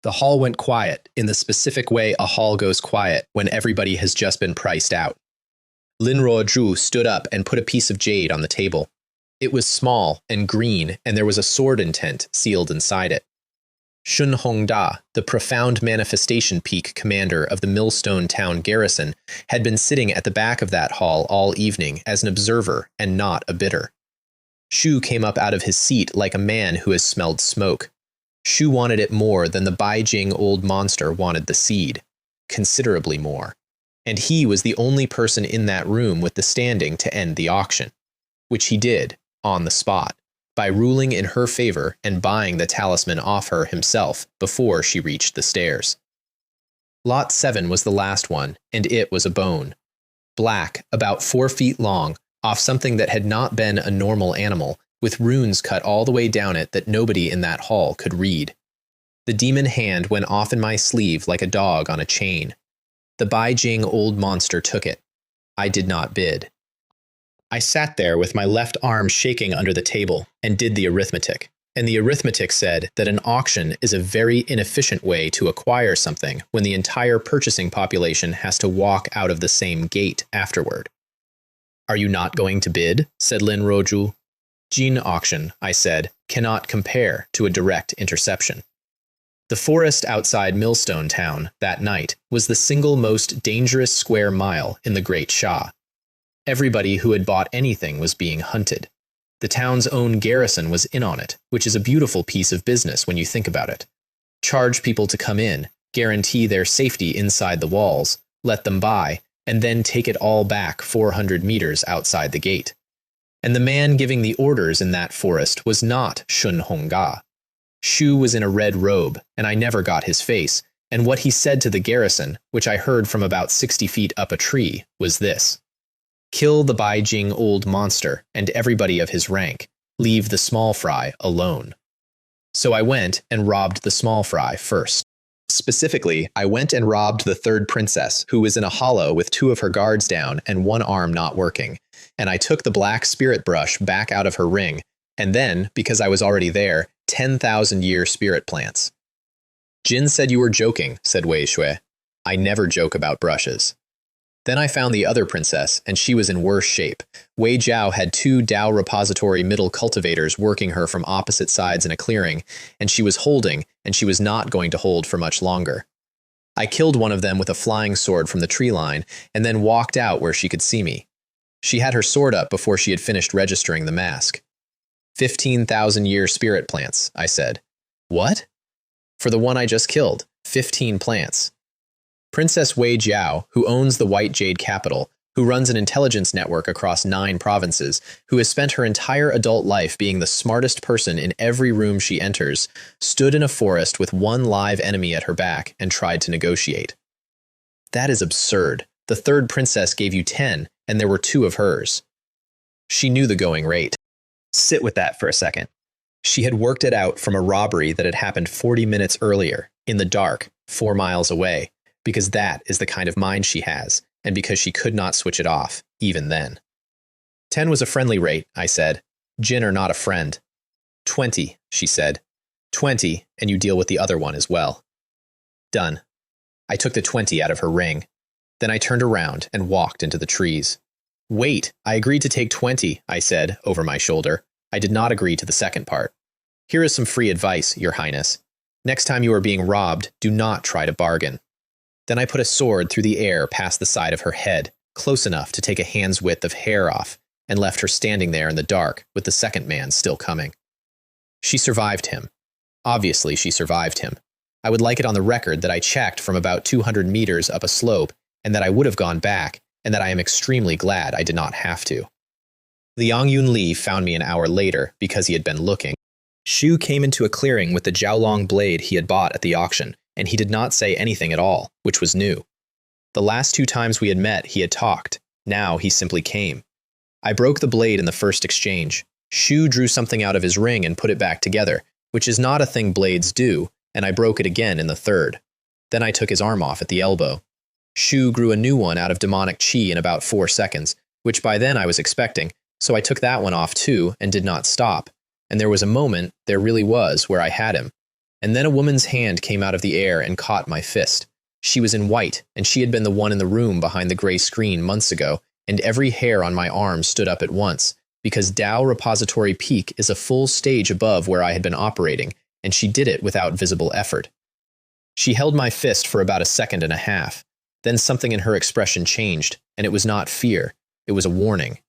The hall went quiet, in the specific way a hall goes quiet when everybody has just been priced out. Lin Ruozhu stood up and put a piece of jade on the table. It was small and green, and there was a sword intent sealed inside it. Shun Hongda, the profound manifestation peak commander of the Millstone Town garrison, had been sitting at the back of that hall all evening as an observer and not a bidder. Shu came up out of his seat like a man who has smelled smoke. Shu wanted it more than the Baijing Old Monster wanted the seed, considerably more. And he was the only person in that room with the standing to end the auction, which he did, on the spot, by ruling in her favor and buying the talisman off her himself before she reached the stairs. Lot 7 was the last one, and it was a bone. Black, about 4 feet long, off something that had not been a normal animal, with runes cut all the way down it that nobody in that hall could read. The demon hand went off in my sleeve like a dog on a chain. The Baijing Old Monster took it. I did not bid. I sat there with my left arm shaking under the table and did the arithmetic. And the arithmetic said that an auction is a very inefficient way to acquire something when the entire purchasing population has to walk out of the same gate afterward. "Are you not going to bid?" said Lin Ruozhu. "Jin auction," I said, "cannot compare to a direct interception." The forest outside Millstone Town that night was the single most dangerous square mile in the Great Sha. Everybody who had bought anything was being hunted. The town's own garrison was in on it, which is a beautiful piece of business when you think about it. Charge people to come in, guarantee their safety inside the walls, let them buy, and then take it all back 400 meters outside the gate. And the man giving the orders in that forest was not Shun Hongga. Shu was in a red robe, and I never got his face, and what he said to the garrison, which I heard from about 60 feet up a tree, was this: "Kill the Baijing Old Monster and everybody of his rank. Leave the small fry alone." So I went and robbed the small fry first. Specifically, I went and robbed the third princess, who was in a hollow with 2 of her guards down and 1 arm not working, and I took the black spirit brush back out of her ring, and then, because I was already there, 10,000-year spirit plants. "Jin said you were joking," said Wei Shui. "I never joke about brushes." Then I found the other princess, and she was in worse shape. Wei Jiao had 2 Dao repository middle cultivators working her from opposite sides in a clearing, and she was holding, and she was not going to hold for much longer. I killed one of them with a flying sword from the tree line and then walked out where she could see me. She had her sword up before she had finished registering the mask. 15,000-year spirit plants, I said. What? For the one I just killed, 15 plants. Princess Wei Jiao, who owns the White Jade Capital, who runs an intelligence network across 9 provinces, who has spent her entire adult life being the smartest person in every room she enters, stood in a forest with one live enemy at her back and tried to negotiate. That is absurd. The third princess gave you 10, and there were 2 of hers. She knew the going rate. Sit with that for a second. She had worked it out from a robbery that had happened 40 minutes earlier, in the dark, 4 miles away, because that is the kind of mind she has, and because she could not switch it off, even then. 10 was a friendly rate, I said. Jin are not a friend. 20, she said. 20, and you deal with the other one as well. Done. I took the 20 out of her ring. Then I turned around and walked into the trees. Wait, I agreed to take 20, I said, over my shoulder. I did not agree to the second part. Here is some free advice, Your Highness. Next time you are being robbed, do not try to bargain. Then I put a sword through the air past the side of her head, close enough to take a hand's width of hair off, and left her standing there in the dark with the second man still coming. She survived him. Obviously, she survived him. I would like it on the record that I checked from about 200 meters up a slope, and that I would have gone back, and that I am extremely glad I did not have to. Liang Yunli found me an hour later because he had been looking. Shu came into a clearing with the Jiaolong blade he had bought at the auction, and he did not say anything at all, which was new. The last 2 times we had met, he had talked. Now he simply came. I broke the blade in the first exchange. Shu drew something out of his ring and put it back together, which is not a thing blades do, and I broke it again in the third. Then I took his arm off at the elbow. Shu grew a new one out of demonic chi in about 4 seconds, which by then I was expecting, so I took that one off too and did not stop. And there was a moment, there really was, where I had him. And then a woman's hand came out of the air and caught my fist. She was in white, and she had been the one in the room behind the gray screen months ago, and every hair on my arm stood up at once, because Dao Repository Peak is a full stage above where I had been operating, and she did it without visible effort. She held my fist for about 1.5 seconds. Then something in her expression changed, and it was not fear, it was a warning.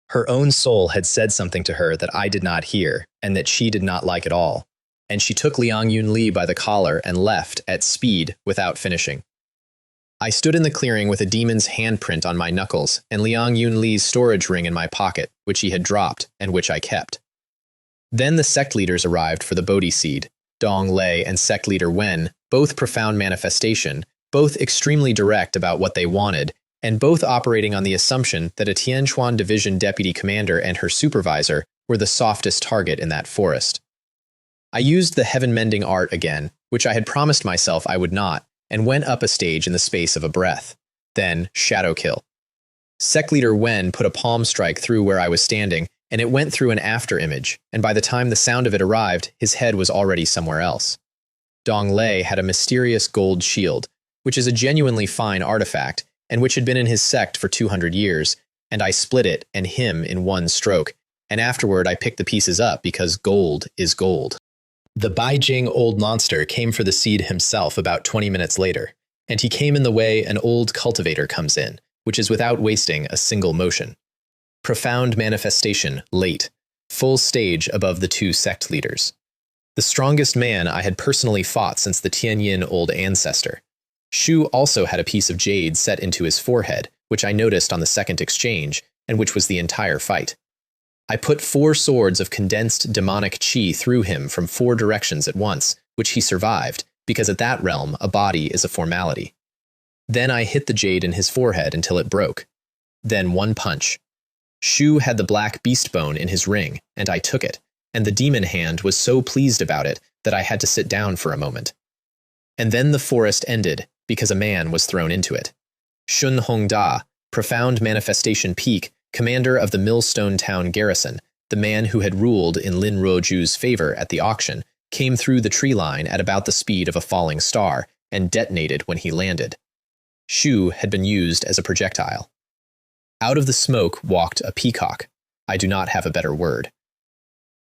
Her own soul had said something to her that I did not hear, and that she did not like at all. And she took Liang Yunli by the collar and left, at speed, without finishing. I stood in the clearing with a demon's handprint on my knuckles, and Liang Yunli's storage ring in my pocket, which he had dropped, and which I kept. Then the sect leaders arrived for the Bodhi seed, Dong Lei and sect leader Wen, both profound manifestation, both extremely direct about what they wanted, and both operating on the assumption that a Tianquan division deputy commander and her supervisor were the softest target in that forest. I used the heaven-mending art again, which I had promised myself I would not, and went up a stage in the space of a breath. Then, shadow kill. Sect leader Wen put a palm strike through where I was standing, and it went through an after image, and by the time the sound of it arrived, his head was already somewhere else. Dong Lei had a mysterious gold shield, which is a genuinely fine artifact, and which had been in his sect for 200 years, and I split it and him in one stroke, and afterward I picked the pieces up because gold is gold. The Beijing old monster came for the seed himself about 20 minutes later, and he came in the way an old cultivator comes in, which is without wasting a single motion. Profound manifestation, late, full stage above the 2 sect leaders. The strongest man I had personally fought since the Tianyin old ancestor. Shu also had a piece of jade set into his forehead, which I noticed on the second exchange, and which was the entire fight. I put 4 swords of condensed demonic chi through him from 4 directions at once, which he survived, because at that realm a body is a formality. Then I hit the jade in his forehead until it broke. Then one punch. Shu had the black beast bone in his ring, and I took it, and the demon hand was so pleased about it that I had to sit down for a moment. And then the forest ended, because a man was thrown into it. Shun Hongda, profound manifestation peak, commander of the Millstone Town garrison, the man who had ruled in Lin Ruoju's favor at the auction, came through the tree line at about the speed of a falling star and detonated when he landed. Shu had been used as a projectile. Out of the smoke walked a peacock. I do not have a better word.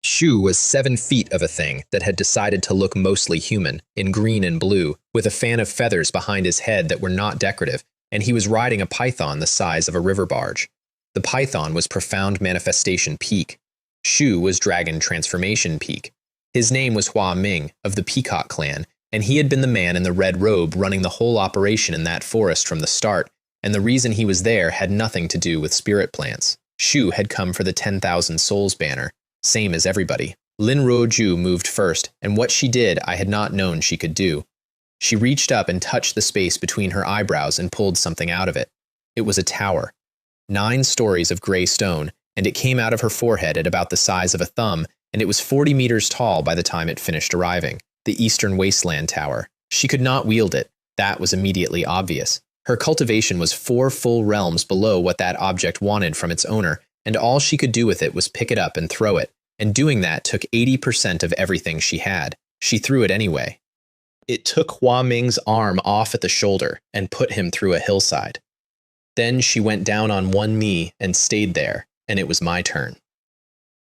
Shu was 7 feet of a thing that had decided to look mostly human, in green and blue, with a fan of feathers behind his head that were not decorative, and he was riding a python the size of a river barge. The python was Profound Manifestation Peak. Shu was Dragon Transformation Peak. His name was Hua Ming, of the Peacock clan, and he had been the man in the red robe running the whole operation in that forest from the start, and the reason he was there had nothing to do with spirit plants. Shu had come for the 10,000 souls banner, same as everybody. Lin Ruoju moved first, and what she did I had not known she could do. She reached up and touched the space between her eyebrows and pulled something out of it. It was a tower. 9 stories of gray stone, and it came out of her forehead at about the size of a thumb, and it was 40 meters tall by the time it finished arriving. The Eastern Wasteland Tower. She could not wield it. That was immediately obvious. Her cultivation was 4 full realms below what that object wanted from its owner, and all she could do with it was pick it up and throw it, and doing that took 80% of everything she had. She threw it anyway. It took Hua Ming's arm off at the shoulder and put him through a hillside. Then she went down on one knee and stayed there, and it was my turn.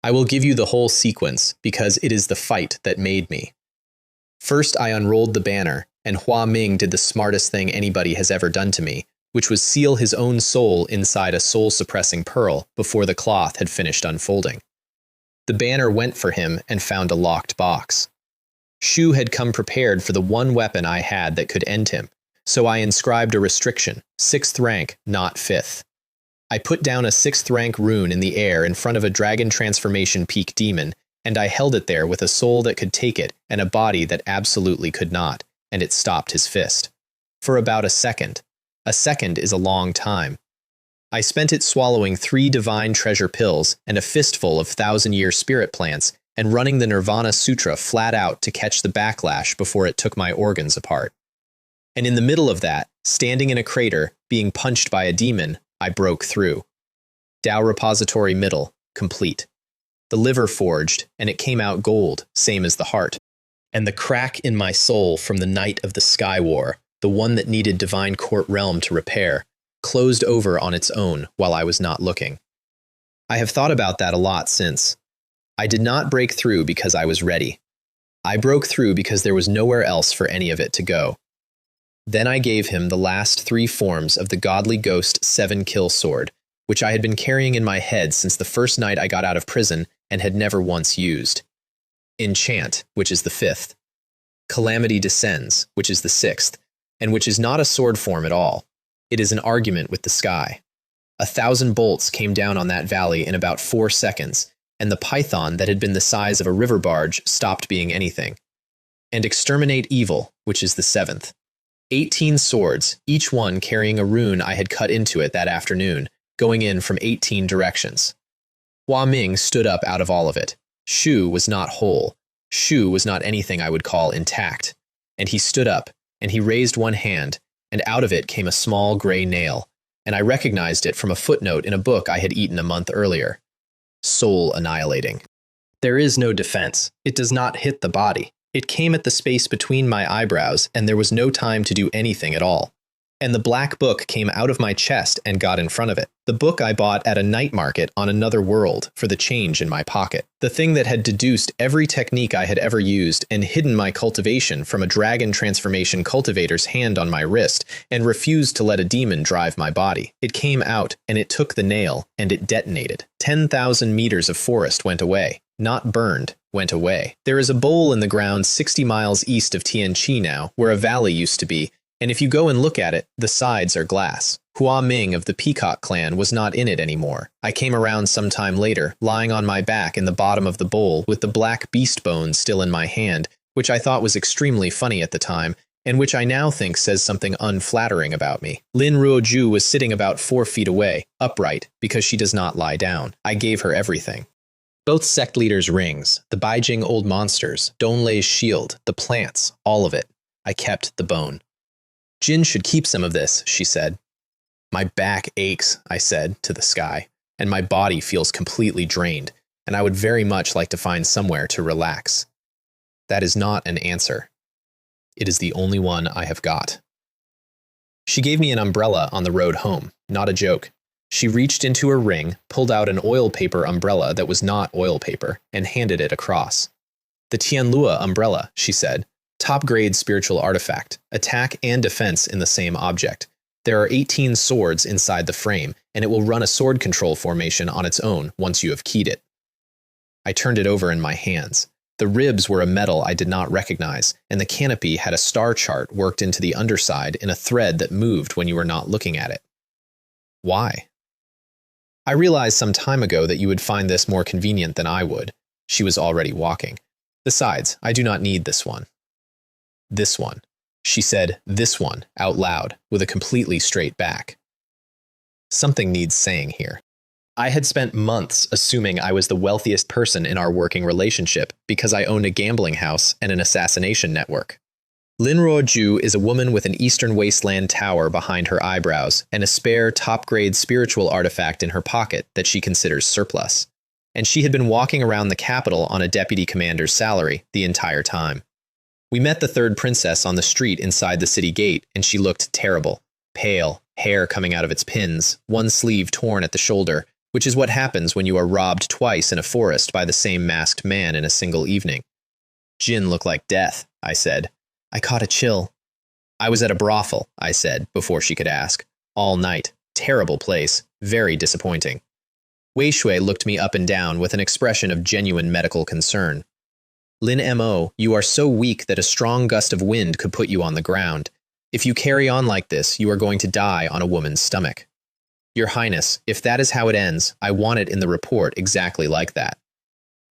I will give you the whole sequence because it is the fight that made me. First, I unrolled the banner, and Hua Ming did the smartest thing anybody has ever done to me, which was seal his own soul inside a soul-suppressing pearl before the cloth had finished unfolding. The banner went for him and found a locked box. Shu had come prepared for the one weapon I had that could end him, so I inscribed a restriction, 6th rank, not 5th. I put down a 6th rank rune in the air in front of a Dragon Transformation Peak demon, and I held it there with a soul that could take it and a body that absolutely could not, and it stopped his fist. For about a second. A second is a long time. I spent it swallowing 3 divine treasure pills and a fistful of 1,000-year spirit plants and running the Nirvana Sutra flat out to catch the backlash before it took my organs apart. And in the middle of that, standing in a crater, being punched by a demon, I broke through. Tao Repository Middle, complete. The liver forged, and it came out gold, same as the heart. And the crack in my soul from the night of the Sky War, the one that needed Divine Court Realm to repair, closed over on its own while I was not looking. I have thought about that a lot since. I did not break through because I was ready. I broke through because there was nowhere else for any of it to go. Then I gave him the last 3 forms of the Godly Ghost 7-kill sword, which I had been carrying in my head since the first night I got out of prison and had never once used. Enchant, which is the 5th. Calamity Descends, which is the 6th, and which is not a sword form at all. It is an argument with the sky. 1,000 bolts came down on that valley in about 4 seconds, and the python that had been the size of a river barge stopped being anything. And Exterminate Evil, which is the 7th. 18 swords, each one carrying a rune I had cut into it that afternoon, going in from 18 directions. Hua Ming stood up out of all of it. Shu was not whole. Shu was not anything I would call intact. And he stood up, and he raised one hand, and out of it came a small gray nail, and I recognized it from a footnote in a book I had eaten a month earlier. Soul annihilating. There is no defense. It does not hit the body. It came at the space between my eyebrows, and there was no time to do anything at all. And the black book came out of my chest and got in front of it. The book I bought at a night market on another world for the change in my pocket. The thing that had deduced every technique I had ever used and hidden my cultivation from a dragon transformation cultivator's hand on my wrist and refused to let a demon drive my body. It came out, and it took the nail, and it detonated. 10,000 meters of forest went away. Not burned, went away. There is a bowl in the ground 60 miles east of Tianqi now, where a valley used to be, and if you go and look at it, the sides are glass. Hua Ming of the Peacock clan was not in it anymore. I came around some time later, lying on my back in the bottom of the bowl with the black beast bone still in my hand, which I thought was extremely funny at the time, and which I now think says something unflattering about me. Lin Ruoju was sitting about 4 feet away, upright, because she does not lie down. I gave her everything. Both sect leaders' rings, the Beijing old monsters, Donlei's shield, the plants, all of it. I kept the bone. Jin should keep some of this, she said. My back aches, I said, to the sky, and my body feels completely drained, and I would very much like to find somewhere to relax. That is not an answer. It is the only one I have got. She gave me an umbrella on the road home, not a joke. She reached into her ring, pulled out an oil paper umbrella that was not oil paper, and handed it across. The Tianlua umbrella, she said. Top-grade spiritual artifact, attack and defense in the same object. There are 18 swords inside the frame, and it will run a sword control formation on its own once you have keyed it. I turned it over in my hands. The ribs were a metal I did not recognize, and the canopy had a star chart worked into the underside in a thread that moved when you were not looking at it. Why? I realized some time ago that you would find this more convenient than I would. She was already walking. Besides, I do not need this one. This one. She said, this one, out loud, with a completely straight back. Something needs saying here. I had spent months assuming I was the wealthiest person in our working relationship because I owned a gambling house and an assassination network. Lin Ruoju is a woman with an Eastern Wasteland tower behind her eyebrows and a spare top-grade spiritual artifact in her pocket that she considers surplus. And she had been walking around the capital on a deputy commander's salary the entire time. We met the third princess on the street inside the city gate, and she looked terrible. Pale, hair coming out of its pins, one sleeve torn at the shoulder, which is what happens when you are robbed twice in a forest by the same masked man in a single evening. Jin looked like death, I said. I caught a chill. I was at a brothel, I said, before she could ask. All night. Terrible place. Very disappointing. Wei Shui looked me up and down with an expression of genuine medical concern. Lin M.O., you are so weak that a strong gust of wind could put you on the ground. If you carry on like this, you are going to die on a woman's stomach. Your Highness, if that is how it ends, I want it in the report exactly like that.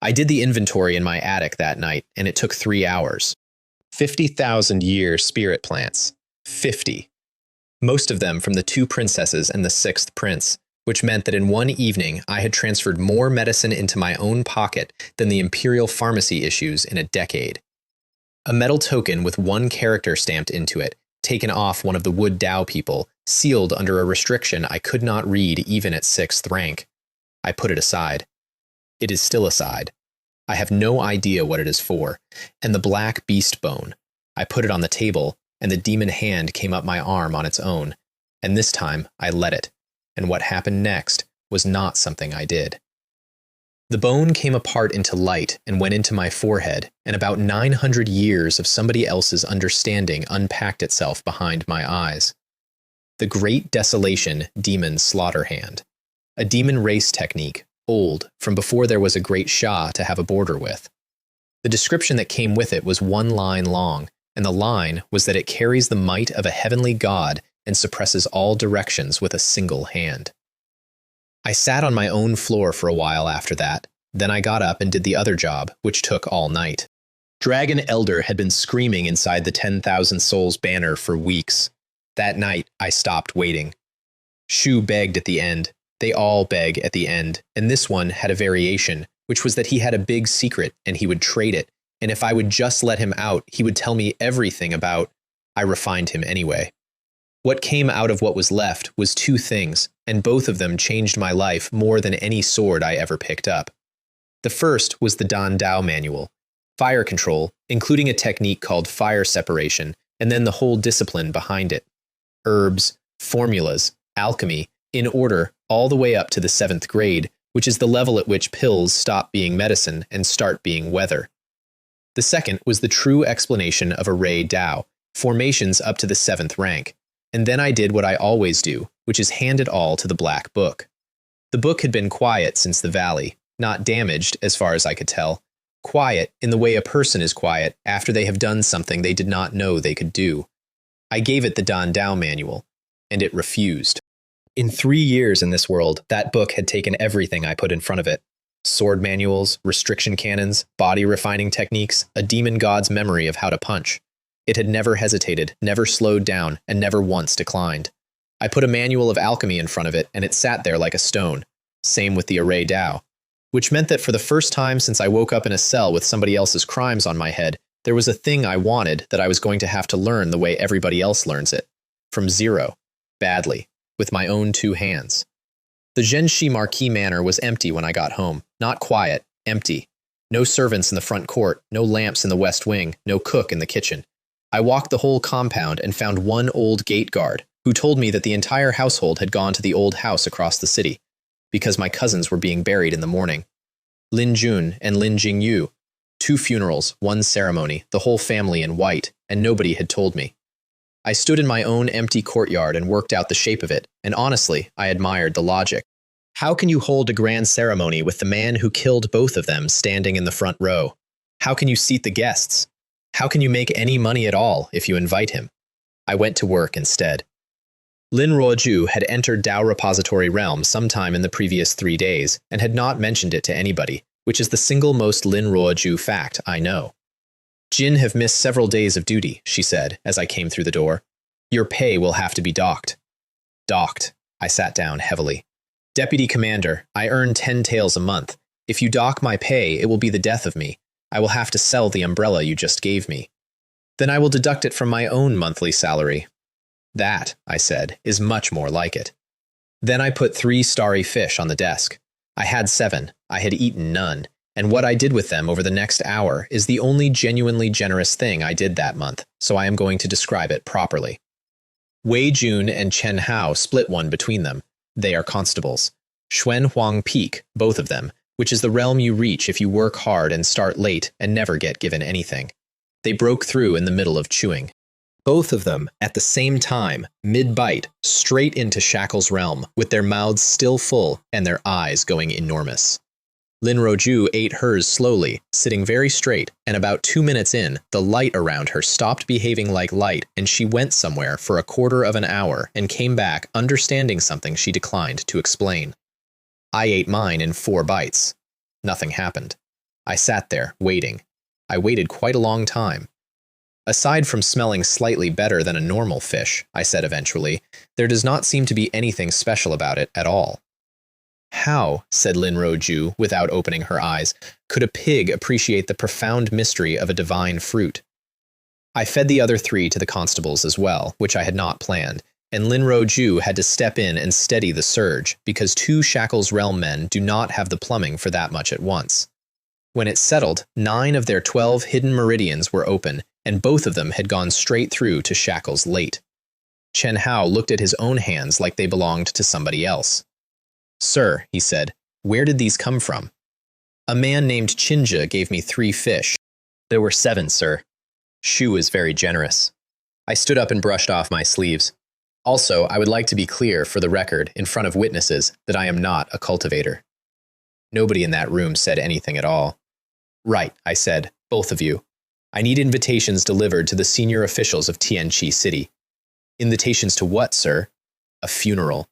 I did the inventory in my attic that night, and it took 3 hours. 50,000-year spirit plants. 50. Most of them from the 2 princesses and the 6th prince, which meant that in one evening I had transferred more medicine into my own pocket than the imperial pharmacy issues in a decade. A metal token with 1 character stamped into it, taken off one of the Wood Dao people, sealed under a restriction I could not read even at 6th rank. I put it aside. It is still aside. I have no idea what it is for. And the black beast bone. I put it on the table, and the demon hand came up my arm on its own. And this time, I let it. And what happened next was not something I did. The bone came apart into light and went into my forehead, and about 900 years of somebody else's understanding unpacked itself behind my eyes. The Great Desolation Demon Slaughter Hand. A demon race technique, old, from before there was a great Shah to have a border with. The description that came with it was 1 line long, and the line was that it carries the might of a heavenly god and suppresses all directions with a single hand. I sat on my own floor for a while after that, then I got up and did the other job, which took all night. Dragon Elder had been screaming inside the 10,000 Souls banner for weeks. That night, I stopped waiting. Shu begged at the end. They all beg at the end, and this one had a variation, which was that he had a big secret and he would trade it, and if I would just let him out, he would tell me everything about... I refined him anyway. What came out of what was left was 2 things, and both of them changed my life more than any sword I ever picked up. The first was the Dan Dao manual, fire control, including a technique called fire separation, and then the whole discipline behind it. Herbs, formulas, alchemy, in order, all the way up to the 7th grade, which is the level at which pills stop being medicine and start being weather. The second was the true explanation of array Dao, formations up to the 7th rank. And then I did what I always do, which is hand it all to the Black Book. The book had been quiet since the valley, not damaged as far as I could tell. Quiet in the way a person is quiet after they have done something they did not know they could do. I gave it the Dan Dao manual, and it refused. In 3 years in this world, that book had taken everything I put in front of it. Sword manuals, restriction cannons, body refining techniques, a demon god's memory of how to punch. It had never hesitated, never slowed down, and never once declined. I put a manual of alchemy in front of it, and it sat there like a stone. Same with the array Dao. Which meant that for the first time since I woke up in a cell with somebody else's crimes on my head, there was a thing I wanted that I was going to have to learn the way everybody else learns it. From zero. Badly. With my own 2 hands. The Zhenshi Marquis Manor was empty when I got home. Not quiet. Empty. No servants in the front court, no lamps in the west wing, no cook in the kitchen. I walked the whole compound and found 1 old gate guard, who told me that the entire household had gone to the old house across the city, because my cousins were being buried in the morning. Lin Jun and Lin Jingyu. 2 funerals, 1 ceremony, the whole family in white, and nobody had told me. I stood in my own empty courtyard and worked out the shape of it, and honestly, I admired the logic. How can you hold a grand ceremony with the man who killed both of them standing in the front row? How can you seat the guests? How can you make any money at all if you invite him? I went to work instead. Lin Ruoju had entered Dao Repository Realm sometime in the previous 3 days and had not mentioned it to anybody, which is the single most Lin Ruoju fact I know. Jin have missed several days of duty, she said as I came through the door. Your pay will have to be docked. Docked. I sat down heavily. Deputy Commander, I earn 10 taels a month. If you dock my pay, it will be the death of me. I will have to sell the umbrella you just gave me. Then I will deduct it from my own monthly salary. That, I said, is much more like it. Then I put 3 starry fish on the desk. I had 7. I had eaten none, and what I did with them over the next hour is the only genuinely generous thing I did that month, so I am going to describe it properly. Wei Jun and Chen Hao split one between them. They are constables. Xuan Huang Peak, both of them, which is the realm you reach if you work hard and start late and never get given anything. They broke through in the middle of chewing. Both of them, at the same time, mid-bite, straight into Shackle's realm, with their mouths still full and their eyes going enormous. Lin Ruoju ate hers slowly, sitting very straight, and about 2 minutes in, the light around her stopped behaving like light and she went somewhere for a quarter of an hour and came back understanding something she declined to explain. I ate mine in 4 bites. Nothing happened. I sat there, waiting. I waited quite a long time. Aside from smelling slightly better than a normal fish, I said eventually, there does not seem to be anything special about it at all. How, said Lin Ruoju without opening her eyes, could a pig appreciate the profound mystery of a divine fruit? I fed the other 3 to the constables as well, which I had not planned, and Lin Ruoju had to step in and steady the surge because 2 Shackle's realm men do not have the plumbing for that much at once. When it settled, 9 of their 12 hidden meridians were open, and both of them had gone straight through to Shackle's late. Chen Hao looked at his own hands like they belonged to somebody else. Sir, he said, where did these come from? A man named Chinja gave me 3 fish. There were 7, sir. Shu is very generous. I stood up and brushed off my sleeves. Also, I would like to be clear, for the record, in front of witnesses, that I am not a cultivator. Nobody in that room said anything at all. Right, I said, both of you. I need invitations delivered to the senior officials of Tianqi City. Invitations to what, sir? A funeral.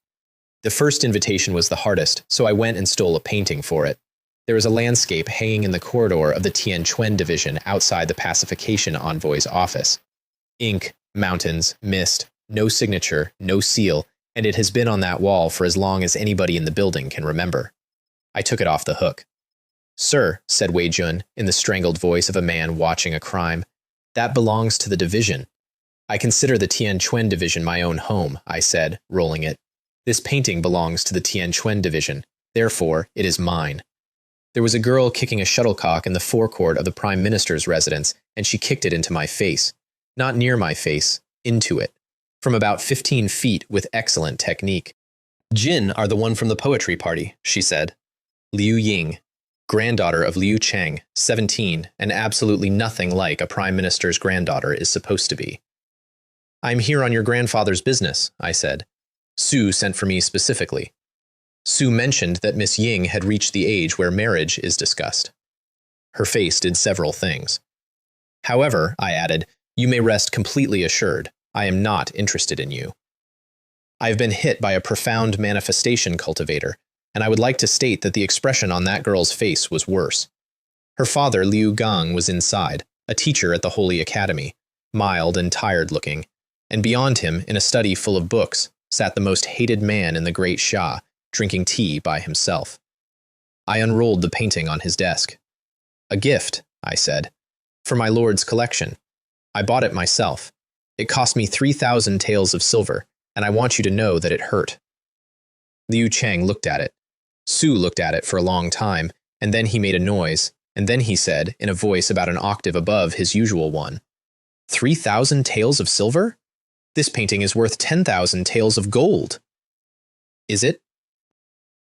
The first invitation was the hardest, so I went and stole a painting for it. There was a landscape hanging in the corridor of the Tianquan division outside the pacification envoy's office. Ink, mountains, mist, no signature, no seal, and it has been on that wall for as long as anybody in the building can remember. I took it off the hook. Sir, said Wei Jun, in the strangled voice of a man watching a crime, that belongs to the division. I consider the Tianquan division my own home, I said, rolling it. This painting belongs to the Tianquan division, therefore it is mine. There was a girl kicking a shuttlecock in the forecourt of the Prime Minister's residence, and she kicked it into my face. Not near my face, into it. From about 15 feet with excellent technique. Jin are the one from the poetry party, she said. Liu Ying, granddaughter of Liu Cheng, 17, and absolutely nothing like a prime minister's granddaughter is supposed to be. I'm here on your grandfather's business, I said. Su sent for me specifically. Su mentioned that Miss Ying had reached the age where marriage is discussed. Her face did several things. However, I added, you may rest completely assured, I am not interested in you. I have been hit by a profound manifestation cultivator, and I would like to state that the expression on that girl's face was worse. Her father, Liu Gang, was inside, a teacher at the Holy Academy, mild and tired-looking, and beyond him, in a study full of books, sat the most hated man in the great Shah, drinking tea by himself. I unrolled the painting on his desk. A gift, I said, for my lord's collection. I bought it myself. It cost me 3,000 taels of silver, and I want you to know that it hurt. Liu Cheng looked at it. Su looked at it for a long time, and then he made a noise, and then he said, in a voice about an octave above his usual one, 3,000 taels of silver? This painting is worth 10,000 taels of gold. Is it?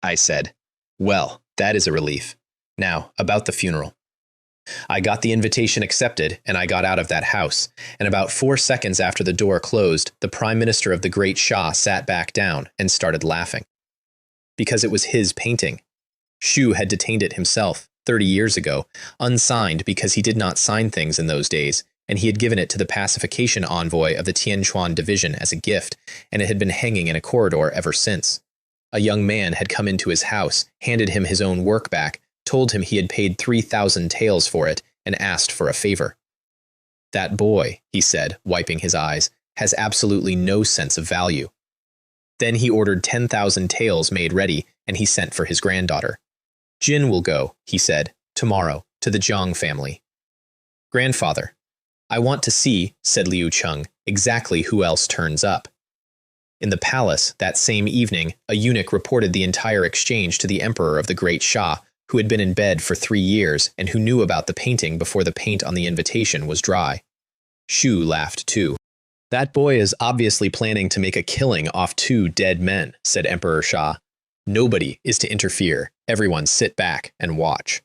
I said. Well, that is a relief. Now, about the funeral. I got the invitation accepted, and I got out of that house, and about 4 seconds after the door closed, the Prime Minister of the Great Shah sat back down and started laughing. Because it was his painting. Shu had detained it himself, 30 years ago, unsigned because he did not sign things in those days, and he had given it to the pacification envoy of the Tianquan division as a gift, and it had been hanging in a corridor ever since. A young man had come into his house, handed him his own work back, told him he had paid 3,000 taels for it, and asked for a favor. That boy, he said, wiping his eyes, has absolutely no sense of value. Then he ordered 10,000 taels made ready, and he sent for his granddaughter. Jin will go, he said, tomorrow, to the Zhang family. Grandfather, I want to see, said Liu Cheng, exactly who else turns up. In the palace, that same evening, a eunuch reported the entire exchange to the emperor of the Great Shah, who had been in bed for 3 years and who knew about the painting before the paint on the invitation was dry. Shu laughed too. That boy is obviously planning to make a killing off 2 dead men, said Emperor Shah. Nobody is to interfere. Everyone sit back and watch.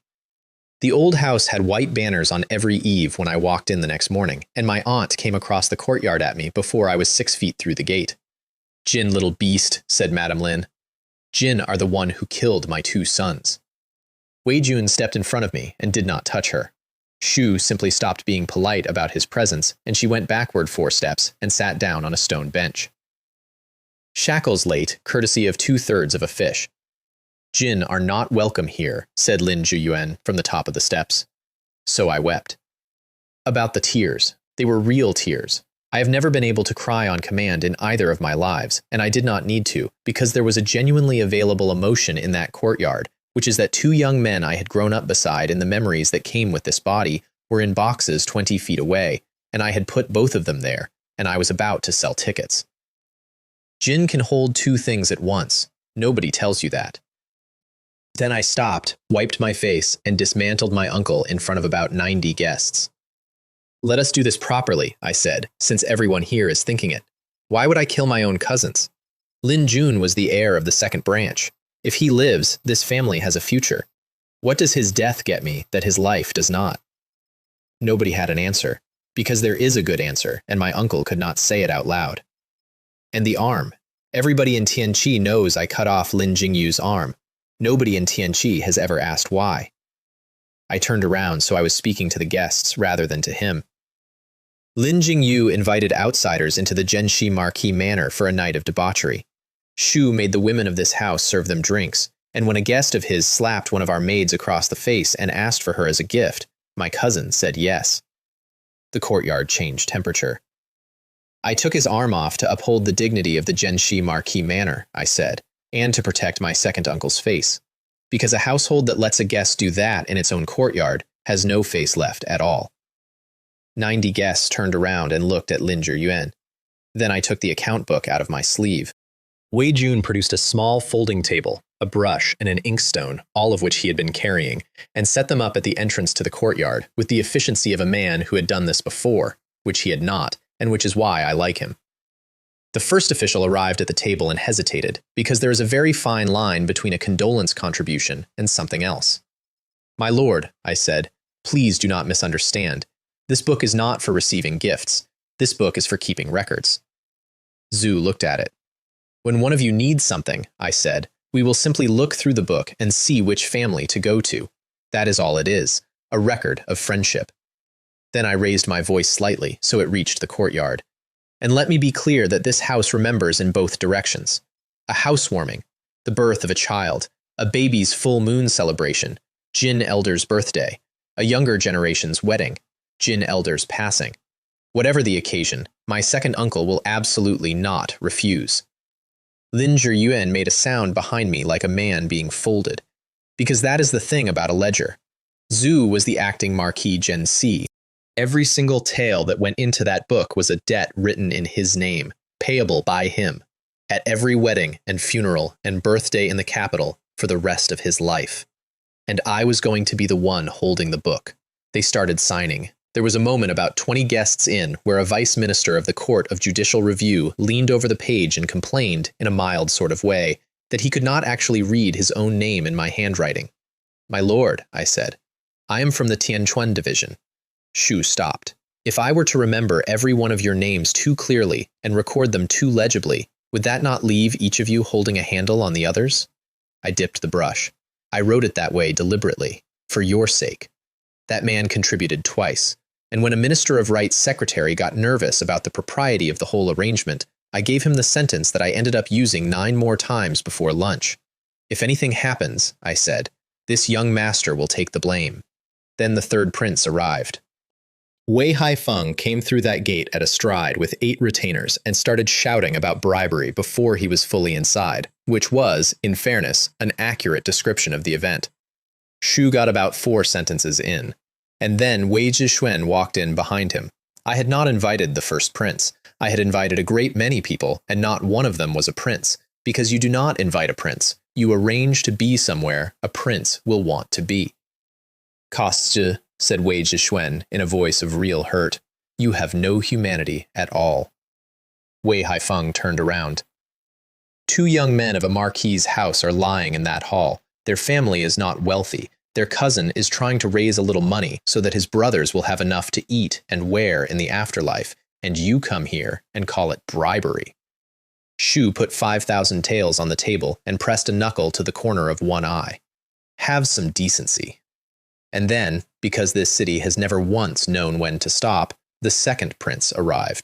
The old house had white banners on every eave when I walked in the next morning, and my aunt came across the courtyard at me before I was 6 feet through the gate. Jin, little beast, said Madame Lin. Jin are the one who killed my 2 sons. Wei Jun stepped in front of me and did not touch her. Shu simply stopped being polite about his presence, and she went backward 4 steps and sat down on a stone bench. Shackles late, courtesy of 2/3 of a fish. Jin are not welcome here, said Lin Zhuyuan from the top of the steps. So I wept. About the tears. They were real tears. I have never been able to cry on command in either of my lives, and I did not need to, because there was a genuinely available emotion in that courtyard, which is that 2 young men I had grown up beside in the memories that came with this body were in boxes 20 feet away, and I had put both of them there, and I was about to sell tickets. Jin can hold 2 things at once. Nobody tells you that. Then I stopped, wiped my face, and dismantled my uncle in front of about 90 guests. Let us do this properly, I said, since everyone here is thinking it. Why would I kill my own cousins? Lin Jun was the heir of the 2nd branch. If he lives, this family has a future. What does his death get me that his life does not? Nobody had an answer, because there is a good answer, and my uncle could not say it out loud. And the arm. Everybody in Tianqi knows I cut off Lin Jingyu's arm. Nobody in Tianqi has ever asked why. I turned around so I was speaking to the guests rather than to him. Lin Jingyu invited outsiders into the Zhenxi Marquis Manor for a night of debauchery. Shu made the women of this house serve them drinks, and when a guest of his slapped one of our maids across the face and asked for her as a gift, my cousin said yes. The courtyard changed temperature. I took his arm off to uphold the dignity of the Zhenxi Marquis Manor, I said, and to protect my 2nd uncle's face, because a household that lets a guest do that in its own courtyard has no face left at all. 90 guests turned around and looked at Lin Zhuyuan. Then I took the account book out of my sleeve. Wei Jun produced a small folding table, a brush, and an inkstone, all of which he had been carrying, and set them up at the entrance to the courtyard with the efficiency of a man who had done this before, which he had not, and which is why I like him. The first official arrived at the table and hesitated, because there is a very fine line between a condolence contribution and something else. My lord, I said, please do not misunderstand. This book is not for receiving gifts. This book is for keeping records. Zhu looked at it. When one of you needs something, I said, we will simply look through the book and see which family to go to. That is all it is, a record of friendship. Then I raised my voice slightly so it reached the courtyard. And let me be clear that this house remembers in both directions. A housewarming, the birth of a child, a baby's full moon celebration, Jin Elder's birthday, a younger generation's wedding, Jin Elder's passing. Whatever the occasion, my 2nd uncle will absolutely not refuse. Lin Zhuyuan made a sound behind me like a man being folded, because that is the thing about a ledger. Zhu was the acting Marquis Gen C. Every single tale that went into that book was a debt written in his name, payable by him, at every wedding and funeral and birthday in the capital for the rest of his life. And I was going to be the one holding the book. They started signing. There was a moment about 20 guests in where a vice minister of the Court of Judicial Review leaned over the page and complained, in a mild sort of way, that he could not actually read his own name in my handwriting. "My lord," I said, "I am from the Tianquan division." Shu stopped. "If I were to remember every one of your names too clearly and record them too legibly, would that not leave each of you holding a handle on the others?" I dipped the brush. "I wrote it that way deliberately, for your sake." That man contributed twice, and when a Minister of Right's secretary got nervous about the propriety of the whole arrangement, I gave him the sentence that I ended up using 9 more times before lunch. "If anything happens," I said, "this young master will take the blame." Then the third prince arrived. Wei Haifeng came through that gate at a stride with 8 retainers and started shouting about bribery before he was fully inside, which was, in fairness, an accurate description of the event. Shu got about 4 sentences in, and then Wei Zhixuan walked in behind him. I had not invited the first prince. I had invited a great many people, and not one of them was a prince, because you do not invite a prince. You arrange to be somewhere a prince will want to be. "Kostya," said Wei Zhixuan in a voice of real hurt, "you have no humanity at all." Wei Haifeng turned around. 2 young men of a marquis's house are lying in that hall. Their family is not wealthy. Their cousin is trying to raise a little money so that his brothers will have enough to eat and wear in the afterlife, and you come here and call it bribery. Shu put 5,000 taels on the table and pressed a knuckle to the corner of one eye. Have some decency. And then, because this city has never once known when to stop, the second prince arrived.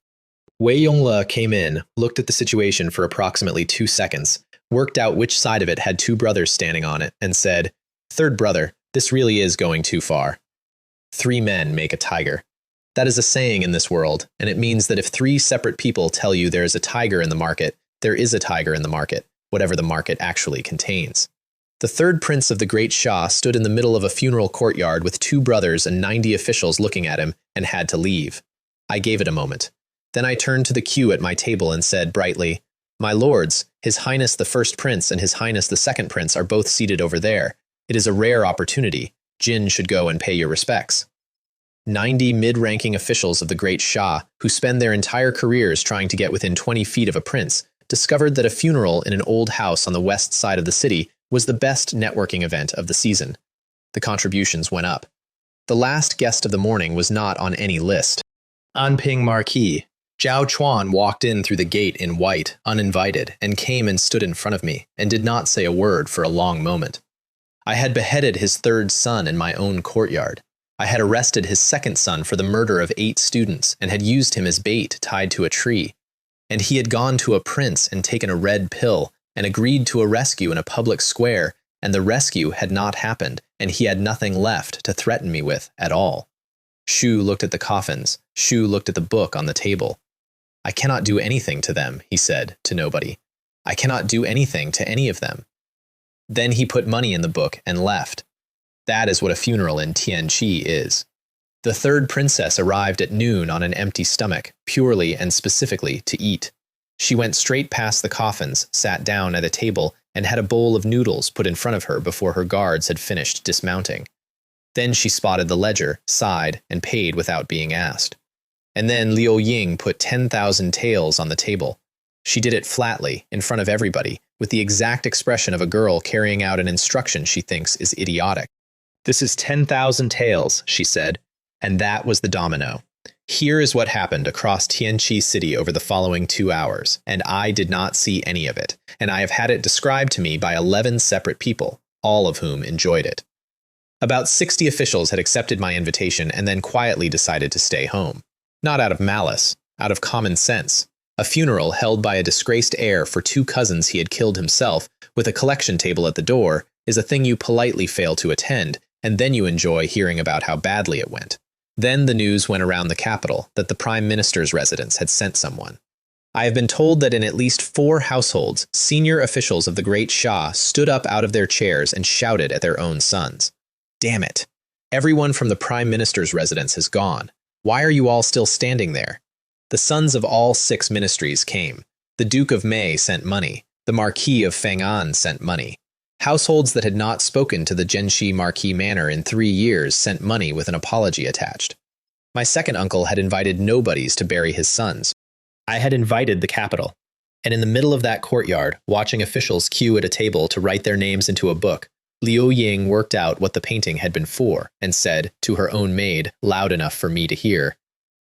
Wei Yongle came in, looked at the situation for approximately 2 seconds, worked out which side of it had 2 brothers standing on it, and said, "Third brother, this really is going too far. 3 men make a tiger." That is a saying in this world, and it means that if 3 separate people tell you there is a tiger in the market, there is a tiger in the market, whatever the market actually contains. The third prince of the great Shah stood in the middle of a funeral courtyard with 2 brothers and 90 officials looking at him and had to leave. I gave it a moment. Then I turned to the queue at my table and said brightly, "My lords, His Highness the First Prince and His Highness the Second Prince are both seated over there. It is a rare opportunity. Jin should go and pay your respects." 90 mid-ranking officials of the great Shah, who spend their entire careers trying to get within 20 feet of a prince, discovered that a funeral in an old house on the west side of the city was the best networking event of the season. The contributions went up. The last guest of the morning was not on any list. Anping Marquis, Zhao Chuan walked in through the gate in white, uninvited, and came and stood in front of me, and did not say a word for a long moment. I had beheaded his 3rd son in my own courtyard. I had arrested his 2nd son for the murder of 8 students, and had used him as bait tied to a tree. And he had gone to a prince and taken a red pill, and agreed to a rescue in a public square, and the rescue had not happened, and he had nothing left to threaten me with at all. Shu looked at the coffins. Shu looked at the book on the table. "I cannot do anything to them," he said to nobody. "I cannot do anything to any of them." Then he put money in the book and left. That is what a funeral in Tianqi is. The 3rd princess arrived at noon on an empty stomach, purely and specifically to eat. She went straight past the coffins, sat down at a table, and had a bowl of noodles put in front of her before her guards had finished dismounting. Then she spotted the ledger, sighed, and paid without being asked. And then Liu Ying put 10,000 taels on the table. She did it flatly, in front of everybody, with the exact expression of a girl carrying out an instruction she thinks is idiotic. "This is 10,000 taels," she said, and that was the domino. Here is what happened across Tianqi City over the following 2 hours, and I did not see any of it, and I have had it described to me by 11 separate people, all of whom enjoyed it. About 60 officials had accepted my invitation and then quietly decided to stay home. Not out of malice, out of common sense. A funeral held by a disgraced heir for 2 cousins he had killed himself, with a collection table at the door, is a thing you politely fail to attend, and then you enjoy hearing about how badly it went. Then the news went around the capital that the Prime Minister's residence had sent someone. I have been told that in at least 4 households, senior officials of the great Shah stood up out of their chairs and shouted at their own sons. Damn it! Everyone from the Prime Minister's residence has gone. Why are you all still standing there? The sons of all 6 ministries came. The Duke of Mei sent money. The Marquis of Feng'an sent money. Households that had not spoken to the Zhenxi Marquis Manor in 3 years sent money with an apology attached. My second uncle had invited nobodies to bury his sons. I had invited the capital. And in the middle of that courtyard, watching officials queue at a table to write their names into a book, Liu Ying worked out what the painting had been for and said to her own maid, loud enough for me to hear,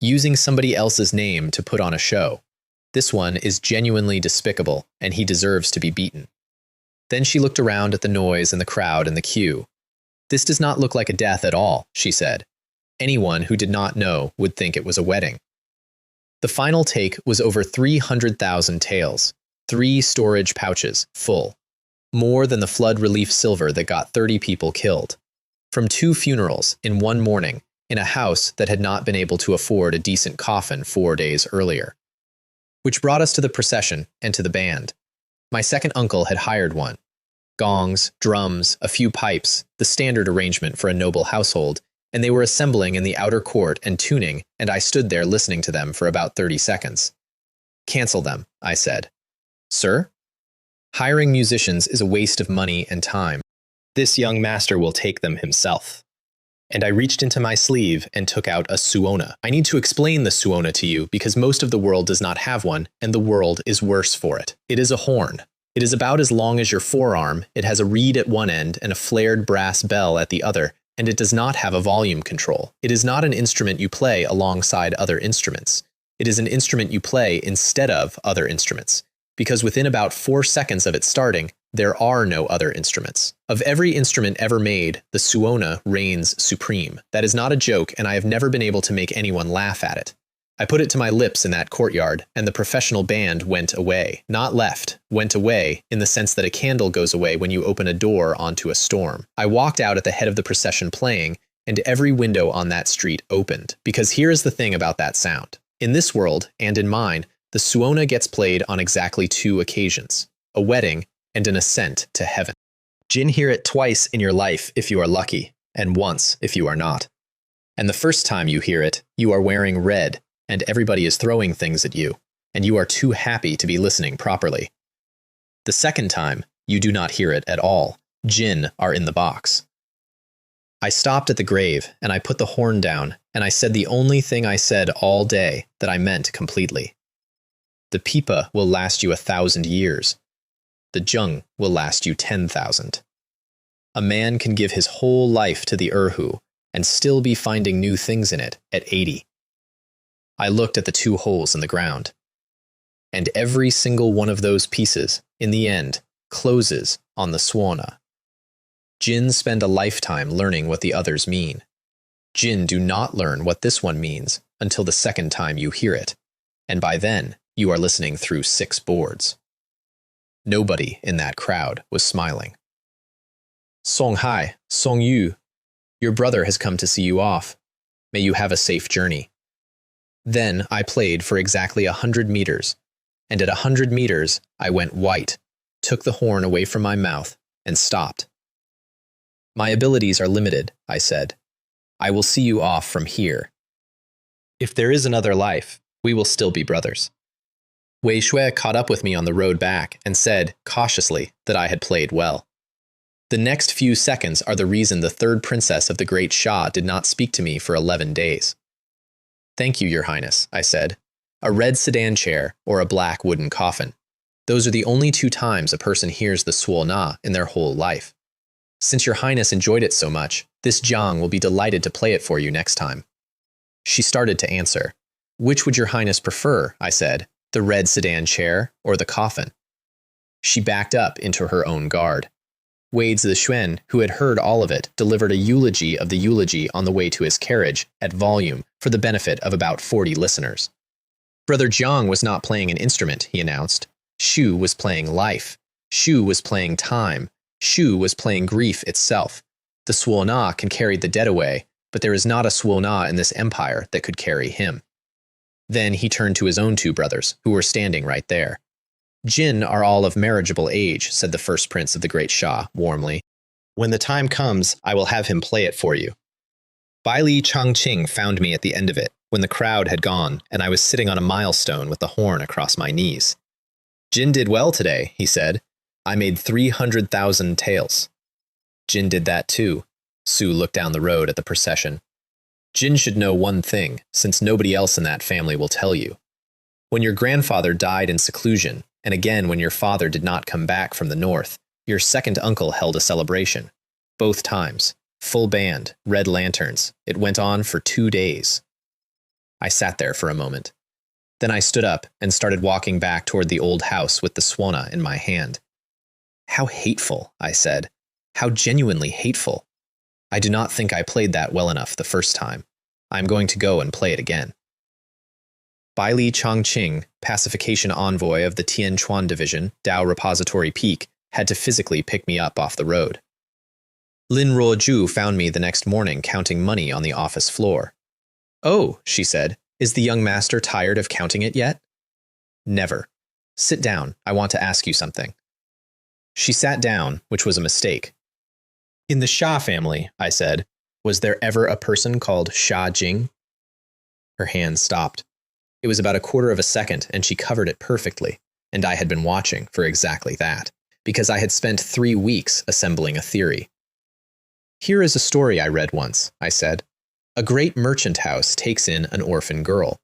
"Using somebody else's name to put on a show. This one is genuinely despicable, and he deserves to be beaten." Then she looked around at the noise and the crowd and the queue. "This does not look like a death at all," she said. "Anyone who did not know would think it was a wedding." The final take was over 300,000 taels, 3 storage pouches, full. More than the flood relief silver that got 30 people killed. From 2 funerals in one morning in a house that had not been able to afford a decent coffin 4 days earlier. Which brought us to the procession and to the band. My second uncle had hired one. Gongs, drums, a few pipes, the standard arrangement for a noble household, and they were assembling in the outer court and tuning, and I stood there listening to them for about 30 seconds. "Cancel them," I said. "Sir? Hiring musicians is a waste of money and time. This young master will take them himself." And I reached into my sleeve and took out a suona. I need to explain the suona to you because most of the world does not have one, and the world is worse for it. It is a horn. It is about as long as your forearm, it has a reed at one end and a flared brass bell at the other, and it does not have a volume control. It is not an instrument you play alongside other instruments. It is an instrument you play instead of other instruments, because within about 4 seconds of it starting, there are no other instruments. Of every instrument ever made, the suona reigns supreme. That is not a joke, and I have never been able to make anyone laugh at it. I put it to my lips in that courtyard, and the professional band went away. Not left, went away, in the sense that a candle goes away when you open a door onto a storm. I walked out at the head of the procession playing, and every window on that street opened. Because here is the thing about that sound. In this world, and in mine, the suona gets played on exactly 2 occasions. A wedding and an ascent to heaven. Jin hear it twice in your life if you are lucky, and once if you are not. And the first time you hear it, you are wearing red, and everybody is throwing things at you, and you are too happy to be listening properly. The second time, you do not hear it at all. Jinn are in the box. I stopped at the grave, and I put the horn down, and I said the only thing I said all day that I meant completely. The pipa will last you 1,000 years. The jung will last you 10,000. A man can give his whole life to the erhu, and still be finding new things in it at 80. I looked at the 2 holes in the ground. And every single one of those pieces, in the end, closes on the suona. Jinn spend a lifetime learning what the others mean. Jinn do not learn what this one means until the second time you hear it, and by then, you are listening through 6 boards. Nobody in that crowd was smiling. Song Hai, Song Yu, your brother has come to see you off. May you have a safe journey. Then I played for exactly 100 meters, and at 100 meters I went white, took the horn away from my mouth, and stopped. My abilities are limited, I said. I will see you off from here. If there is another life, we will still be brothers. Wei Shui caught up with me on the road back and said, cautiously, that I had played well. The next few seconds are the reason the 3rd princess of the Great Shah did not speak to me for 11 days. Thank you, Your Highness, I said. A red sedan chair or a black wooden coffin. Those are the only 2 times a person hears the suona in their whole life. Since Your Highness enjoyed it so much, this Jiang will be delighted to play it for you next time. She started to answer. Which would Your Highness prefer, I said, the red sedan chair or the coffin? She backed up into her own guard. Wei Zixuan, who had heard all of it, delivered a eulogy of the eulogy on the way to his carriage, at volume, for the benefit of about 40 listeners. Brother Jiang was not playing an instrument, he announced. Shu was playing life. Shu was playing time. Shu was playing grief itself. The suona can carry the dead away, but there is not a suona in this empire that could carry him. Then he turned to his own 2 brothers, who were standing right there. Jinn are all of marriageable age, said the 1st prince of the Great Shah, warmly. When the time comes, I will have him play it for you. Baili Changqing found me at the end of it, when the crowd had gone, and I was sitting on a milestone with the horn across my knees. Jinn did well today, he said. I made 300,000 taels. Jinn did that too. Su looked down the road at the procession. Jin should know one thing, since nobody else in that family will tell you. When your grandfather died in seclusion, and again when your father did not come back from the north, your second uncle held a celebration. Both times. Full band, red lanterns. It went on for 2 days. I sat there for a moment. Then I stood up and started walking back toward the old house with the swana in my hand. How hateful, I said. How genuinely hateful. I do not think I played that well enough the first time. I am going to go and play it again. Baili Chongqing, pacification envoy of the Tianchuan Division, Dao Repository Peak, had to physically pick me up off the road. Lin Ruoju found me the next morning counting money on the office floor. "Oh," she said, "is the young master tired of counting it yet?" "Never. Sit down, I want to ask you something." She sat down, which was a mistake. "In the Xia family," I said, "was there ever a person called Xia Jing?" Her hand stopped. It was about a quarter of a second, and she covered it perfectly, and I had been watching for exactly that, because I had spent 3 weeks assembling a theory. "Here is a story I read once," I said. "A great merchant house takes in an orphan girl.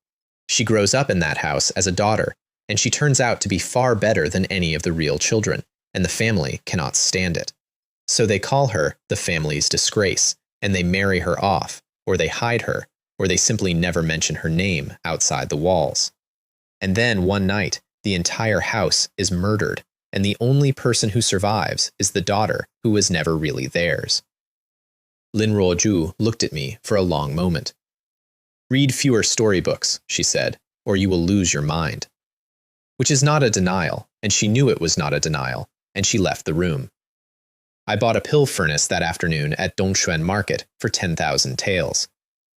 She grows up in that house as a daughter, and she turns out to be far better than any of the real children, and the family cannot stand it. So they call her the family's disgrace, and they marry her off, or they hide her, or they simply never mention her name outside the walls. And then one night, the entire house is murdered, and the only person who survives is the daughter who was never really theirs." Lin Ruoju looked at me for a long moment. "Read fewer storybooks," she said, "or you will lose your mind." Which is not a denial, and she knew it was not a denial, and she left the room. I bought a pill furnace that afternoon at Dongxuan Market for 10,000 taels.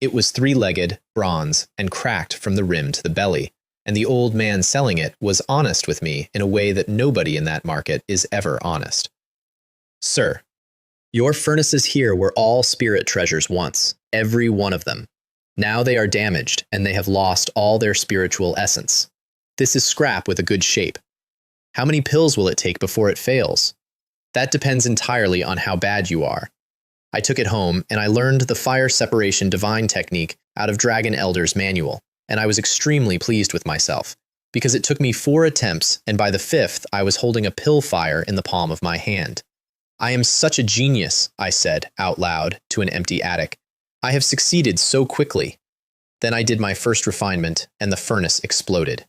It was 3-legged, bronze, and cracked from the rim to the belly, and the old man selling it was honest with me in a way that nobody in that market is ever honest. "Sir, your furnaces here were all spirit treasures once, every one of them. Now they are damaged, and they have lost all their spiritual essence. This is scrap with a good shape. How many pills will it take before it fails? That depends entirely on how bad you are. I took it home, and I learned the fire separation divine technique out of Dragon Elder's manual, and I was extremely pleased with myself, because it took me 4 attempts, and by the 5th I was holding a pill fire in the palm of my hand. I am such a genius," I said out loud to an empty attic. "I have succeeded so quickly." Then I did my first refinement, and the furnace exploded.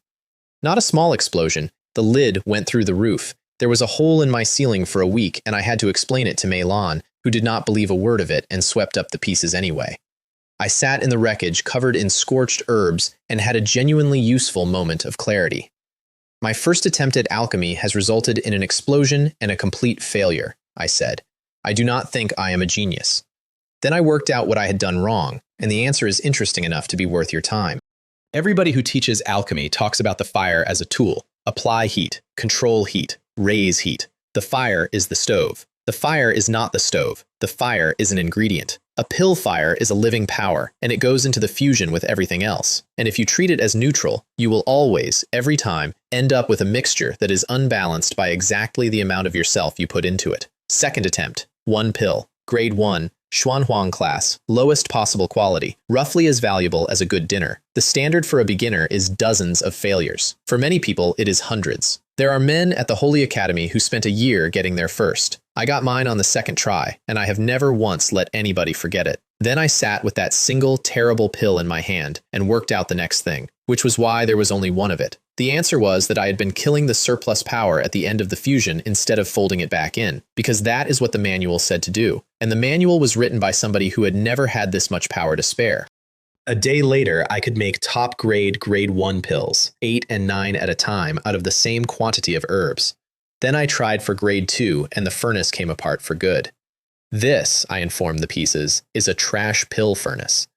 Not a small explosion. The lid went through the roof. There was a hole in my ceiling for a week, and I had to explain it to Mei Lan, who did not believe a word of it and swept up the pieces anyway. I sat in the wreckage covered in scorched herbs and had a genuinely useful moment of clarity. "My first attempt at alchemy has resulted in an explosion and a complete failure," I said. "I do not think I am a genius." Then I worked out what I had done wrong, and the answer is interesting enough to be worth your time. Everybody who teaches alchemy talks about the fire as a tool. Apply heat, control heat, raise heat. The fire is the stove. The fire is not the stove. The fire is an ingredient. A pill fire is a living power, and it goes into the fusion with everything else. And if you treat it as neutral, you will always, every time, end up with a mixture that is unbalanced by exactly the amount of yourself you put into it. Second attempt, 1 pill, grade 1, Xuanhuang class, lowest possible quality, roughly as valuable as a good dinner. The standard for a beginner is dozens of failures. For many people, it is hundreds. There are men at the Holy Academy who spent a year getting their first. I got mine on the 2nd try, and I have never once let anybody forget it. Then I sat with that single terrible pill in my hand and worked out the next thing, which was why there was only one of it. The answer was that I had been killing the surplus power at the end of the fusion instead of folding it back in, because that is what the manual said to do, and the manual was written by somebody who had never had this much power to spare. A day later, I could make top-grade grade 1 pills, 8 and 9 at a time, out of the same quantity of herbs. Then I tried for grade 2, and the furnace came apart for good. This, I informed the pieces, is a trash pill furnace.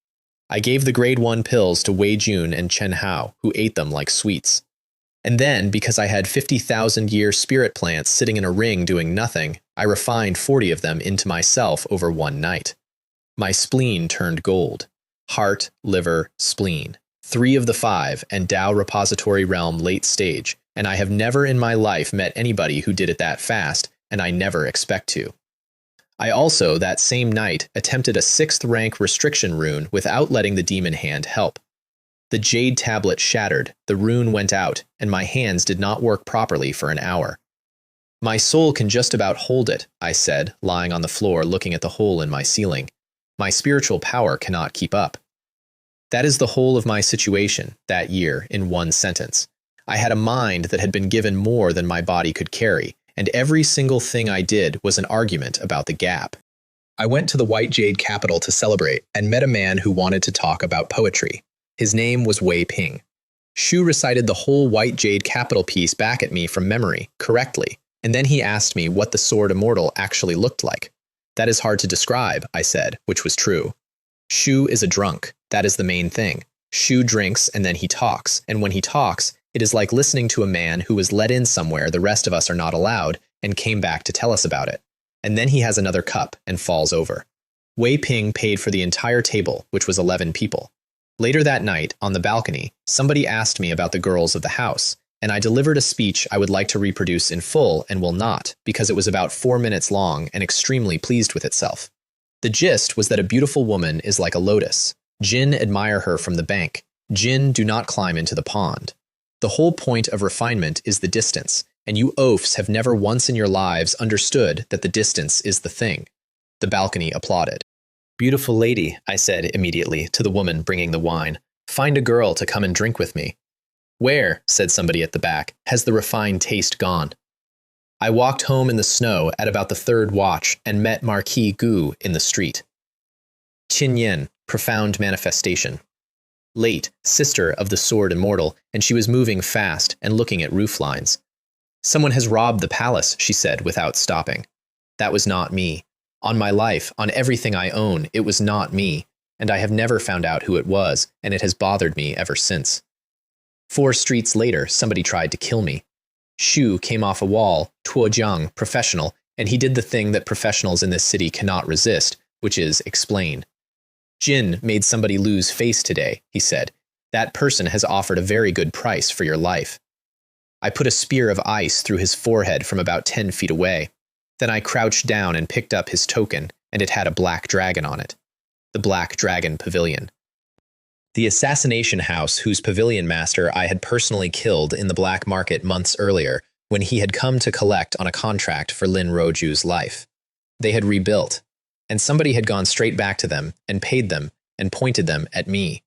I gave the grade 1 pills to Wei Jun and Chen Hao, who ate them like sweets. And then, because I had 50,000-year spirit plants sitting in a ring doing nothing, I refined 40 of them into myself over one night. My spleen turned gold. Heart, liver, spleen. 3 of the 5, and Dao Repository Realm late stage, and I have never in my life met anybody who did it that fast, and I never expect to. I also, that same night, attempted a 6th rank restriction rune without letting the demon hand help. The jade tablet shattered, the rune went out, and my hands did not work properly for an hour. My soul can just about hold it, I said, lying on the floor looking at the hole in my ceiling. My spiritual power cannot keep up. That is the whole of my situation, that year, in one sentence. I had a mind that had been given more than my body could carry, and every single thing I did was an argument about the gap. I went to the White Jade capital to celebrate and met a man who wanted to talk about poetry. His name was Wei Ping. Shu recited the whole White Jade capital piece back at me from memory, correctly, and then he asked me what the sword immortal actually looked like. That is hard to describe, I said, which was true. Shu is a drunk. That is the main thing. Shu drinks and then he talks, and when he talks, it is like listening to a man who was let in somewhere the rest of us are not allowed and came back to tell us about it. And then he has another cup and falls over. Wei Ping paid for the entire table, which was 11 people. Later that night, on the balcony, somebody asked me about the girls of the house, and I delivered a speech I would like to reproduce in full and will not, because it was about 4 minutes long and extremely pleased with itself. The gist was that a beautiful woman is like a lotus. Jinn admire her from the bank. Jinn do not climb into the pond. The whole point of refinement is the distance, and you oafs have never once in your lives understood that the distance is the thing. The balcony applauded. Beautiful lady, I said immediately to the woman bringing the wine, find a girl to come and drink with me. Where, said somebody at the back, has the refined taste gone? I walked home in the snow at about the 3rd watch and met Marquis Gu in the street. Qin Yen, profound manifestation. Late, sister of the sword immortal, and she was moving fast and looking at roof lines. Someone has robbed the palace, she said without stopping. That was not me. On my life, on everything I own, it was not me, and I have never found out who it was, and it has bothered me ever since. 4 streets later, somebody tried to kill me. Shu came off a wall, Tuojiang, professional, and he did the thing that professionals in this city cannot resist, which is explain. Jin made somebody lose face today, he said. That person has offered a very good price for your life. I put a spear of ice through his forehead from about 10 feet away. Then I crouched down and picked up his token, and it had a black dragon on it. The Black Dragon Pavilion. The assassination house whose pavilion master I had personally killed in the black market months earlier when he had come to collect on a contract for Lin Roju's life. They had rebuilt, and somebody had gone straight back to them and paid them and pointed them at me.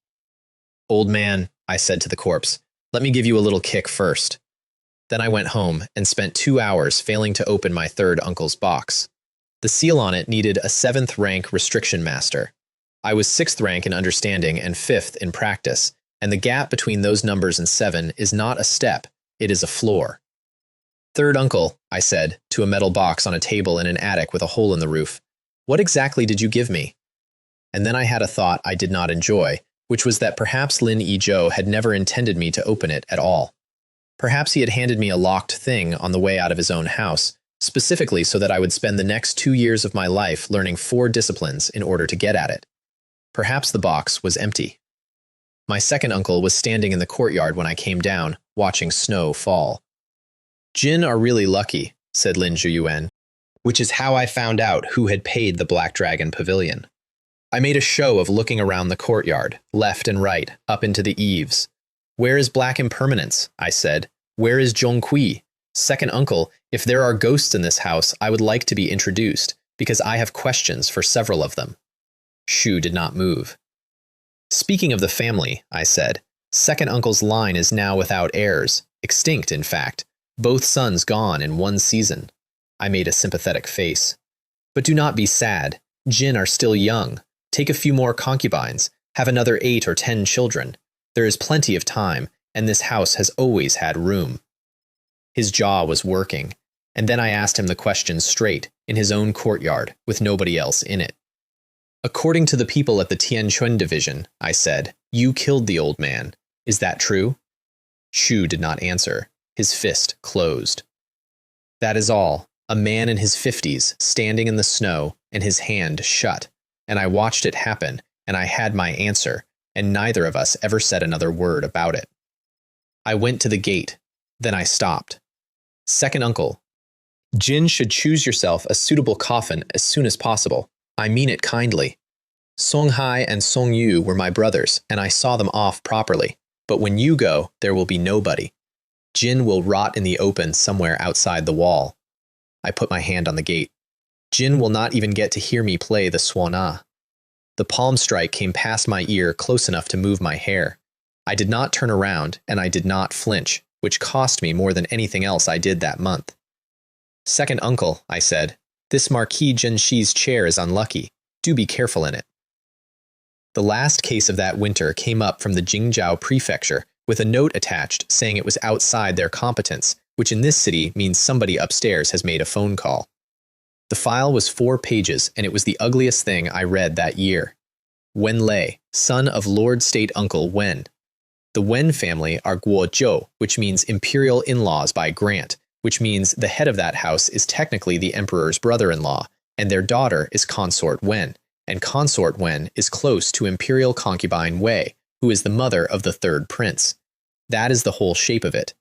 Old man, I said to the corpse, let me give you a little kick first. Then I went home and spent 2 hours failing to open my 3rd uncle's box. The seal on it needed a 7th rank restriction master. I was 6th rank in understanding and 5th in practice, and the gap between those numbers and 7 is not a step, it is a floor. 3rd uncle, I said, to a metal box on a table in an attic with a hole in the roof, what exactly did you give me? And then I had a thought I did not enjoy, which was that perhaps Lin Yizhou had never intended me to open it at all. Perhaps he had handed me a locked thing on the way out of his own house, specifically so that I would spend the next 2 years of my life learning 4 disciplines in order to get at it. Perhaps the box was empty. My 2nd uncle was standing in the courtyard when I came down, watching snow fall. Jin are really lucky, said Lin Zhuyuan, which is how I found out who had paid the Black Dragon Pavilion. I made a show of looking around the courtyard, left and right, up into the eaves. Where is Black Impermanence? I said. Where is Zhongqi? 2nd uncle, if there are ghosts in this house, I would like to be introduced, because I have questions for several of them. Shu did not move. Speaking of the family, I said, 2nd uncle's line is now without heirs, extinct in fact, both sons gone in 1 season. I made a sympathetic face. But do not be sad. Jin are still young. Take a few more concubines, have another 8 or 10 children. There is plenty of time, and this house has always had room. His jaw was working, and then I asked him the question straight, in his own courtyard, with nobody else in it. According to the people at the Tianquan division, I said, you killed the old man. Is that true? Shu did not answer. His fist closed. That is all. A man in his 50s, standing in the snow, and his hand shut. And I watched it happen, and I had my answer, and neither of us ever said another word about it. I went to the gate. Then I stopped. 2nd uncle, Jin should choose yourself a suitable coffin as soon as possible. I mean it kindly. Song Hai and Song Yu were my brothers, and I saw them off properly. But when you go, there will be nobody. Jin will rot in the open somewhere outside the wall. I put my hand on the gate. Jin will not even get to hear me play the swana. The palm strike came past my ear close enough to move my hair. I did not turn around, and I did not flinch, which cost me more than anything else I did that month. Second uncle, I said, this Marquis Jinshi's chair is unlucky. Do be careful in it. The last case of that winter came up from the Jingzhou prefecture with a note attached saying it was outside their competence, which in this city means somebody upstairs has made a phone call. The file was 4 pages, and it was the ugliest thing I read that year. Wen Lei, son of Lord State Uncle Wen. The Wen family are Guozhou, which means imperial in-laws by grant, which means the head of that house is technically the emperor's brother-in-law, and their daughter is Consort Wen, and Consort Wen is close to imperial concubine Wei, who is the mother of the third prince. That is the whole shape of it.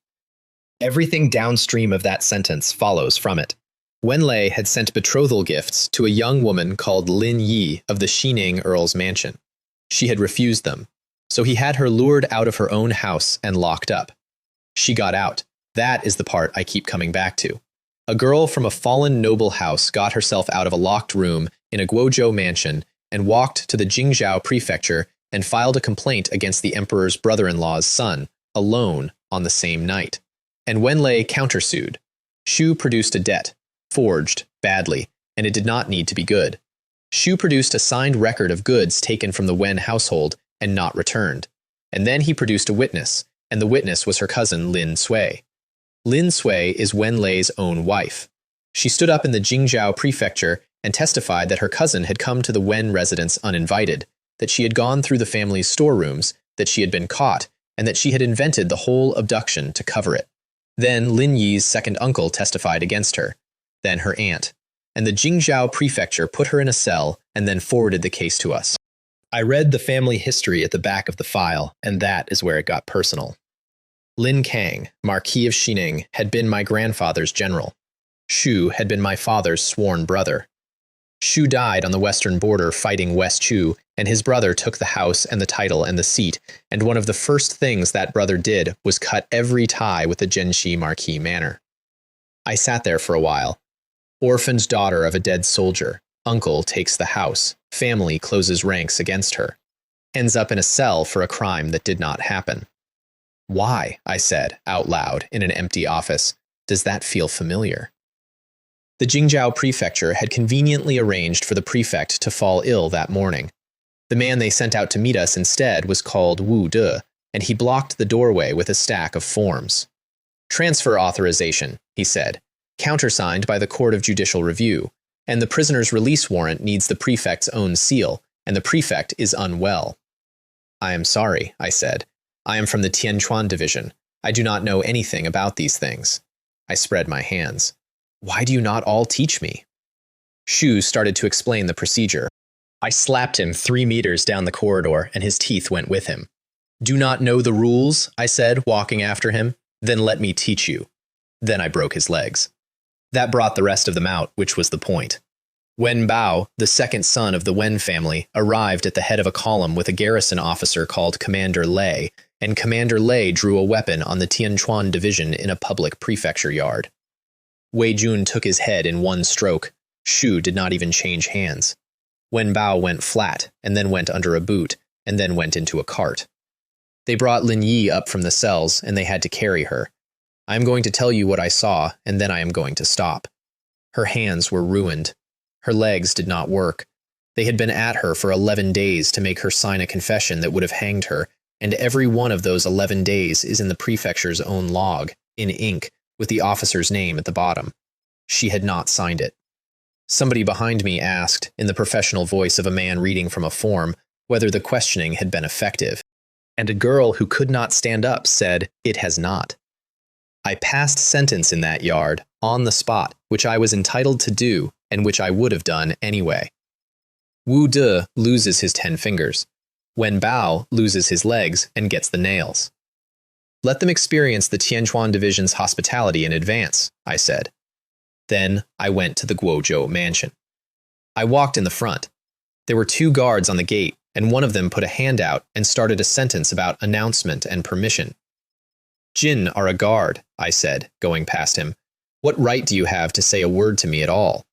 Everything downstream of that sentence follows from it. Wen Lei had sent betrothal gifts to a young woman called Lin Yi of the Xining Earl's mansion. She had refused them, so he had her lured out of her own house and locked up. She got out. That is the part I keep coming back to. A girl from a fallen noble house got herself out of a locked room in a Guozhou mansion and walked to the Jingzhou prefecture and filed a complaint against the emperor's brother-in-law's son, alone, on the same night. And Wen Lei countersued. Shu produced a debt, forged, badly, and it did not need to be good. Shu produced a signed record of goods taken from the Wen household and not returned. And then he produced a witness, and the witness was her cousin Lin Sui. Lin Sui is Wen Lei's own wife. She stood up in the Jingzhou prefecture and testified that her cousin had come to the Wen residence uninvited, that she had gone through the family's storerooms, that she had been caught, and that she had invented the whole abduction to cover it. Then Lin Yi's second uncle testified against her, then her aunt, and the Jingzhou prefecture put her in a cell and then forwarded the case to us. I read the family history at the back of the file, and that is where it got personal. Lin Kang, Marquis of Xining, had been my grandfather's general. Shu had been my father's sworn brother. Shu died on the western border fighting West Chu, and his brother took the house and the title and the seat, and one of the first things that brother did was cut every tie with the Jinshi Marquis manor. I sat there for a while. Orphaned daughter of a dead soldier, uncle takes the house, family closes ranks against her, ends up in a cell for a crime that did not happen. Why, I said, out loud, in an empty office, does that feel familiar? The Jingzhou prefecture had conveniently arranged for the prefect to fall ill that morning. The man they sent out to meet us instead was called Wu De, and he blocked the doorway with a stack of forms. Transfer authorization, he said, countersigned by the Court of Judicial Review, and the prisoner's release warrant needs the prefect's own seal, and the prefect is unwell. I am sorry, I said. I am from the Tianquan division. I do not know anything about these things. I spread my hands. Why do you not all teach me? Shu started to explain the procedure. I slapped him 3 meters down the corridor, and his teeth went with him. Do not know the rules, I said, walking after him. Then let me teach you. Then I broke his legs. That brought the rest of them out, which was the point. Wen Bao, the second son of the Wen family, arrived at the head of a column with a garrison officer called Commander Lei, and Commander Lei drew a weapon on the Tianquan division in a public prefecture yard. Wei Jun took his head in one stroke. Shu did not even change hands. Wen Bao went flat, and then went under a boot, and then went into a cart. They brought Lin Yi up from the cells, and they had to carry her. I am going to tell you what I saw, and then I am going to stop. Her hands were ruined. Her legs did not work. They had been at her for 11 days to make her sign a confession that would have hanged her, and every one of those 11 days is in the prefecture's own log, in ink, with the officer's name at the bottom. She had not signed it. Somebody behind me asked, in the professional voice of a man reading from a form, whether the questioning had been effective. And a girl who could not stand up said, "It has not." I passed sentence in that yard, on the spot, which I was entitled to do, and which I would have done anyway. Wu De loses his 10 fingers. Wen Bao loses his legs and gets the nails. Let them experience the Tianquan division's hospitality in advance, I said. Then I went to the Guozhou mansion. I walked in the front. There were 2 guards on the gate, and one of them put a hand out and started a sentence about announcement and permission. "Jin are a guard," I said, going past him. "What right do you have to say a word to me at all?"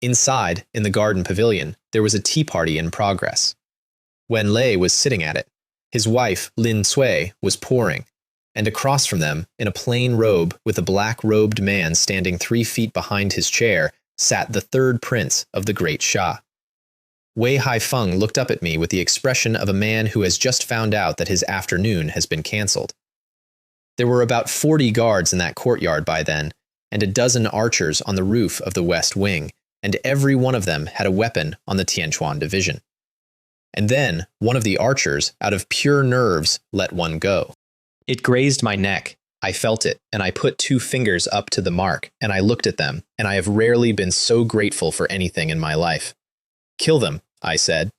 Inside, in the garden pavilion, there was a tea party in progress. Wen Lei was sitting at it. His wife, Lin Sui, was pouring, and across from them, in a plain robe with a black-robed man standing 3 feet behind his chair, sat the 3rd prince of the Great Shah. Wei Haifeng looked up at me with the expression of a man who has just found out that his afternoon has been cancelled. There were about 40 guards in that courtyard by then, and a dozen archers on the roof of the west wing, and every one of them had a weapon on the Tianquan division. And then, one of the archers, out of pure nerves, let one go. It grazed my neck. I felt it, and I put 2 fingers up to the mark, and I looked at them, and I have rarely been so grateful for anything in my life. "Kill them," I said.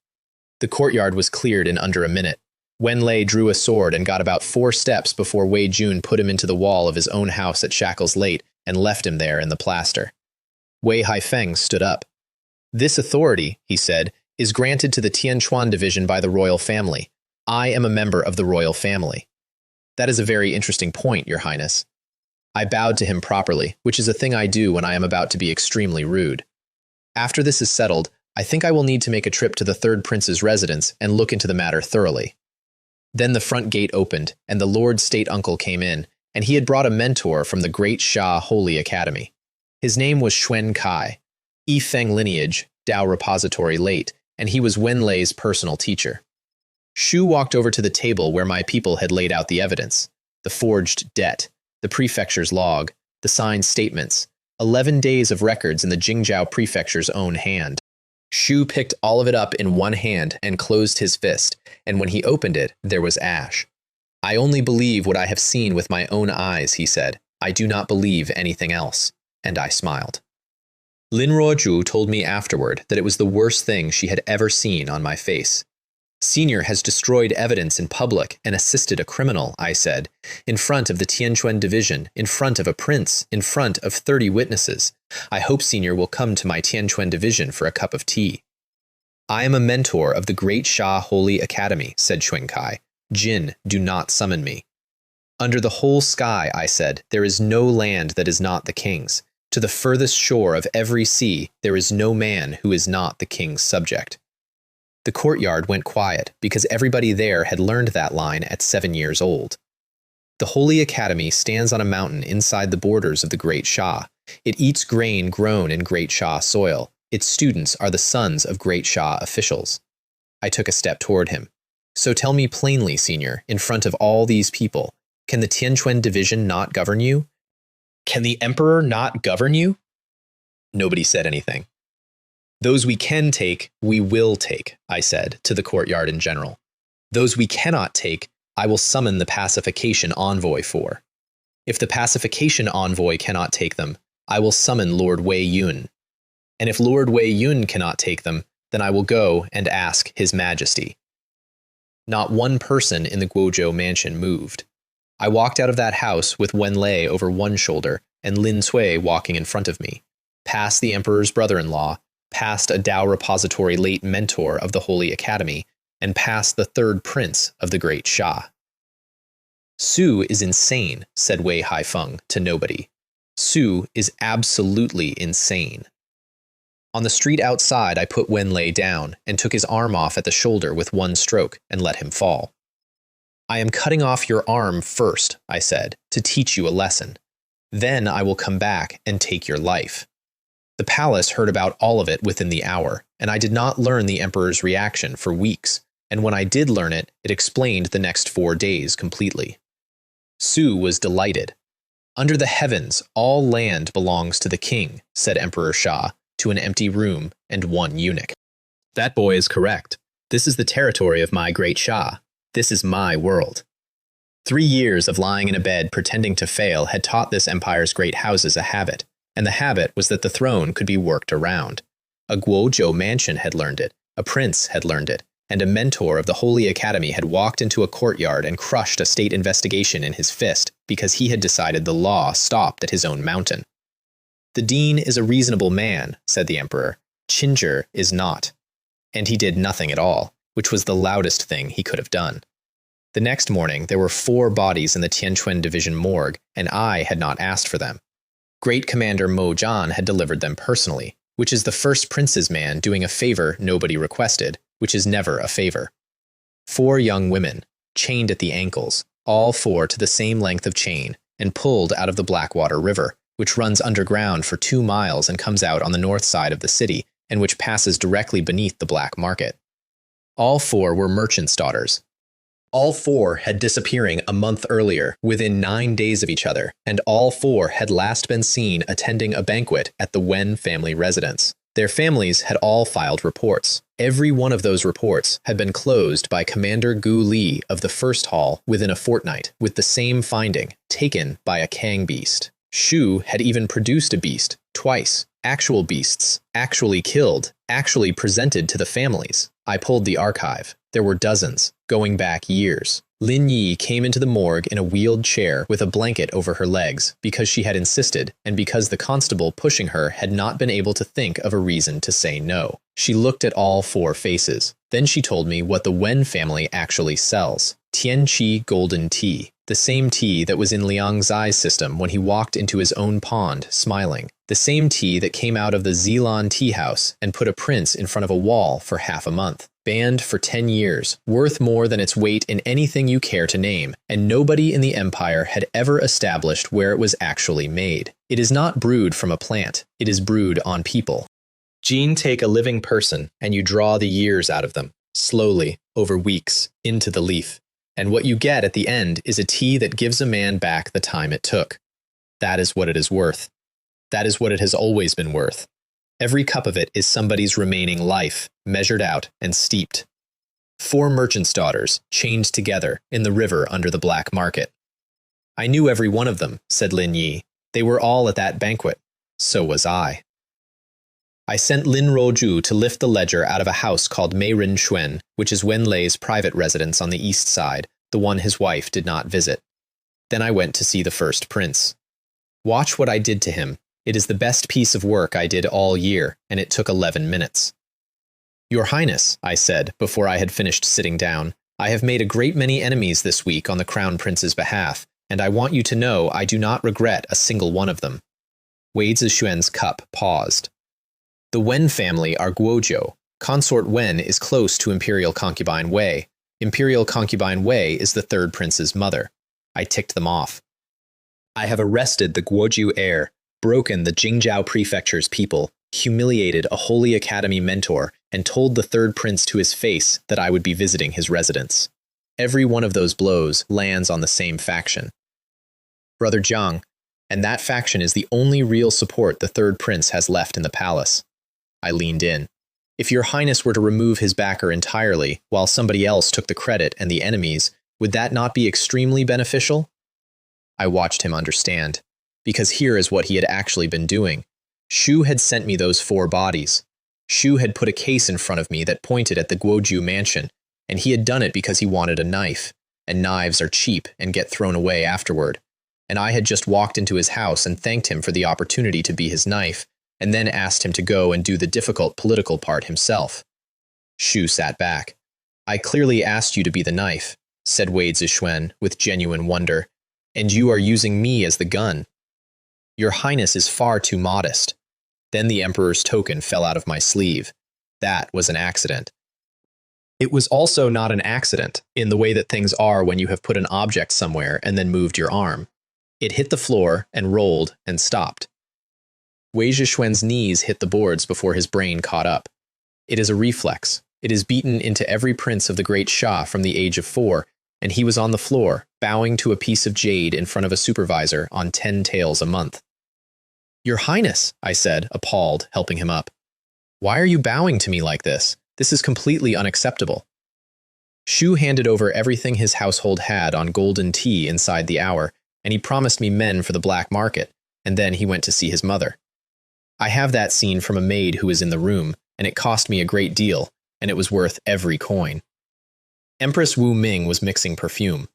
The courtyard was cleared in under a minute. Wen Lei drew a sword and got about 4 steps before Wei Jun put him into the wall of his own house at Shackles Lake and left him there in the plaster. Wei Haifeng stood up. "This authority," he said, "is granted to the Tianquan division by the royal family. I am a member of the royal family." "That is a very interesting point, Your Highness." I bowed to him properly, which is a thing I do when I am about to be extremely rude. "After this is settled, I think I will need to make a trip to the 3rd prince's residence and look into the matter thoroughly." Then the front gate opened, and the Lord State Uncle came in, and he had brought a mentor from the Great Shah Holy Academy. His name was Xuan Kai, Yifeng lineage, Dao repository late, and he was Wen Lei's personal teacher. Shu walked over to the table where my people had laid out the evidence, the forged debt, the prefecture's log, the signed statements, 11 days of records in the Jingzhou prefecture's own hand. Shu picked all of it up in one hand and closed his fist, and when he opened it, there was ash. "I only believe what I have seen with my own eyes," he said. "I do not believe anything else." And I smiled. Lin Ruozhu told me afterward that it was the worst thing she had ever seen on my face. "Senior has destroyed evidence in public and assisted a criminal," I said, "in front of the Tianquan division, in front of a prince, in front of 30 witnesses. I hope Senior will come to my Tianquan division for a cup of tea." "I am a mentor of the Great Shah Holy Academy," said Xuan Kai. "Jin, do not summon me." "Under the whole sky," I said, "there is no land that is not the king's. To the furthest shore of every sea, there is no man who is not the king's subject." The courtyard went quiet because everybody there had learned that line at 7 years old. The Holy Academy stands on a mountain inside the borders of the Great Shah. It eats grain grown in Great Shah soil. Its students are the sons of Great Shah officials. I took a step toward him. "So tell me plainly, Senior, in front of all these people, can the Tianquan division not govern you? Can the emperor not govern you?" Nobody said anything. "Those we can take, we will take," I said, to the courtyard in general. "Those we cannot take, I will summon the pacification envoy for. If the pacification envoy cannot take them, I will summon Lord Wei Yun. And if Lord Wei Yun cannot take them, then I will go and ask His Majesty." Not one person in the Guozhou mansion moved. I walked out of that house with Wen Lei over one shoulder and Lin Sui walking in front of me, past the emperor's brother-in-law, past a Dao repository late mentor of the Holy Academy, and past the 3rd prince of the Great Shah. "Su is insane," said Wei Haifeng to nobody. "Su is absolutely insane." On the street outside, I put Wen Lei down and took his arm off at the shoulder with one stroke and let him fall. "I am cutting off your arm first," I said, "to teach you a lesson. Then I will come back and take your life." The palace heard about all of it within the hour, and I did not learn the emperor's reaction for weeks, and when I did learn it, it explained the next 4 days completely. Su was delighted. "Under the heavens, all land belongs to the king," said Emperor Shah, to an empty room and one eunuch. "That boy is correct. This is the territory of my Great Shah. This is my world." 3 years of lying in a bed pretending to fail had taught this empire's great houses a habit, and the habit was that the throne could be worked around. A Guozhou mansion had learned it, a prince had learned it, and a mentor of the Holy Academy had walked into a courtyard and crushed a state investigation in his fist because he had decided the law stopped at his own mountain. The dean is a reasonable man, said the emperor. Chinger is not. And he did nothing at all, which was the loudest thing he could have done. The next morning, there were 4 bodies in the Tianquan Division morgue, and I had not asked for them. Great Commander Mo Zhan had delivered them personally, which is the first prince's man doing a favor nobody requested, which is never a favor. 4 young women, chained at the ankles, all 4 to the same length of chain, and pulled out of the Blackwater River, which runs underground for 2 miles and comes out on the north side of the city, and which passes directly beneath the black market. All 4 were merchants' daughters. All 4 had disappearing a month earlier, within 9 days of each other, and all 4 had last been seen attending a banquet at the Wen family residence. Their families had all filed reports. Every one of those reports had been closed by Commander Gu Li of the first hall within a fortnight, with the same finding, taken by a Kang beast. Shu had even produced a beast, twice. Actual beasts, actually killed, actually presented to the families. I pulled the archive. There were dozens, going back years. Lin Yi came into the morgue in a wheeled chair with a blanket over her legs because she had insisted and because the constable pushing her had not been able to think of a reason to say no. She looked at all 4 faces. Then she told me what the Wen family actually sells. Tianqi golden tea. The same tea that was in Liang Zai's system when he walked into his own pond, smiling. The same tea that came out of the Zilan tea house and put a prince in front of a wall for half a month. Banned for 10 years, worth more than its weight in anything you care to name, and nobody in the empire had ever established where it was actually made. It is not brewed from a plant, it is brewed on people. Gene take a living person, and you draw the years out of them, slowly, over weeks, into the leaf. And what you get at the end is a tea that gives a man back the time it took. That is what it is worth. That is what it has always been worth. Every cup of it is somebody's remaining life, measured out and steeped. 4 merchants' daughters, chained together in the river under the black market. I knew every one of them, said Lin Yi. They were all at that banquet. So was I. I sent Lin Ruoju to lift the ledger out of a house called Meirin Xuan, which is Wen Lei's private residence on the east side, the one his wife did not visit. Then I went to see the first prince. Watch what I did to him. It is the best piece of work I did all year, and it took 11 minutes. Your Highness, I said, before I had finished sitting down, I have made a great many enemies this week on the Crown Prince's behalf, and I want you to know I do not regret a single one of them. Wei Zishuan's cup paused. The Wen family are Guozhou. Consort Wen is close to Imperial concubine Wei. Imperial concubine Wei is the 3rd prince's mother. I ticked them off. I have arrested the Guozhou heir, broken the Jingzhou prefecture's people, humiliated a Holy Academy mentor, and told the 3rd prince to his face that I would be visiting his residence. Every one of those blows lands on the same faction. Brother Jiang, and that faction is the only real support the 3rd prince has left in the palace. I leaned in. If your Highness were to remove his backer entirely, while somebody else took the credit and the enemies, would that not be extremely beneficial? I watched him understand, because here is what he had actually been doing. Shu had sent me those 4 bodies. Shu had put a case in front of me that pointed at the Guozhou mansion, and he had done it because he wanted a knife, and knives are cheap and get thrown away afterward. And I had just walked into his house and thanked him for the opportunity to be his knife, and then asked him to go and do the difficult political part himself. Shu sat back. I clearly asked you to be the knife, said Wei Zishuan with genuine wonder, and you are using me as the gun. Your Highness is far too modest. Then the Emperor's token fell out of my sleeve. That was an accident. It was also not an accident, in the way that things are when you have put an object somewhere and then moved your arm. It hit the floor and rolled and stopped. Wei Zishuan's knees hit the boards before his brain caught up. It is a reflex. It is beaten into every prince of the great Shah from the age of 4, and he was on the floor, bowing to a piece of jade in front of a supervisor on 10 taels a month. Your Highness, I said, appalled, helping him up. Why are you bowing to me like this? This is completely unacceptable. Shu handed over everything his household had on golden tea inside the hour, and he promised me men for the black market, and then he went to see his mother. I have that scene from a maid who was in the room, and it cost me a great deal, and it was worth every coin. Empress Wu Ming was mixing perfume.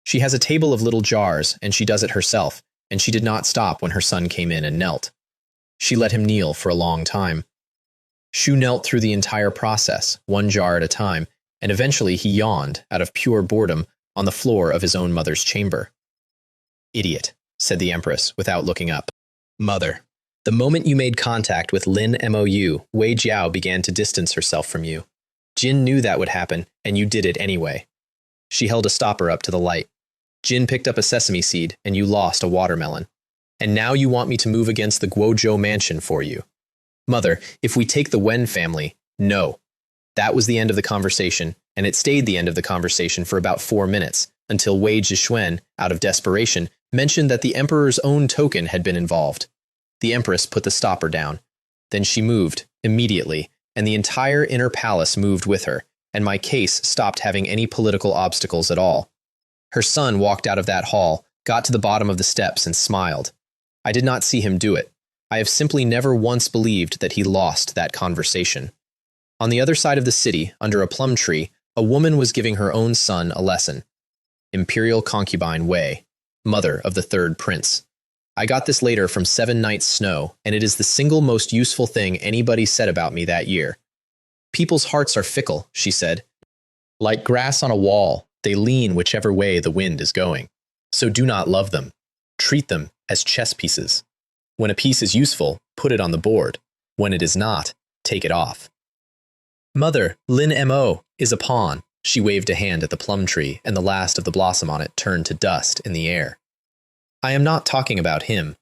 She has a table of little jars, and she does it herself, and she did not stop when her son came in and knelt. She let him kneel for a long time. Shu knelt through the entire process, one jar at a time, and eventually he yawned, out of pure boredom, on the floor of his own mother's chamber. "Idiot," said the Empress, without looking up. "Mother, the moment you made contact with Lin Mou, Wei Jiao began to distance herself from you. Jin knew that would happen, and you did it anyway." She held a stopper up to the light. "Jin picked up a sesame seed, and you lost a watermelon. And now you want me to move against the Guozhou mansion for you. Mother, if we take the Wen family, no." That was the end of the conversation, and it stayed the end of the conversation for about 4 minutes, until Wei Zhixuan, out of desperation, mentioned that the Emperor's own token had been involved. The Empress put the stopper down. Then she moved, immediately, and the entire inner palace moved with her, and my case stopped having any political obstacles at all. Her son walked out of that hall, got to the bottom of the steps, and smiled. I did not see him do it. I have simply never once believed that he lost that conversation. On the other side of the city, under a plum tree, a woman was giving her own son a lesson. Imperial concubine Wei, mother of the third prince. I got this later from 7 Nights Snow, and it is the single most useful thing anybody said about me that year. "People's hearts are fickle," she said. "Like grass on a wall, they lean whichever way the wind is going. So do not love them. Treat them as chess pieces. When a piece is useful, put it on the board. When it is not, take it off." "Mother, Lin Mo is a pawn." She waved a hand at the plum tree, and the last of the blossom on it turned to dust in the air. "I am not talking about him.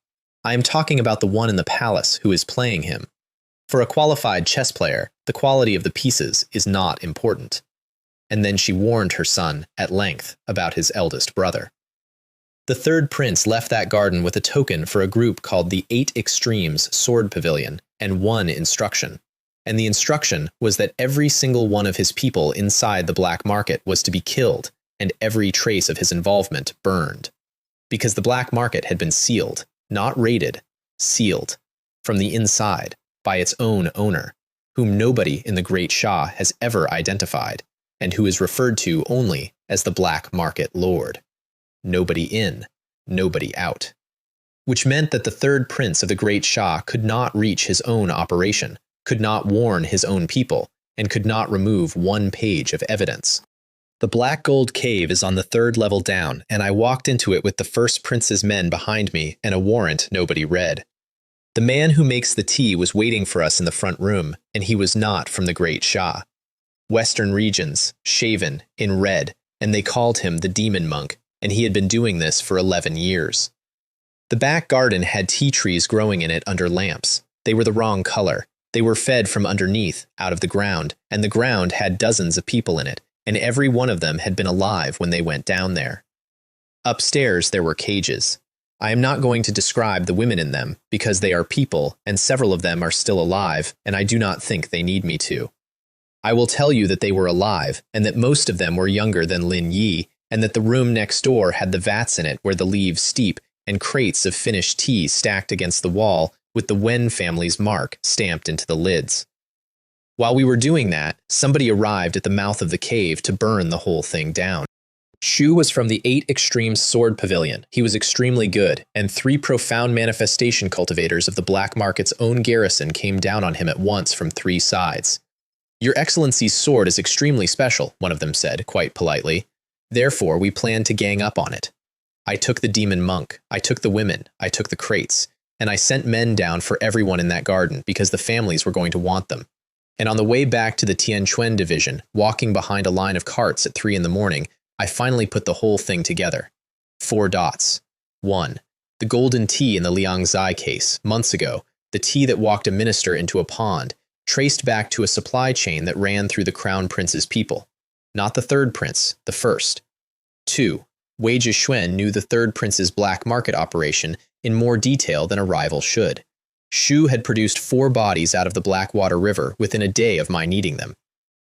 I am talking about the one in the palace who is playing him. For a qualified chess player, the quality of the pieces is not important." And then she warned her son, at length, about his eldest brother. The third prince left that garden with a token for a group called the 8 Extremes Sword Pavilion, and one instruction. And the instruction was that every single one of his people inside the black market was to be killed, and every trace of his involvement burned. Because the black market had been sealed, not raided, sealed, from the inside, by its own owner, whom nobody in the Great Shah has ever identified, and who is referred to only as the Black Market Lord. Nobody in, nobody out. Which meant that the third prince of the Great Shah could not reach his own operation, could not warn his own people, and could not remove 1 page of evidence. The Black Gold Cave is on the 3rd level down, and I walked into it with the first prince's men behind me and a warrant nobody read. The man who makes the tea was waiting for us in the front room, and he was not from the Great Shah. Western regions, shaven, in red, and they called him the Demon Monk, and he had been doing this for 11 years. The back garden had tea trees growing in it under lamps. They were the wrong color. They were fed from underneath, out of the ground, and the ground had dozens of people in it, and every one of them had been alive when they went down there. Upstairs there were cages. I am not going to describe the women in them, because they are people, and several of them are still alive, and I do not think they need me to. I will tell you that they were alive, and that most of them were younger than Lin Yi, and that the room next door had the vats in it where the leaves steep, and crates of finished tea stacked against the wall, with the Wen family's mark stamped into the lids. While we were doing that, somebody arrived at the mouth of the cave to burn the whole thing down. Shu was from the 8 Extremes Sword Pavilion. He was extremely good, and 3 profound manifestation cultivators of the Black Market's own garrison came down on him at once from 3 sides. "Your Excellency's sword is extremely special," one of them said, quite politely. "Therefore, we plan to gang up on it." I took the demon monk, I took the women, I took the crates, and I sent men down for everyone in that garden because the families were going to want them. And on the way back to the Tianquan division, walking behind a line of carts at 3 in the morning, I finally put the whole thing together. 4 dots. 1. The golden tea in the Liangzai case, months ago, the tea that walked a minister into a pond, traced back to a supply chain that ran through the crown prince's people. Not the third prince, the first. 2. Wei Zhixuan knew the third prince's black market operation in more detail than a rival should. Shu had produced 4 bodies out of the Blackwater River within a day of my needing them.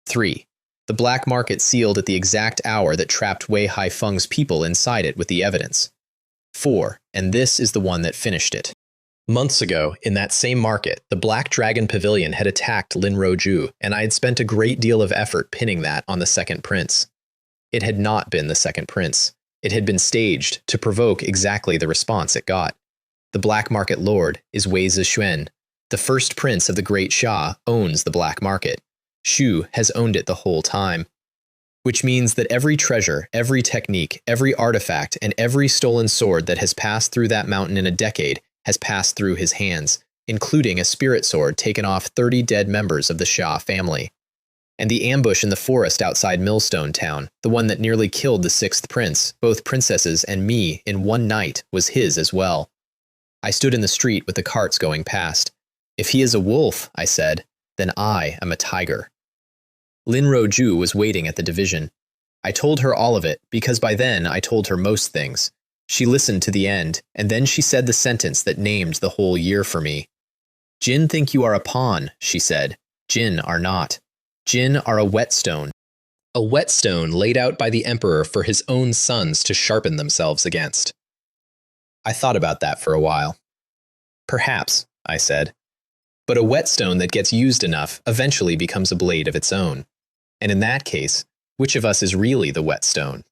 3. The black market sealed at the exact hour that trapped Wei Haifeng's people inside it with the evidence. 4. And this is the one that finished it. Months ago, in that same market, the Black Dragon Pavilion had attacked Lin Roju, and I had spent a great deal of effort pinning that on the second prince. It had not been the second prince. It had been staged to provoke exactly the response it got. the black market lord, is Wei Zixuan. The first prince of the Great Shah owns the black market. Shu has owned it the whole time. Which means that every treasure, every technique, every artifact, and every stolen sword that has passed through that mountain in a decade has passed through his hands, including a spirit sword taken off 30 dead members of the Shah family. And the ambush in the forest outside Millstone Town, the one that nearly killed the sixth prince, both princesses and me in one night, was his as well. I stood in the street with the carts going past. If he is a wolf, I said, then I am a tiger. Lin Roju was waiting at the division. I told her all of it, because by then I told her most things. She listened to the end, and then she said the sentence that named the whole year for me. Jin think you are a pawn, she said. Jin are not. Jin are a whetstone. A whetstone laid out by the emperor for his own sons to sharpen themselves against. I thought about that for a while. Perhaps, I said. But a whetstone that gets used enough eventually becomes a blade of its own. And in that case, which of us is really the whetstone?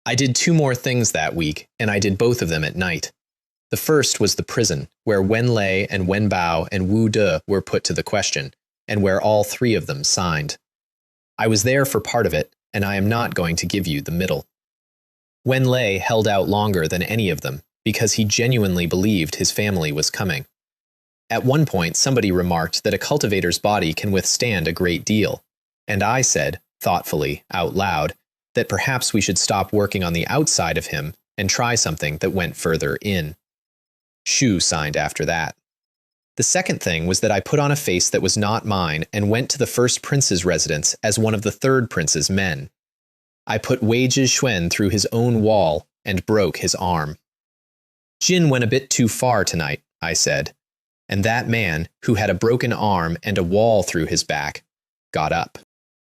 I did 2 more things that week, and I did both of them at night. The first was the prison, where Wen Lei and Wen Bao and Wu De were put to the question, and where all 3 of them signed. I was there for part of it, and I am not going to give you the middle. Wen Lei held out longer than any of them, because he genuinely believed his family was coming. At one point, somebody remarked that a cultivator's body can withstand a great deal, and I said, thoughtfully, out loud, that perhaps we should stop working on the outside of him and try something that went further in. Shu signed after that. The second thing was that I put on a face that was not mine and went to the first prince's residence as one of the third prince's men. I put Wei Zixuan through his own wall and broke his arm. Jin went a bit too far tonight, I said, and that man, who had a broken arm and a wall through his back, got up.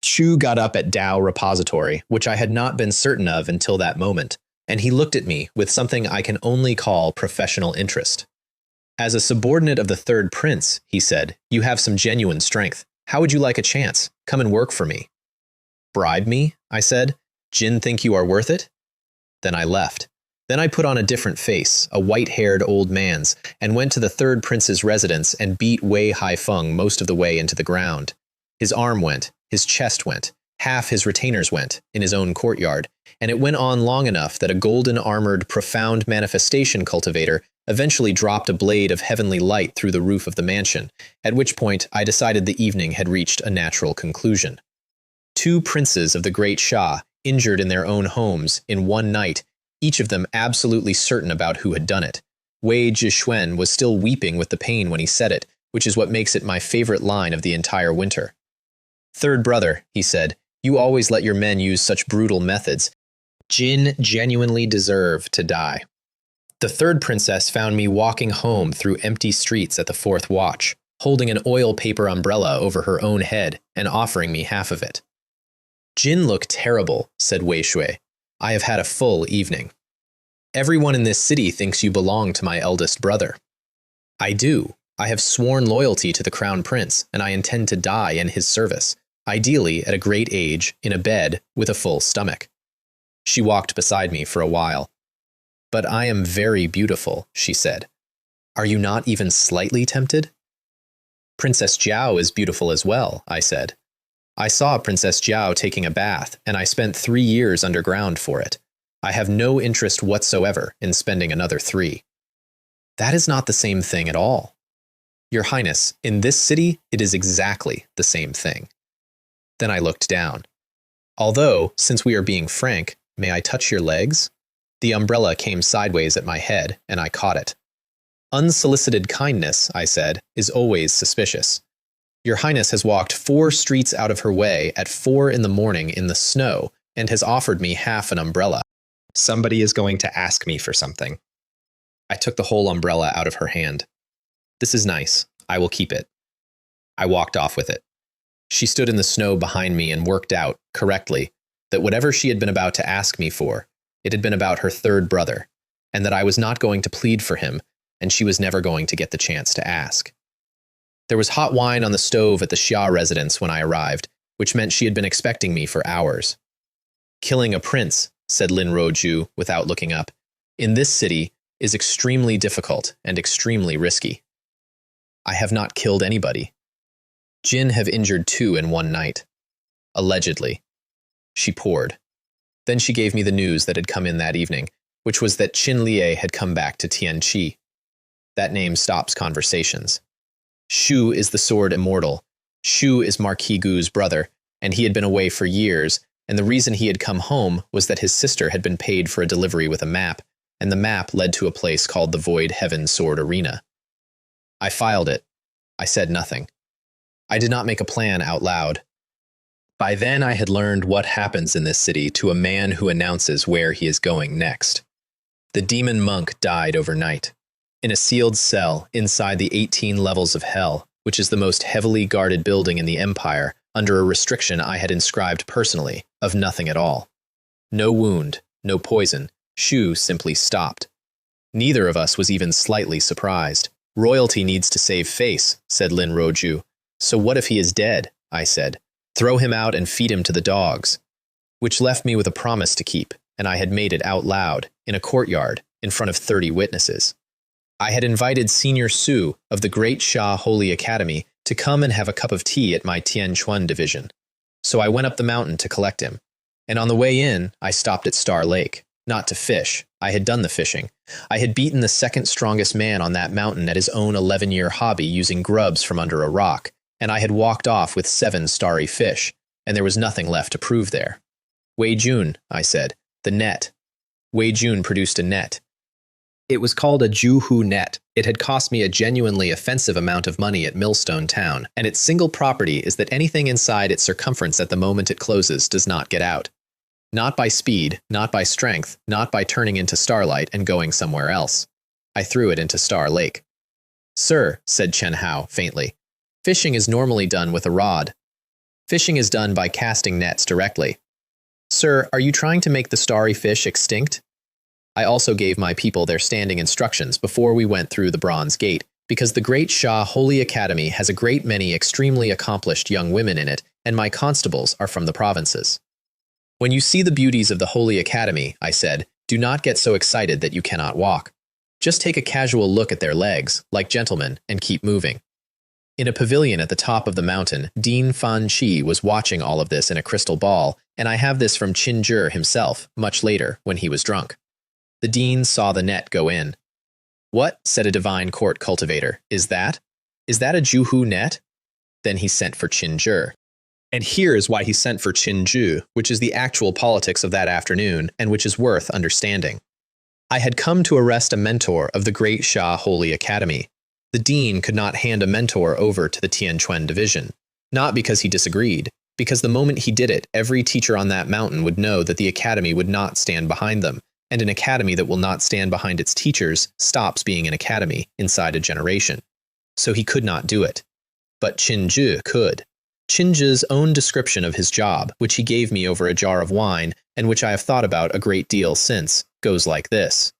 Shu got up at Dao Repository, which I had not been certain of until that moment, and he looked at me with something I can only call professional interest. As a subordinate of the third prince, he said, you have some genuine strength. How would you like a chance? Come and work for me. Bribe me? I said. Jin think you are worth it? Then I left. Then I put on a different face, a white-haired old man's, and went to the third prince's residence and beat Wei Haifeng most of the way into the ground. His arm went, his chest went, half his retainers went, in his own courtyard, and it went on long enough that a golden-armored, profound manifestation cultivator eventually dropped a blade of heavenly light through the roof of the mansion, at which point I decided the evening had reached a natural conclusion. 2 princes of the Great Shah, injured in their own homes, in one night, each of them absolutely certain about who had done it. Wei Zixuan was still weeping with the pain when he said it, which is what makes it my favorite line of the entire winter. Third brother, he said, you always let your men use such brutal methods. Jin genuinely deserved to die. The third princess found me walking home through empty streets at the 4th watch, holding an oil paper umbrella over her own head and offering me half of it. Jin looked terrible, said Wei Shui. I have had a full evening. Everyone in this city thinks you belong to my eldest brother. I do. I have sworn loyalty to the crown prince, and I intend to die in his service, ideally at a great age, in a bed, with a full stomach. She walked beside me for a while. But I am very beautiful, she said. Are you not even slightly tempted? Princess Jiao is beautiful as well, I said. I saw Princess Jiao taking a bath, and I spent 3 years underground for it. I have no interest whatsoever in spending another 3. That is not the same thing at all. Your Highness, in this city, it is exactly the same thing. Then I looked down. Although, since we are being frank, may I touch your legs? The umbrella came sideways at my head, and I caught it. Unsolicited kindness, I said, is always suspicious. Your Highness has walked 4 streets out of her way at 4 in the morning in the snow and has offered me half an umbrella. Somebody is going to ask me for something. I took the whole umbrella out of her hand. This is nice. I will keep it. I walked off with it. She stood in the snow behind me and worked out, correctly, that whatever she had been about to ask me for, it had been about her third brother, and that I was not going to plead for him, and she was never going to get the chance to ask. There was hot wine on the stove at the Xia residence when I arrived, which meant she had been expecting me for hours. Killing a prince, said Lin Roju without looking up. In this city, is extremely difficult and extremely risky. I have not killed anybody. Jin have injured 2 in one night. Allegedly. She poured. Then she gave me the news that had come in that evening, which was that Qin Lie had come back to Tianqi. That name stops conversations. Shu is the sword immortal. Shu is Marquis Gu's brother, and he had been away for years, and the reason he had come home was that his sister had been paid for a delivery with a map, and the map led to a place called the Void Heaven Sword Arena. I filed it. I said nothing. I did not make a plan out loud. By then I had learned what happens in this city to a man who announces where he is going next. The demon monk died overnight, in a sealed cell inside the 18 levels of hell, which is the most heavily guarded building in the empire, under a restriction I had inscribed personally, of nothing at all. No wound, no poison. Shu simply stopped. Neither of us was even slightly surprised. Royalty needs to save face, said Lin Roju. So what if he is dead? I said. Throw him out and feed him to the dogs. Which left me with a promise to keep, and I had made it out loud, in a courtyard, in front of 30 witnesses. I had invited Senior Su of the Great Sha Holy Academy to come and have a cup of tea at my Tianquan division. So I went up the mountain to collect him. And on the way in, I stopped at Star Lake. Not to fish. I had done the fishing. I had beaten the second strongest man on that mountain at his own 11-year hobby using grubs from under a rock, and I had walked off with 7 starry fish, and there was nothing left to prove there. Wei Jun, I said, the net. Wei Jun produced a net. It was called a Juhu net. It had cost me a genuinely offensive amount of money at Millstone Town, and its single property is that anything inside its circumference at the moment it closes does not get out. Not by speed, not by strength, not by turning into starlight and going somewhere else. I threw it into Star Lake. Sir, said Chen Hao faintly, fishing is normally done with a rod. Fishing is done by casting nets directly. Sir, are you trying to make the starry fish extinct? I also gave my people their standing instructions before we went through the Bronze Gate, because the Great Sha Holy Academy has a great many extremely accomplished young women in it, and my constables are from the provinces. When you see the beauties of the Holy Academy, I said, do not get so excited that you cannot walk. Just take a casual look at their legs, like gentlemen, and keep moving. In a pavilion at the top of the mountain, Dean Fan Chi was watching all of this in a crystal ball, and I have this from Qin Zhi himself, much later, when he was drunk. The dean saw the net go in. What, said a divine court cultivator, is that? Is that a Juhu net? Then he sent for Qin Zhi. And here is why he sent for Qin Zhi, which is the actual politics of that afternoon, and which is worth understanding. I had come to arrest a mentor of the Great Sha Holy Academy. The dean could not hand a mentor over to the Tianquan division, not because he disagreed, because the moment he did it, every teacher on that mountain would know that the academy would not stand behind them, and an academy that will not stand behind its teachers stops being an academy inside a generation. So he could not do it. But Qin Zhi could. Qin Zhi's own description of his job, which he gave me over a jar of wine, and which I have thought about a great deal since, goes like this.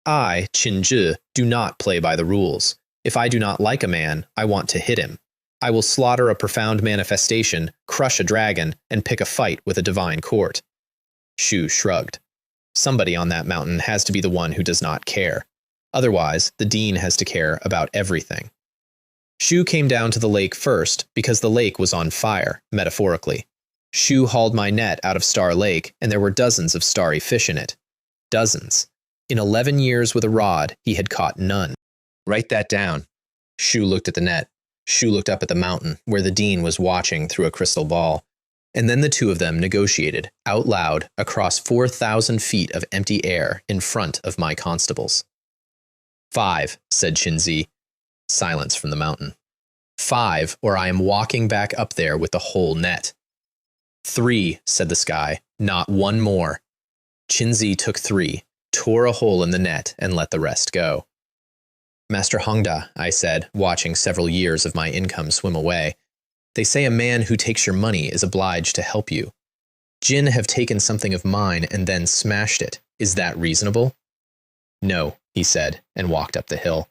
I, Qin Zhi, do not play by the rules. If I do not like a man, I want to hit him. I will slaughter a profound manifestation, crush a dragon, and pick a fight with a divine court. Shu shrugged. Somebody on that mountain has to be the one who does not care. Otherwise, the dean has to care about everything. Shu came down to the lake first because the lake was on fire, metaphorically. Shu hauled my net out of Star Lake, and there were dozens of starry fish in it. Dozens. In 11 years with a rod, he had caught none. Write that down. Shu looked at the net. Shu looked up at the mountain, where the dean was watching through a crystal ball. And then the two of them negotiated, out loud, across 4,000 feet of empty air in front of my constables. 5, said Qinzi. Silence from the mountain. 5, or I am walking back up there with the whole net. 3, said the sky, not one more. Qinzi took 3, tore a hole in the net, and let the rest go. Master Hongda, I said, watching several years of my income swim away, they say a man who takes your money is obliged to help you. Jin have taken something of mine and then smashed it. Is that reasonable? No, he said, and walked up the hill.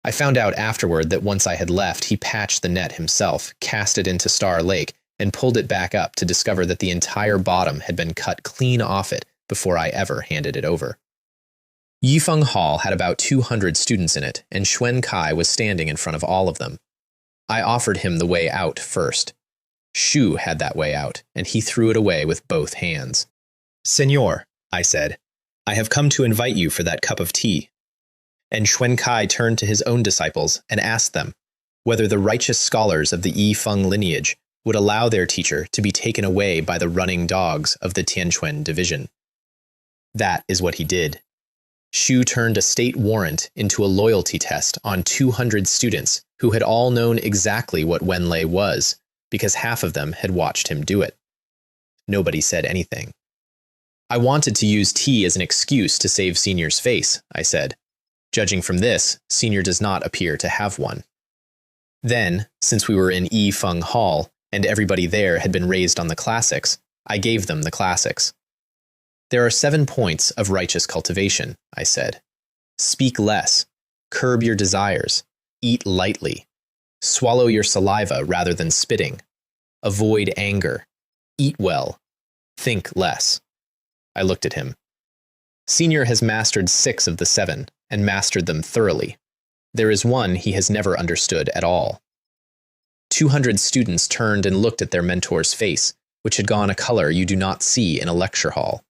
I found out afterward that once I had left, he patched the net himself, cast it into Star Lake, and pulled it back up to discover that the entire bottom had been cut clean off it before I ever handed it over. Yifeng Hall had about 200 students in it, and Xuan Kai was standing in front of all of them. I offered him the way out first. Shu had that way out, and he threw it away with both hands. "Senor," I said, "I have come to invite you for that cup of tea." And Xuan Kai turned to his own disciples and asked them whether the righteous scholars of the Yifeng lineage would allow their teacher to be taken away by the running dogs of the Tianquan division. That is what he did. Shu turned a state warrant into a loyalty test on 200 students who had all known exactly what Wenlei was, because half of them had watched him do it. Nobody said anything. "I wanted to use tea as an excuse to save Senior's face," I said. "Judging from this, Senior does not appear to have one." Then, since we were in Yifeng Hall, and everybody there had been raised on the classics, I gave them the classics. "There are 7 points of righteous cultivation," I said. "Speak less, curb your desires, eat lightly, swallow your saliva rather than spitting, avoid anger, eat well, think less." I looked at him. Senior has mastered 6 of the 7, and mastered them thoroughly. There is one he has never understood at all. 200 students turned and looked at their mentor's face, which had gone a color you do not see in a lecture hall.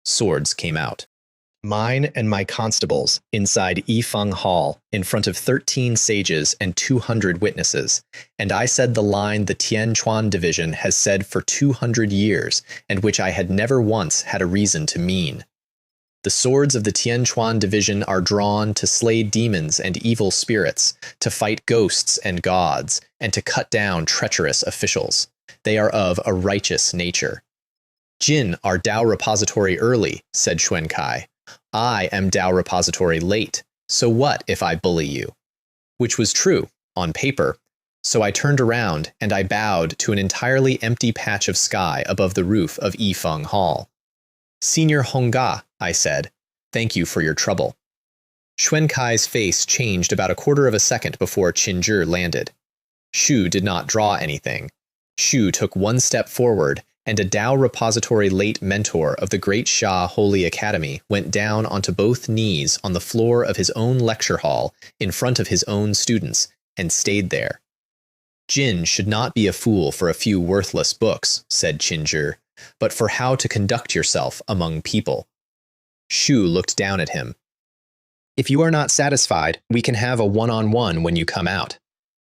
Swords came out. Mine and my constable's inside Yifeng Hall in front of 13 sages and 200 witnesses, and I said the line the Tianquan division has said for 200 years and which I had never once had a reason to mean. The swords of the Tianquan division are drawn to slay demons and evil spirits, to fight ghosts and gods, and to cut down treacherous officials. They are of a righteous nature. "Jin are Tao repository early," said Xuan Kai. "I am Tao repository late, so what if I bully you?" Which was true, on paper, so I turned around and I bowed to an entirely empty patch of sky above the roof of Yifeng Hall. "Senior Hongga," I said, "thank you for your trouble." Xuan Kai's face changed about a quarter of a second before Qinzhi landed. Shu did not draw anything. Shu took one step forward, and a Tao repository late mentor of the Great Sha Holy Academy went down onto both knees on the floor of his own lecture hall in front of his own students and stayed there. "Jin should not be a fool for a few worthless books," said Qinzhi, "but for how to conduct yourself among people." Shu looked down at him. "If you are not satisfied, we can have a one-on-one when you come out."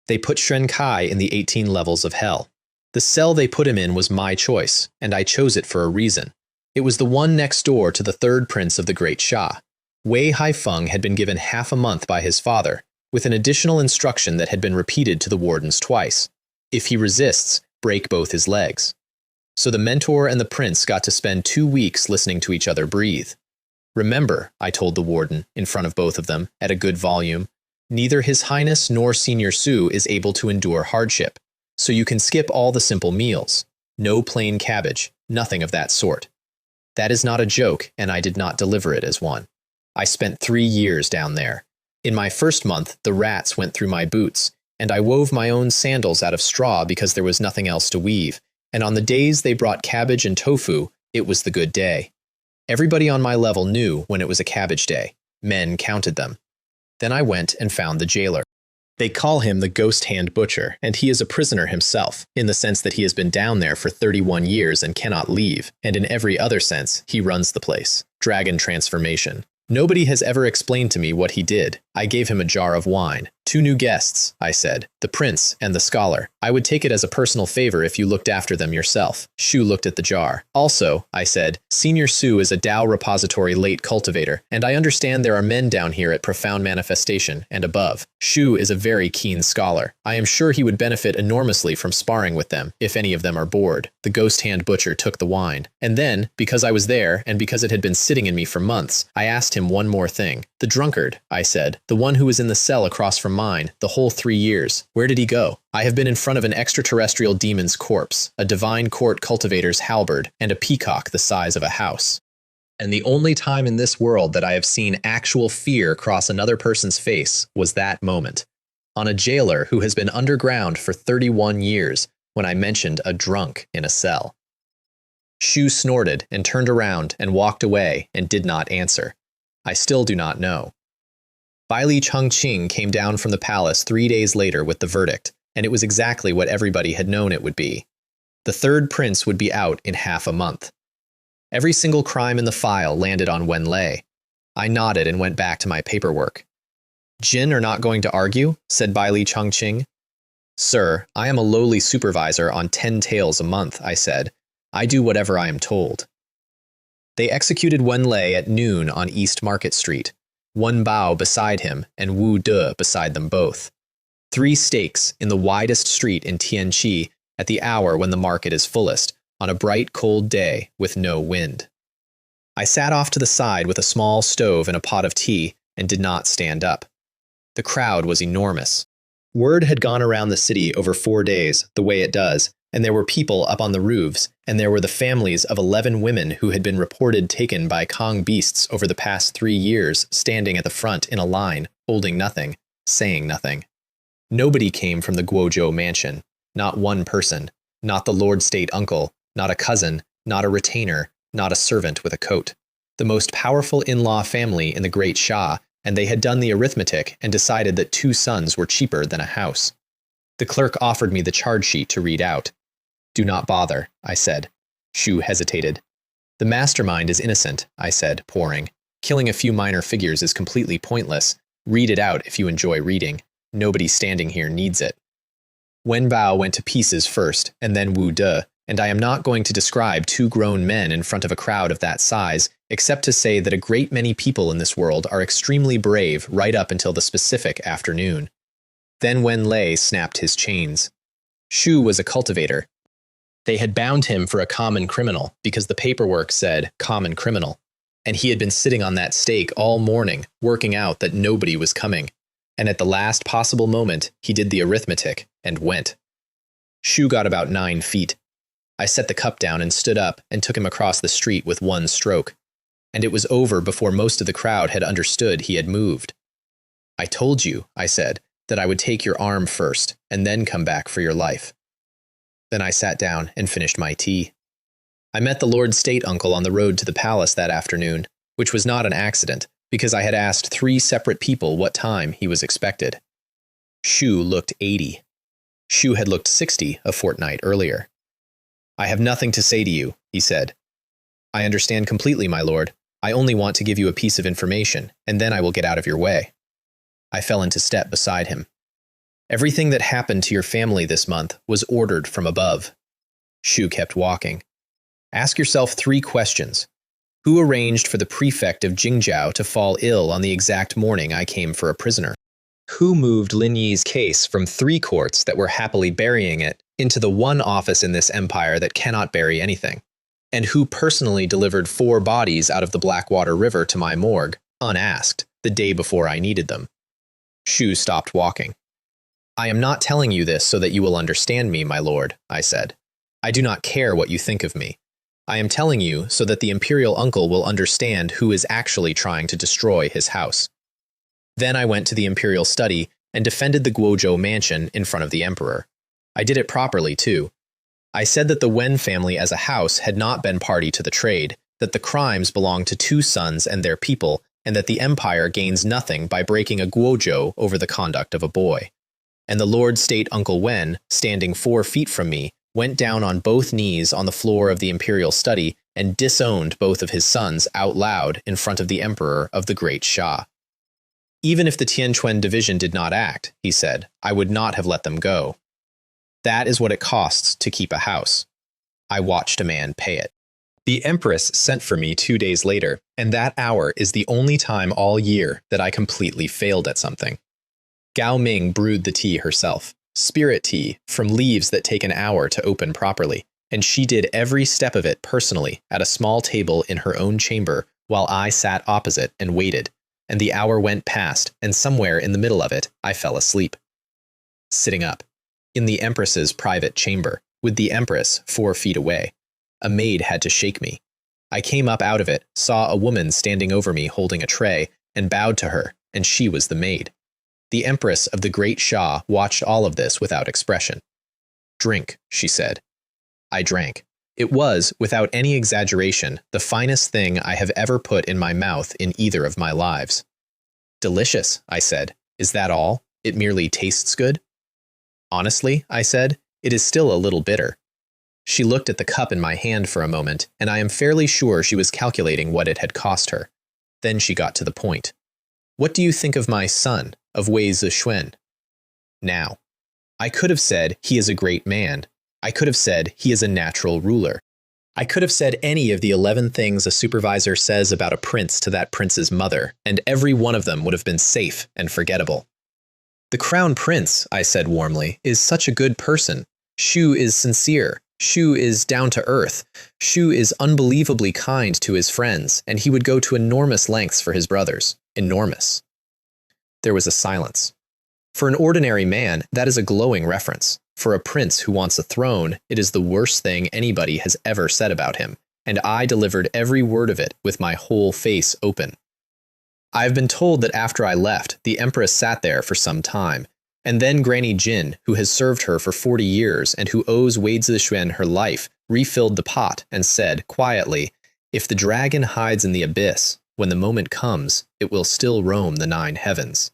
They put Xuan Kai in the 18 levels of hell. The cell they put him in was my choice, and I chose it for a reason. It was the one next door to the third prince of the Great Sha. Wei Haifeng had been given half a month by his father, with an additional instruction that had been repeated to the wardens twice. If he resists, break both his legs. So the mentor and the prince got to spend 2 weeks listening to each other breathe. "Remember," I told the warden, in front of both of them, at a good volume, "neither His Highness nor Senior Su is able to endure hardship. So you can skip all the simple meals. No plain cabbage, nothing of that sort. That is not a joke, and I did not deliver it as one. I spent 3 years down there. In my first month, the rats went through my boots, and I wove my own sandals out of straw because there was nothing else to weave, and on the days they brought cabbage and tofu, it was the good day. Everybody on my level knew when it was a cabbage day. Men counted them. Then I went and found the jailer. They call him the Ghost Hand Butcher, and he is a prisoner himself, in the sense that he has been down there for 31 years and cannot leave, and in every other sense, he runs the place. Dragon transformation. Nobody has ever explained to me what he did. I gave him a jar of wine. 2 new guests, I said, the prince and the scholar. I would take it as a personal favor if you looked after them yourself. Shu looked at the jar. Also, I said, Senior Su is a Tao repository late cultivator, and I understand there are men down here at Profound Manifestation and above. Shu is a very keen scholar. I am sure he would benefit enormously from sparring with them, if any of them are bored. The Ghost Hand Butcher took the wine. And then, because I was there, and because it had been sitting in me for months, I asked him one more thing. The drunkard, I said, the one who was in the cell across from mine, the whole 3 years. Where did he go? I have been in front of an extraterrestrial demon's corpse, a divine court cultivator's halberd, and a peacock the size of a house. And the only time in this world that I have seen actual fear cross another person's face was that moment, on a jailer who has been underground for 31 years, when I mentioned a drunk in a cell. Shu snorted and turned around and walked away and did not answer. I still do not know. Baili Chengqing came down from the palace 3 days later with the verdict, and it was exactly what everybody had known it would be. The third prince would be out in half a month. Every single crime in the file landed on Wen Lei. I nodded and went back to my paperwork. Jin are not going to argue, said Baili Chengqing. Sir, I am a lowly supervisor on 10 taels a month, I said. I do whatever I am told. They executed Wen Lei at noon on East Market Street, Wen Bao beside him and Wu De beside them both. 3 stakes in the widest street in Tianqi at the hour when the market is fullest, on a bright cold day with no wind. I sat off to the side with a small stove and a pot of tea and did not stand up. The crowd was enormous. Word had gone around the city over 4 days, the way it does, and there were people up on the roofs, and there were the families of 11 women who had been reported taken by Kong beasts over the past 3 years, standing at the front in a line, holding nothing, saying nothing. Nobody came from the Guozhou mansion, not one person, not the Lord State uncle, not a cousin, not a retainer, not a servant with a coat. The most powerful in-law family in the Great Shah, and they had done the arithmetic and decided that 2 sons were cheaper than a house. The clerk offered me the charge sheet to read out. Do not bother, I said. Shu hesitated. The mastermind is innocent, I said, pouring. Killing a few minor figures is completely pointless. Read it out if you enjoy reading. Nobody standing here needs it. Wen Bao went to pieces first, and then Wu De, and I am not going to describe 2 grown men in front of a crowd of that size, except to say that a great many people in this world are extremely brave right up until the specific afternoon. Then Wen Lei snapped his chains. Shu was a cultivator. They had bound him for a common criminal because the paperwork said common criminal, and he had been sitting on that stake all morning, working out that nobody was coming, and at the last possible moment, he did the arithmetic and went. Shu got about 9 feet. I set the cup down and stood up and took him across the street with one stroke, and it was over before most of the crowd had understood he had moved. I told you, I said, that I would take your arm first and then come back for your life. Then I sat down and finished my tea. I met the Lord State uncle on the road to the palace that afternoon, which was not an accident, because I had asked 3 separate people what time he was expected. Shu looked 80. Shu had looked 60 a fortnight earlier. I have nothing to say to you, he said. I understand completely, my lord. I only want to give you a piece of information, and then I will get out of your way. I fell into step beside him. Everything that happened to your family this month was ordered from above. Shu kept walking. Ask yourself 3 questions. Who arranged for the prefect of Jingzhou to fall ill on the exact morning I came for a prisoner? Who moved Lin Yi's case from 3 courts that were happily burying it into the one office in this empire that cannot bury anything? And who personally delivered 4 bodies out of the Blackwater River to my morgue, unasked, the day before I needed them? Shu stopped walking. I am not telling you this so that you will understand me, my lord, I said. I do not care what you think of me. I am telling you so that the imperial uncle will understand who is actually trying to destroy his house. Then I went to the imperial study and defended the Guozhou mansion in front of the emperor. I did it properly, too. I said that the Wen family as a house had not been party to the trade, that the crimes belonged to 2 sons and their people, and that the empire gains nothing by breaking a Guozhou over the conduct of a boy. And the Lord State Uncle Wen, standing 4 feet from me, went down on both knees on the floor of the imperial study and disowned both of his sons out loud in front of the emperor of the Great Shah. Even if the Tianquan division did not act, he said, I would not have let them go. That is what it costs to keep a house. I watched a man pay it. The Empress sent for me 2 days later, and that hour is the only time all year that I completely failed at something. Gao Ming brewed the tea herself, spirit tea from leaves that take an hour to open properly, and she did every step of it personally at a small table in her own chamber while I sat opposite and waited, and the hour went past, and somewhere in the middle of it, I fell asleep. Sitting up, in the Empress's private chamber, with the Empress 4 feet away, a maid had to shake me. I came up out of it, saw a woman standing over me holding a tray, and bowed to her, and she was the maid. The Empress of the Great Shah watched all of this without expression. Drink, she said. I drank. It was, without any exaggeration, the finest thing I have ever put in my mouth in either of my lives. Delicious, I said. Is that all? It merely tastes good? Honestly, I said, it is still a little bitter. She looked at the cup in my hand for a moment, and I am fairly sure she was calculating what it had cost her. Then she got to the point. What do you think of my son, of Wei Zixuan? Now, I could have said he is a great man. I could have said he is a natural ruler. I could have said any of the 11 things a supervisor says about a prince to that prince's mother, and every one of them would have been safe and forgettable. The crown prince, I said warmly, is such a good person. Shu is sincere. Shu is down to earth. Shu is unbelievably kind to his friends, and he would go to enormous lengths for his brothers. Enormous. There was a silence. For an ordinary man, that is a glowing reference. For a prince who wants a throne, it is the worst thing anybody has ever said about him, and I delivered every word of it with my whole face open. I have been told that after I left, the Empress sat there for some time, and then Granny Jin, who has served her for 40 years and who owes Wei Zixuan her life, refilled the pot and said, quietly, if the dragon hides in the abyss, when the moment comes, it will still roam the 9 heavens.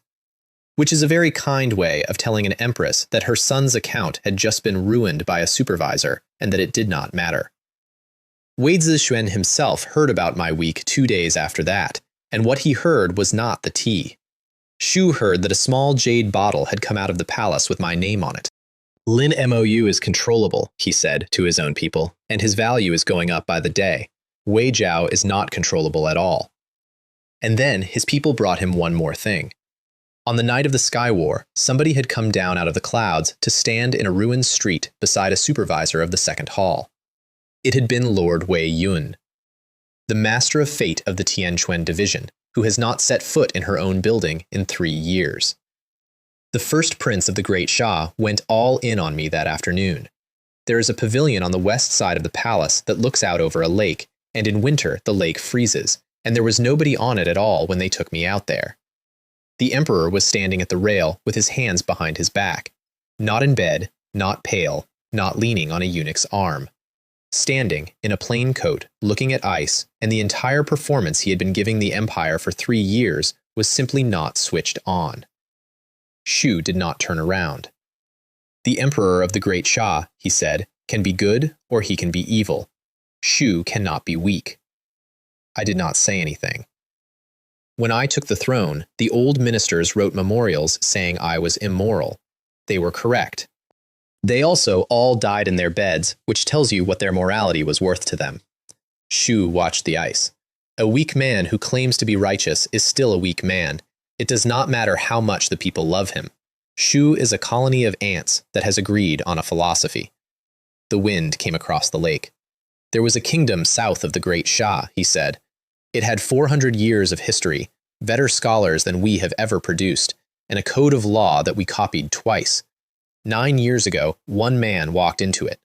Which is a very kind way of telling an empress that her son's account had just been ruined by a supervisor and that it did not matter. Wei Zixuan himself heard about my week 2 days after that, and what he heard was not the tea. Shu heard that a small jade bottle had come out of the palace with my name on it. Lin Mou is controllable, he said to his own people, and his value is going up by the day. Wei Jiao is not controllable at all. And then his people brought him one more thing. On the night of the Sky War, somebody had come down out of the clouds to stand in a ruined street beside a supervisor of the second hall. It had been Lord Wei Yun, the master of fate of the Tianquan division, who has not set foot in her own building in 3 years. The first prince of the Great Shah went all in on me that afternoon. There is a pavilion on the west side of the palace that looks out over a lake, and in winter the lake freezes, and there was nobody on it at all when they took me out there. The emperor was standing at the rail with his hands behind his back, not in bed, not pale, not leaning on a eunuch's arm. Standing, in a plain coat, looking at ice, and the entire performance he had been giving the empire for 3 years was simply not switched on. Shu did not turn around. The emperor of the Great Shah, he said, can be good or he can be evil. Shu cannot be weak. I did not say anything. When I took the throne, the old ministers wrote memorials saying I was immoral. They were correct. They also all died in their beds, which tells you what their morality was worth to them. Shu watched the ice. A weak man who claims to be righteous is still a weak man. It does not matter how much the people love him. Shu is a colony of ants that has agreed on a philosophy. The wind came across the lake. There was a kingdom south of the Great Shah, he said. It had 400 years of history, better scholars than we have ever produced, and a code of law that we copied twice. 9 years ago, one man walked into it.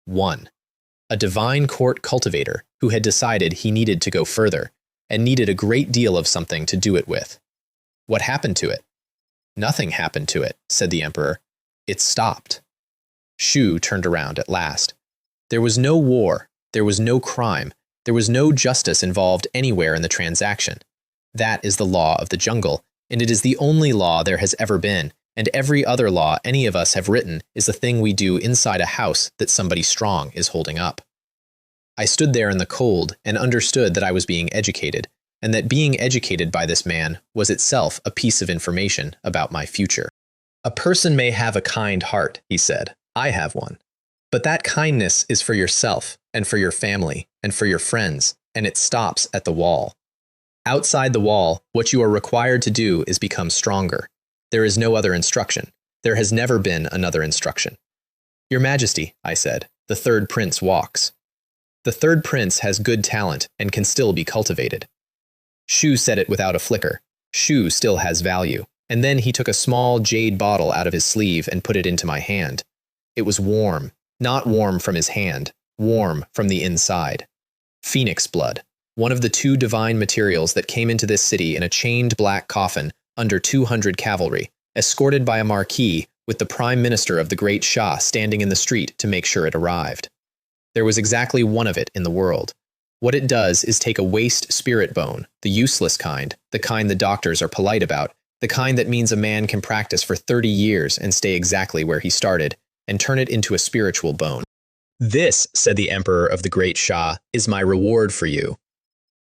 One. A divine court cultivator who had decided he needed to go further, and needed a great deal of something to do it with. What happened to it? Nothing happened to it, said the emperor. It stopped. Shu turned around at last. There was no war, there was no crime, there was no justice involved anywhere in the transaction. That is the law of the jungle, and it is the only law there has ever been, and every other law any of us have written is the thing we do inside a house that somebody strong is holding up. I stood there in the cold and understood that I was being educated, and that being educated by this man was itself a piece of information about my future. A person may have a kind heart, he said. I have one. But that kindness is for yourself, and for your family, and for your friends, and it stops at the wall. Outside the wall, what you are required to do is become stronger. There is no other instruction. There has never been another instruction. Your Majesty, I said, the third prince walks. The third prince has good talent and can still be cultivated. Shu said it without a flicker. Shu still has value. And then he took a small jade bottle out of his sleeve and put it into my hand. It was warm, not warm from his hand, warm from the inside. Phoenix blood, one of the 2 divine materials that came into this city in a chained black coffin under 200 cavalry, escorted by a marquis with the prime minister of the Great Shah standing in the street to make sure it arrived. There was exactly one of it in the world. What it does is take a waste spirit bone, the useless kind, the kind the doctors are polite about, the kind that means a man can practice for 30 years and stay exactly where he started, and turn it into a spiritual bone. This, said the Emperor of the Great Shah, is my reward for you.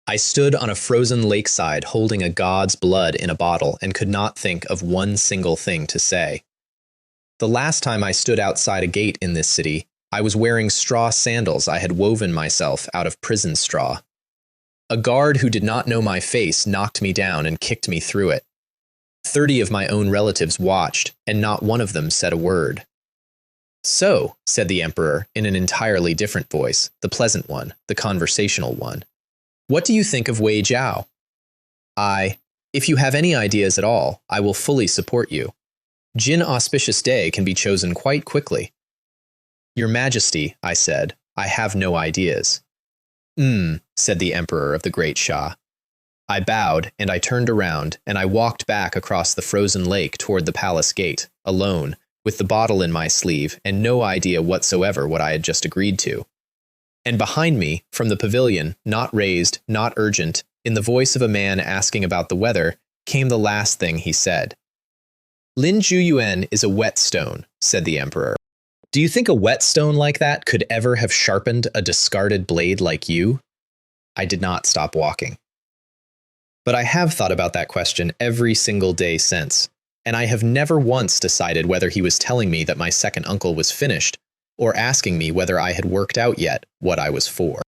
I stood on a frozen lakeside holding a god's blood in a bottle and could not think of one single thing to say. The last time I stood outside a gate in this city, I was wearing straw sandals I had woven myself out of prison straw. A guard who did not know my face knocked me down and kicked me through it. 30 of my own relatives watched, and not one of them said a word. So, said the Emperor in an entirely different voice, the pleasant one, the conversational one. What do you think of Wei Jiao? If you have any ideas at all, I will fully support you. Jin Auspicious Day can be chosen quite quickly. Your Majesty, I said, I have no ideas. Said the Emperor of the Great Shah. I bowed, and I turned around, and I walked back across the frozen lake toward the palace gate, alone, with the bottle in my sleeve and no idea whatsoever what I had just agreed to. And behind me, from the pavilion, not raised, not urgent, in the voice of a man asking about the weather, came the last thing he said. Lin Zhuyuan is a whetstone, said the Emperor. Do you think a whetstone like that could ever have sharpened a discarded blade like you? I did not stop walking. But I have thought about that question every single day since, and I have never once decided whether he was telling me that my second uncle was finished, or asking me whether I had worked out yet what I was for.